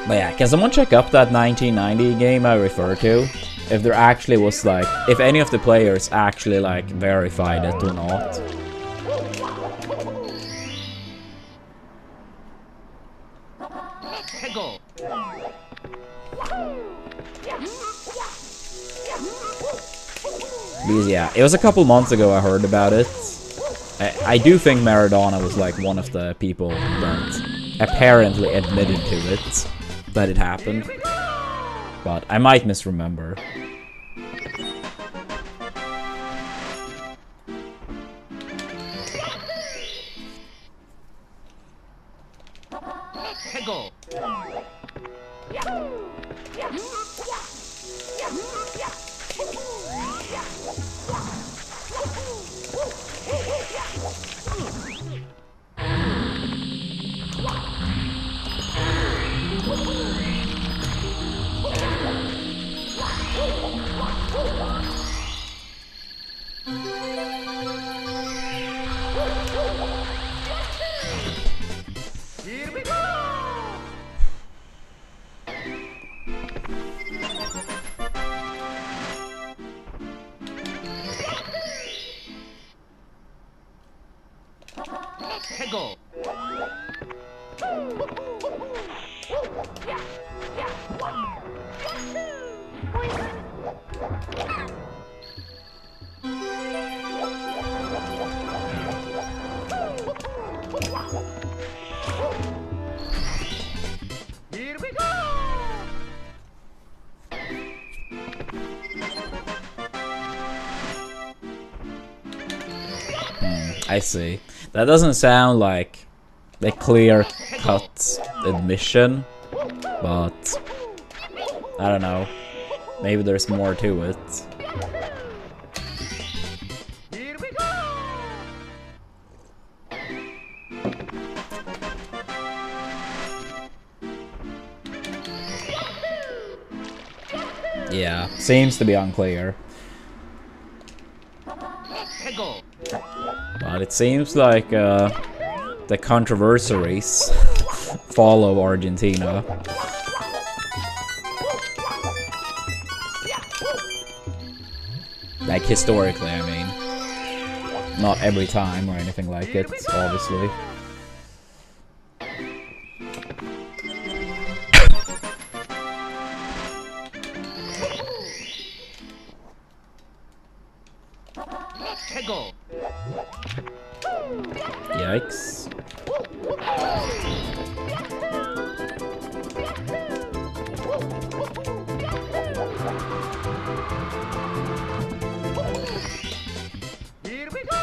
But yeah, can someone check up that 1990 game I referred to? If there actually was like, if any of the players actually like verified it or not. 해고. Because yeah, it was a couple months ago I heard about it. I do think Maradona was like one of the people that apparently admitted to it, that it happened. But I might misremember. 해고. Here we go! Go. Here we go. I see. That doesn't sound like a clear-cut admission, but I don't know. Maybe there's more to it. Here we go. Yeah, seems to be unclear. Go. But it seems like the controversies follow Argentina. Like historically, I mean. Not every time or anything like it, obviously. Go. Yikes. Here we go.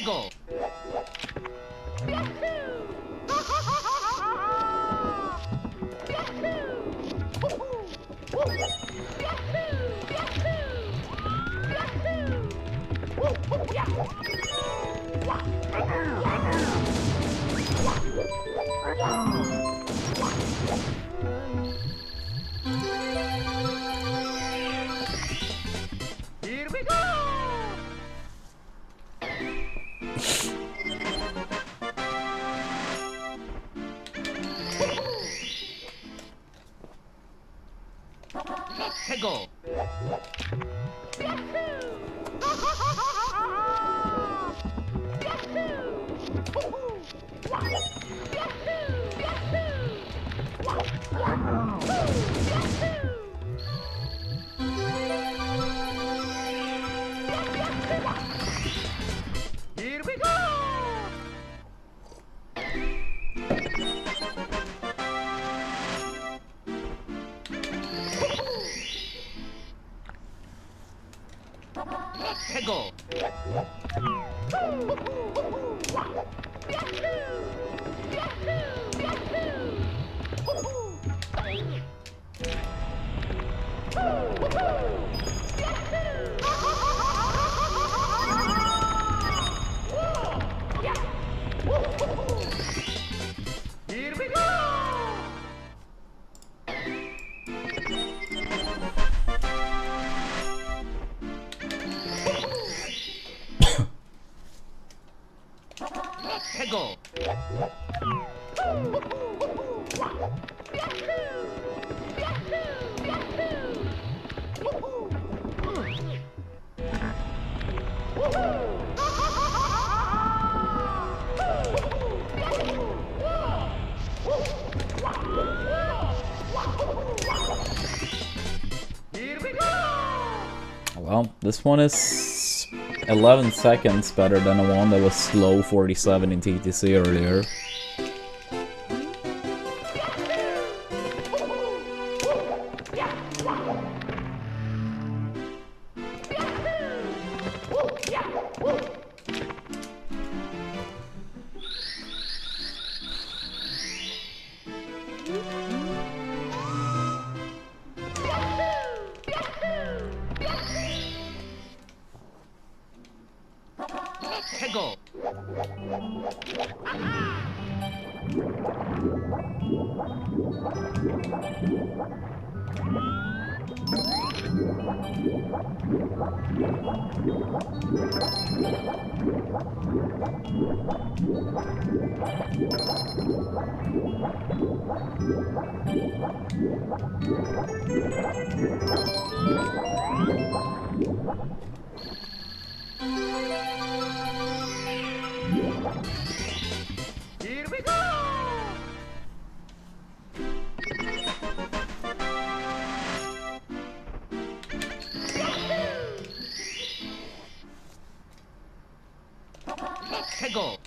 Go. Here we go. Go. Here we go. Go. Here we go. Go. Here we go. Well, this one is 11 seconds better than the one that was slow 47 in TTC earlier. Go. Here we go! Let's go!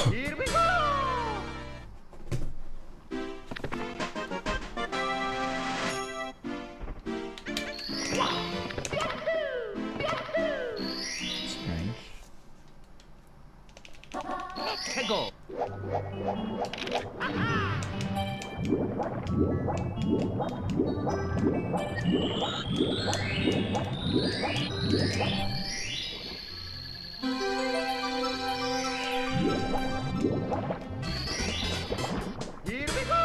Here we go! Strange. Let's go! Here we go!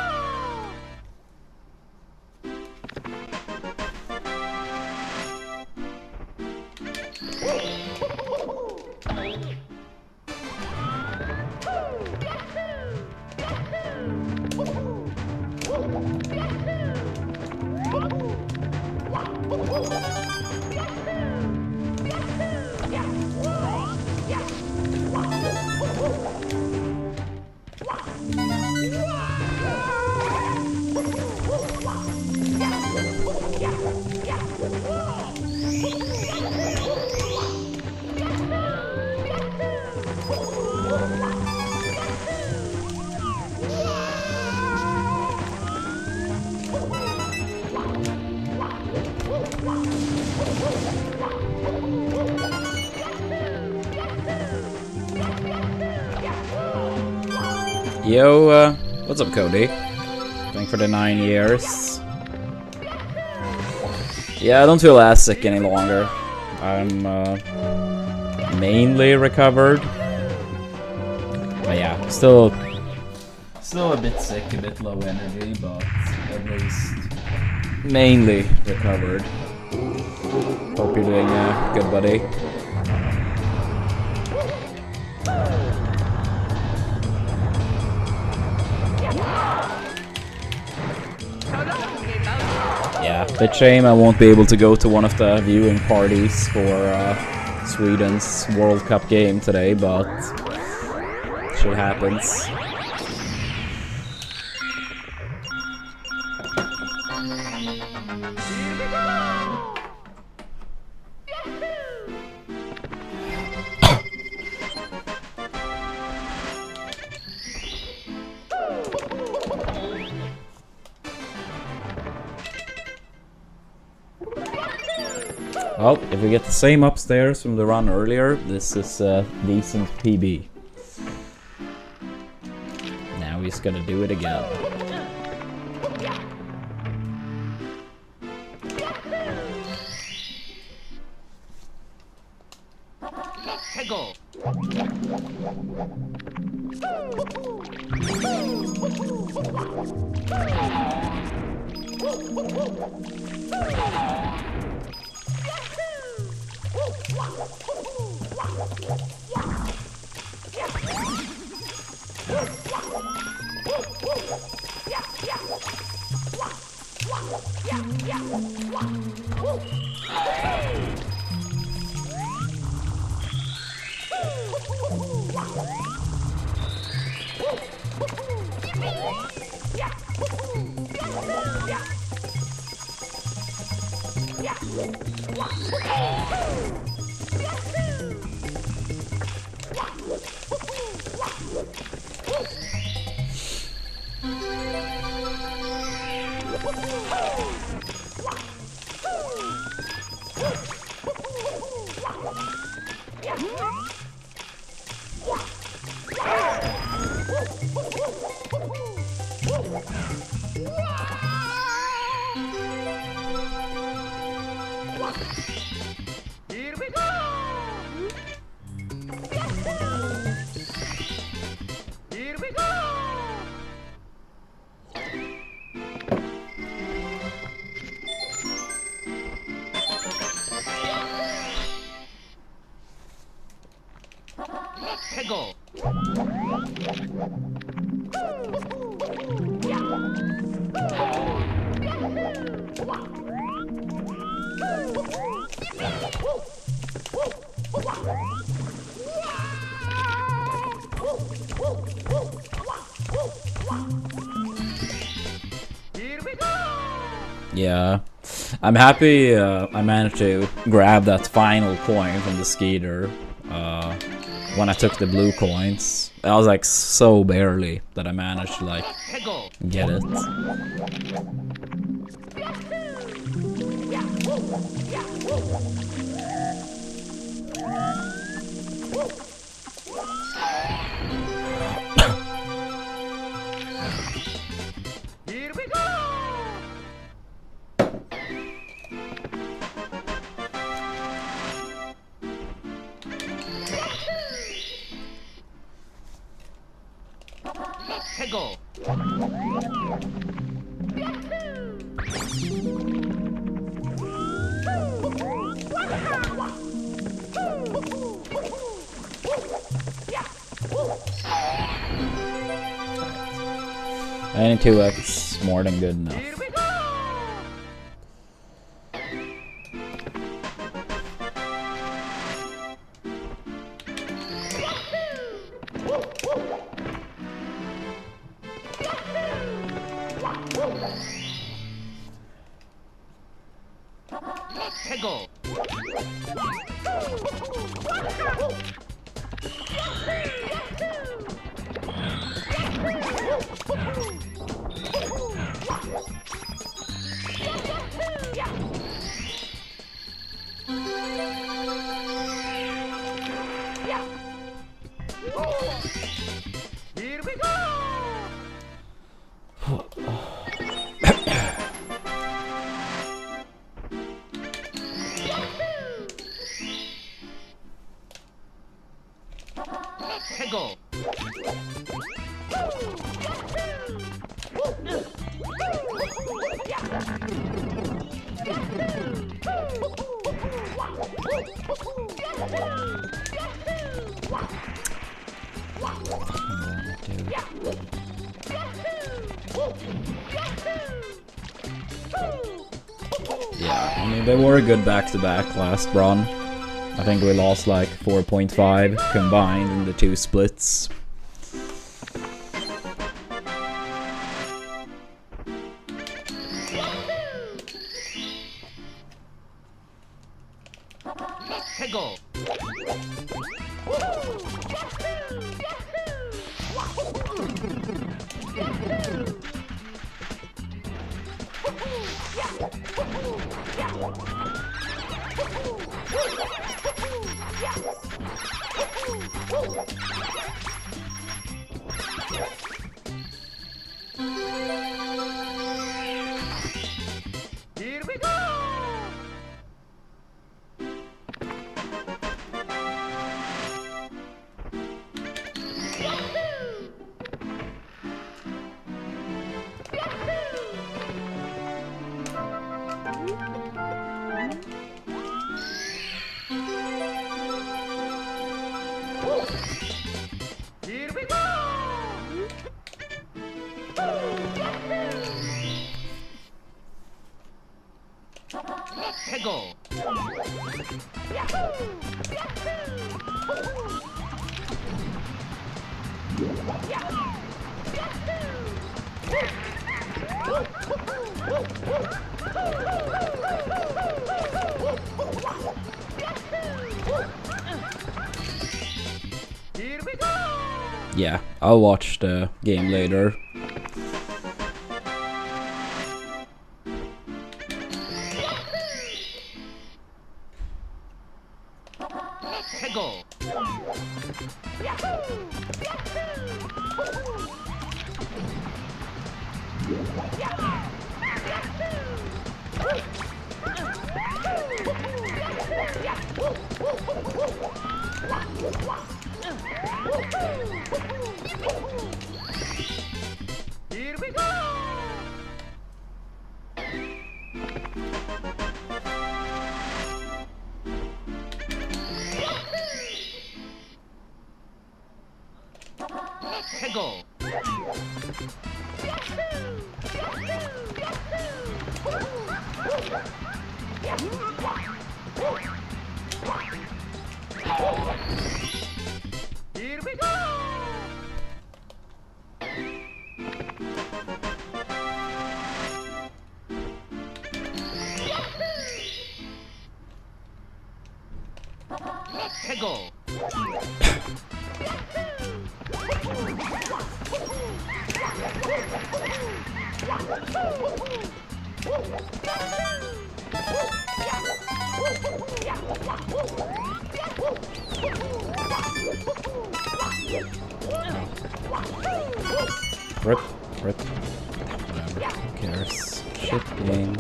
Yo, what's up, Cody? Thanks for the 9 years. Yeah, I don't feel as sick any longer. I'm mainly recovered. But yeah, still a bit sick, a bit low energy, but at least mainly recovered. Hope you're doing good, buddy. Yeah, bit shame I won't be able to go to one of the viewing parties for Sweden's World Cup game today, but shit happens. Well, if we get the same upstairs from the run earlier, this is a decent PB. Now he's gonna do it again. Let's go! Here we go! Here we go! 해고! Here we go! Yeah, I'm happy I managed to grab that final coin from the Skeeter when I took the blue coins. I was like so barely that I managed to like 해고! get it. Here we go! 해고! Any 2x more than good enough. Here we go! 해고! Here we go! 해고! Yeah, I mean they were a good back-to-back last run. I think we lost like 4.5 combined in the two splits. 해고! Here we go! Here we go! 해고! Here we go! Yeah, I'll watch the game later. 해고. Here we go. 해고. Here we go. 해고. Rip, rip. Whatever, who cares? Shipping.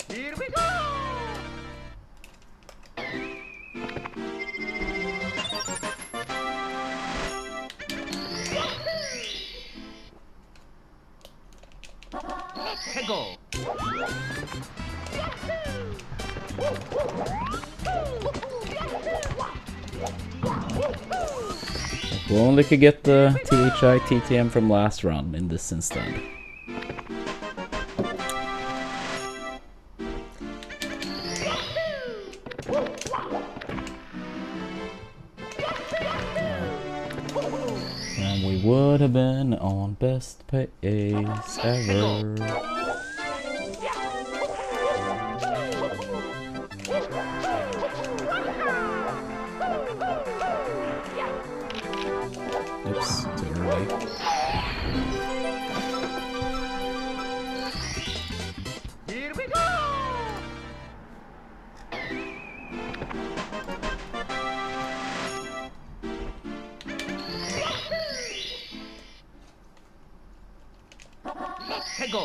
Here we go. 해고. We only could get the THI TTM from last run in this instead. And we would have been on best pace ever. Oops, too early. Here we go. 해고.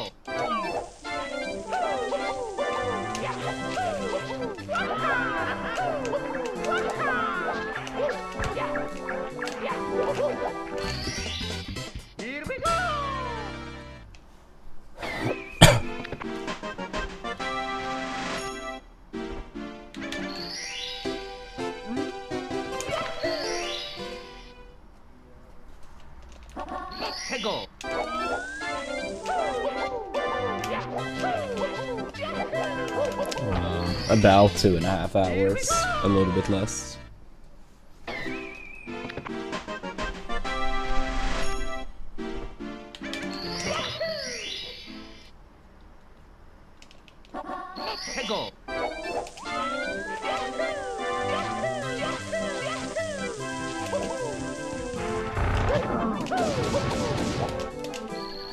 Here we go. 해고. About 2.5 hours, a little bit less. 해고.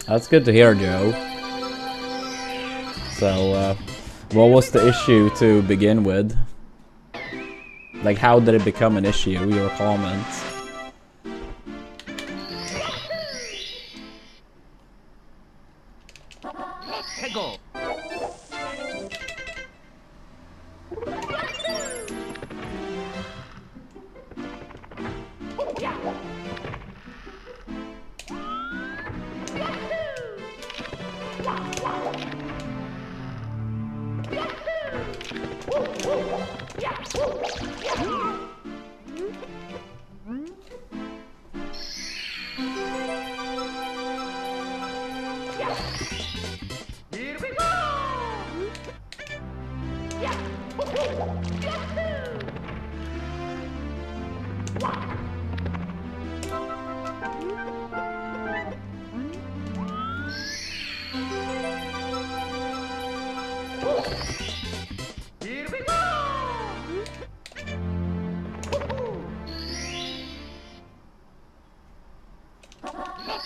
That's good to hear, Joe. So, what was the issue to begin with? Like, how did it become an issue, your comments? 해고. Here we go. Here we go.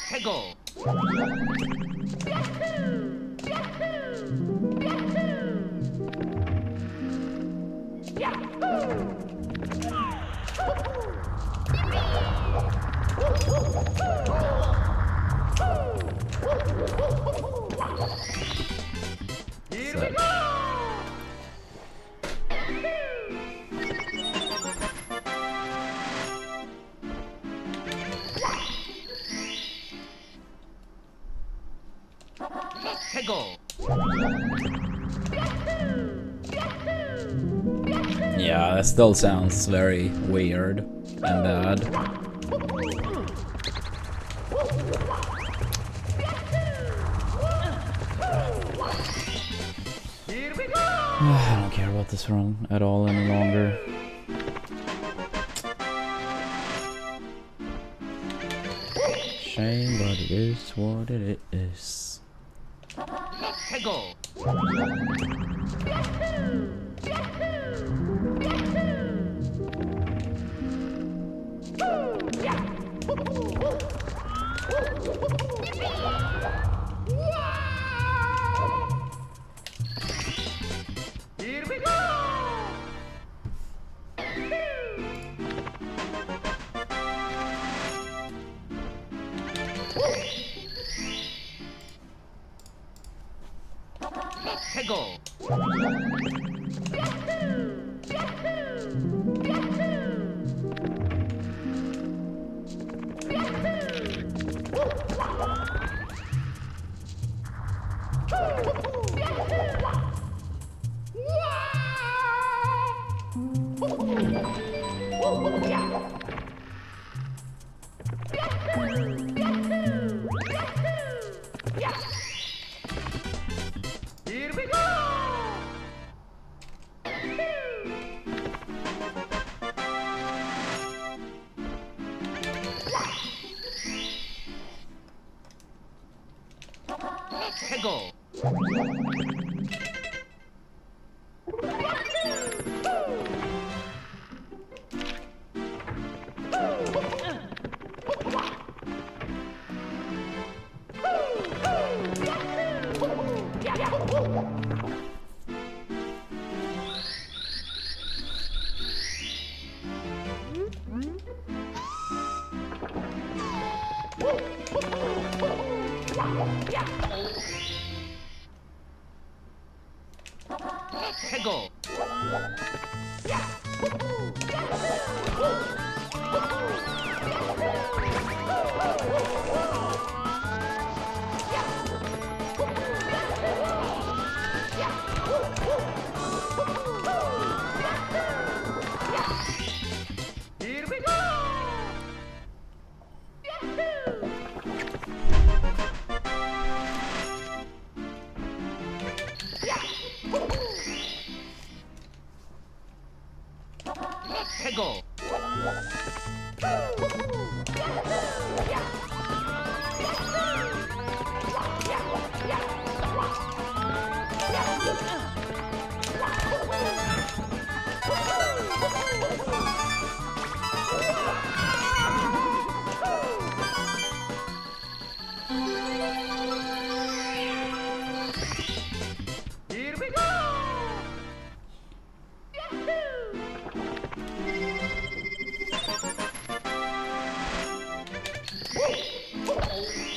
해고. instead. 해고. Yeah, that still sounds very weird and bad. I don't care about this run at all any longer. Shame, but it is what it is. 해고. Here we go. 해고. Here we go. 해고. 해고. Here we go. 해고. Here we go.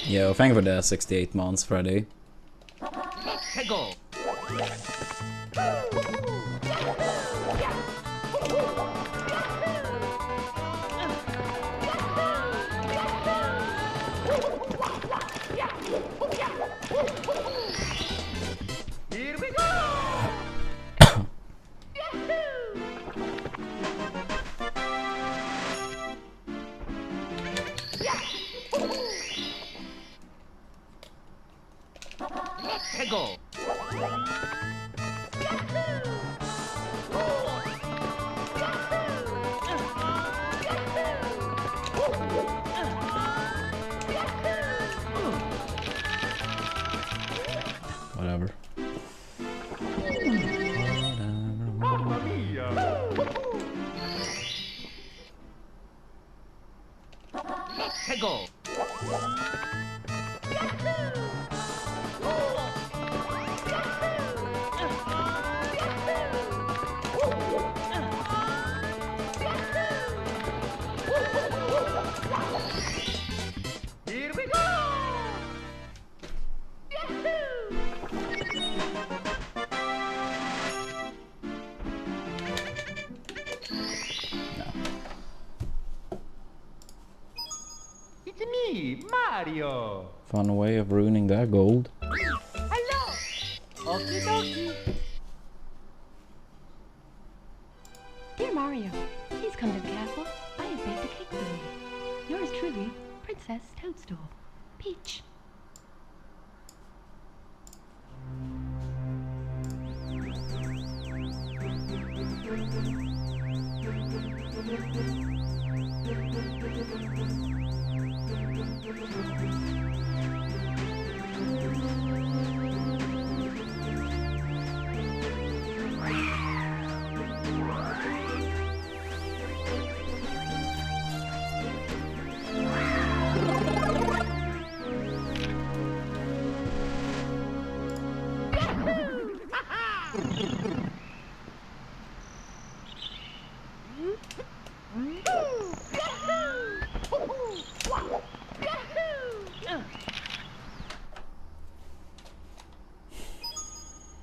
Yo, thank you for the 68 months, Freddy. 해고. Here we go. 해고. Whatever. Mamma mia. 해고. Here we go. Mario. Fun way of ruining that gold. Hello. Okie dokie. Dear Mario, please come to the castle. I have baked a cake for you. Yours truly, Princess Toadstool. Peach.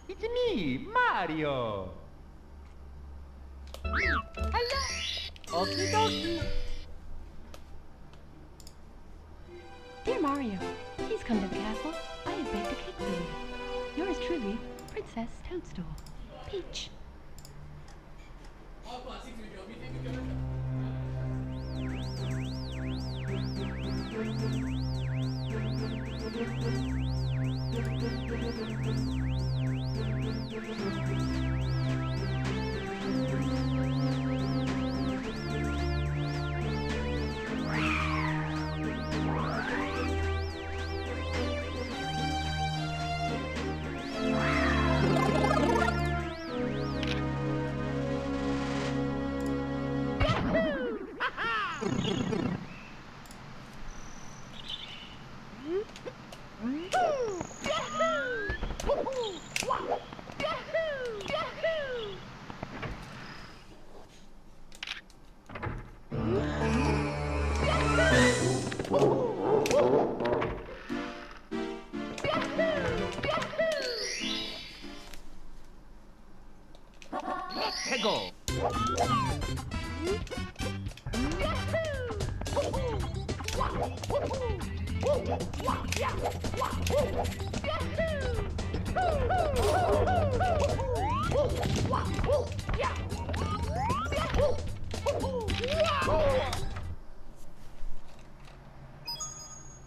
It's me, Mario. Hello. Okie dokie. Dear Mario, please come to the castle. I have baked a cake for you. Yours truly, Princess Toadstool. Peach. Let's go.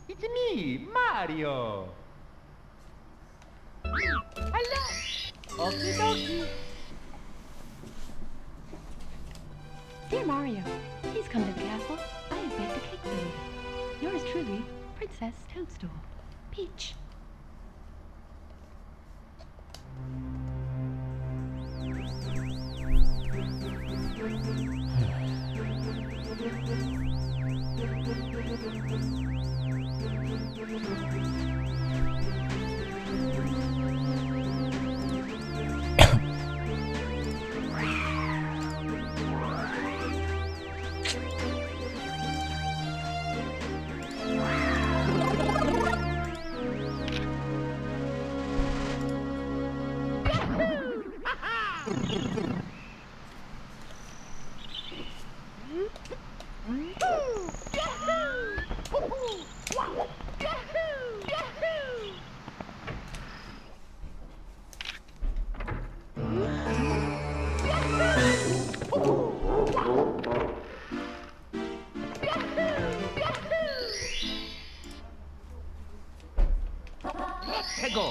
It's me, Mario. Hello. Okie dokie. Dear Mario, please come to the castle. I have baked a cake for you. Yours truly, Princess Toadstool. Peach. Let's go.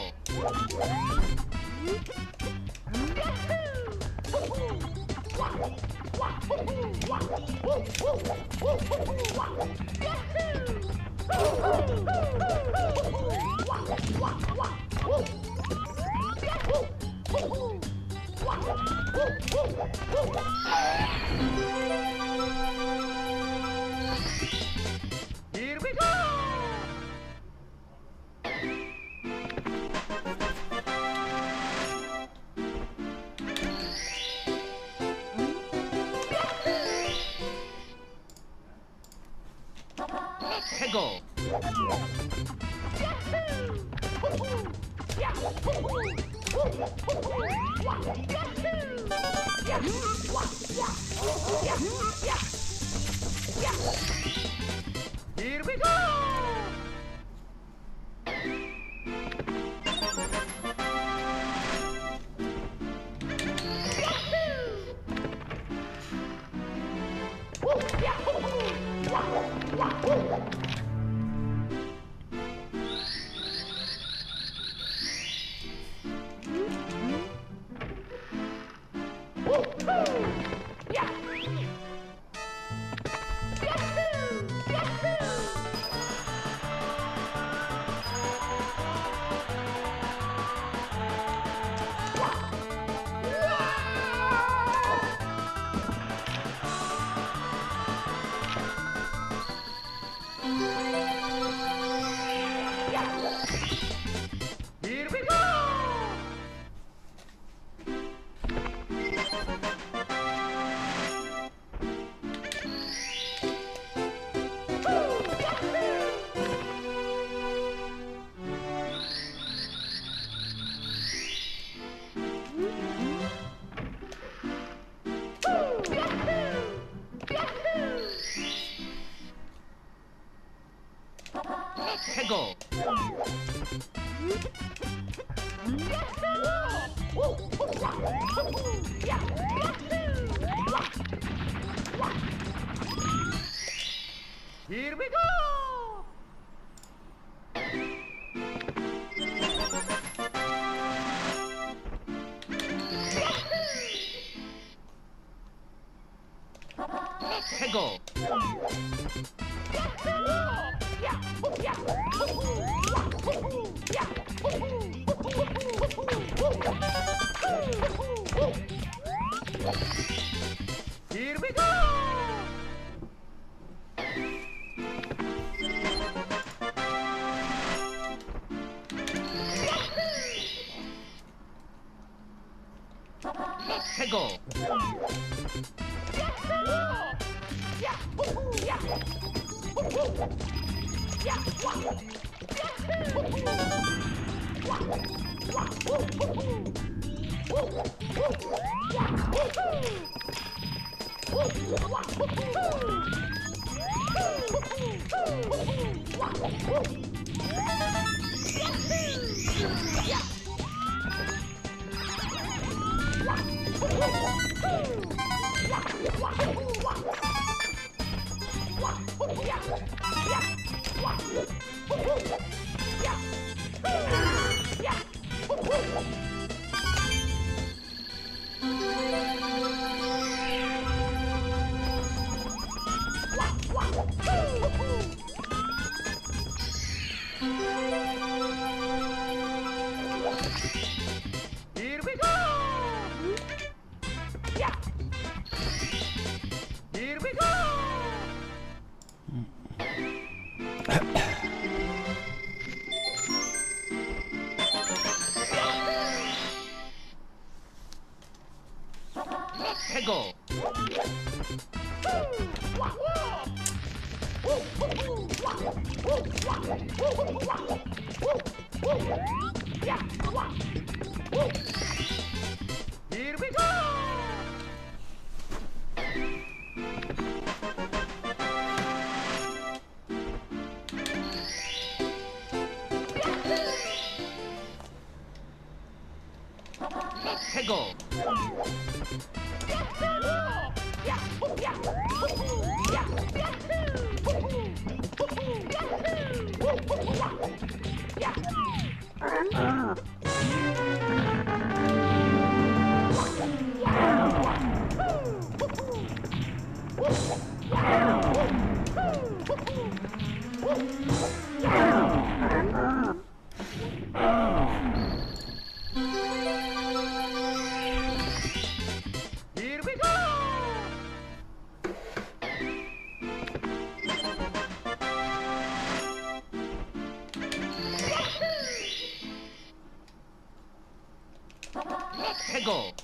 Here we go. Let's go. Here we go. Here we go! 해고! Here we go! 해고! Here we go! Here we go! 해고! Here we go! 해고! Here we go! 해고!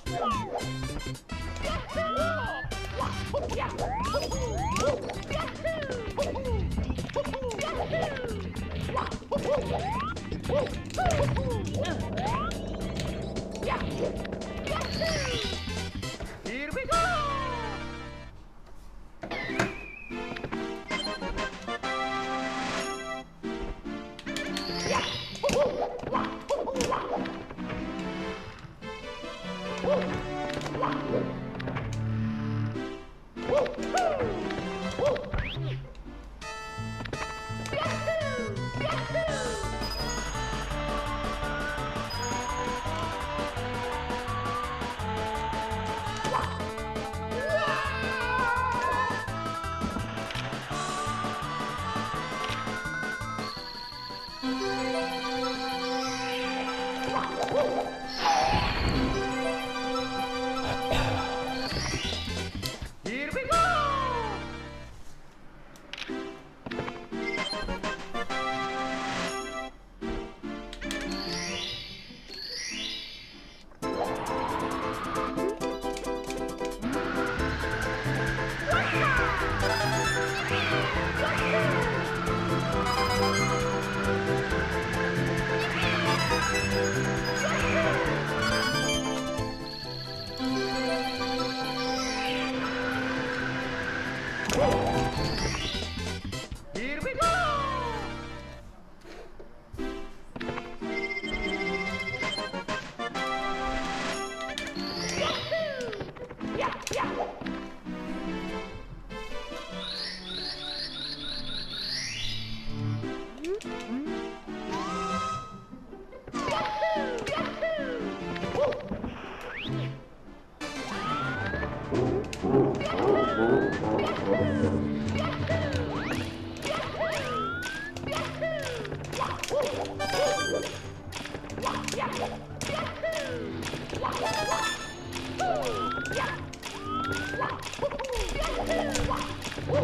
Here we go! Here we go! Here Here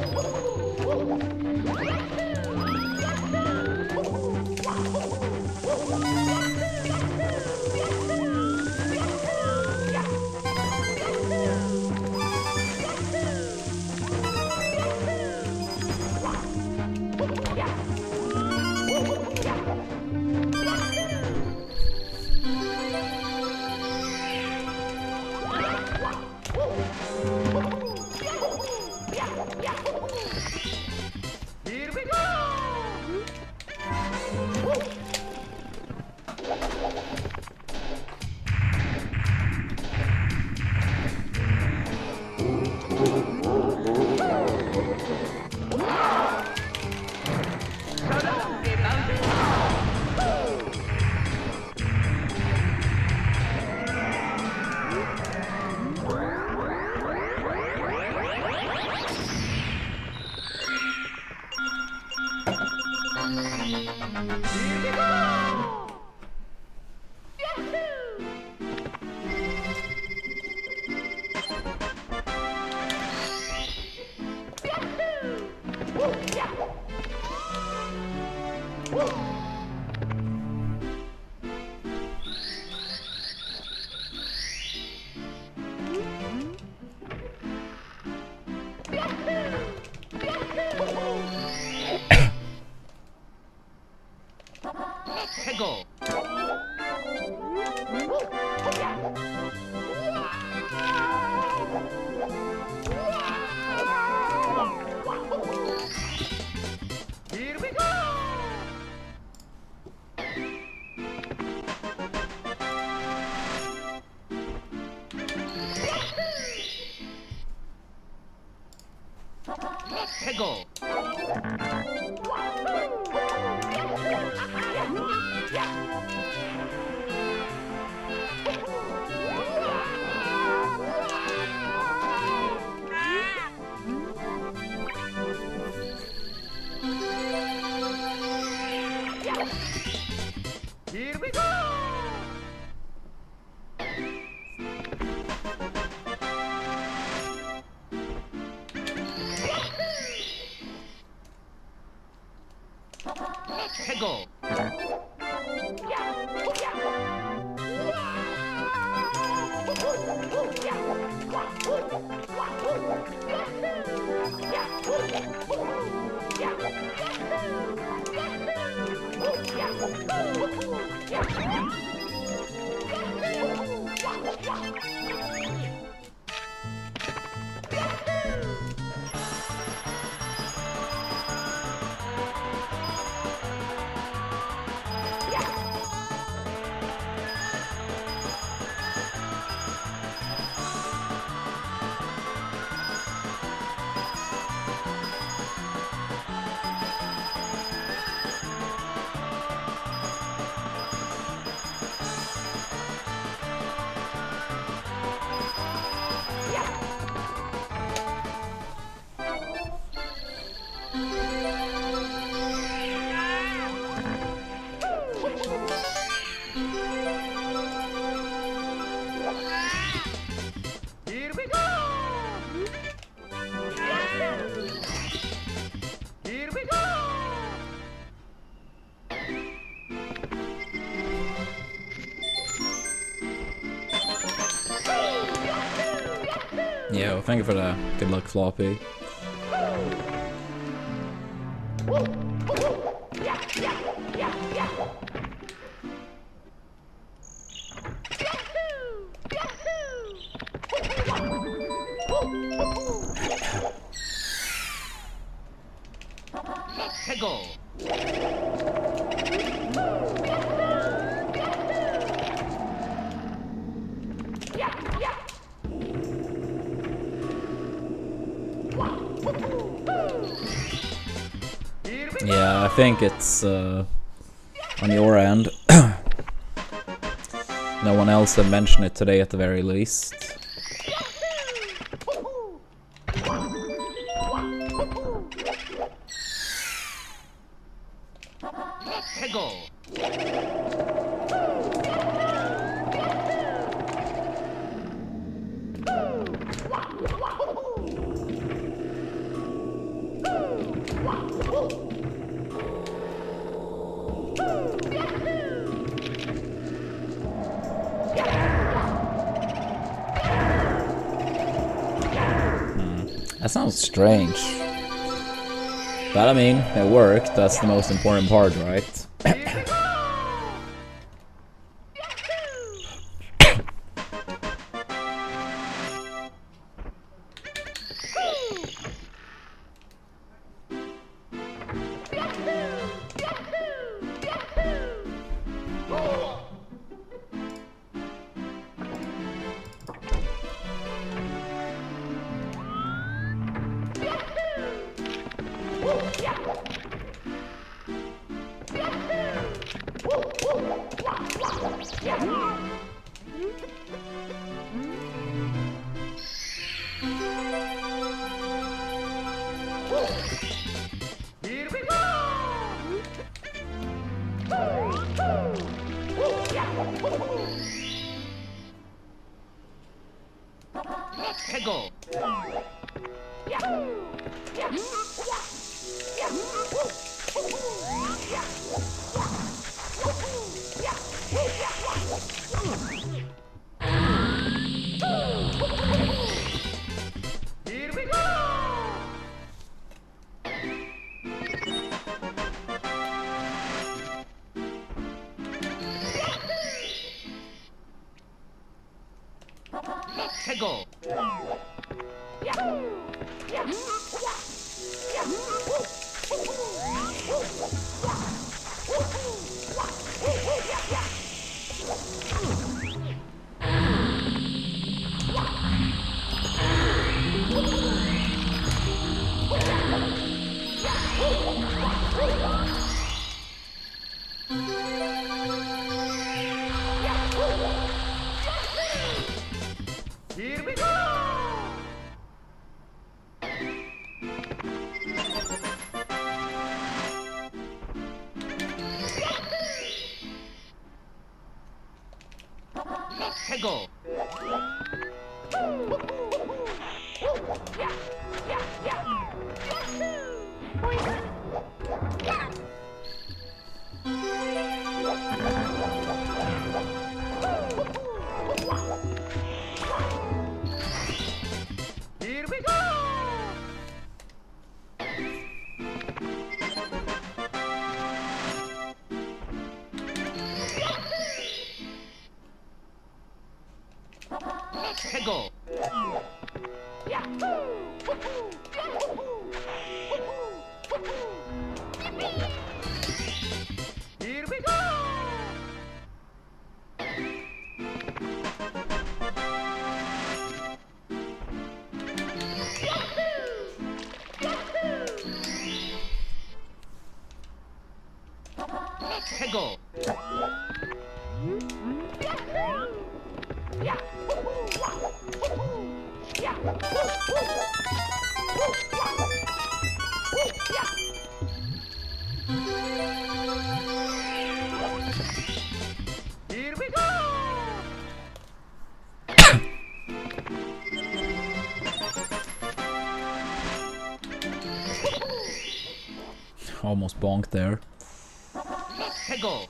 we go! Go. Here we go. Go. Here we go! Go! Here we go! Here we go! Yeah, well, thank you for the good luck, Floppy. Go! Yeah, I think it's on your end. No one else had mentioned it today at the very least. Go! That sounds strange. But I mean, it worked. That's the most important part, right? Here we go! Let's go! Here we go! Let's go! Here we go! Let's go! Here we go! Let's go! Here we go! Let's go! Here we go! Almost bonked there. Let's go!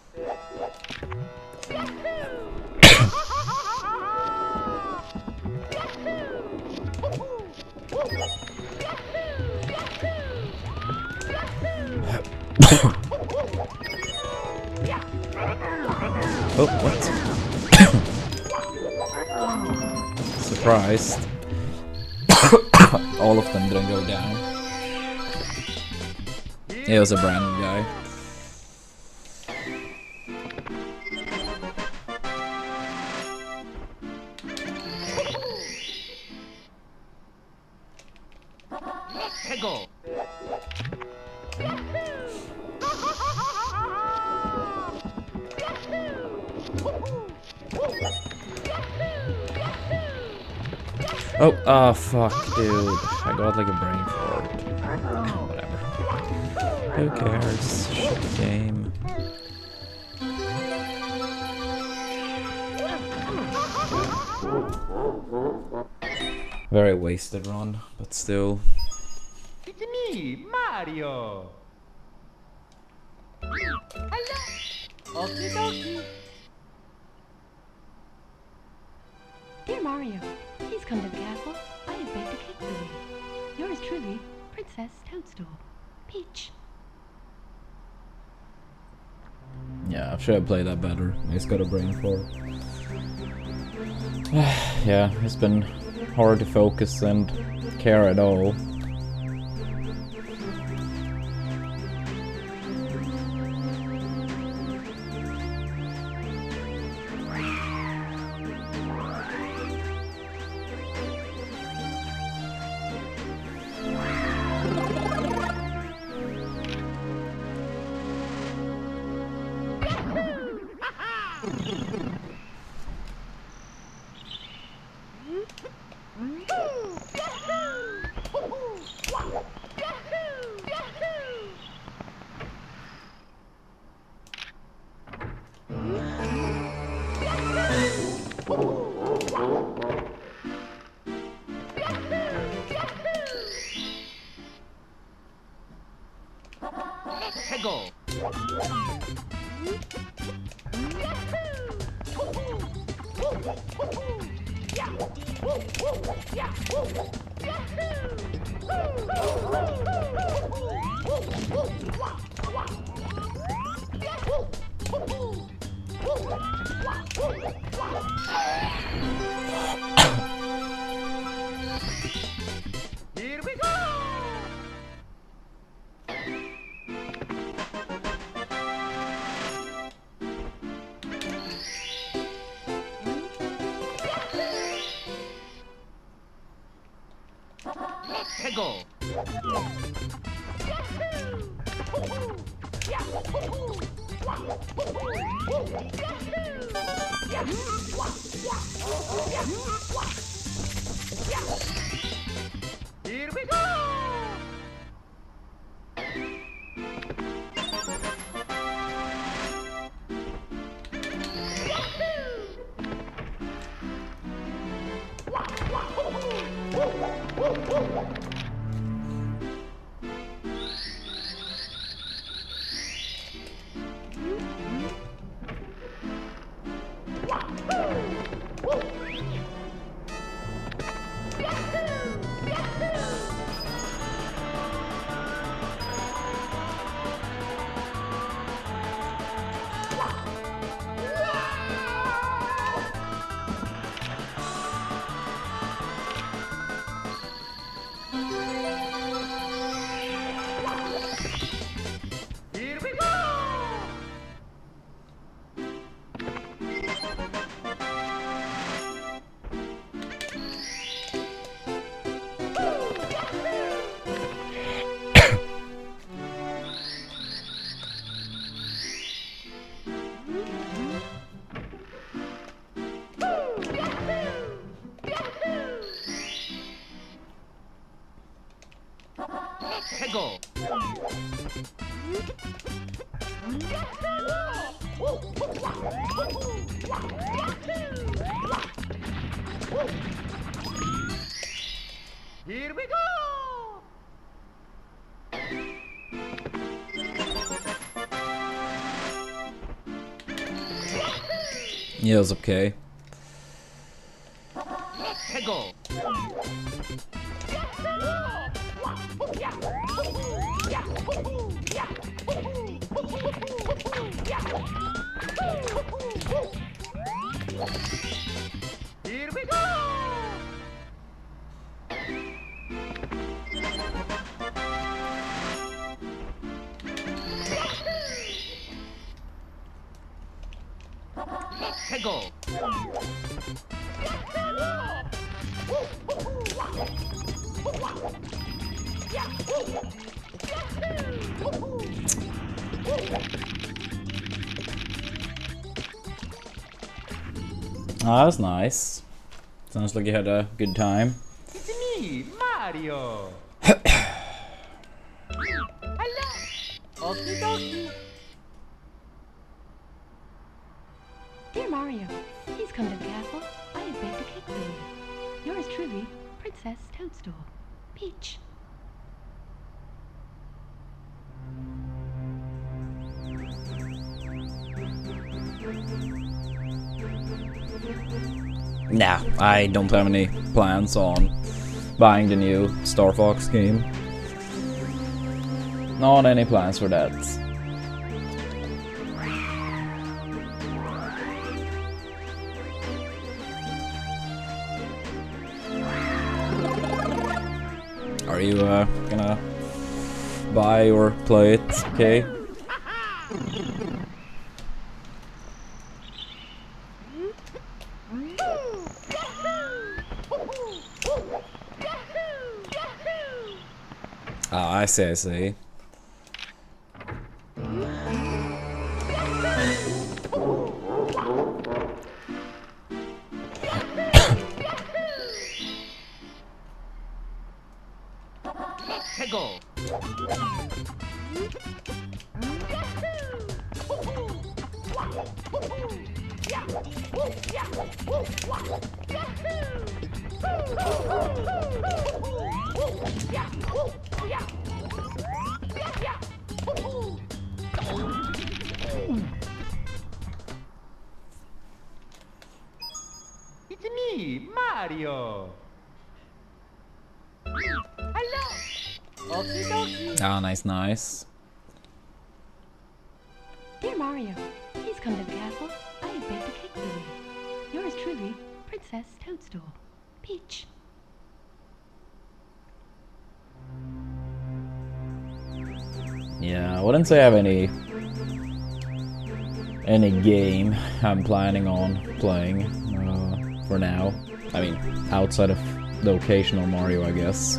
Oh, what? Surprised. All of them didn't go down. It was a brand new guy. Let's go! Oh, ah, fuck, dude. I got like a brain fart. Whatever. Who cares? Shit game. Very wasted run, but still. It's me, Mario! Hello! Okie dokie! Dear Mario, please come to the castle. I have baked a cake for you. Yours truly, Princess Toadstool. Peach. Yeah, I should have played that better. He's got a brain for it. Yeah, it's been hard to focus and care at all. Here we go! Let's go! Here we go! Here we go! Let's go! Here we go! Yeah, it was okay. Let's go! Here we go! Let's go! Oh, that was nice. Sounds like you had a good time. It's me, Mario! Hello! Okie dokie! Dear Mario, please come to the castle. I have baked a cake for you. Yours truly, Princess Toadstool. Peach. Nah, I don't have any plans on buying the new Star Fox game. Not any plans for that. Are you gonna buy or play it, okay? Ah, I see, I see. 해고. It's me, Mario. Hello. Okie dokie. Ah, nice, nice. Dear Mario, please come to the castle. I have baked a cake for you. Yours truly, Princess Toadstool. Peach. Yeah, I wouldn't say I have any game I'm planning on playing for now. I mean, outside of the occasional Mario, I guess.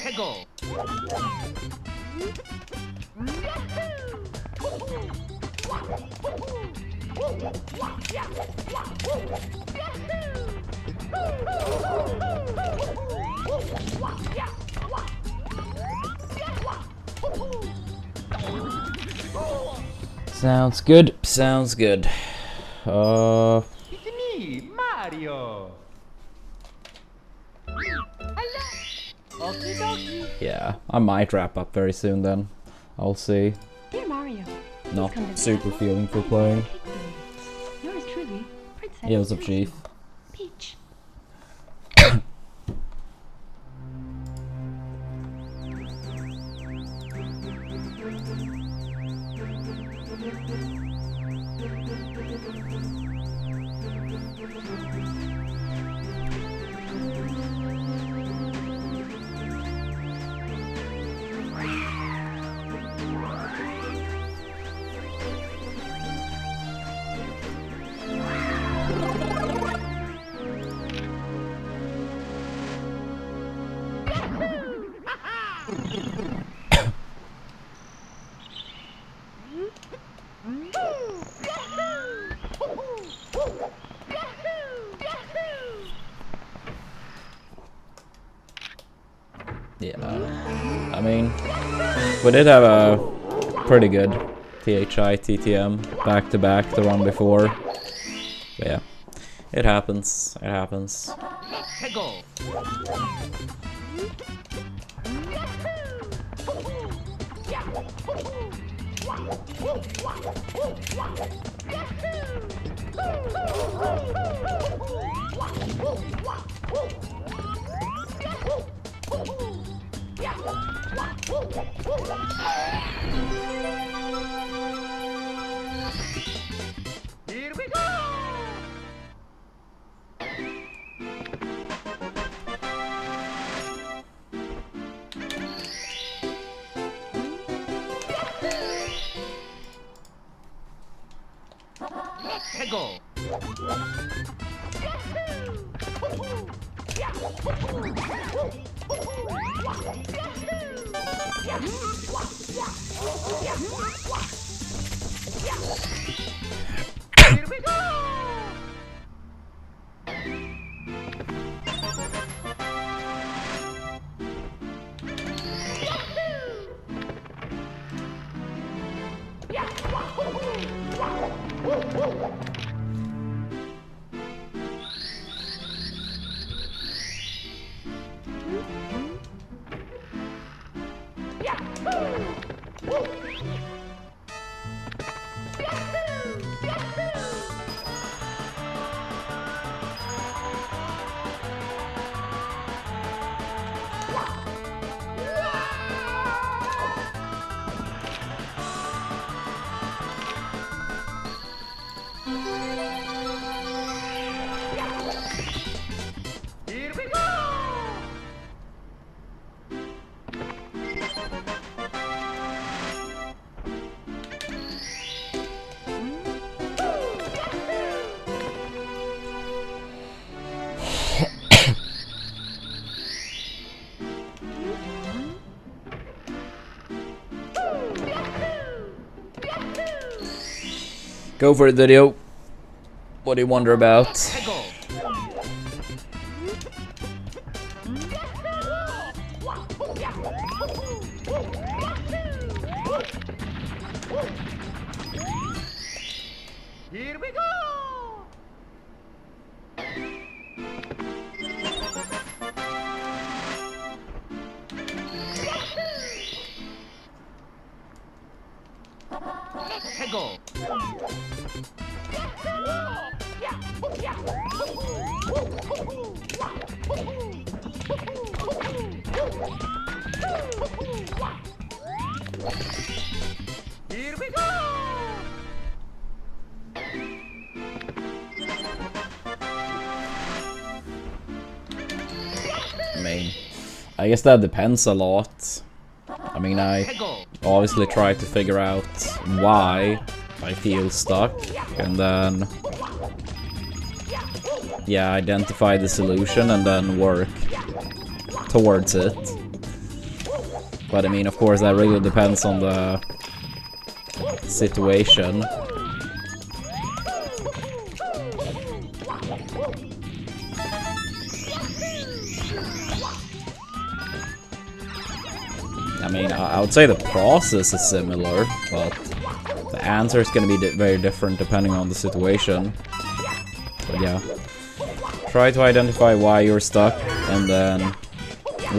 해고. Sounds good, sounds good. It's me, Mario. Hello. Okie dokie. Yeah, I might wrap up very soon then. I'll see. Dear Mario, please Not come to the super castle. feeling for I have playing. baked a cake for you. Yours truly, Princess Yeah, what's up, Toadstool. Chief? Peach. Yeah, I mean, we did have a pretty good THI TTM back to back the one before. But yeah, it happens. It happens. 해고. Here we go. 해고. Here we go! Here we go! Go for it, video. What do you wonder about? Go! Here we go! Go! Here we go! I mean, I guess that depends a lot. I mean, I Go! obviously try to figure out why I feel stuck, and then, yeah, identify the solution and then work towards it. But I mean, of course, that really depends on the situation. I mean, I would say the process is similar, but the answer is going to be very different depending on the situation. But yeah, try to identify why you're stuck and then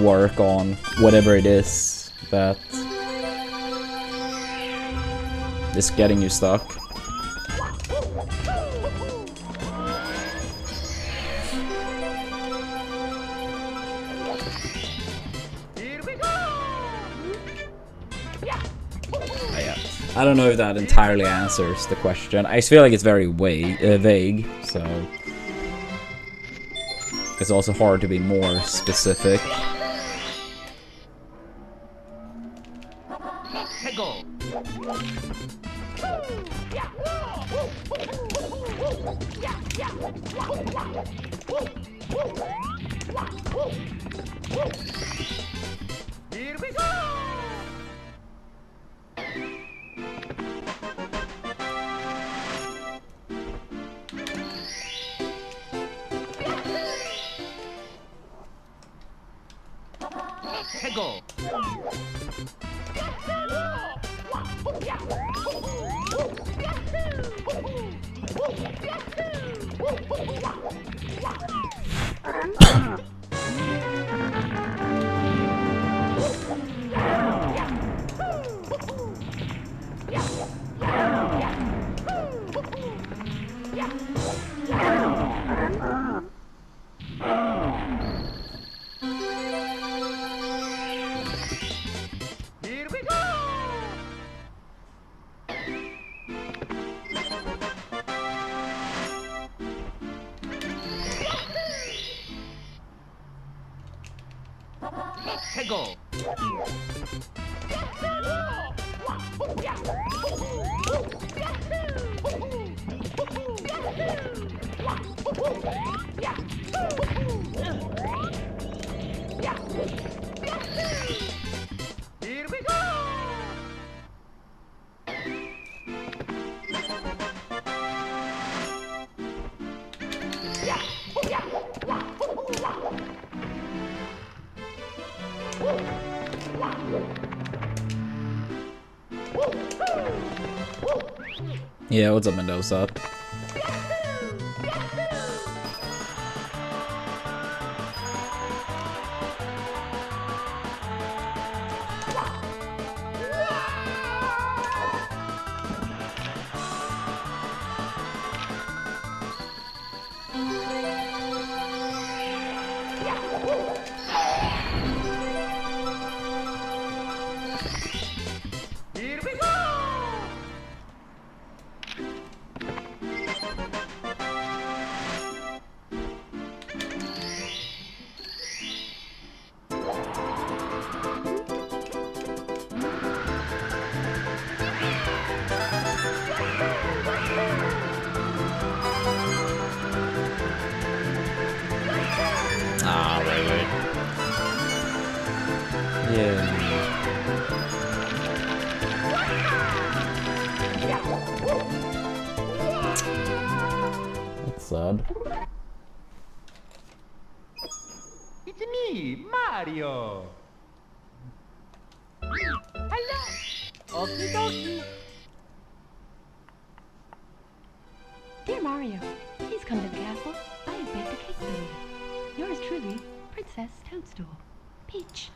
work on whatever it is that is getting you stuck. I don't know if that entirely answers the question. I just feel like it's very vague, so it's also hard to be more specific. Go! Here we go! Go! Here we go! Go! Yeah, what's up, Mendoza? Here we go! Ah, right. Yeah. That's sad. It's me, Mario! Hello! Okie dokie! Dear Mario, please come to the castle. I have baked a cake for you. Yours truly, Princess Toadstool. Peach.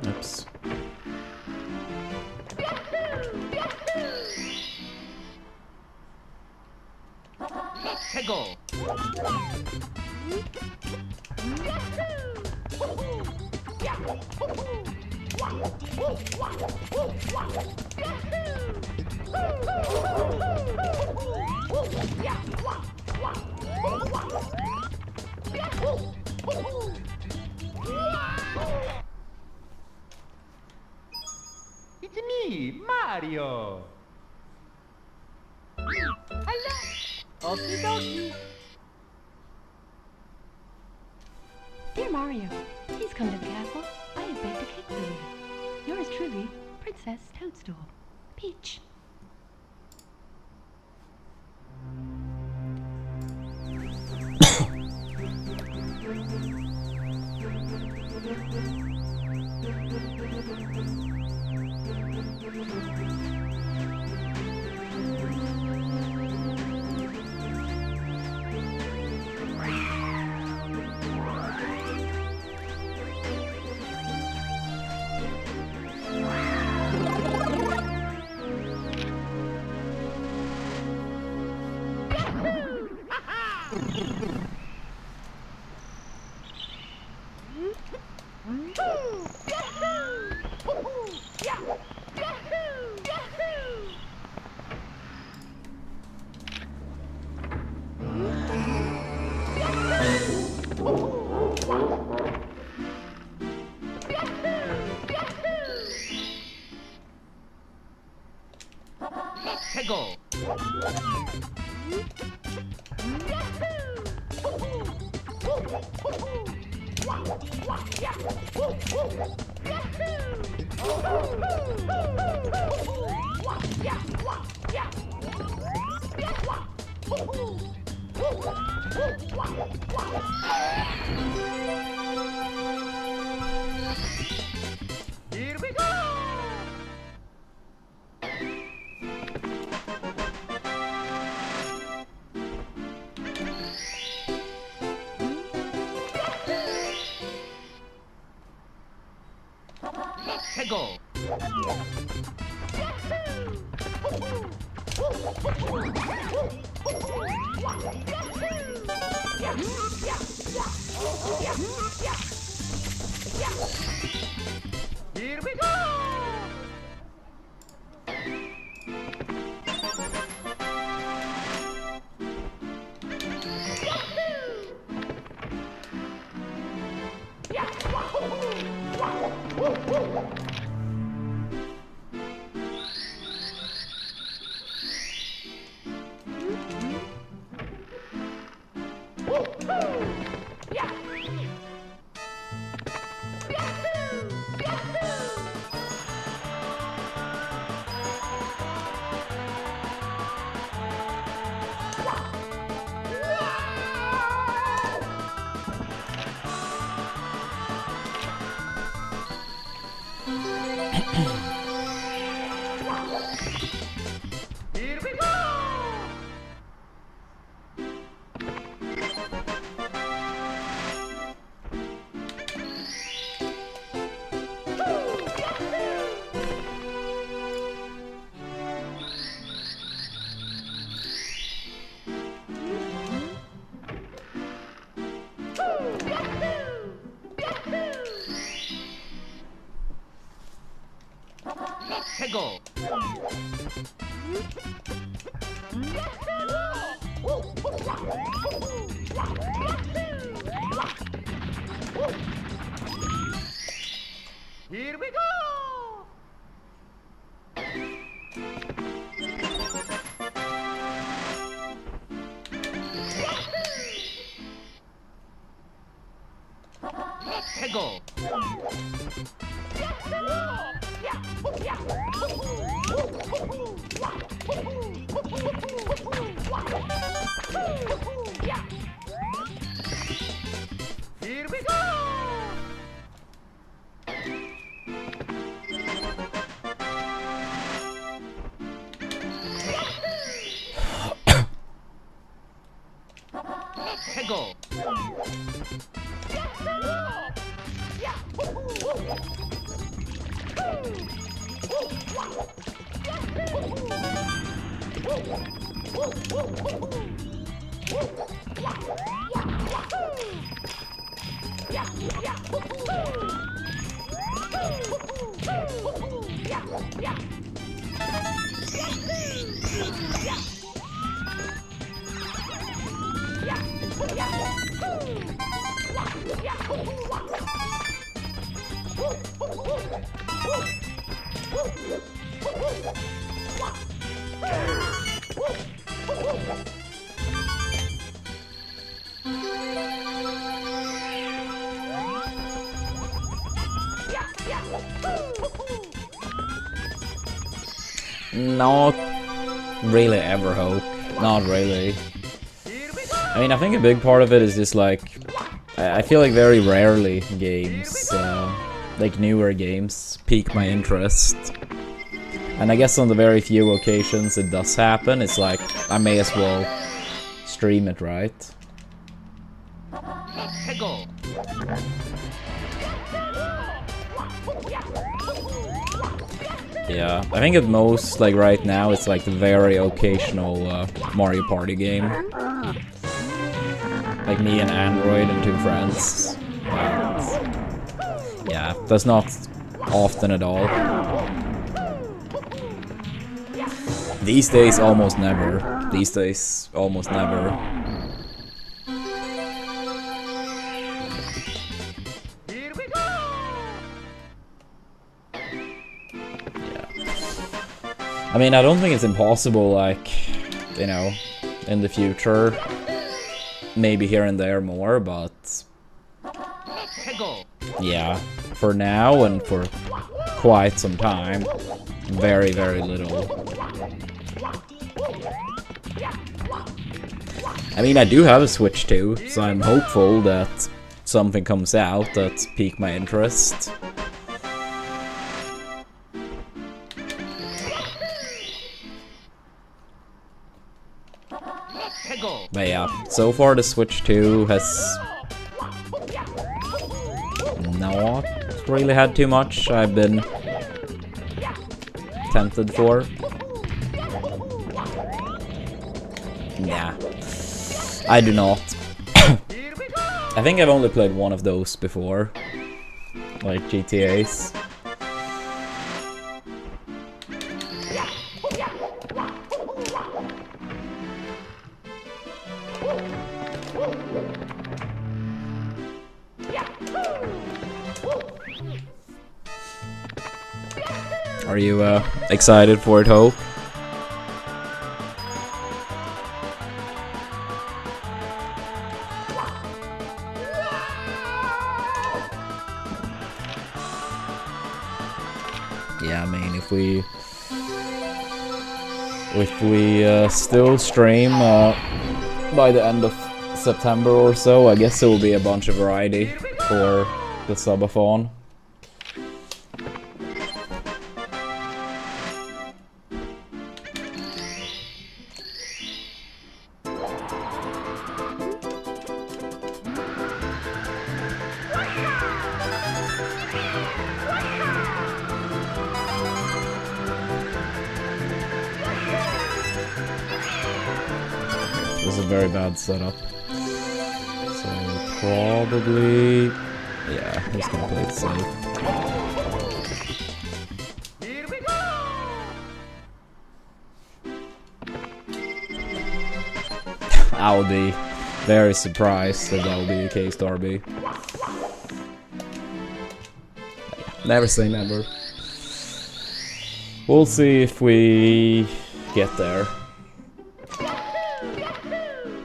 Oops. Let's go! It's me, Mario! Hello! Okie dokie! Dear Mario, please come to the castle. I have baked a cake for you. Yours truly, Princess Toadstool. Peach. Let's go! Here we go! Let's go! Here we go! Here we go! Let's go! Here we go! Let's go! Here we go! Let's go! Not really ever hope. Not really. I mean, I think a big part of it is just like, I feel like very rarely games, like newer games, pique my interest. And I guess on the very few occasions it does happen, it's like, I may as well stream it, right? Let's go! Yeah, I think at most, like right now, it's like the very occasional Mario Party game. Like me and Android and 2 friends. But yeah, that's not often at all. These days, almost never. These days, almost never. Here we go! I mean, I don't think it's impossible, like, you know, in the future. Maybe here and there more, but Let's go! yeah, for now and for quite some time, very, very little. I mean, I do have a Switch too, so I'm hopeful that something comes out that piques my interest. Let's go! But yeah, so far the Switch 2 has not really had too much I've been tempted for. Nah, I do not. I think I've only played one of those before. like GTAs. Are you excited for it, Hope? Yeah, I mean, if we still stream by the end of September or so, I guess there will be a bunch of variety for the subathon. It was a very bad setup. So probably, yeah, he's gonna play it safe. Here we go! I'll be very surprised if that will be the case, Darby. Never say never. We'll see if we get there.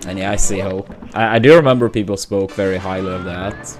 And yeah, I see hope. I do remember people spoke very highly of that.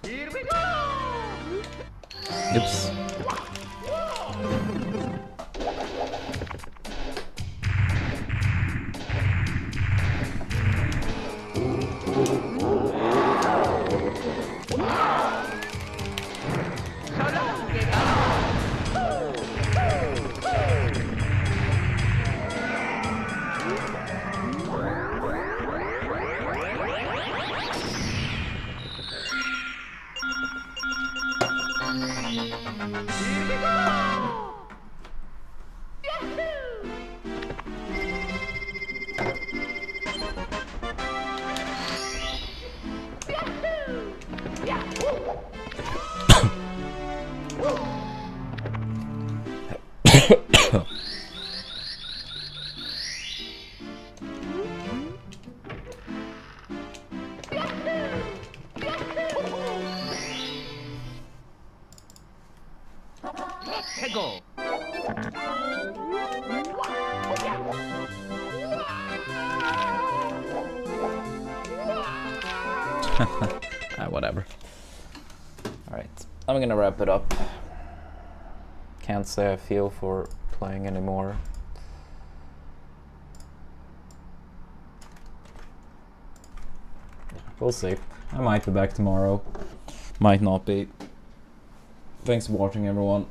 Here we go! Oops. Here we go! Go. Whatever. Alright, I'm gonna wrap it up. Can't say I feel for playing anymore. We'll see. I might be back tomorrow. Might not be. Thanks for watching, everyone.